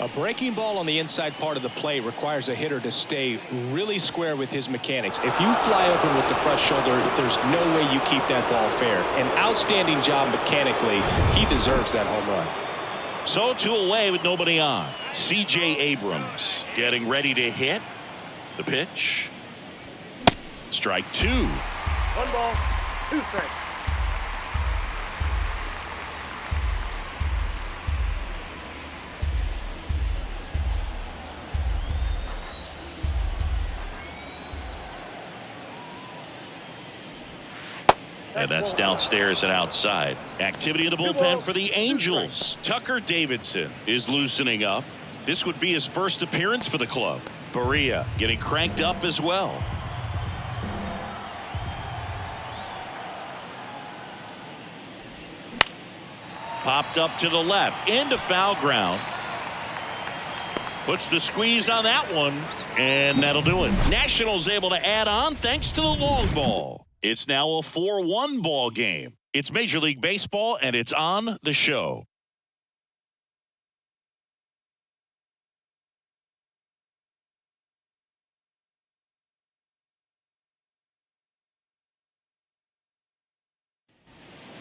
A breaking ball on the inside part of the plate requires a hitter to stay really square with his mechanics. If you fly open with the front shoulder, there's no way you keep that ball fair. An outstanding job mechanically. He deserves that home run. So 2 away with nobody on. C.J. Abrams getting ready to hit. The pitch. Strike 2. 1 ball, 2 strikes. And that's downstairs and outside. Activity in the bullpen for the Angels. Tucker Davidson is loosening up. This would be his first appearance for the club. Berea getting cranked up as well. Popped up to the left into foul ground. Puts the squeeze on that one, and that'll do it. Nationals able to add on thanks to the long ball. It's now a 4-1 ball game. It's Major League Baseball, and it's on the show.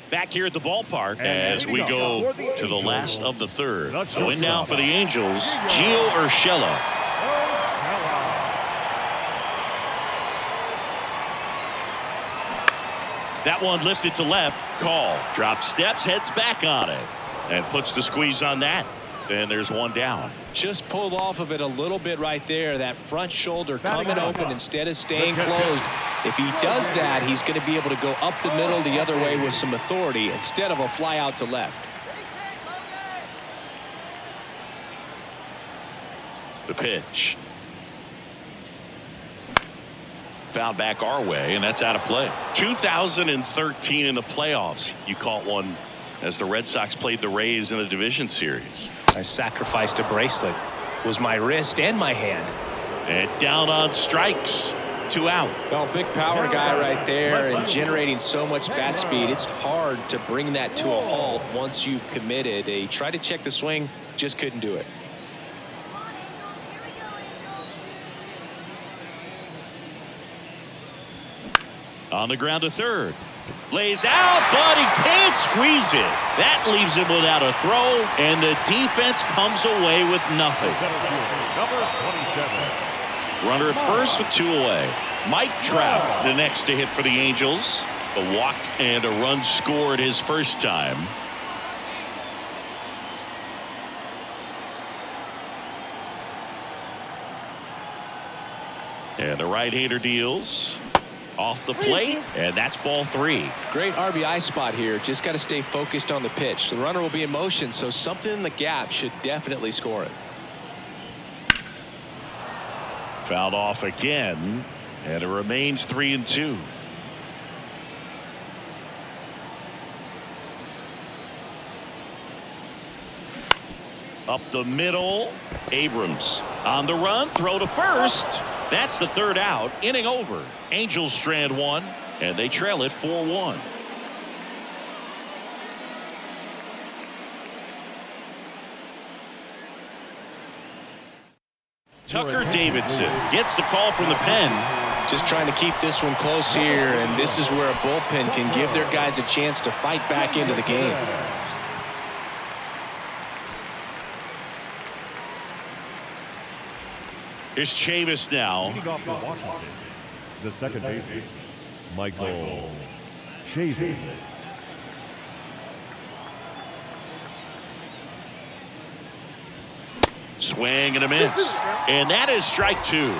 Back here at the ballpark as we go to the last of the third. So in now for the Angels, Gio Urshela. That one lifted to left. Call. Drops steps, heads back on it. And puts the squeeze on that. And there's one down. Just pulled off of it a little bit right there. That front shoulder coming open instead of staying closed. If he does that, he's going to be able to go up the middle the other way with some authority instead of a fly out to left. The pitch. Foul back our way, and that's out of play. 2013 in the playoffs. You caught one as the Red Sox played the Rays in the division series. I sacrificed a bracelet. It was my wrist and my hand. And down on strikes. 2 out. Well, big power guy right there and generating so much bat speed. It's hard to bring that to a halt once you've committed. He tried to check the swing, just couldn't do it. On the ground to third. Lays out, but he can't squeeze it. That leaves him without a throw, and the defense comes away with nothing. Runner at first with 2 away. Mike Trout, the next to hit for the Angels. A walk and a run scored his first time. And the right-hander deals. Off the plate, and that's ball 3. Great RBI spot here. Just got to stay focused on the pitch. The runner will be in motion, so something in the gap should definitely score it. Fouled off again, and it remains 3-2. Up the middle, Abrams on the run, throw to first. That's the 3rd out. Inning over. Angels strand 1, and they trail it 4-1. Tucker Davidson gets the call from the pen. Just trying to keep this one close here, and this is where a bullpen can give their guys a chance to fight back into the game. Here's Chavis now. Leading off for Washington, the second baseman, Michael Chavis. Swing and a miss. And that is strike two.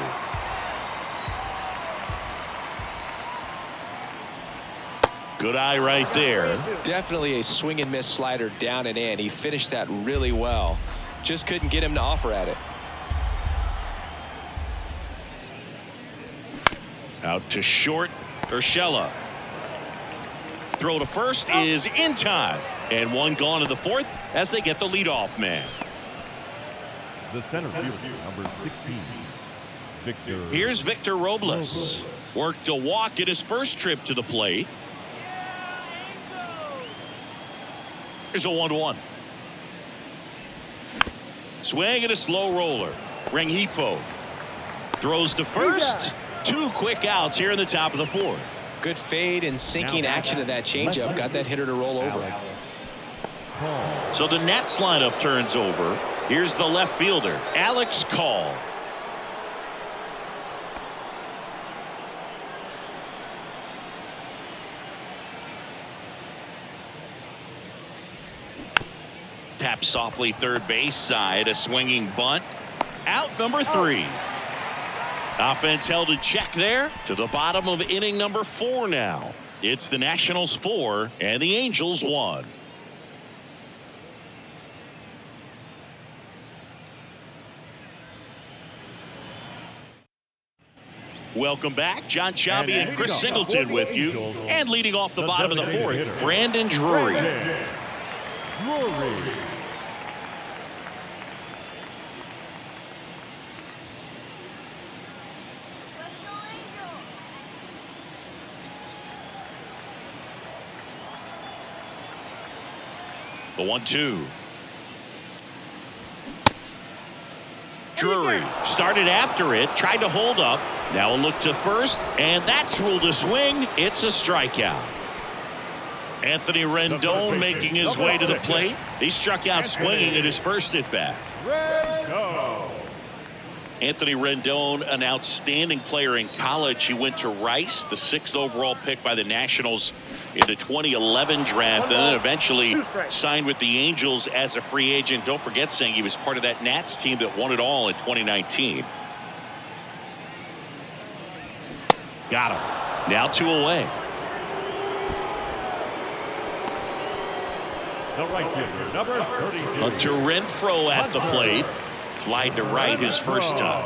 Good eye right there. Definitely a swing and miss slider down and in. He finished that really well. Just couldn't get him to offer at it. Out to short, Urshela. Throw to first is in time. And one gone in the fourth as they get the leadoff man. The center fielder, number 16, Victor. Here's Victor Robles. Worked a walk in his first trip to the plate. Here's a 1-1. Swing and a slow roller. Rengifo throws to first. Two quick outs here in the top of the fourth. Good fade and sinking action of that changeup. Got that hitter to roll over. So the Nats lineup turns over. Here's the left fielder, Alex Call. Tap softly third base side, a swinging bunt. Out number 3. Offense held in check there to the bottom of inning number 4 now. It's the Nationals 4 and the Angels 1. Welcome back. John Chambie and Chris Singleton with you. And leading off the bottom of the fourth, Brandon Drury. The 1-2. Drury started after it, tried to hold up. Now a look to first, and that's ruled a swing. It's a strikeout. Anthony Rendon making his way to the plate. He struck out swinging at his first at bat. Anthony Rendon, an outstanding player in college. He went to Rice, the 6th overall pick by the Nationals in the 2011 draft, and then eventually signed with the Angels as a free agent. Don't forget, saying he was part of that Nats team that won it all in 2019. Got him. Now 2 away. The right fielder, number 32. Hunter Renfroe at the plate. Flied to right his first time.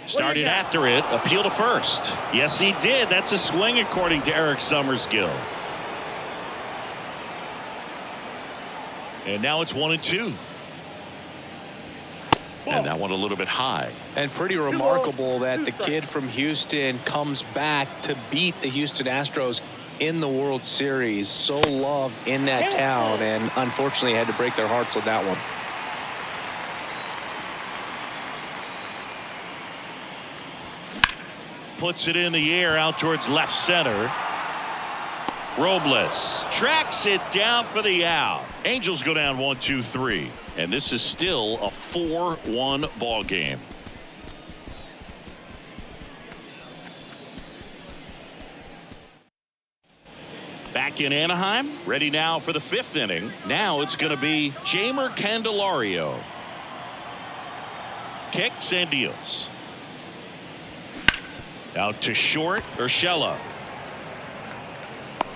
Started after it. Appeal to first. Yes, he did. That's a swing according to Eric Summerskill. And now it's 1-2. And that one a little bit high. And pretty remarkable that the kid from Houston comes back to beat the Houston Astros in the World Series. So loved in that town, and unfortunately had to break their hearts on that one. Puts it in the air out towards left center. Robles tracks it down for the out. Angels go down 1-2-3, and this is still a 4-1 ball game. Back in Anaheim, ready now for the 5th inning. Now it's going to be Jeimer Candelario. Kicks and deals. Out to short, Urshela.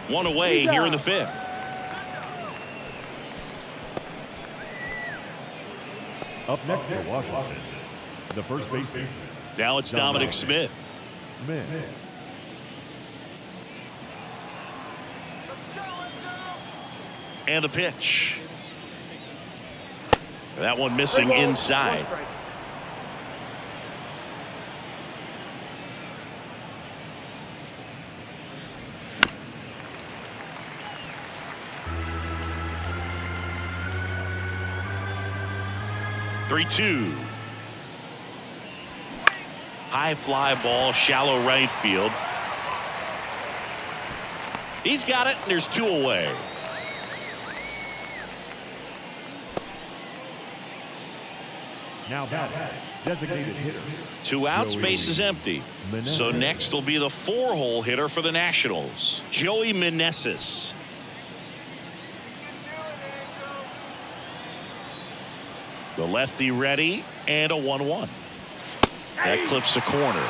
One away here in the 5th. Up next for Washington, the first baseman. Now it's Dominic Smith. And the pitch. That one missing inside. 3-2. High fly ball, shallow right field. He's got it, and there's 2 away. Now batting, designated hitter. 2 outs, base is empty. So next will be the 4-hole hitter for the Nationals, Joey Meneses. The lefty ready, and a 1-1. That clips the corner.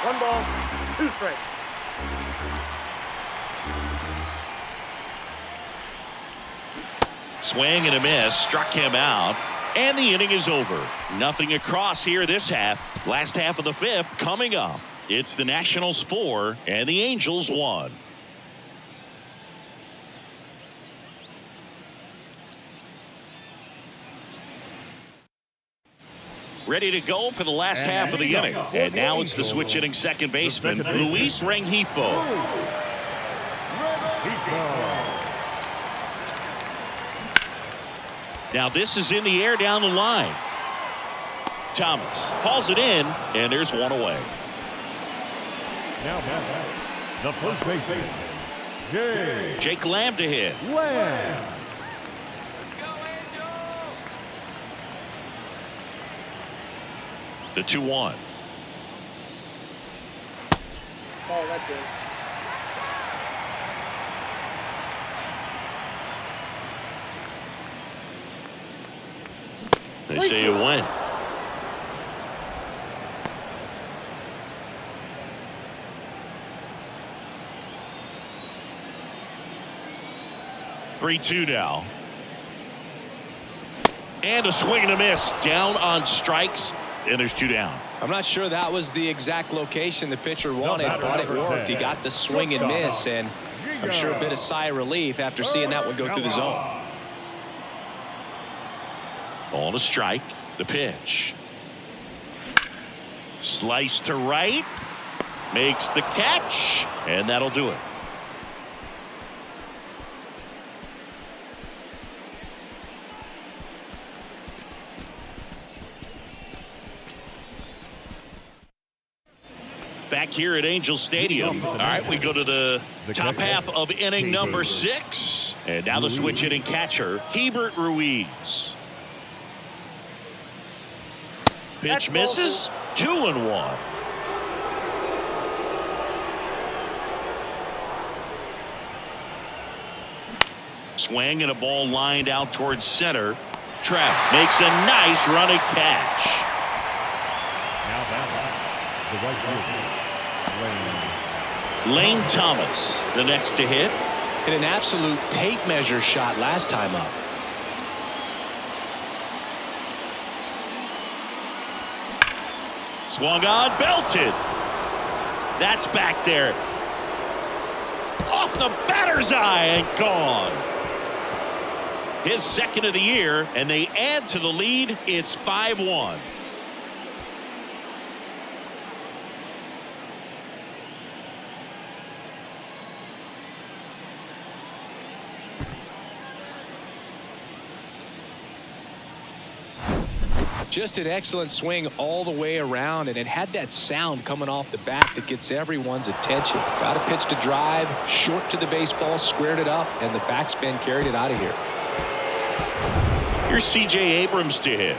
1 ball, 2 strikes. Swing and a miss, struck him out, and the inning is over. Nothing across here this half. Last half of the 5th coming up. It's the Nationals 4 and the Angels 1. Ready to go for the last half of the inning. And now it's the switch hitting second baseman, Luis Rengifo. Now this is in the air down the line. Thomas hauls it in, and there's 1 away. Now the first baseman, Jake Lamb to hit. Lamb. The 2-1. Oh, that's it. They say it went. Three-2 now. And a swing and a miss. Down on strikes. And there's 2 down. I'm not sure that was the exact location the pitcher wanted, but it worked. He got the swing and miss, and I'm sure a bit of sigh of relief after seeing that one go through the zone. Ball to strike. The pitch. Slice to right. Makes the catch. And that'll do it. Back here at Angel Stadium. All right, we go to the top half of inning number 6. And now the switch hitting catcher, Hebert Ruiz. Pitch misses. 2-1. Swing and a ball lined out towards center. Trout makes a nice running catch. Now batting, the right fielder, Lane Thomas, the next to hit. Hit an absolute tape measure shot last time up. Swung on, belted. That's back there. Off the batter's eye and gone. His second of the year, and they add to the lead. It's 5-1. Just an excellent swing all the way around, and it had that sound coming off the bat that gets everyone's attention. Got a pitch to drive, short to the baseball, squared it up, and the backspin carried it out of here. Here's C.J. Abrams to hit.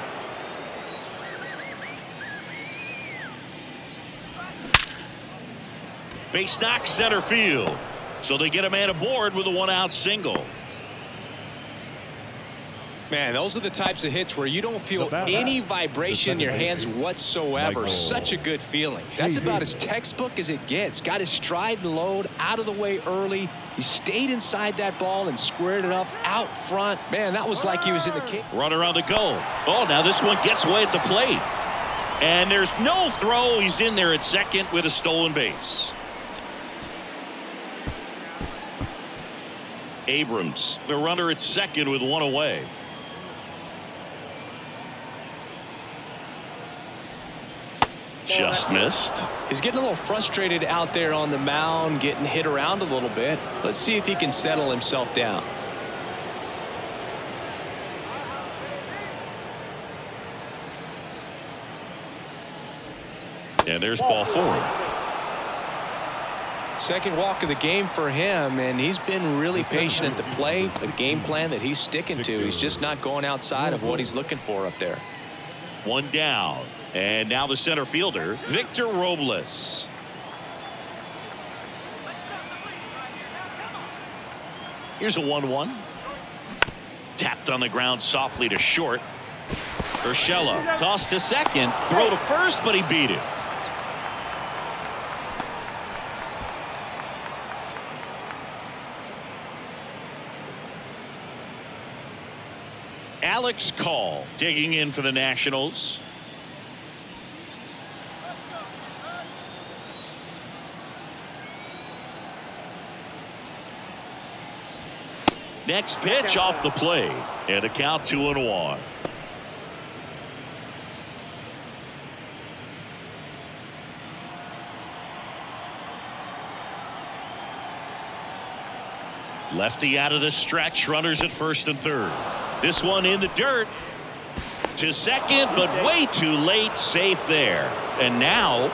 Base knock center field. So they get a man aboard with a 1-out single. Man, those are the types of hits where you don't feel any vibration in your hands whatsoever. Such a good feeling. That's about as textbook as it gets. Got his stride and load out of the way early. He stayed inside that ball and squared it up out front. Man, that was like he was in the kick. Runner on the go. Oh, now this one gets away at the plate. And there's no throw. He's in there at second with a stolen base. Abrams, the runner at second with 1 away. Just missed. He's getting a little frustrated out there on the mound, getting hit around a little bit. Let's see if he can settle himself down. And there's ball 4. Second walk of the game for him, and he's been really patient at the plate. The game plan that he's sticking to. He's just not going outside of what he's looking for up there. 1 down. And now the center fielder, Victor Robles. Here's a 1-1. Tapped on the ground softly to short. Urshela tossed to second. Throw to first, but he beat it. Alex Call digging in for the Nationals. Next pitch off the plate, and a count 2-1. Lefty out of the stretch, runners at first and third. This one in the dirt to second, but way too late, safe there. And now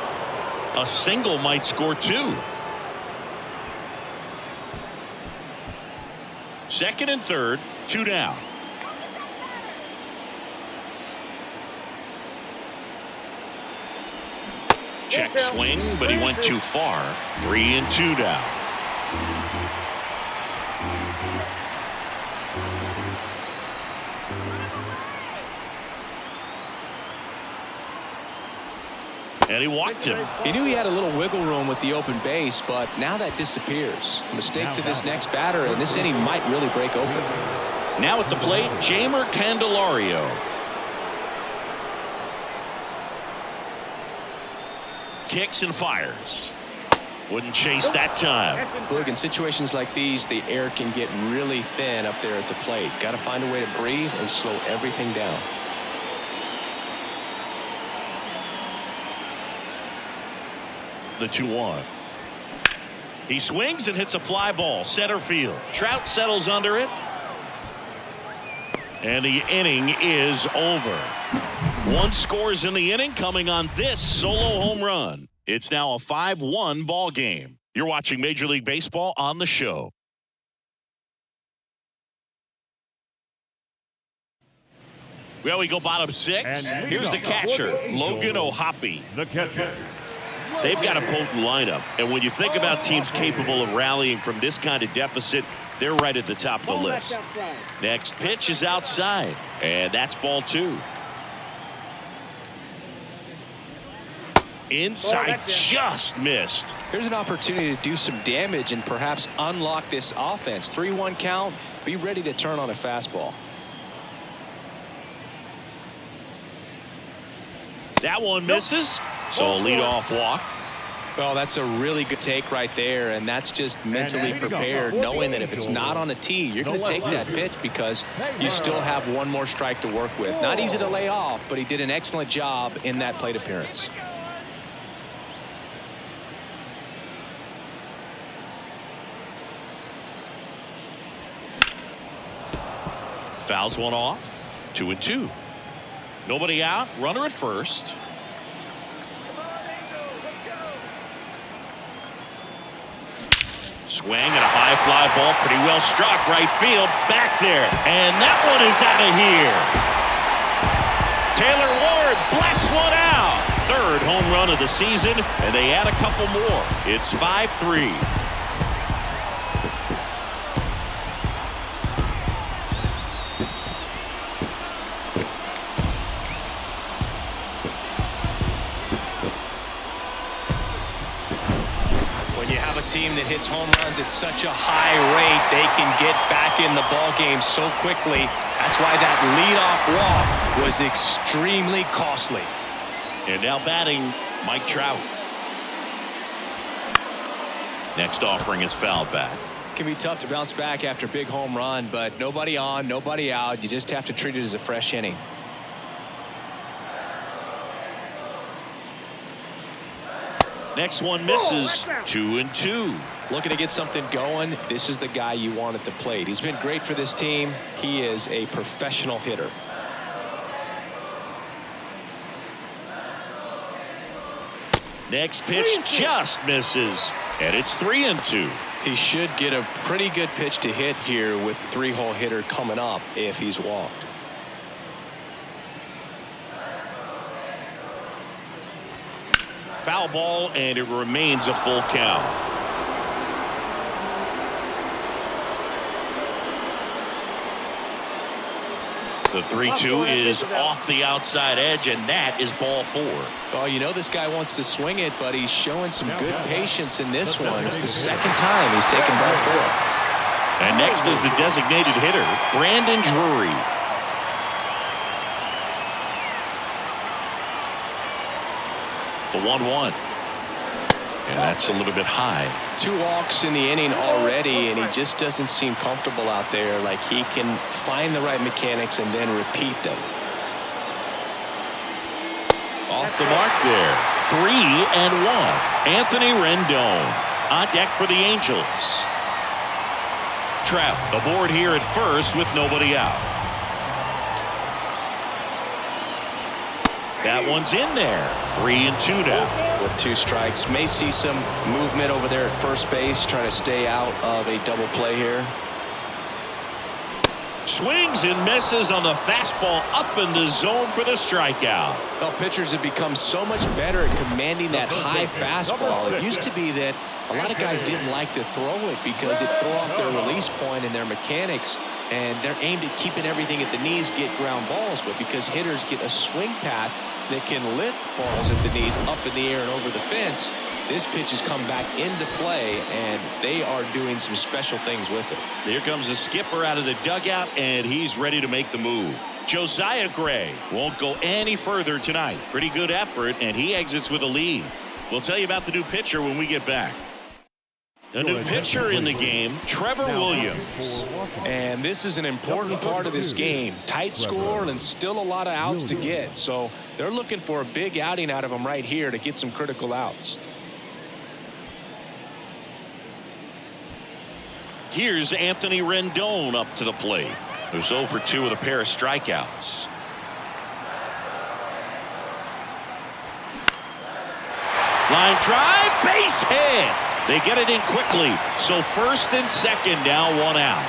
a single might score 2. Second and third, 2 down. Check swing, but he went too far. 3-2 down. And he walked him. He knew he had a little wiggle room with the open base, but now that disappears. A mistake to this next batter, and this inning might really break open. Now at the plate, Jeimer Candelario. Kicks and fires. Wouldn't chase that time. Look, in situations like these, the air can get really thin up there at the plate. Got to find a way to breathe and slow everything down. The 2-1. He swings and hits a fly ball center field. Trout settles under it, and the inning is over. 1 scores in the inning, coming on this solo home run. It's now a 5-1 ball game. You're watching Major League Baseball on the show. Well, we go bottom 6. Here's the catcher, Logan O'Hoppe. The catcher. They've got a potent lineup, and when you think about teams capable of rallying from this kind of deficit, they're right at the top of the list. Next pitch is outside, and that's ball 2. Inside, just missed. Here's an opportunity to do some damage and perhaps unlock this offense. 3-1 count. Be ready to turn on a fastball. That one misses, so a leadoff walk. Well, that's a really good take right there, and that's just mentally prepared, knowing that if it's not on a tee, you're going to take that pitch because you still have one more strike to work with. Not easy to lay off, but he did an excellent job in that plate appearance. Fouls one off. 2-2. Nobody out. Runner at first. Swing and a high fly ball. Pretty well struck. Right field. Back there. And that one is out of here. Taylor Ward blasts one out. 3rd home run of the season. And they add a couple more. It's 5-3. Team that hits home runs at such a high rate, they can get back in the ball game so quickly. That's why that leadoff walk was extremely costly. And now batting, Mike Trout. Next offering is fouled back. It can be tough to bounce back after a big home run, but nobody on, nobody out. You just have to treat it as a fresh inning. Next one misses. 2-2. Looking to get something going. This is the guy you want at the plate. He's been great for this team. He is a professional hitter. Next pitch just misses, and it's 3-2. He should get a pretty good pitch to hit here with the 3-hole hitter coming up if he's walked. Foul ball, and it remains a full count. The 3-2 is off the outside edge, and that is ball 4. Oh, you know this guy wants to swing it, but he's showing some good patience in this one. It's the second time he's taken ball 4. And next is the designated hitter, Brandon Drury. The 1-1. And that's a little bit high. 2 walks in the inning already, and he just doesn't seem comfortable out there. Like he can find the right mechanics and then repeat them. Off the mark there. 3-1. Anthony Rendon on deck for the Angels. Trout aboard here at first with nobody out. That one's in there. 3-2 now. With 2 strikes, may see some movement over there at first base, trying to stay out of a double play here. Swings and misses on the fastball up in the zone for the strikeout. Well, pitchers have become so much better at commanding that high fastball. It used to be that a lot of guys didn't like to throw it because it threw off their release point and their mechanics, and they're aimed at keeping everything at the knees, get ground balls. But because hitters get a swing path that can lift balls at the knees up in the air and over the fence, this pitch has come back into play, and they are doing some special things with it. Here comes the skipper out of the dugout, and he's ready to make the move. Josiah Gray won't go any further tonight. Pretty good effort, and he exits with a lead. We'll tell you about the new pitcher when we get back. A new pitcher in the game, Trevor Williams. And this is an important part of this game. Tight score and still a lot of outs to get. So they're looking for a big outing out of him right here to get some critical outs. Here's Anthony Rendon up to the plate, who's 0 for 2 with a pair of strikeouts. Line drive, base hit. They get it in quickly. So first and second, now 1 out.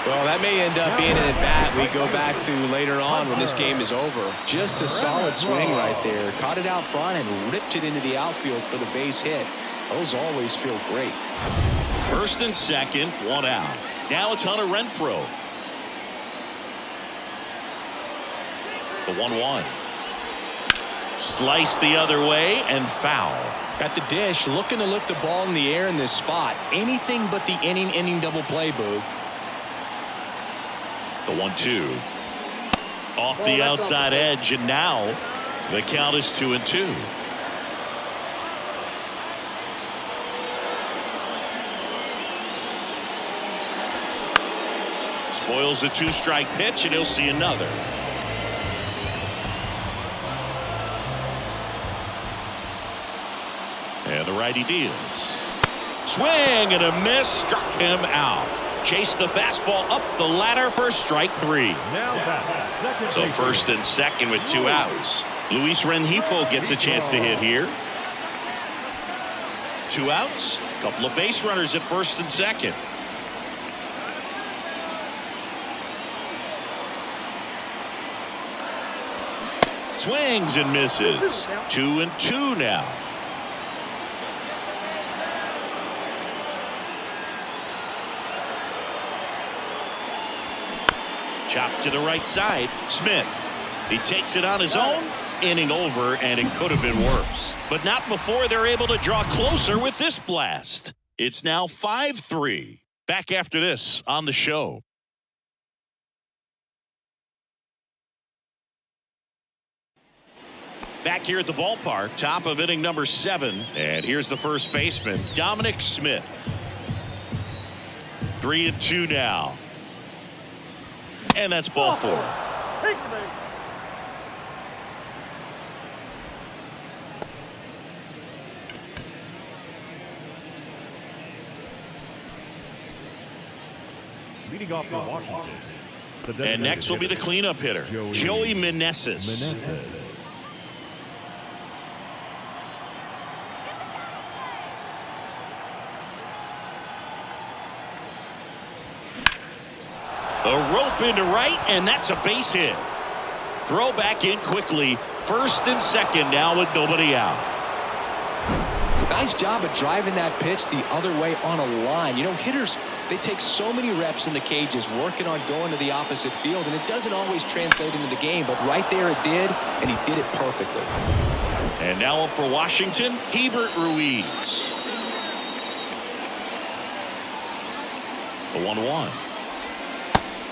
Well, that may end up being an at-bat we go back to later on when this game is over. Just a solid swing right there. Caught it out front and ripped it into the outfield for the base hit. Those always feel great. First and second, 1 out. Now it's Hunter Renfroe. The 1-1. Sliced the other way and foul. At the dish, looking to lift the ball in the air in this spot. Anything but the inning double play, Boog. The 1-2. Off the outside edge, and now the count is 2-2. Spoils the 2-strike pitch, and he'll see another. And the righty deals. Swing and a miss, struck him out. Chased the fastball up the ladder for strike 3. So first and second with 2 outs. Luis Rengifo gets a chance to hit here. 2 outs, a couple of base runners at first and second. Swings and misses. 2-2 now. Chop to the right side. Smith. He takes it on his own. Inning over, and it could have been worse. But not before they're able to draw closer with this blast. It's now 5-3. Back after this on the show. Back here at the ballpark, top of inning number 7. And here's the first baseman, Dominic Smith. 3-2 now. And that's ball 4. Leading off for Washington. And next will be the cleanup hitter, Joey Meneses. A rope into right, and that's a base hit. Throw back in quickly. First and second now with nobody out. Nice job of driving that pitch the other way on a line. You know, hitters, they take so many reps in the cages working on going to the opposite field, and it doesn't always translate into the game, but right there it did, and he did it perfectly. And now up for Washington, Hebert Ruiz. The 1-1.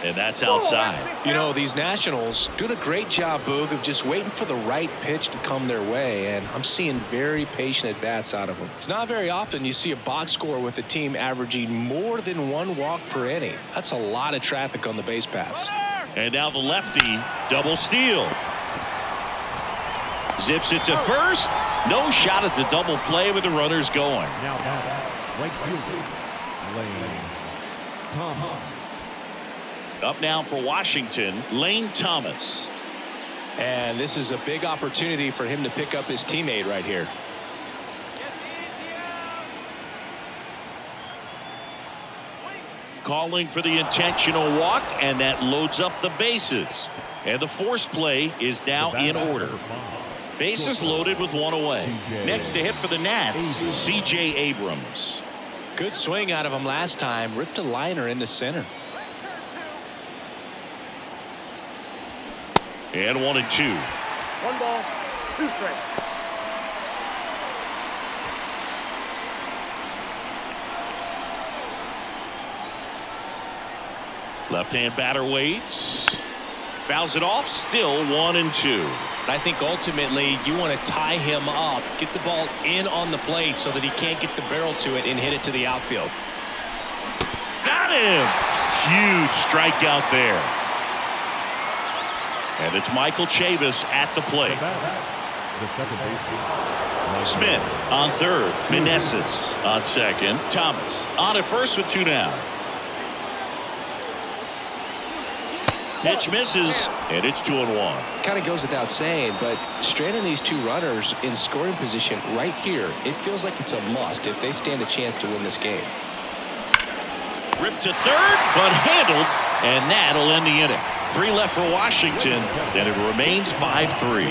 And that's outside. You know, these Nationals doing a great job, Boog, of just waiting for the right pitch to come their way, and I'm seeing very patient at-bats out of them. It's not very often you see a box score with a team averaging more than 1 walk per inning. That's a lot of traffic on the base paths. And now the lefty, double steal. Zips it to first. No shot at the double play with the runners going. Now back, right fielder, Lane Thomas. Up now for Washington, Lane Thomas. And this is a big opportunity for him to pick up his teammate right here. Calling for the intentional walk, and that loads up the bases. And the force play is now in order. Bases loaded with 1 away. Next to hit for the Nats, C.J. Abrams. Good swing out of him last time. Ripped a liner into center. And 1-2. 1 ball, 2 strikes. Left-hand batter waits. Fouls it off. Still 1-2. I think ultimately you want to tie him up, get the ball in on the plate so that he can't get the barrel to it and hit it to the outfield. Got him. Huge strikeout there. And it's Michael Chavis at the plate. The second baseman. Smith on third. Meneses on second. Thomas on at first with 2 down. Pitch misses, and it's 2-1. Kind of goes without saying, but stranding these 2 runners in scoring position right here, it feels like it's a must if they stand a chance to win this game. Ripped to third, but handled, and that'll end the inning. 3 left for Washington, and it remains 5-3.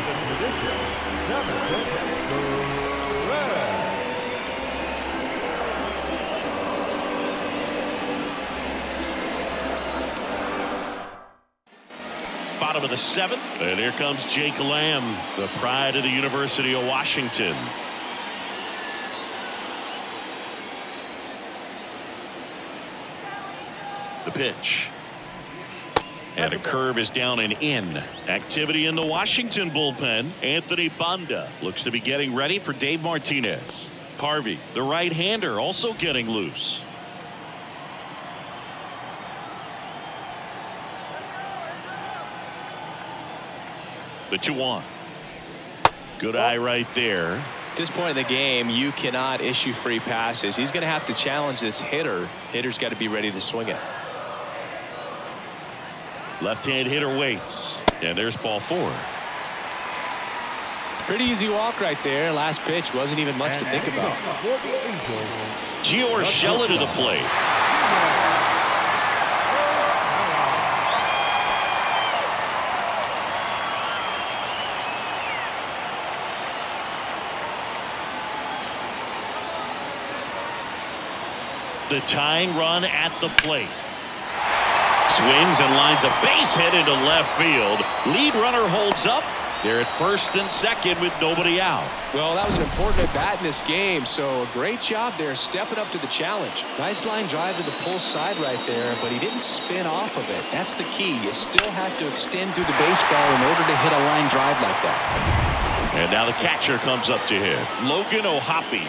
Bottom of the 7th, and here comes Jake Lamb, the pride of the University of Washington. The pitch. And a curve is down and in. Activity in the Washington bullpen. Anthony Banda looks to be getting ready for Dave Martinez. Harvey, the right-hander, also getting loose. The 2-1. Good eye right there. At this point in the game, you cannot issue free passes. He's going to have to challenge this hitter. Hitter's got to be ready to swing it. Left-hand hitter waits. And there's ball 4. Pretty easy walk right there. Last pitch wasn't even much to think about. Gio Urshela to the plate. The tying run at the plate. Swings and lines a base hit into left field. Lead runner holds up. They're at first and second with nobody out. Well, that was an important at bat in this game, so a great job there stepping up to the challenge. Nice line drive to the pull side right there, but he didn't spin off of it. That's the key. You still have to extend through the baseball in order to hit a line drive like that. And now the catcher comes up to hit. Logan O'Hoppe.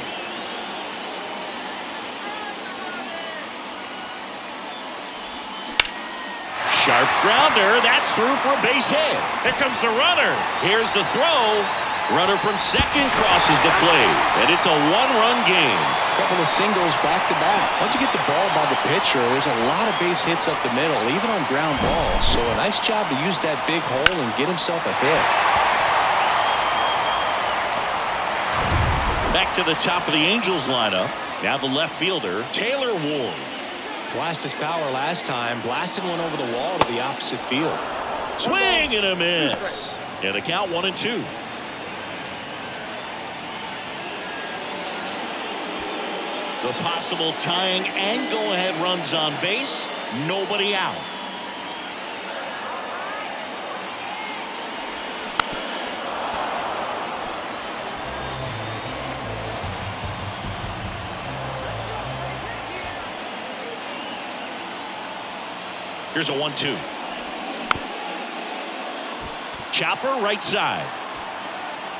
Sharp grounder. That's through for a base hit. Here comes the runner. Here's the throw. Runner from second crosses the plate. And it's a 1-run game. Couple of singles back to back. Once you get the ball by the pitcher, there's a lot of base hits up the middle, even on ground balls. So a nice job to use that big hole and get himself a hit. Back to the top of the Angels lineup. Now the left fielder, Taylor Ward. Flashed his power last time, blasted one over the wall to the opposite field. Swing and a miss. And the count 1-2. The possible tying and go-ahead runs on base. Nobody out. Here's a 1-2. Chopper right side.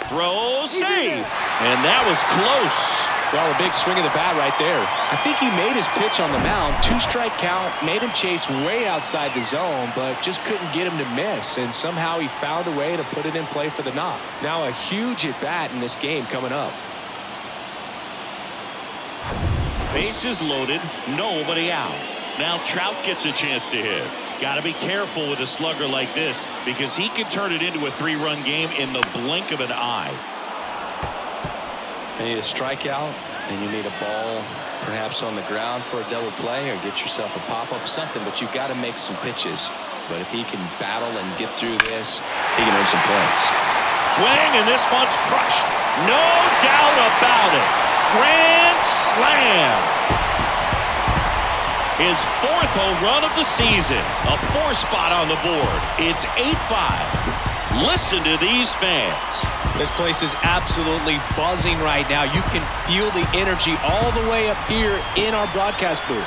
Throw, save. And that was close. Well, a big swing of the bat right there. I think he made his pitch on the mound. 2-strike count, made him chase way outside the zone, but just couldn't get him to miss. And somehow he found a way to put it in play for the knock. Now a huge at bat in this game coming up. Bases loaded, nobody out. Now Trout gets a chance to hit. Got to be careful with a slugger like this because he can turn it into a 3-run game in the blink of an eye. You need a strikeout, and you need a ball perhaps on the ground for a double play or get yourself a pop-up, something, but you've got to make some pitches. But if he can battle and get through this, he can earn some points. Swing, and this one's crushed. No doubt about it. Grand slam. His 4th home run of the season. A 4-spot on the board. It's 8-5. Listen to these fans. This place is absolutely buzzing right now. You can feel the energy all the way up here in our broadcast booth.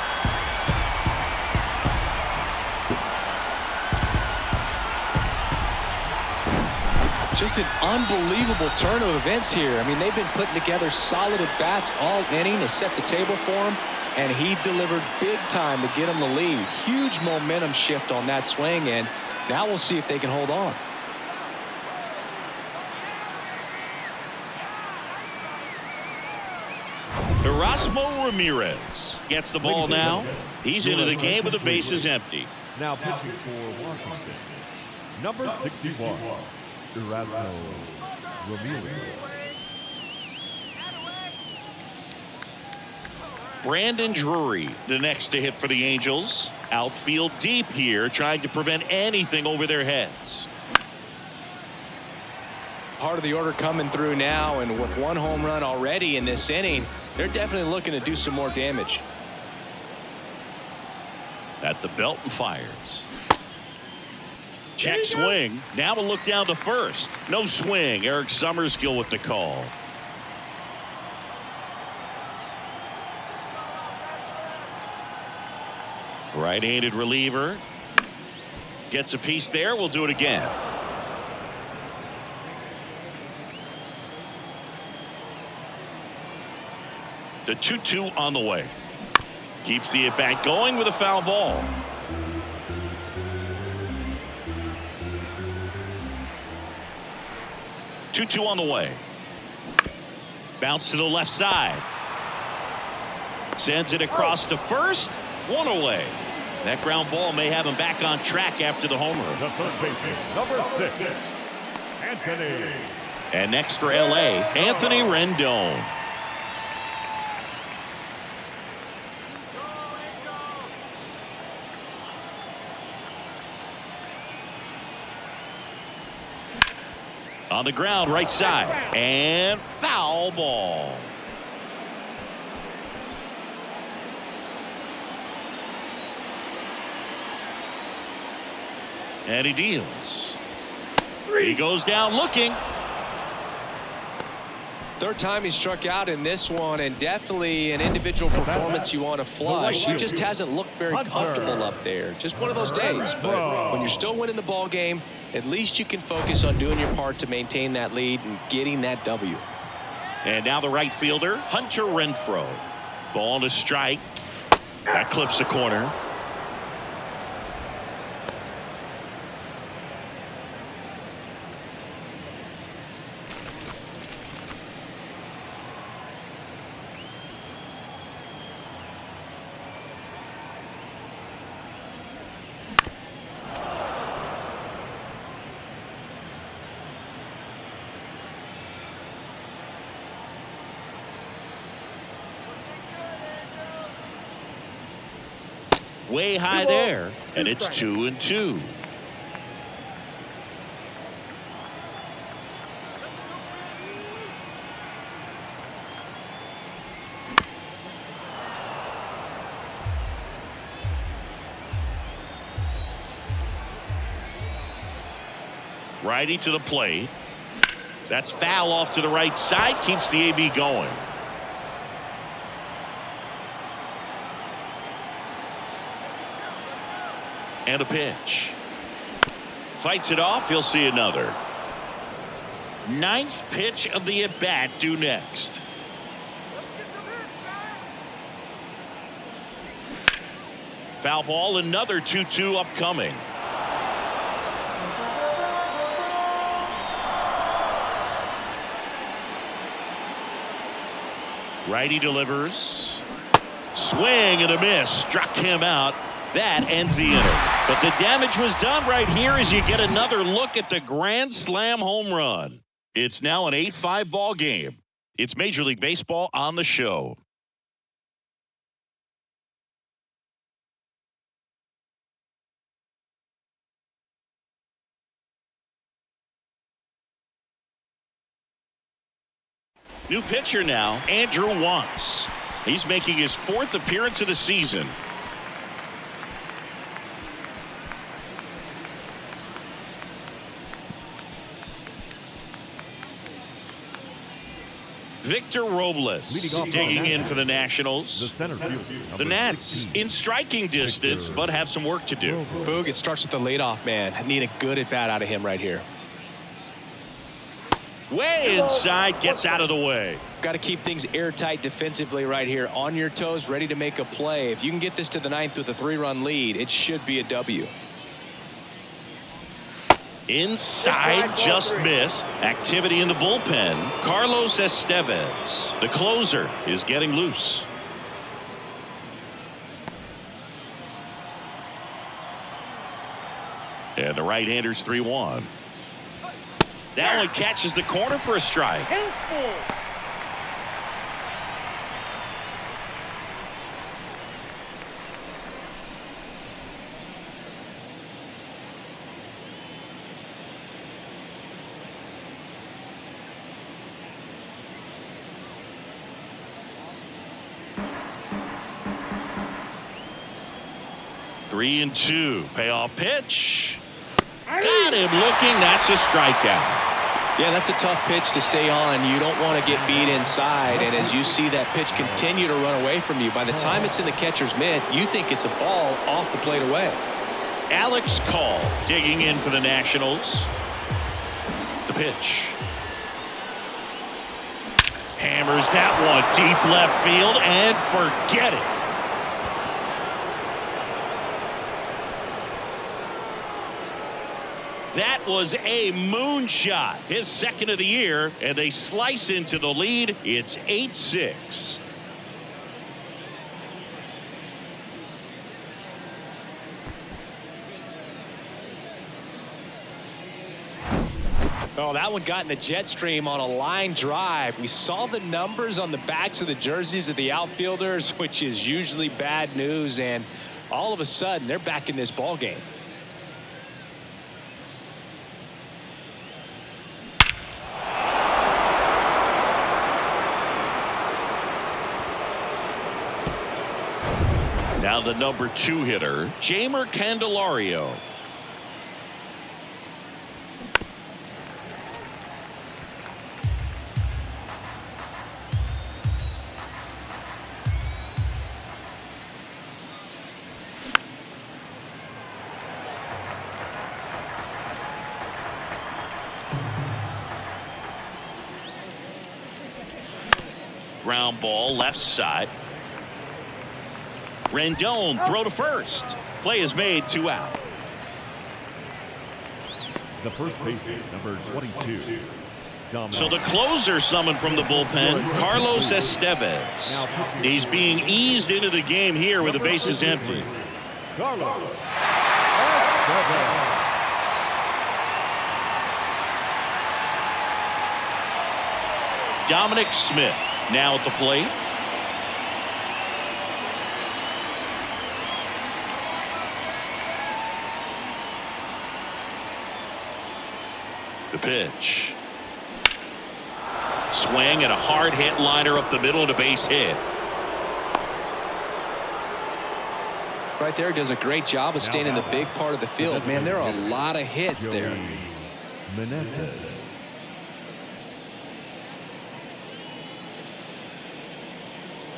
Just an unbelievable turn of events here. I mean, they've been putting together solid at-bats all inning to set the table for him, and he delivered big time to get him the lead. Huge momentum shift on that swing, and now we'll see if they can hold on. Erasmo Ramirez gets the ball now. He's into the game with the bases empty. Now pitching for Washington, number 61, Erasmo Ramirez. Brandon Drury, the next to hit for the Angels. Outfield deep here, trying to prevent anything over their heads. Part of the order coming through now, and with 1 home run already in this inning, they're definitely looking to do some more damage. At the belt and fires. Check swing. Now a look down to first. No swing. Eric Summerskill with the call. Right-handed reliever. Gets a piece there. We'll do it again. The 2-2 on the way. Keeps the at-bat going with a foul ball. Two on the way. Bounce to the left side. Sends it across to first. 1 away. That ground ball may have him back on track after the homer. The third baseman, number 6, Anthony. And next for LA, Anthony Rendon. On the ground, right side, and foul ball. And he deals. He goes down looking. Third time he struck out in this one, and definitely an individual performance you want to flush. He just hasn't looked very comfortable up there. Just one of those days. But when you're still winning the ball game, at least you can focus on doing your part to maintain that lead and getting that W. And now the right fielder, Hunter Renfroe. Ball to strike. That clips the corner. Way high there, and it's 2-2. Righty to the plate. That's foul off to the right side. Keeps the AB going. And a pitch. Fights it off. He'll see another. Ninth pitch of the at-bat due next. Foul ball. Another 2-2 upcoming. Righty delivers. Swing and a miss. Struck him out. That ends the inning. But the damage was done right here as you get another look at the grand slam home run. It's now an 8-5 ball game. It's Major League Baseball on the show. New pitcher now, Andrew Wantz. He's making his 4th appearance of the season. Victor Robles digging in for the Nationals. The Nats in striking distance, but have some work to do. Boog, it starts with the leadoff man. I need a good at bat out of him right here. Way inside, gets out of the way. Got to keep things airtight defensively right here. On your toes, ready to make a play. If you can get this to the 9th with a 3-run lead, it should be a W. Inside, just missed. Activity in the bullpen. Carlos Estevez, the closer, is getting loose. And the right-hander's 3-1. That one catches the corner for a strike. Three and two. Payoff pitch. Got him looking. That's a strikeout. Yeah, that's a tough pitch to stay on. You don't want to get beat inside, and as you see that pitch continue to run away from you, by the time it's in the catcher's mitt, you think it's a ball off the plate away. Alex Call digging in for the Nationals. The pitch. Hammers that one deep left field and forget it. That was a moonshot, his 2nd of the year, and they slice into the lead. It's 8-6. Oh, that one got in the jet stream on a line drive. We saw the numbers on the backs of the jerseys of the outfielders, which is usually bad news, and all of a sudden they're back in this ball game. Now the number 2 hitter, Jeimer Candelario. Ground ball left side. Rendon throw to first. Play is made, 2 out. The first baseman, number 22. So the closer summoned from the bullpen, Carlos Estevez. He's being eased into the game here with the bases empty. Carlos Estevez. Dominic Smith now at the plate. The pitch. Swing and a hard hit liner up the middle and a base hit. Right there, does a great job of staying in the big part of the field. Man, there are a lot of hits there.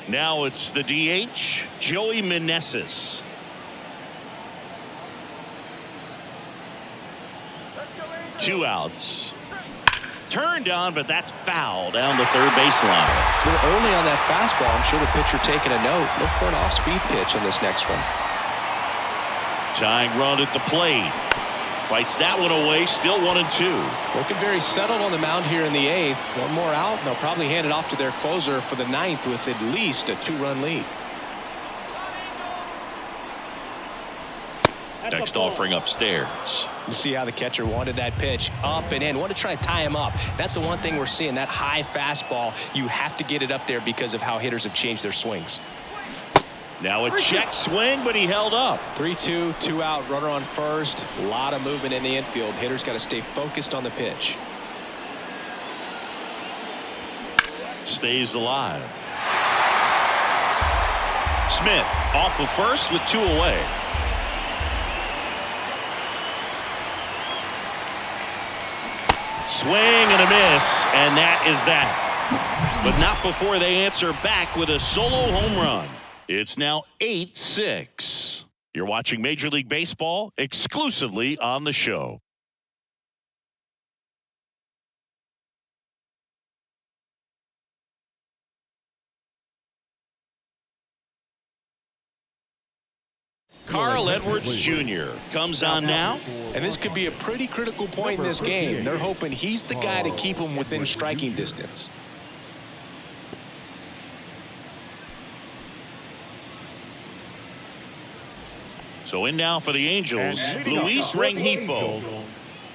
Now it's the DH, Joey Meneses. Two outs. Turned on, but that's foul down the third baseline. They're early on that fastball. I'm sure the pitcher taking a note. Look for an off-speed pitch on this next one. Tying run at the plate. Fights that one away. Still 1-2. Looking very settled on the mound here in the eighth. One more out, and they'll probably hand it off to their closer for the ninth with at least a 2-run lead. Next offering upstairs. You see how the catcher wanted that pitch up and in. Want to try to tie him up. That's the one thing we're seeing. That high fastball, you have to get it up there because of how hitters have changed their swings. Now a check swing, but he held up. 3-2, 2 out, runner on first. A lot of movement in the infield. Hitters got to stay focused on the pitch. Stays alive. Smith off of first with 2 away. Swing and a miss, and that is that. But not before they answer back with a solo home run. It's now 8-6. You're watching Major League Baseball exclusively on the show. Carl Edwards Jr. comes on now. And this could be a pretty critical point in this game. They're hoping he's the guy to keep them within striking distance. So in now for the Angels, Luis Rengifo.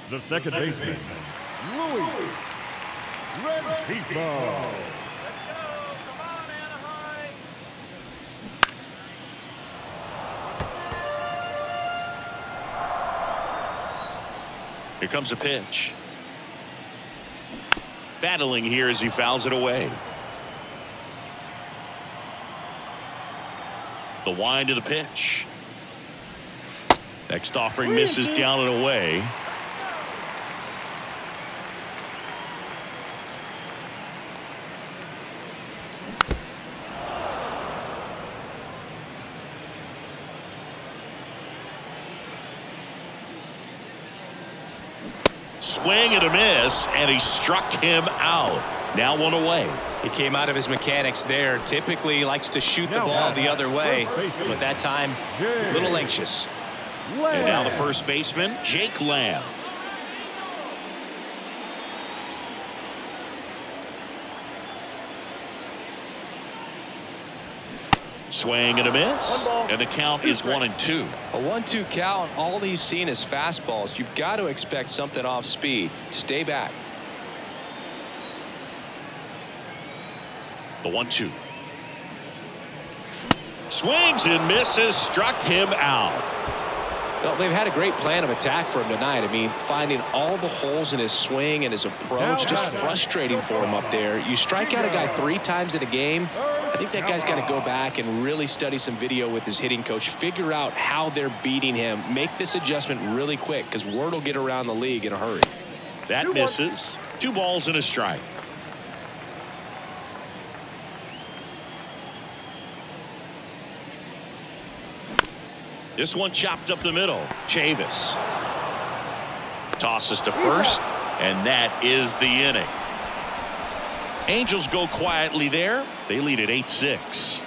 The second baseman, Luis Rengifo. Here comes a pitch. Battling here as he fouls it away. The wind of the pitch. Next offering misses down and away. Swing and a miss, and he struck him out. Now 1 away. He came out of his mechanics there. Typically likes to shoot the ball the other way, but that time a little anxious. And now the first baseman, Jake Lamb. Swing and a miss, and the count is 1-2. A 1-2 count. All he's seen is fastballs. You've got to expect something off speed. Stay back. The 1-2. Swings and misses, struck him out. Well, they've had a great plan of attack for him tonight. I mean, finding all the holes in his swing and his approach, just frustrating for him up there. You strike out a guy 3 times in a game. I think that guy's got to go back and really study some video with his hitting coach, figure out how they're beating him, make this adjustment really quick because word will get around the league in a hurry. That misses. 2 balls and a strike. This one chopped up the middle. Chavis tosses to first, and that is the inning. Angels go quietly there. They lead at 8-6.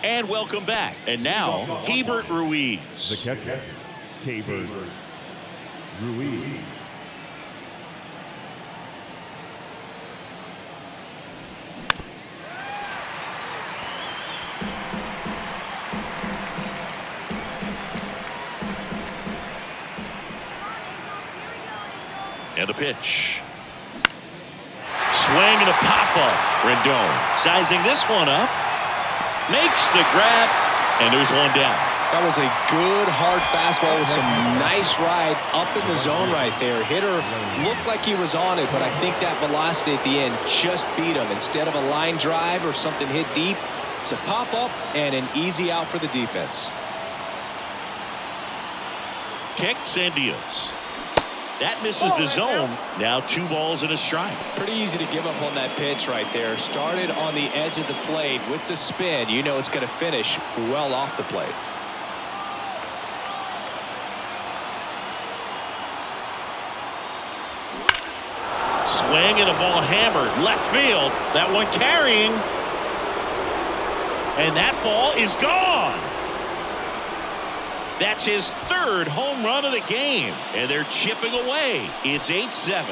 And welcome back. And now, Keibert Ruiz. The catcher, Keibert Ruiz. And a pitch. Swing and a pop-up. Rendon sizing this one up. Makes the grab, and there's one down. That was a good hard fastball with some nice ride up in the zone right there. Hitter looked like he was on it, but I think that velocity at the end just beat him. Instead of a line drive or something hit deep, it's a pop up and an easy out for the defense. Kicks and deals. That misses the zone. Now 2 balls and a strike. Pretty easy to give up on that pitch right there. Started on the edge of the plate with the spin. You know it's going to finish well off the plate. Swing and a ball hammered left field. That one carrying. And that ball is gone. That's his 3rd home run of the game. And they're chipping away. It's 8-7.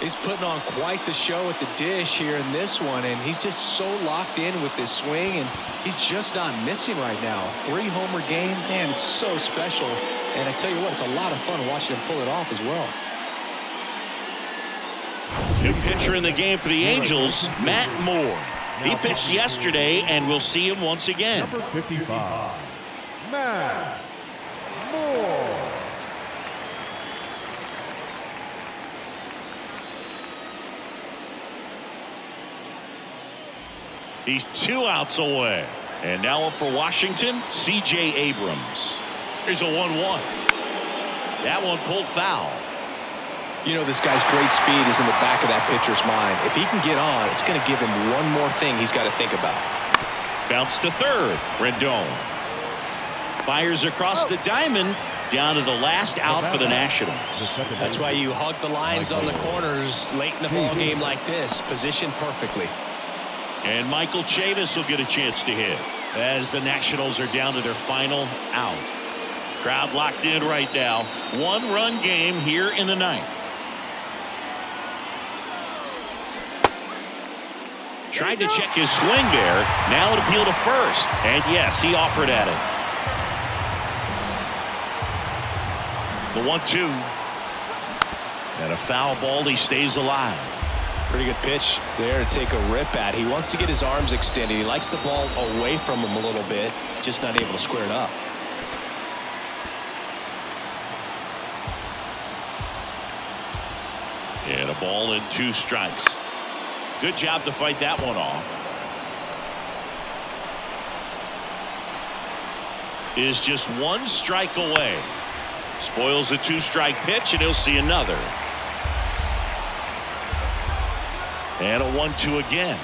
He's putting on quite the show at the dish here in this one, and he's just so locked in with this swing, and he's just not missing right now. 3-homer game, man, it's so special. And I tell you what, it's a lot of fun watching him pull it off as well. New pitcher in the game for the Angels, Matt Moore. He pitched yesterday, and we'll see him once again. Number 55, Matt Moore. He's 2 outs away. And now up for Washington, C.J. Abrams. Here's a 1-1. That one pulled foul. You know, this guy's great speed is in the back of that pitcher's mind. If he can get on, it's going to give him one more thing he's got to think about. Bounce to third. Rendon fires across the diamond, down to the last out for the Nationals. That's why you hug the lines on the corners late in the ball game like this. Positioned perfectly. And Michael Chavis will get a chance to hit as the Nationals are down to their final out. Crowd locked in right now. 1-run game here in the 9th. Tried to check his swing there. Now it appealed to first. And yes, he offered at it. The 1-2. And a foul ball. He stays alive. Pretty good pitch there to take a rip at. He wants to get his arms extended. He likes the ball away from him a little bit. Just not able to square it up. And a ball and 2 strikes. Good job to fight that one off. Is just 1 strike away. Spoils the 2-strike pitch, and he'll see another. And a 1-2 again.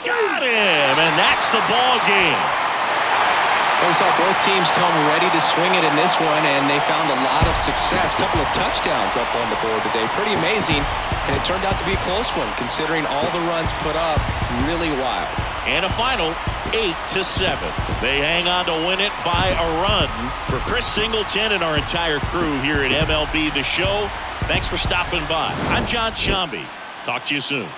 Got him, and that's the ball game. We saw both teams come ready to swing it in this one, and they found a lot of success. A couple of touchdowns up on the board today. Pretty amazing, and it turned out to be a close one, considering all the runs put up. Really wild. And a final 8-7. They hang on to win it by a run. For Chris Singleton and our entire crew here at MLB The Show, thanks for stopping by. I'm John Shambi. Talk to you soon.